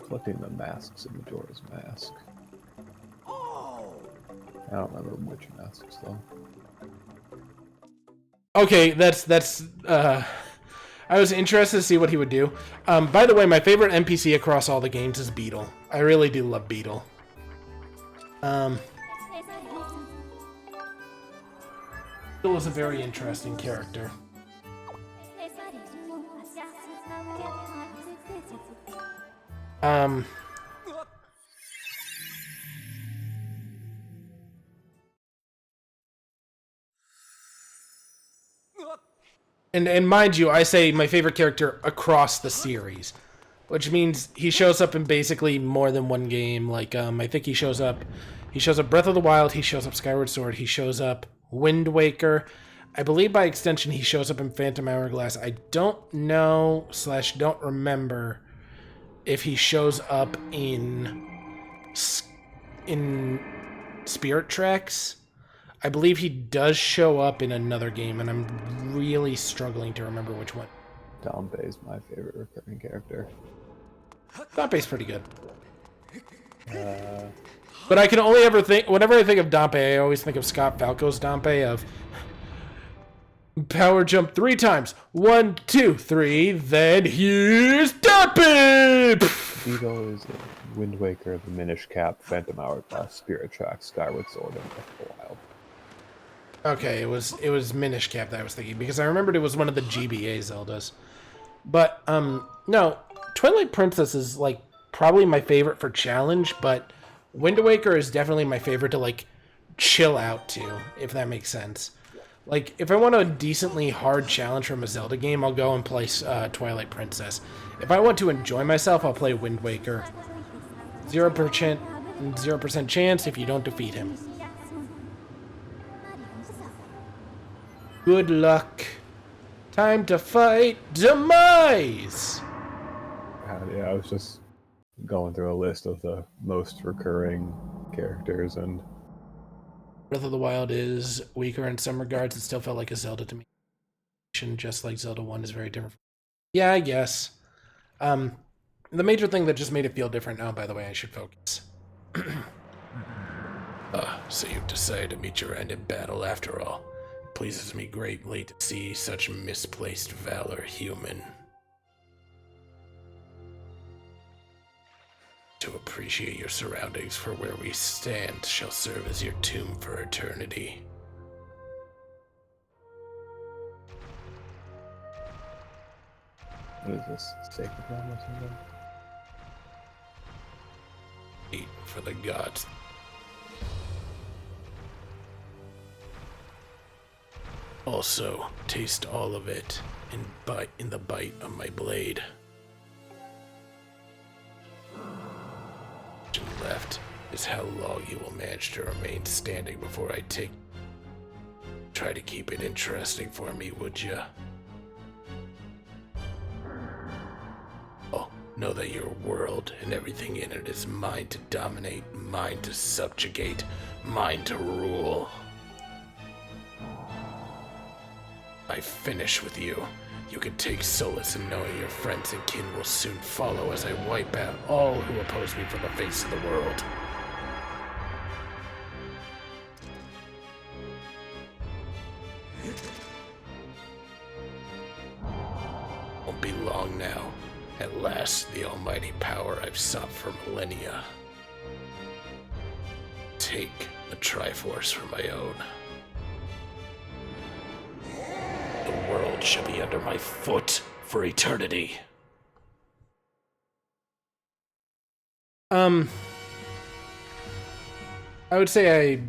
Collecting the masks in Majora's Mask. I don't remember which masks though. Okay, that's I was interested to see what he would do. By the way, my favorite NPC across all the games is Beetle. I really do love Beetle. Beetle is a very interesting character. And mind you, I say my favorite character across the series, which means he shows up in basically more than one game. Like, I think he shows up Breath of the Wild, he shows up Skyward Sword, he shows up Wind Waker. I believe by extension he shows up in Phantom Hourglass. I don't know / don't remember if he shows up in Spirit Tracks. I believe he does show up in another game, and I'm really struggling to remember which one. Dombe is my favorite recurring character. Dompe's pretty good. But I can only ever think, whenever I think of Dompe, I always think of Scott Falco's Dompe of power jump 3 times. 1, 2, 3, then here's Dompe! Evo is Wind Waker, the Minish Cap, Phantom Hourglass, Spirit Tracks, Skyward Sword, and Breath of the Wild. Okay, it was Minish Cap that I was thinking, because I remembered it was one of the GBA Zeldas. But, no, Twilight Princess is, like, probably my favorite for challenge, but Wind Waker is definitely my favorite to, like, chill out to, if that makes sense. Like, if I want a decently hard challenge from a Zelda game, I'll go and play Twilight Princess. If I want to enjoy myself, I'll play Wind Waker. 0% chance if you don't defeat him. Good luck. Time to fight Demise! Yeah, I was just going through a list of the most recurring characters, and Breath of the Wild is weaker in some regards. It still felt like a Zelda to me. Just like Zelda 1 is very different. Yeah, I guess. The major thing that just made it feel different now, by the way, I should focus. So you've decided to meet your end in battle after all. It pleases me greatly to see such misplaced valor, human. To appreciate your surroundings, for where we stand shall serve as your tomb for eternity. what is this? Sacred Realm or something? Eat for the gods. Also, taste all of it in the bite of my blade. Left is how long you will manage to remain standing before I take. Try to keep it interesting for me, would ya? Oh, know that your world and everything in it is mine to dominate, mine to subjugate, mine to rule. I finish with you. You can take solace in knowing your friends and kin will soon follow as I wipe out all who oppose me from the face of the world. Won't be long now. At last, the almighty power I've sought for millennia. Take the Triforce for my own. The world shall be under my foot for eternity. I would say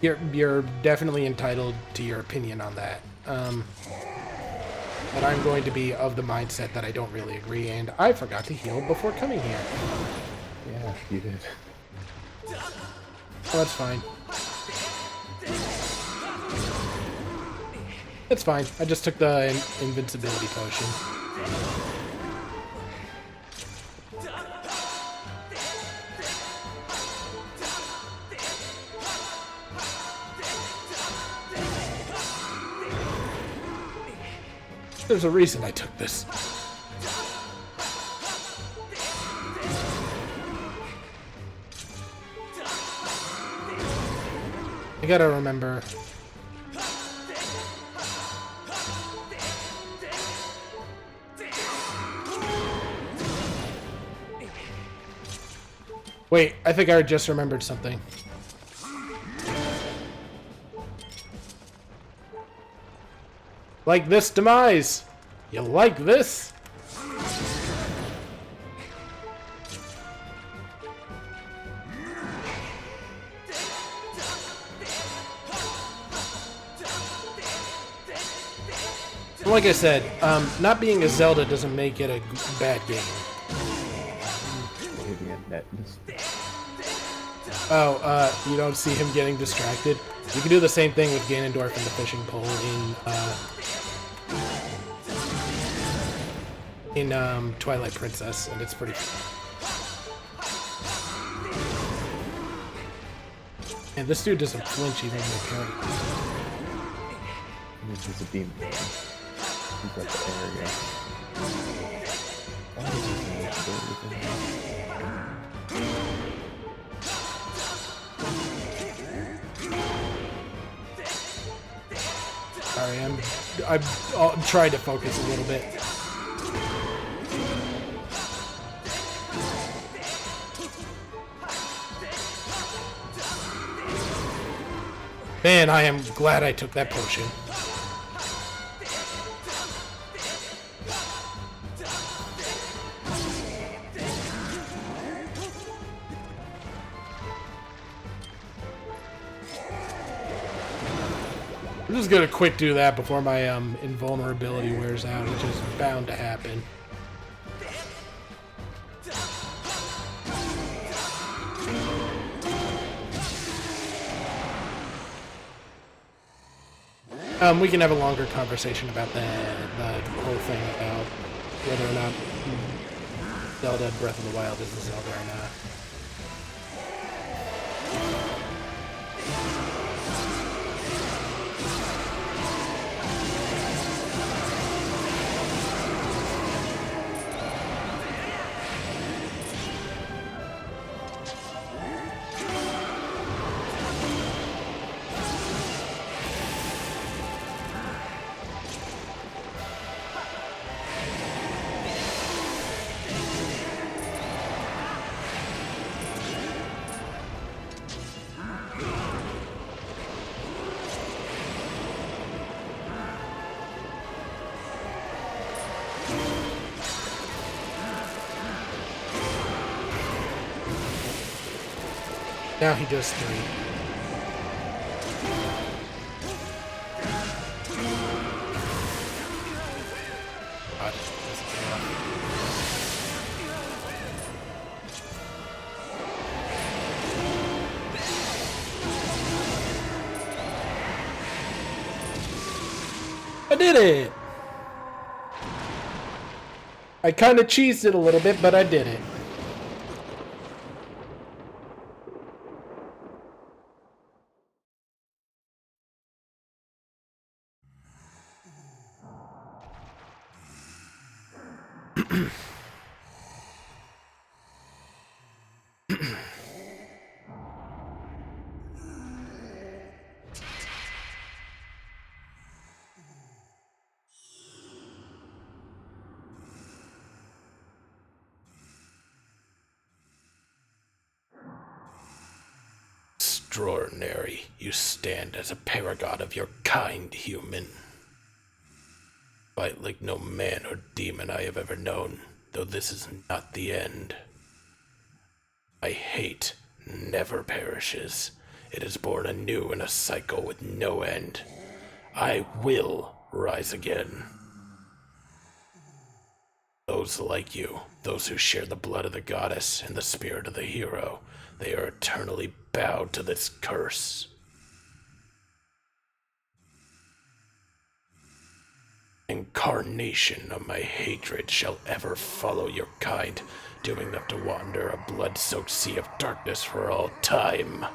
you're definitely entitled to your opinion on that. But I'm going to be of the mindset that I don't really agree, and I forgot to heal before coming here. Yeah, you did. Well, that's fine. It's fine. I just took the invincibility potion. There's a reason I took this. I gotta remember. Wait, I think I just remembered something. Like this, Demise? You like this? Like I said, not being a Zelda doesn't make it a bad game. Oh, you don't see him getting distracted? You can do the same thing with Ganondorf and the fishing pole in Twilight Princess, and it's pretty fun. And this dude doesn't flinch even when carrying. This is a demon. He's got the area. Sorry, I'm trying to focus a little bit. Man, I am glad I took that potion. I'm just gonna quick do that before my invulnerability wears out, which is bound to happen. We can have a longer conversation about the whole thing about whether or not Zelda Breath of the Wild is a Zelda or not. Now he does 3. God, this is enough. I did it! I kind of cheesed it a little bit, but I did it. Extraordinary. You stand as a paragon of your kind, human. Fight like no man or demon I have ever known, though this is not the end. My hate never perishes. It is born anew in a cycle with no end. I will rise again. Those like you, those who share the blood of the goddess and the spirit of the hero, they are eternally bowed to this curse. Incarnation of my hatred shall ever follow your kind, dooming them to wander a blood-soaked sea of darkness for all time.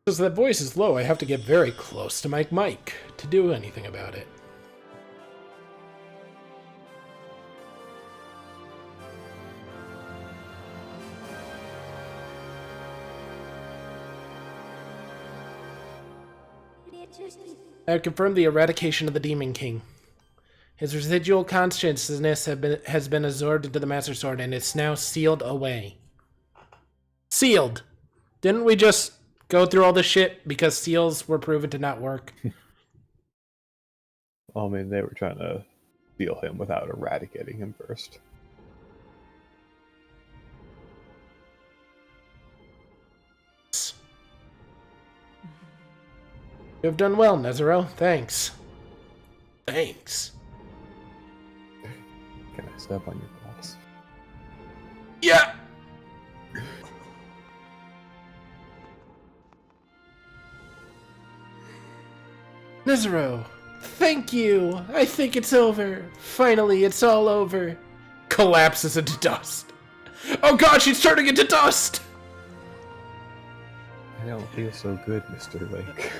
Because that voice is low, I have to get very close to my mic to do anything about it. I have confirmed the eradication of the Demon King. His residual consciousness has been absorbed into the Master Sword, and it's now sealed away. Sealed! Didn't we just go through all this shit because seals were proven to not work? Well, I mean, they were trying to seal him without eradicating him first. You have done well, Nezero. Thanks. Thanks. Can I step on your balls? Yeah! Nezero! Thank you! I think it's over. Finally, it's all over. Collapses into dust. Oh god, she's turning into dust! I don't feel so good, Mr. Lake.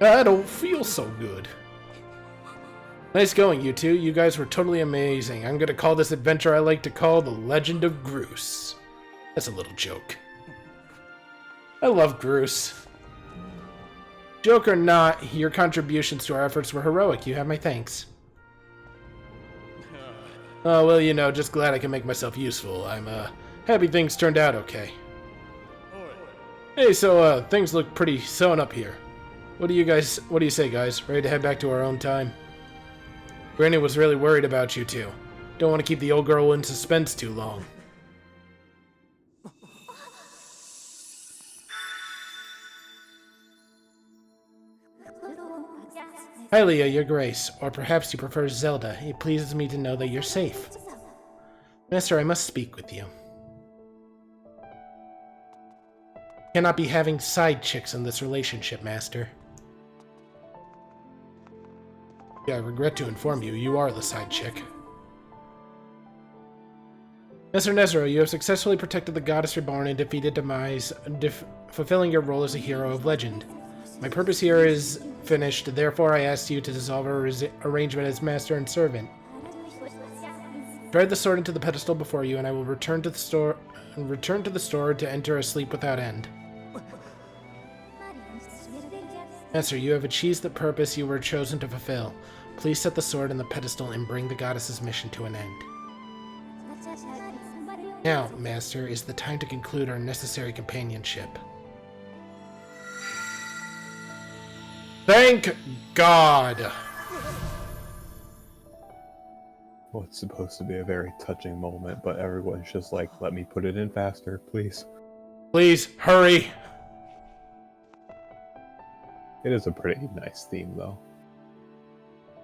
I don't feel so good. Nice going, you two. You guys were totally amazing. I'm gonna call this adventure I like to call The Legend of Groose. That's a little joke. I love Groose. Joke or not, your contributions to our efforts were heroic. You have my thanks. Oh, well, you know, just glad I can make myself useful. I'm, happy things turned out okay. Hey, so, things look pretty sewn up here. What do you say, guys? Ready to head back to our own time? Granny was really worried about you two. Don't want to keep the old girl in suspense too long. Hi, Leah, your grace. Or perhaps you prefer Zelda. It pleases me to know that you're safe. Master, I must speak with you. Cannot be having side chicks in this relationship, Master. Yeah, I regret to inform you, you are the side chick. Master Nezero, you have successfully protected the Goddess Reborn and defeated Demise, fulfilling your role as a hero of legend. My purpose here is finished, therefore I ask you to dissolve our arrangement as master and servant. Drive the sword into the pedestal before you, and I will return to the store to enter a sleep without end. Master, you have achieved the purpose you were chosen to fulfill. Please set the sword in the pedestal and bring the goddess's mission to an end. Now, Master, is the time to conclude our necessary companionship. Thank God! Well, it's supposed to be a very touching moment, but everyone's just like, let me put it in faster, please. Please, hurry! It is a pretty nice theme, though.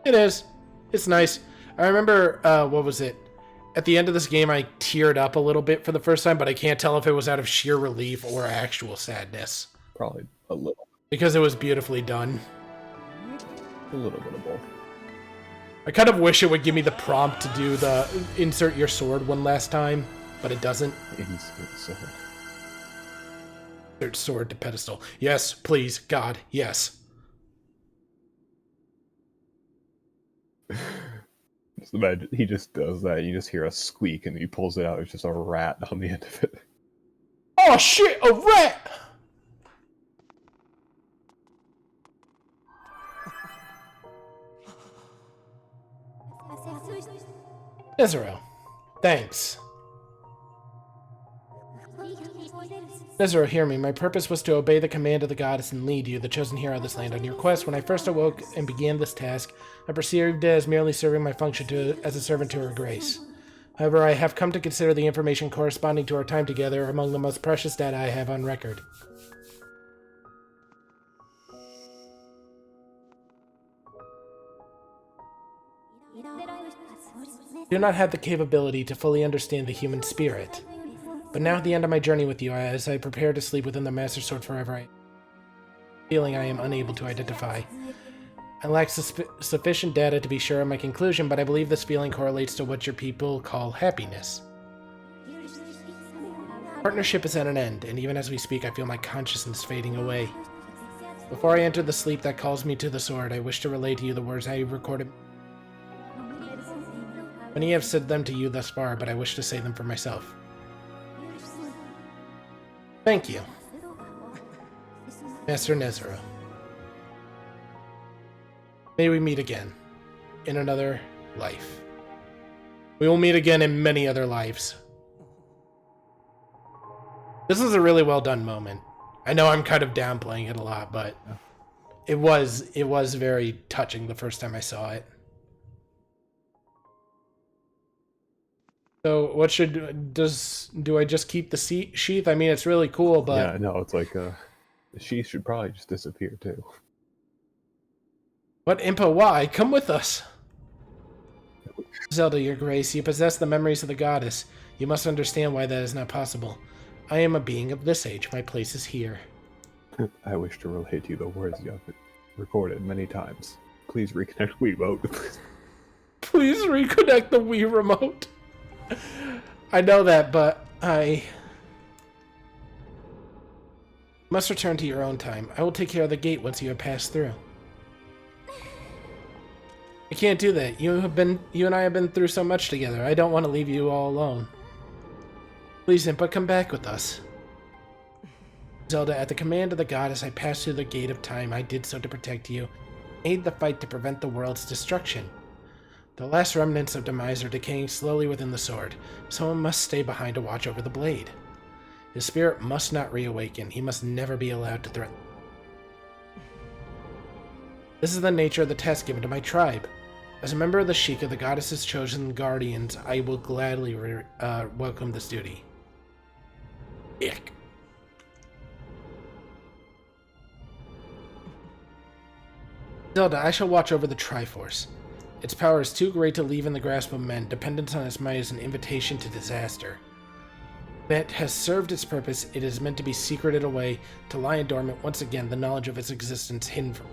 It is. It's nice. I remember, what was it? At the end of this game, I teared up a little bit for the first time, but I can't tell if it was out of sheer relief or actual sadness. Probably a little. Because it was beautifully done. A little bit of both. I kind of wish it would give me the prompt to do the insert your sword one last time, but it doesn't. Insert sword. Insert sword to pedestal. Yes, please, God, yes. Just imagine, he just does that, you just hear a squeak, and he pulls it out, it's just a rat on the end of it. Oh shit, a rat! Nezero, thanks. Nezero, hear me. My purpose was to obey the command of the goddess and lead you, the chosen hero of this land, on your quest. When I first awoke and began this task, I perceived it as merely serving my function as a servant to her grace. However, I have come to consider the information corresponding to our time together among the most precious data I have on record. I do not have the capability to fully understand the human spirit. But now at the end of my journey with you, as I prepare to sleep within the Master Sword forever, I feeling I am unable to identify. I lack sufficient data to be sure of my conclusion, but I believe this feeling correlates to what your people call happiness. Partnership is at an end, and even as we speak, I feel my consciousness fading away. Before I enter the sleep that calls me to the sword, I wish to relay to you the words I recorded. Many have said them to you thus far, but I wish to say them for myself. Thank you, Master Nezero. May we meet again, in another life. We will meet again in many other lives. This is a really well done moment. I know I'm kind of downplaying it a lot, but it was very touching the first time I saw it. So what do I just keep the sheath? I mean, it's really cool, but... Yeah, no, it's like, the sheath should probably just disappear, too. What, Impa, why? Come with us! Zelda, your grace, you possess the memories of the goddess. You must understand why that is not possible. I am a being of this age. My place is here. I wish to relate to you the words recorded many times. Please reconnect Wii Remote. Please reconnect the Wii Remote. I know that, but I must return to your own time. I will take care of the gate once you have passed through. I can't do that. You and I have been through so much together. I don't want to leave you all alone. Please, Impa, come back with us. Zelda, at the command of the goddess, I passed through the gate of time. I did so to protect you. Aid the fight to prevent the world's destruction. The last remnants of demise are decaying slowly within the sword. Someone must stay behind to watch over the blade. His spirit must not reawaken. He must never be allowed to threaten. This is the nature of the task given to my tribe. As a member of the Sheikah, the goddess's chosen guardians, I will gladly welcome this duty. Ick. Zelda, I shall watch over the Triforce. Its power is too great to leave in the grasp of men. Dependence on its might is an invitation to disaster. That has served its purpose. It is meant to be secreted away, to lie in dormant once again, the knowledge of its existence hidden from.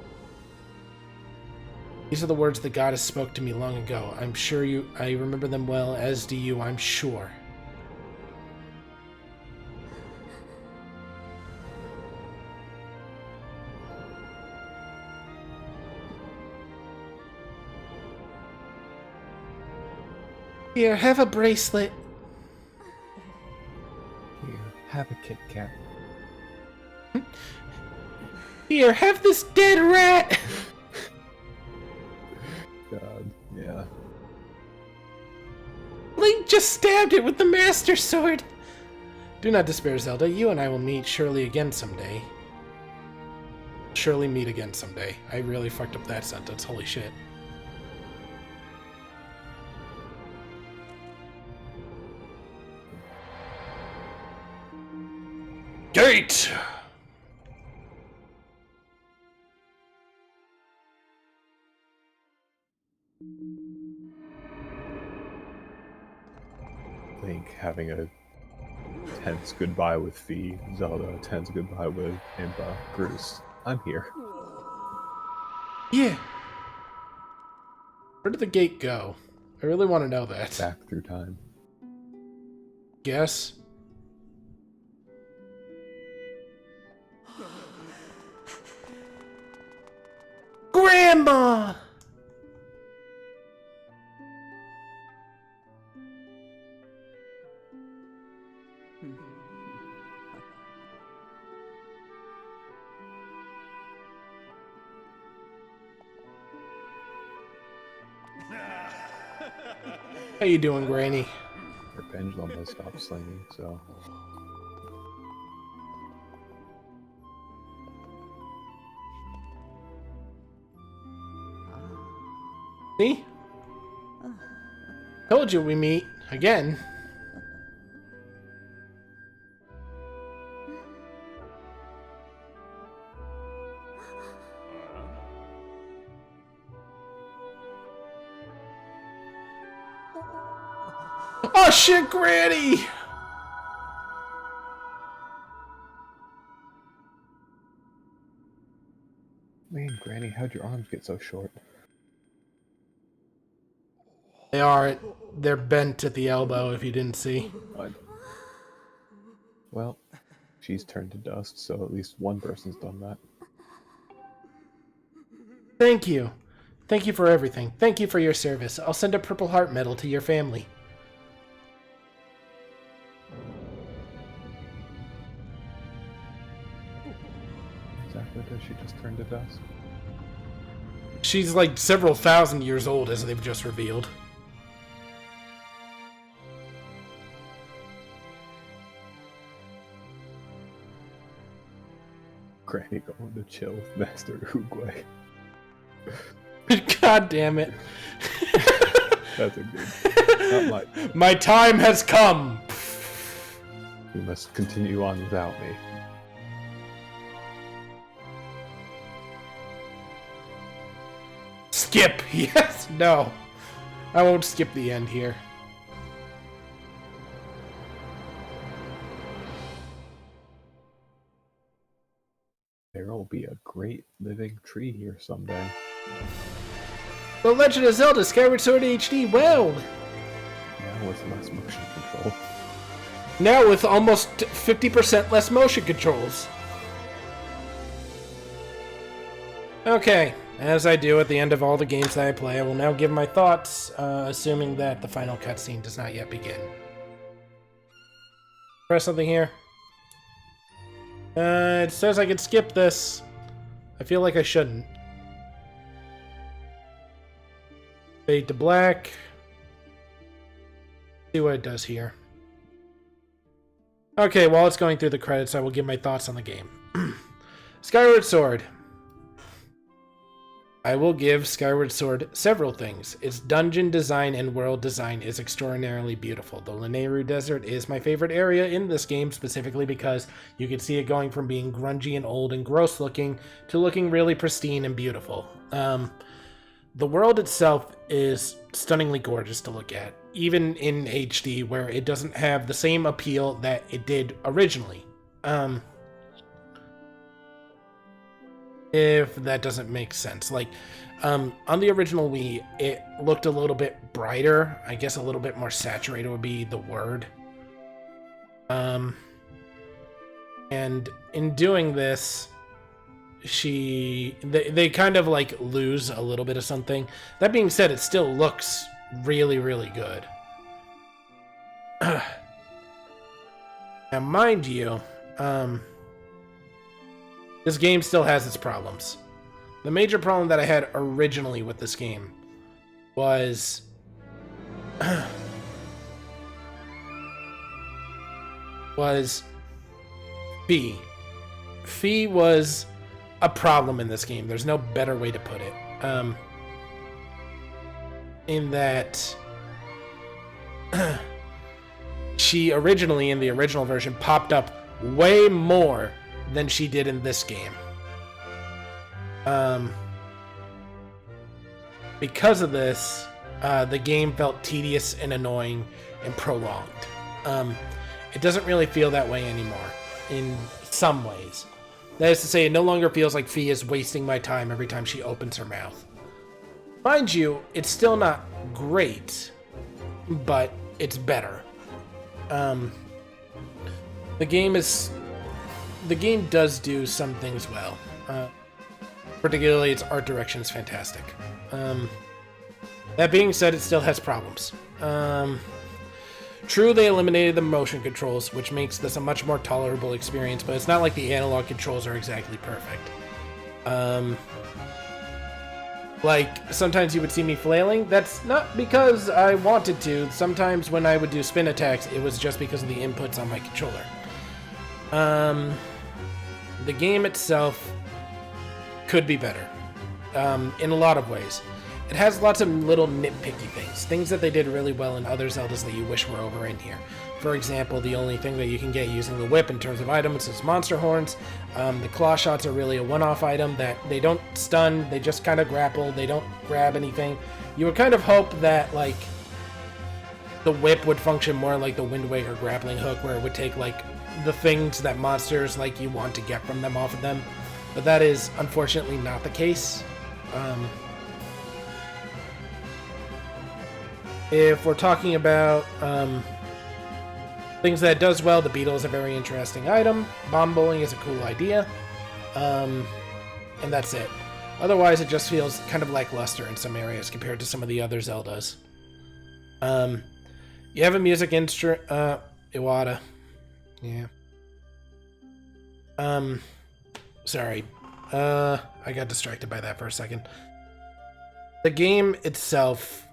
These are the words the goddess spoke to me long ago. I'm sure I remember them well, as do you, I'm sure. Here, have a bracelet. Here, have a Kit Kat. Here, have this dead rat. God, yeah. Link just stabbed it with the Master Sword. Do not despair, Zelda. You and I will meet surely again someday. Surely meet again someday. I really fucked up that sentence. Holy shit. Gate! Link having a tense goodbye with Fee, Zelda a tense goodbye with Impa, Groose. I'm here. Yeah. Where did the gate go? I really want to know that. Back through time. Guess. Grandma! How you doing, Granny? Her pendulum has stopped slinging, so... See? Told you we meet again. Oh shit, Granny! Man, Granny, how'd your arms get so short? They're bent at the elbow, if you didn't see. Well, she's turned to dust, so at least one person's done that. Thank you. Thank you for everything. Thank you for your service. I'll send a Purple Heart medal to your family. Exactly, does she just turn to dust? She's like several thousand years old, as they've just revealed. Granny going to chill with Master Oogway. God damn it. That's a good... Not my... My time has come! You must continue on without me. Skip! Yes! No. I won't skip the end here. Harold. be a great living tree here someday. The Legend of Zelda Skyward Sword HD, well! Now with less motion control. Now with almost 50% less motion controls. Okay, as I do at the end of all the games that I play, I will now give my thoughts, assuming that the final cutscene does not yet begin. Press something here. It says I can skip this. I feel like I shouldn't. Fade to black. See what it does here. Okay, while it's going through the credits, I will give my thoughts on the game. Skyward Sword. I will give Skyward Sword several things. Its dungeon design and world design is extraordinarily beautiful. The Lanayru Desert is my favorite area in this game, specifically because you can see it going from being grungy and old and gross looking to looking really pristine and beautiful. The world itself is stunningly gorgeous to look at, even in HD, where it doesn't have the same appeal that it did originally. If that doesn't make sense. Like, on the original Wii, it looked a little bit brighter. I guess a little bit more saturated would be the word. And in doing this, they kind of like lose a little bit of something. That being said, it still looks really, really good. Now, mind you, this game still has its problems. The major problem that I had originally with this game was Fee. Fee was a problem in this game. There's no better way to put it. In that she originally, in the original version, popped up way more than she did in this game. Because of this, the game felt tedious and annoying and prolonged. It doesn't really feel that way anymore, in some ways. That is to say, it no longer feels like Fee is wasting my time every time she opens her mouth. Mind you, it's still not great, but it's better. The game does do some things well. Particularly, its art direction is fantastic. That being said, it still has problems. True, they eliminated the motion controls, which makes this a much more tolerable experience, but it's not like the analog controls are exactly perfect. Like, sometimes you would see me flailing. That's not because I wanted to. Sometimes when I would do spin attacks, it was just because of the inputs on my controller. The game itself could be better, in a lot of ways. It has lots of little nitpicky things that they did really well in other Zeldas that you wish were over in here. For example, the only thing that you can get using the whip in terms of items is monster horns. The claw shots are really a one-off item that they don't stun, they just kind of grapple, they don't grab anything. You would kind of hope that, like, the whip would function more like the Wind Waker grappling hook, where it would take, like, the things that monsters, like, you want to get from them off of them. But that is, unfortunately, not the case. If we're talking about things that it does well, the beetle is a very interesting item. Bomb bowling is a cool idea. And that's it. Otherwise, it just feels kind of lackluster in some areas compared to some of the other Zeldas. You have a music instrument, Iwata. Yeah. Sorry. I got distracted by that for a second. The game itself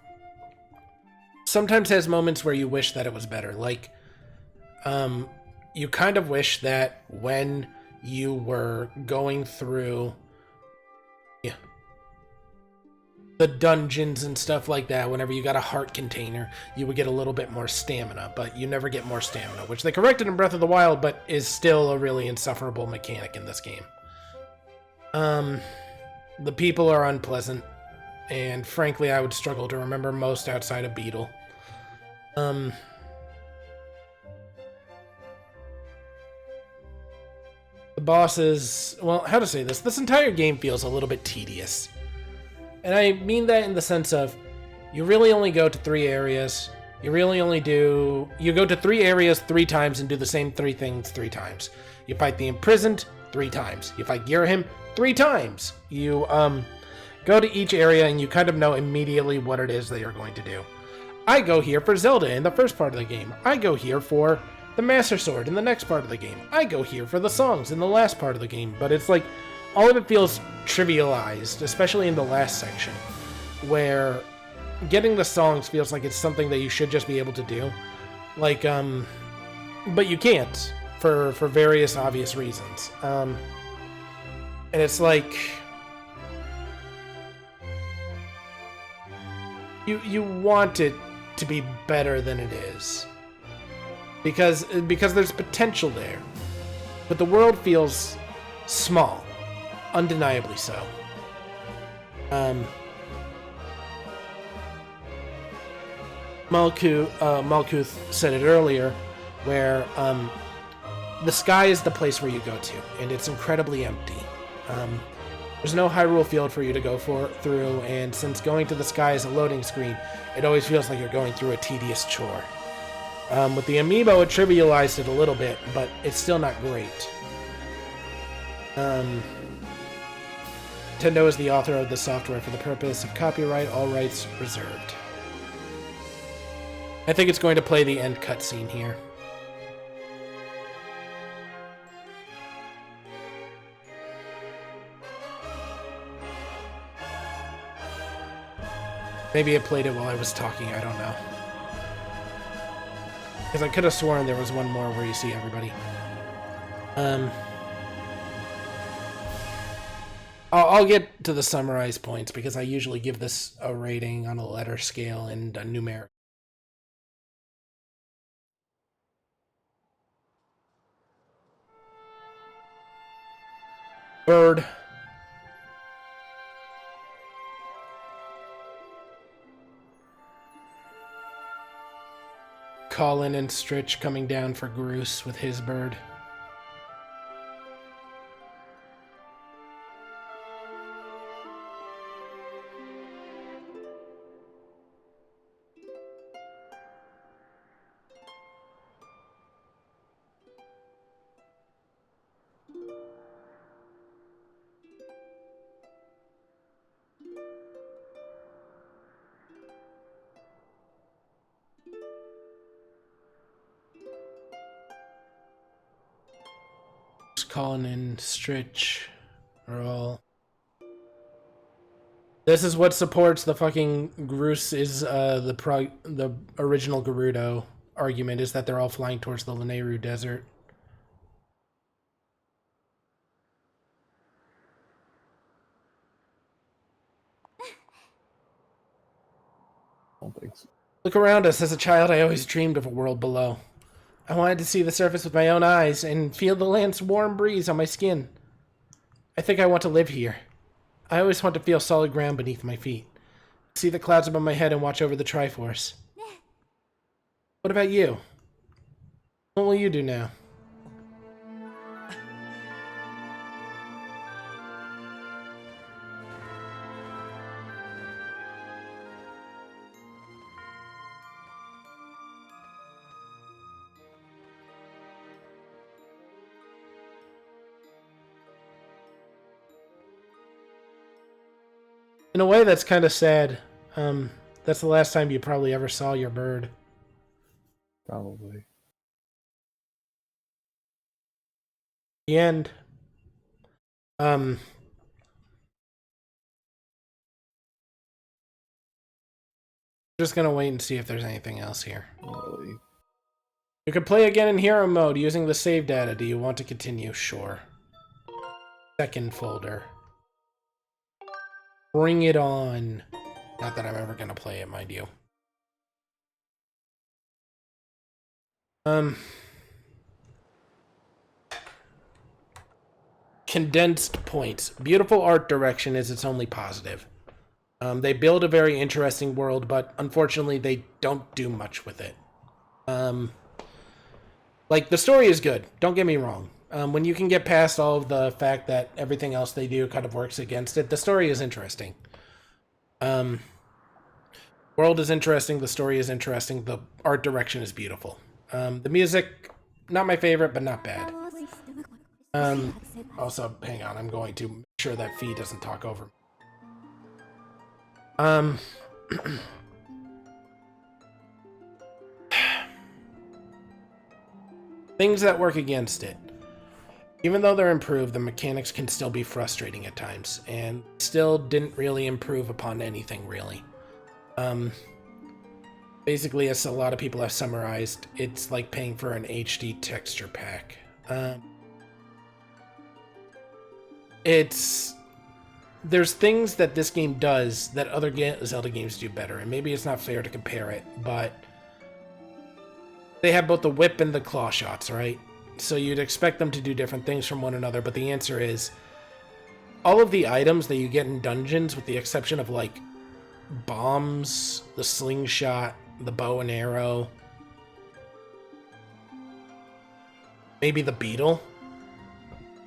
sometimes has moments where you wish that it was better. Like, you kind of wish that when you were going through the dungeons and stuff like that, whenever you got a heart container, you would get a little bit more stamina, but you never get more stamina, which they corrected in Breath of the Wild, but is still a really insufferable mechanic in this game. The people are unpleasant, and frankly, I would struggle to remember most outside of Beetle. The bosses... Well, how to say this? This entire game feels a little bit tedious. And I mean that in the sense of, you really only go to 3 areas. You really only do... You go to 3 areas 3 times and do the same 3 things 3 times. You fight the Imprisoned 3 times. You fight Girahim 3 times. You, go to each area and you kind of know immediately what it is that you're going to do. I go here for Zelda in the first part of the game. I go here for the Master Sword in the next part of the game. I go here for the songs in the last part of the game. But it's like, all of it feels trivialized, especially in the last section, where getting the songs feels like it's something that you should just be able to do. Like, but you can't, for various obvious reasons. And it's like... You want it to be better than it is. Because there's potential there. But the world feels small. Undeniably so. Malkuth said it earlier, where the sky is the place where you go to, and it's incredibly empty. There's no Hyrule field for you to go through, and since going to the sky is a loading screen, it always feels like you're going through a tedious chore. With the amiibo, it trivialized it a little bit, but it's still not great. Nintendo is the author of the software for the purpose of copyright, all rights reserved. I think it's going to play the end cutscene here. Maybe it played it while I was talking, I don't know. Because I could have sworn there was one more where you see everybody. I'll get to the summarized points, because I usually give this a rating on a letter scale and a numeric. Bird. Colin and Stritch coming down for Groose with his bird. Colin and Stritch are all... This is what supports the fucking Groose is the original Gerudo argument, is that they're all flying towards the Lanayru desert. I don't think so. Look around us. As a child, I always dreamed of a world below. I wanted to see the surface with my own eyes and feel the land's warm breeze on my skin. I think I want to live here. I always want to feel solid ground beneath my feet. See the clouds above my head and watch over the Triforce. What about you? What will you do now? In a way, that's kind of sad. That's the last time you probably ever saw your bird. Probably. The end. Just gonna wait and see if there's anything else here. Really. You can play again in hero mode using the save data. Do you want to continue? Sure. Second folder. Bring it on. Not that I'm ever gonna play it, mind you. Condensed points. Beautiful art direction is its only positive. They build a very interesting world, but unfortunately they don't do much with it. Like, the story is good, don't get me wrong, When you can get past all of the fact that everything else they do kind of works against it, the story is interesting. World is interesting, the story is interesting, the art direction is beautiful. The music, not my favorite, but not bad. Also, hang on, I'm going to make sure that Fee doesn't talk over me. Things that work against it. Even though they're improved, the mechanics can still be frustrating at times, and still didn't really improve upon anything, really. Basically, as a lot of people have summarized, it's like paying for an HD texture pack. There's things that this game does that other Zelda games do better, and maybe it's not fair to compare it, but they have both the whip and the claw shots, right? So you'd expect them to do different things from one another, but the answer is all of the items that you get in dungeons, with the exception of like bombs, the slingshot, the bow and arrow, maybe the beetle,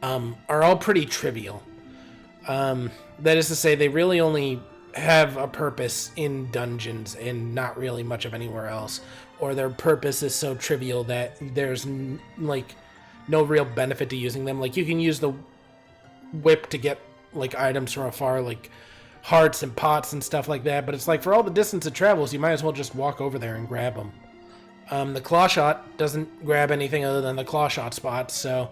are all pretty trivial. That is to say, they really only have a purpose in dungeons and not really much of anywhere else, or their purpose is so trivial that there's like no real benefit to using them. Like, you can use the whip to get like items from afar, like hearts and pots and stuff like that, but it's like, for all the distance it travels, you might as well just walk over there and grab them. The claw shot doesn't grab anything other than the claw shot spots, so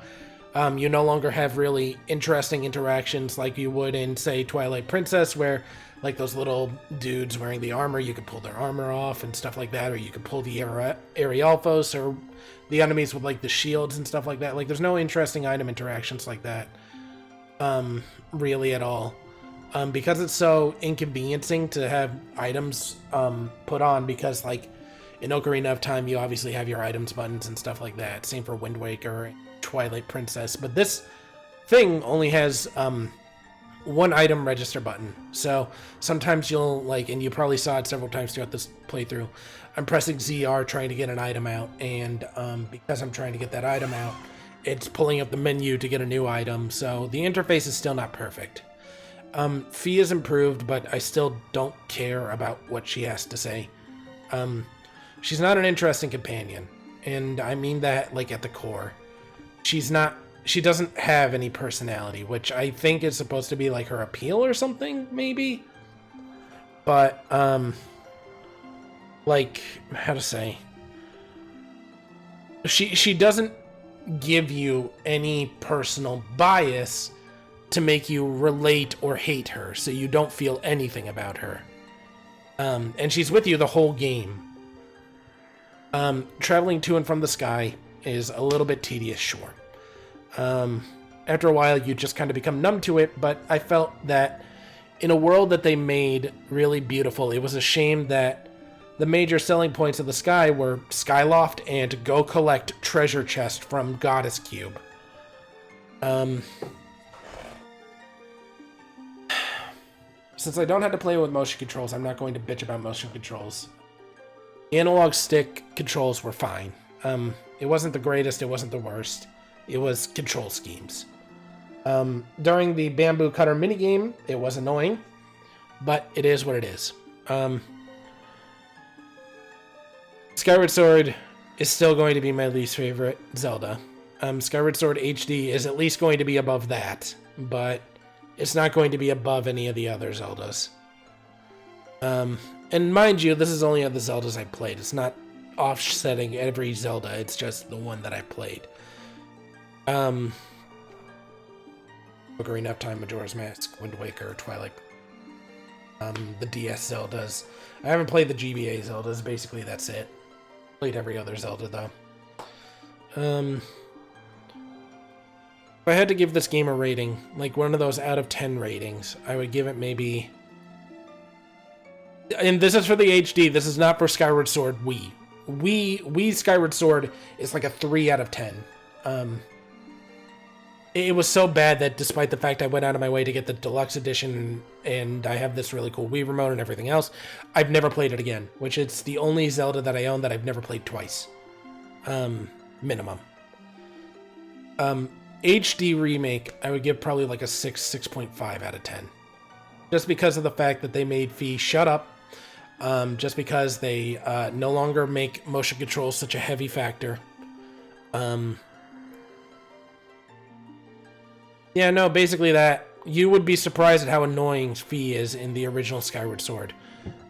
you no longer have really interesting interactions like you would in, say, Twilight Princess, where like those little dudes wearing the armor, you could pull their armor off and stuff like that, or you could pull the Aerialphos, or the enemies with like the shields and stuff like that. Like, there's no interesting item interactions like that, really at all. Because it's so inconveniencing to have items put on, because like in Ocarina of Time, you obviously have your items buttons and stuff like that. Same for Wind Waker, Twilight Princess, but this thing only has one item register button. So sometimes you'll like, and you probably saw it several times throughout this playthrough, I'm pressing ZR trying to get an item out, and because I'm trying to get that item out, it's pulling up the menu to get a new item, so the interface is still not perfect. Fee is improved, but I still don't care about what she has to say. She's not an interesting companion, and I mean that like at the core. She doesn't have any personality, which I think is supposed to be like her appeal or something, maybe? But, like, how to say? She doesn't give you any personal bias to make you relate or hate her, so you don't feel anything about her. And she's with you the whole game. Traveling to and from the sky is a little bit tedious, sure. After a while, you just kind of become numb to it, but I felt that in a world that they made really beautiful, it was a shame that the major selling points of the sky were Skyloft and go collect treasure chest from Goddess Cube. Since I don't have to play with motion controls, I'm not going to bitch about motion controls. The analog stick controls were fine. It wasn't the greatest, it wasn't the worst. It was control schemes. During the bamboo cutter minigame, it was annoying, but it is what it is. Skyward Sword is still going to be my least favorite Zelda. Skyward Sword HD is at least going to be above that, but it's not going to be above any of the other Zeldas. And mind you, this is only of the Zeldas I played. It's not offsetting every Zelda, it's just the one that I played. Ocarina of Time, Majora's Mask, Wind Waker, Twilight, the DS Zeldas. I haven't played the GBA Zeldas, basically that's it. Played every other Zelda, though. If I had to give this game a rating, like one of those out of 10 ratings, I would give it maybe... And this is for the HD, this is not for Skyward Sword Wii. Wii Skyward Sword is like a 3 out of 10. It was so bad that despite the fact I went out of my way to get the deluxe edition and I have this really cool Wii remote and everything else, I've never played it again, which it's the only Zelda that I own that I've never played twice. Minimum. HD remake, I would give probably like a 6.5 out of 10. Just because of the fact that they made Fee shut up. Just because they no longer make motion control such a heavy factor. Yeah, no, basically that. You would be surprised at how annoying Fee is in the original Skyward Sword.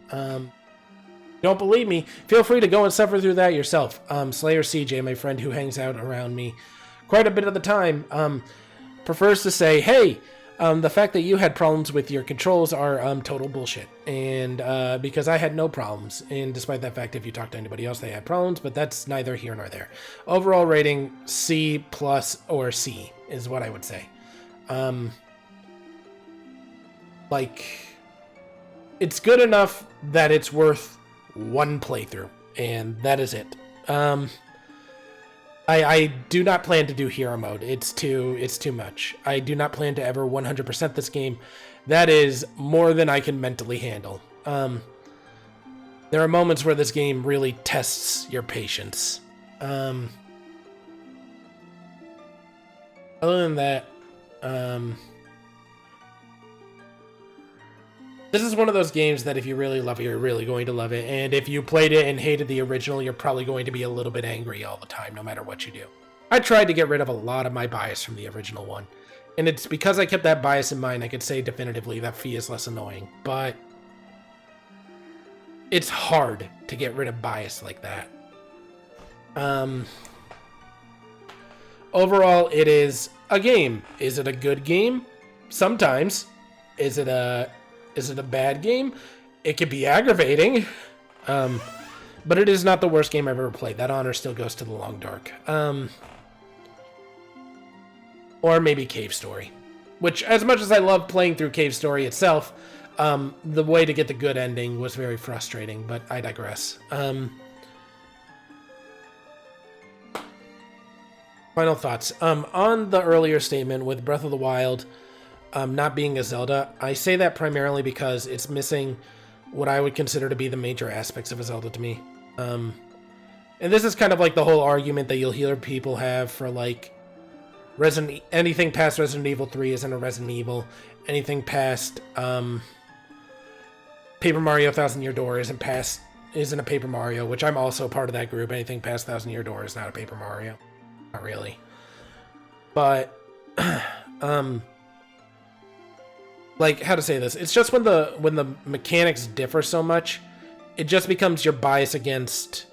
Don't believe me? Feel free to go and suffer through that yourself. Slayer CJ, my friend who hangs out around me quite a bit of the time, prefers to say, hey, the fact that you had problems with your controls are total bullshit. And because I had no problems. And despite that fact, if you talk to anybody else, they had problems. But that's neither here nor there. Overall rating, C plus or C is what I would say. Like, it's good enough that it's worth one playthrough. And that is it. I do not plan to do hero mode. It's too much. I do not plan to ever 100% this game. That is more than I can mentally handle. There are moments where this game really tests your patience. Other than that, this is one of those games that if you really love it, you're really going to love it. And if you played it and hated the original, you're probably going to be a little bit angry all the time, no matter what you do. I tried to get rid of a lot of my bias from the original one. And it's because I kept that bias in mind, I could say definitively that Fee is less annoying. But it's hard to get rid of bias like that. Overall, it is a game. Is it a good game? Sometimes. Is it a bad game? It could be aggravating. But it is not the worst game I've ever played. That honor still goes to The Long Dark. Or maybe Cave Story. Which, as much as I love playing through Cave Story itself, the way to get the good ending was very frustrating, but I digress. Final thoughts. On the earlier statement with Breath of the Wild not being a Zelda, I say that primarily because it's missing what I would consider to be the major aspects of a Zelda to me. And this is kind of like the whole argument that you'll hear people have for, like, anything past Resident Evil 3 isn't a Resident Evil. Anything past Paper Mario Thousand Year Door isn't a Paper Mario, which I'm also part of that group. Anything past Thousand Year Door is not a Paper Mario. Not really. But, like, how to say this? It's just when the mechanics differ so much, it just becomes your bias against,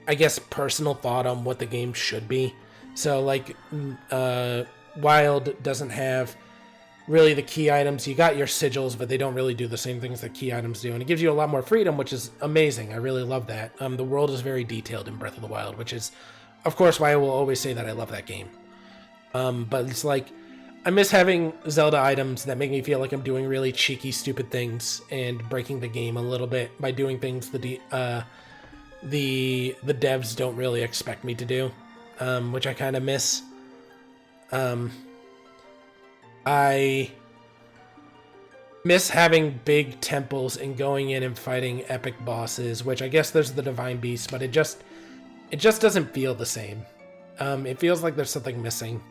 I guess, personal thought on what the game should be. So, like, Wild doesn't have really the key items. You got your sigils, but they don't really do the same things that key items do. And it gives you a lot more freedom, which is amazing. I really love that. The world is very detailed in Breath of the Wild, which is, of course, why I will always say that I love that game. But it's like, I miss having Zelda items that make me feel like I'm doing really cheeky, stupid things and breaking the game a little bit by doing things the devs don't really expect me to do, which I kind of miss. I miss having big temples and going in and fighting epic bosses, which I guess there's the Divine Beast, but it just doesn't feel the same. It feels like there's something missing.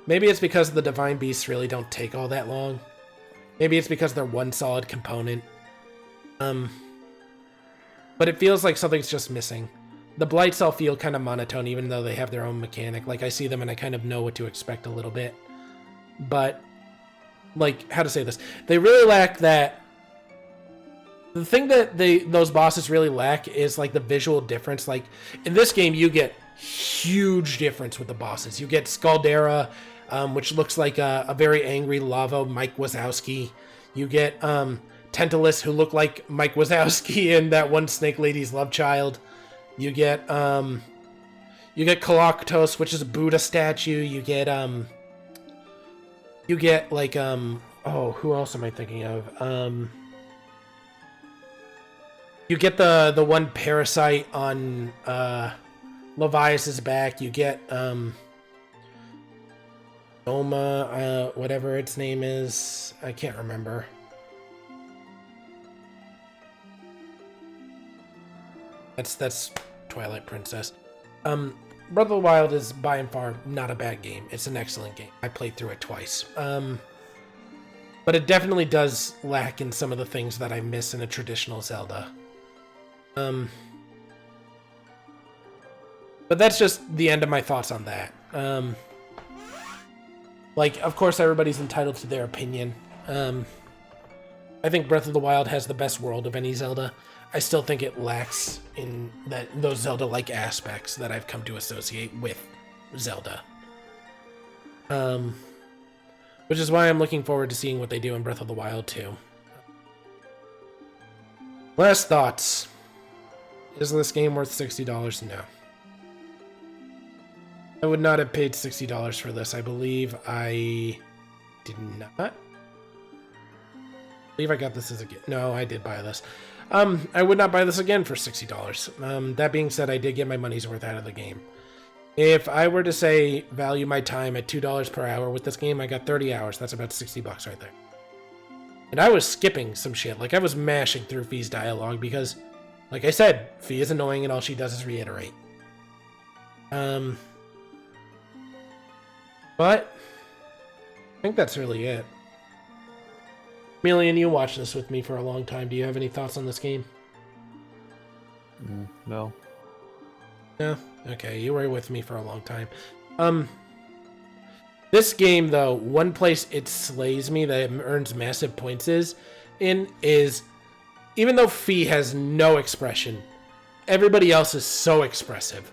Maybe it's because the Divine Beasts really don't take all that long. Maybe it's because they're one solid component. But it feels like something's just missing. The Blights all feel kind of monotone, even though they have their own mechanic. Like, I see them and I kind of know what to expect a little bit. But, like, how to say this? They really lack that... The thing that those bosses really lack is, like, the visual difference. Like, in this game, you get huge difference with the bosses. You get Scaldera, which looks like a very angry lava Mike Wazowski. You get Tantalus, who look like Mike Wazowski and that one Snake Lady's love child. You get Kalaktos, which is a Buddha statue. You get like oh, who else am I thinking of? You get the one parasite on Levias's back. You get Oma, whatever its name is. I can't remember. That's Twilight Princess. Breath of the Wild is by and far not a bad game. It's an excellent game. I played through it twice. But it definitely does lack in some of the things that I miss in a traditional Zelda. But that's just the end of my thoughts on that. Like, of course, everybody's entitled to their opinion. I think Breath of the Wild has the best world of any Zelda. I still think it lacks in those Zelda-like aspects that I've come to associate with Zelda. Which is why I'm looking forward to seeing what they do in Breath of the Wild 2. Last thoughts. Is this game worth $60? No. I would not have paid $60 for this. I believe I did not. I believe I got this as a gift. No, I did buy this. I would not buy this again for $60. That being said, I did get my money's worth out of the game. If I were to say value my time at $2 per hour with this game, I got 30 hours. That's about $60 right there. And I was skipping some shit. Like, I was mashing through Fee's dialogue because, like I said, Fee is annoying and all she does is reiterate. But I think that's really it. Melian, you watched this with me for a long time. Do you have any thoughts on this game? No. No? Okay, you were with me for a long time. This game, though, one place it slays me that it earns massive points is, even though Fee has no expression, everybody else is so expressive.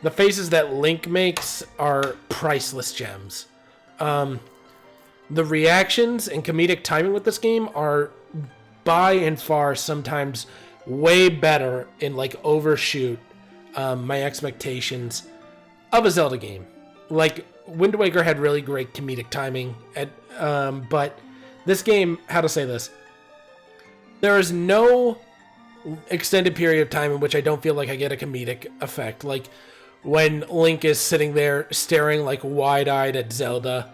The faces that Link makes are priceless gems. The reactions and comedic timing with this game are by and far sometimes way better and like overshoot my expectations of a Zelda game. Like, Wind Waker had really great comedic timing, but this game, how to say this, there is no extended period of time in which I don't feel like I get a comedic effect. Like, when Link is sitting there staring like wide-eyed at Zelda,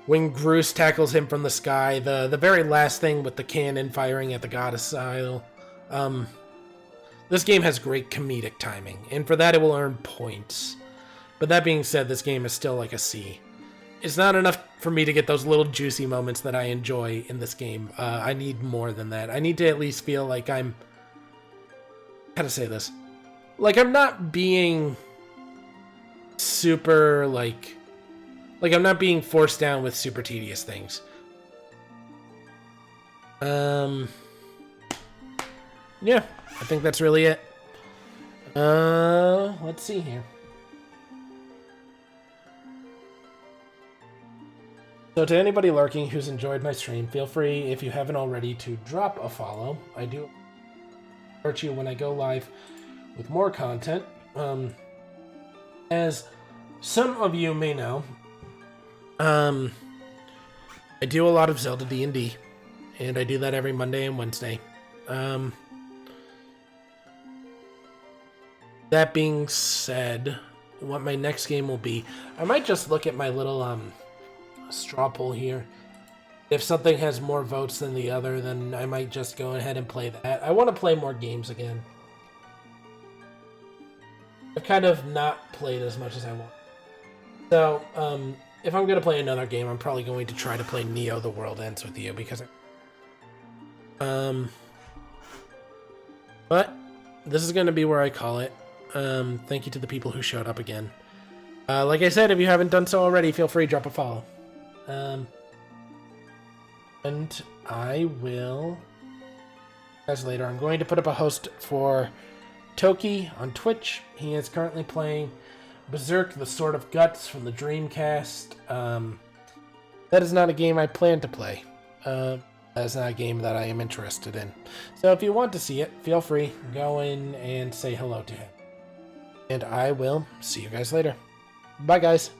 when Groose tackles him from the sky, the very last thing with the cannon firing at the goddess Isle. This game has great comedic timing, and for that it will earn points. But that being said, this game is still like a C. It's not enough for me to get those little juicy moments that I enjoy in this game. I need more than that. I need to at least feel like I'm... How to say this? Like, I'm not being super, like I'm not being forced down with super tedious things. Yeah, I think that's really it. Let's see here. So to anybody lurking who's enjoyed my stream, feel free, if you haven't already, to drop a follow. I do alert you when I go live with more content. As some of you may know, I do a lot of Zelda D&D, and I do that every Monday and Wednesday. That being said, what my next game will be, I might just look at my little straw poll here. If something has more votes than the other, then I might just go ahead and play that. I want to play more games again. I've kind of not played as much as I want. So, if I'm going to play another game, I'm probably going to try to play Neo The World Ends With You, because but this is going to be where I call it. Thank you to the people who showed up again. Like I said, if you haven't done so already, feel free to drop a follow. And I will... As later, I'm going to put up a host for Toki on Twitch. He is currently playing Berserk, the Sword of Guts from the Dreamcast. That is not a game I plan to play. That is not a game that I am interested in. So if you want to see it, feel free, go in and say hello to him. And I will see you guys later. Bye, guys.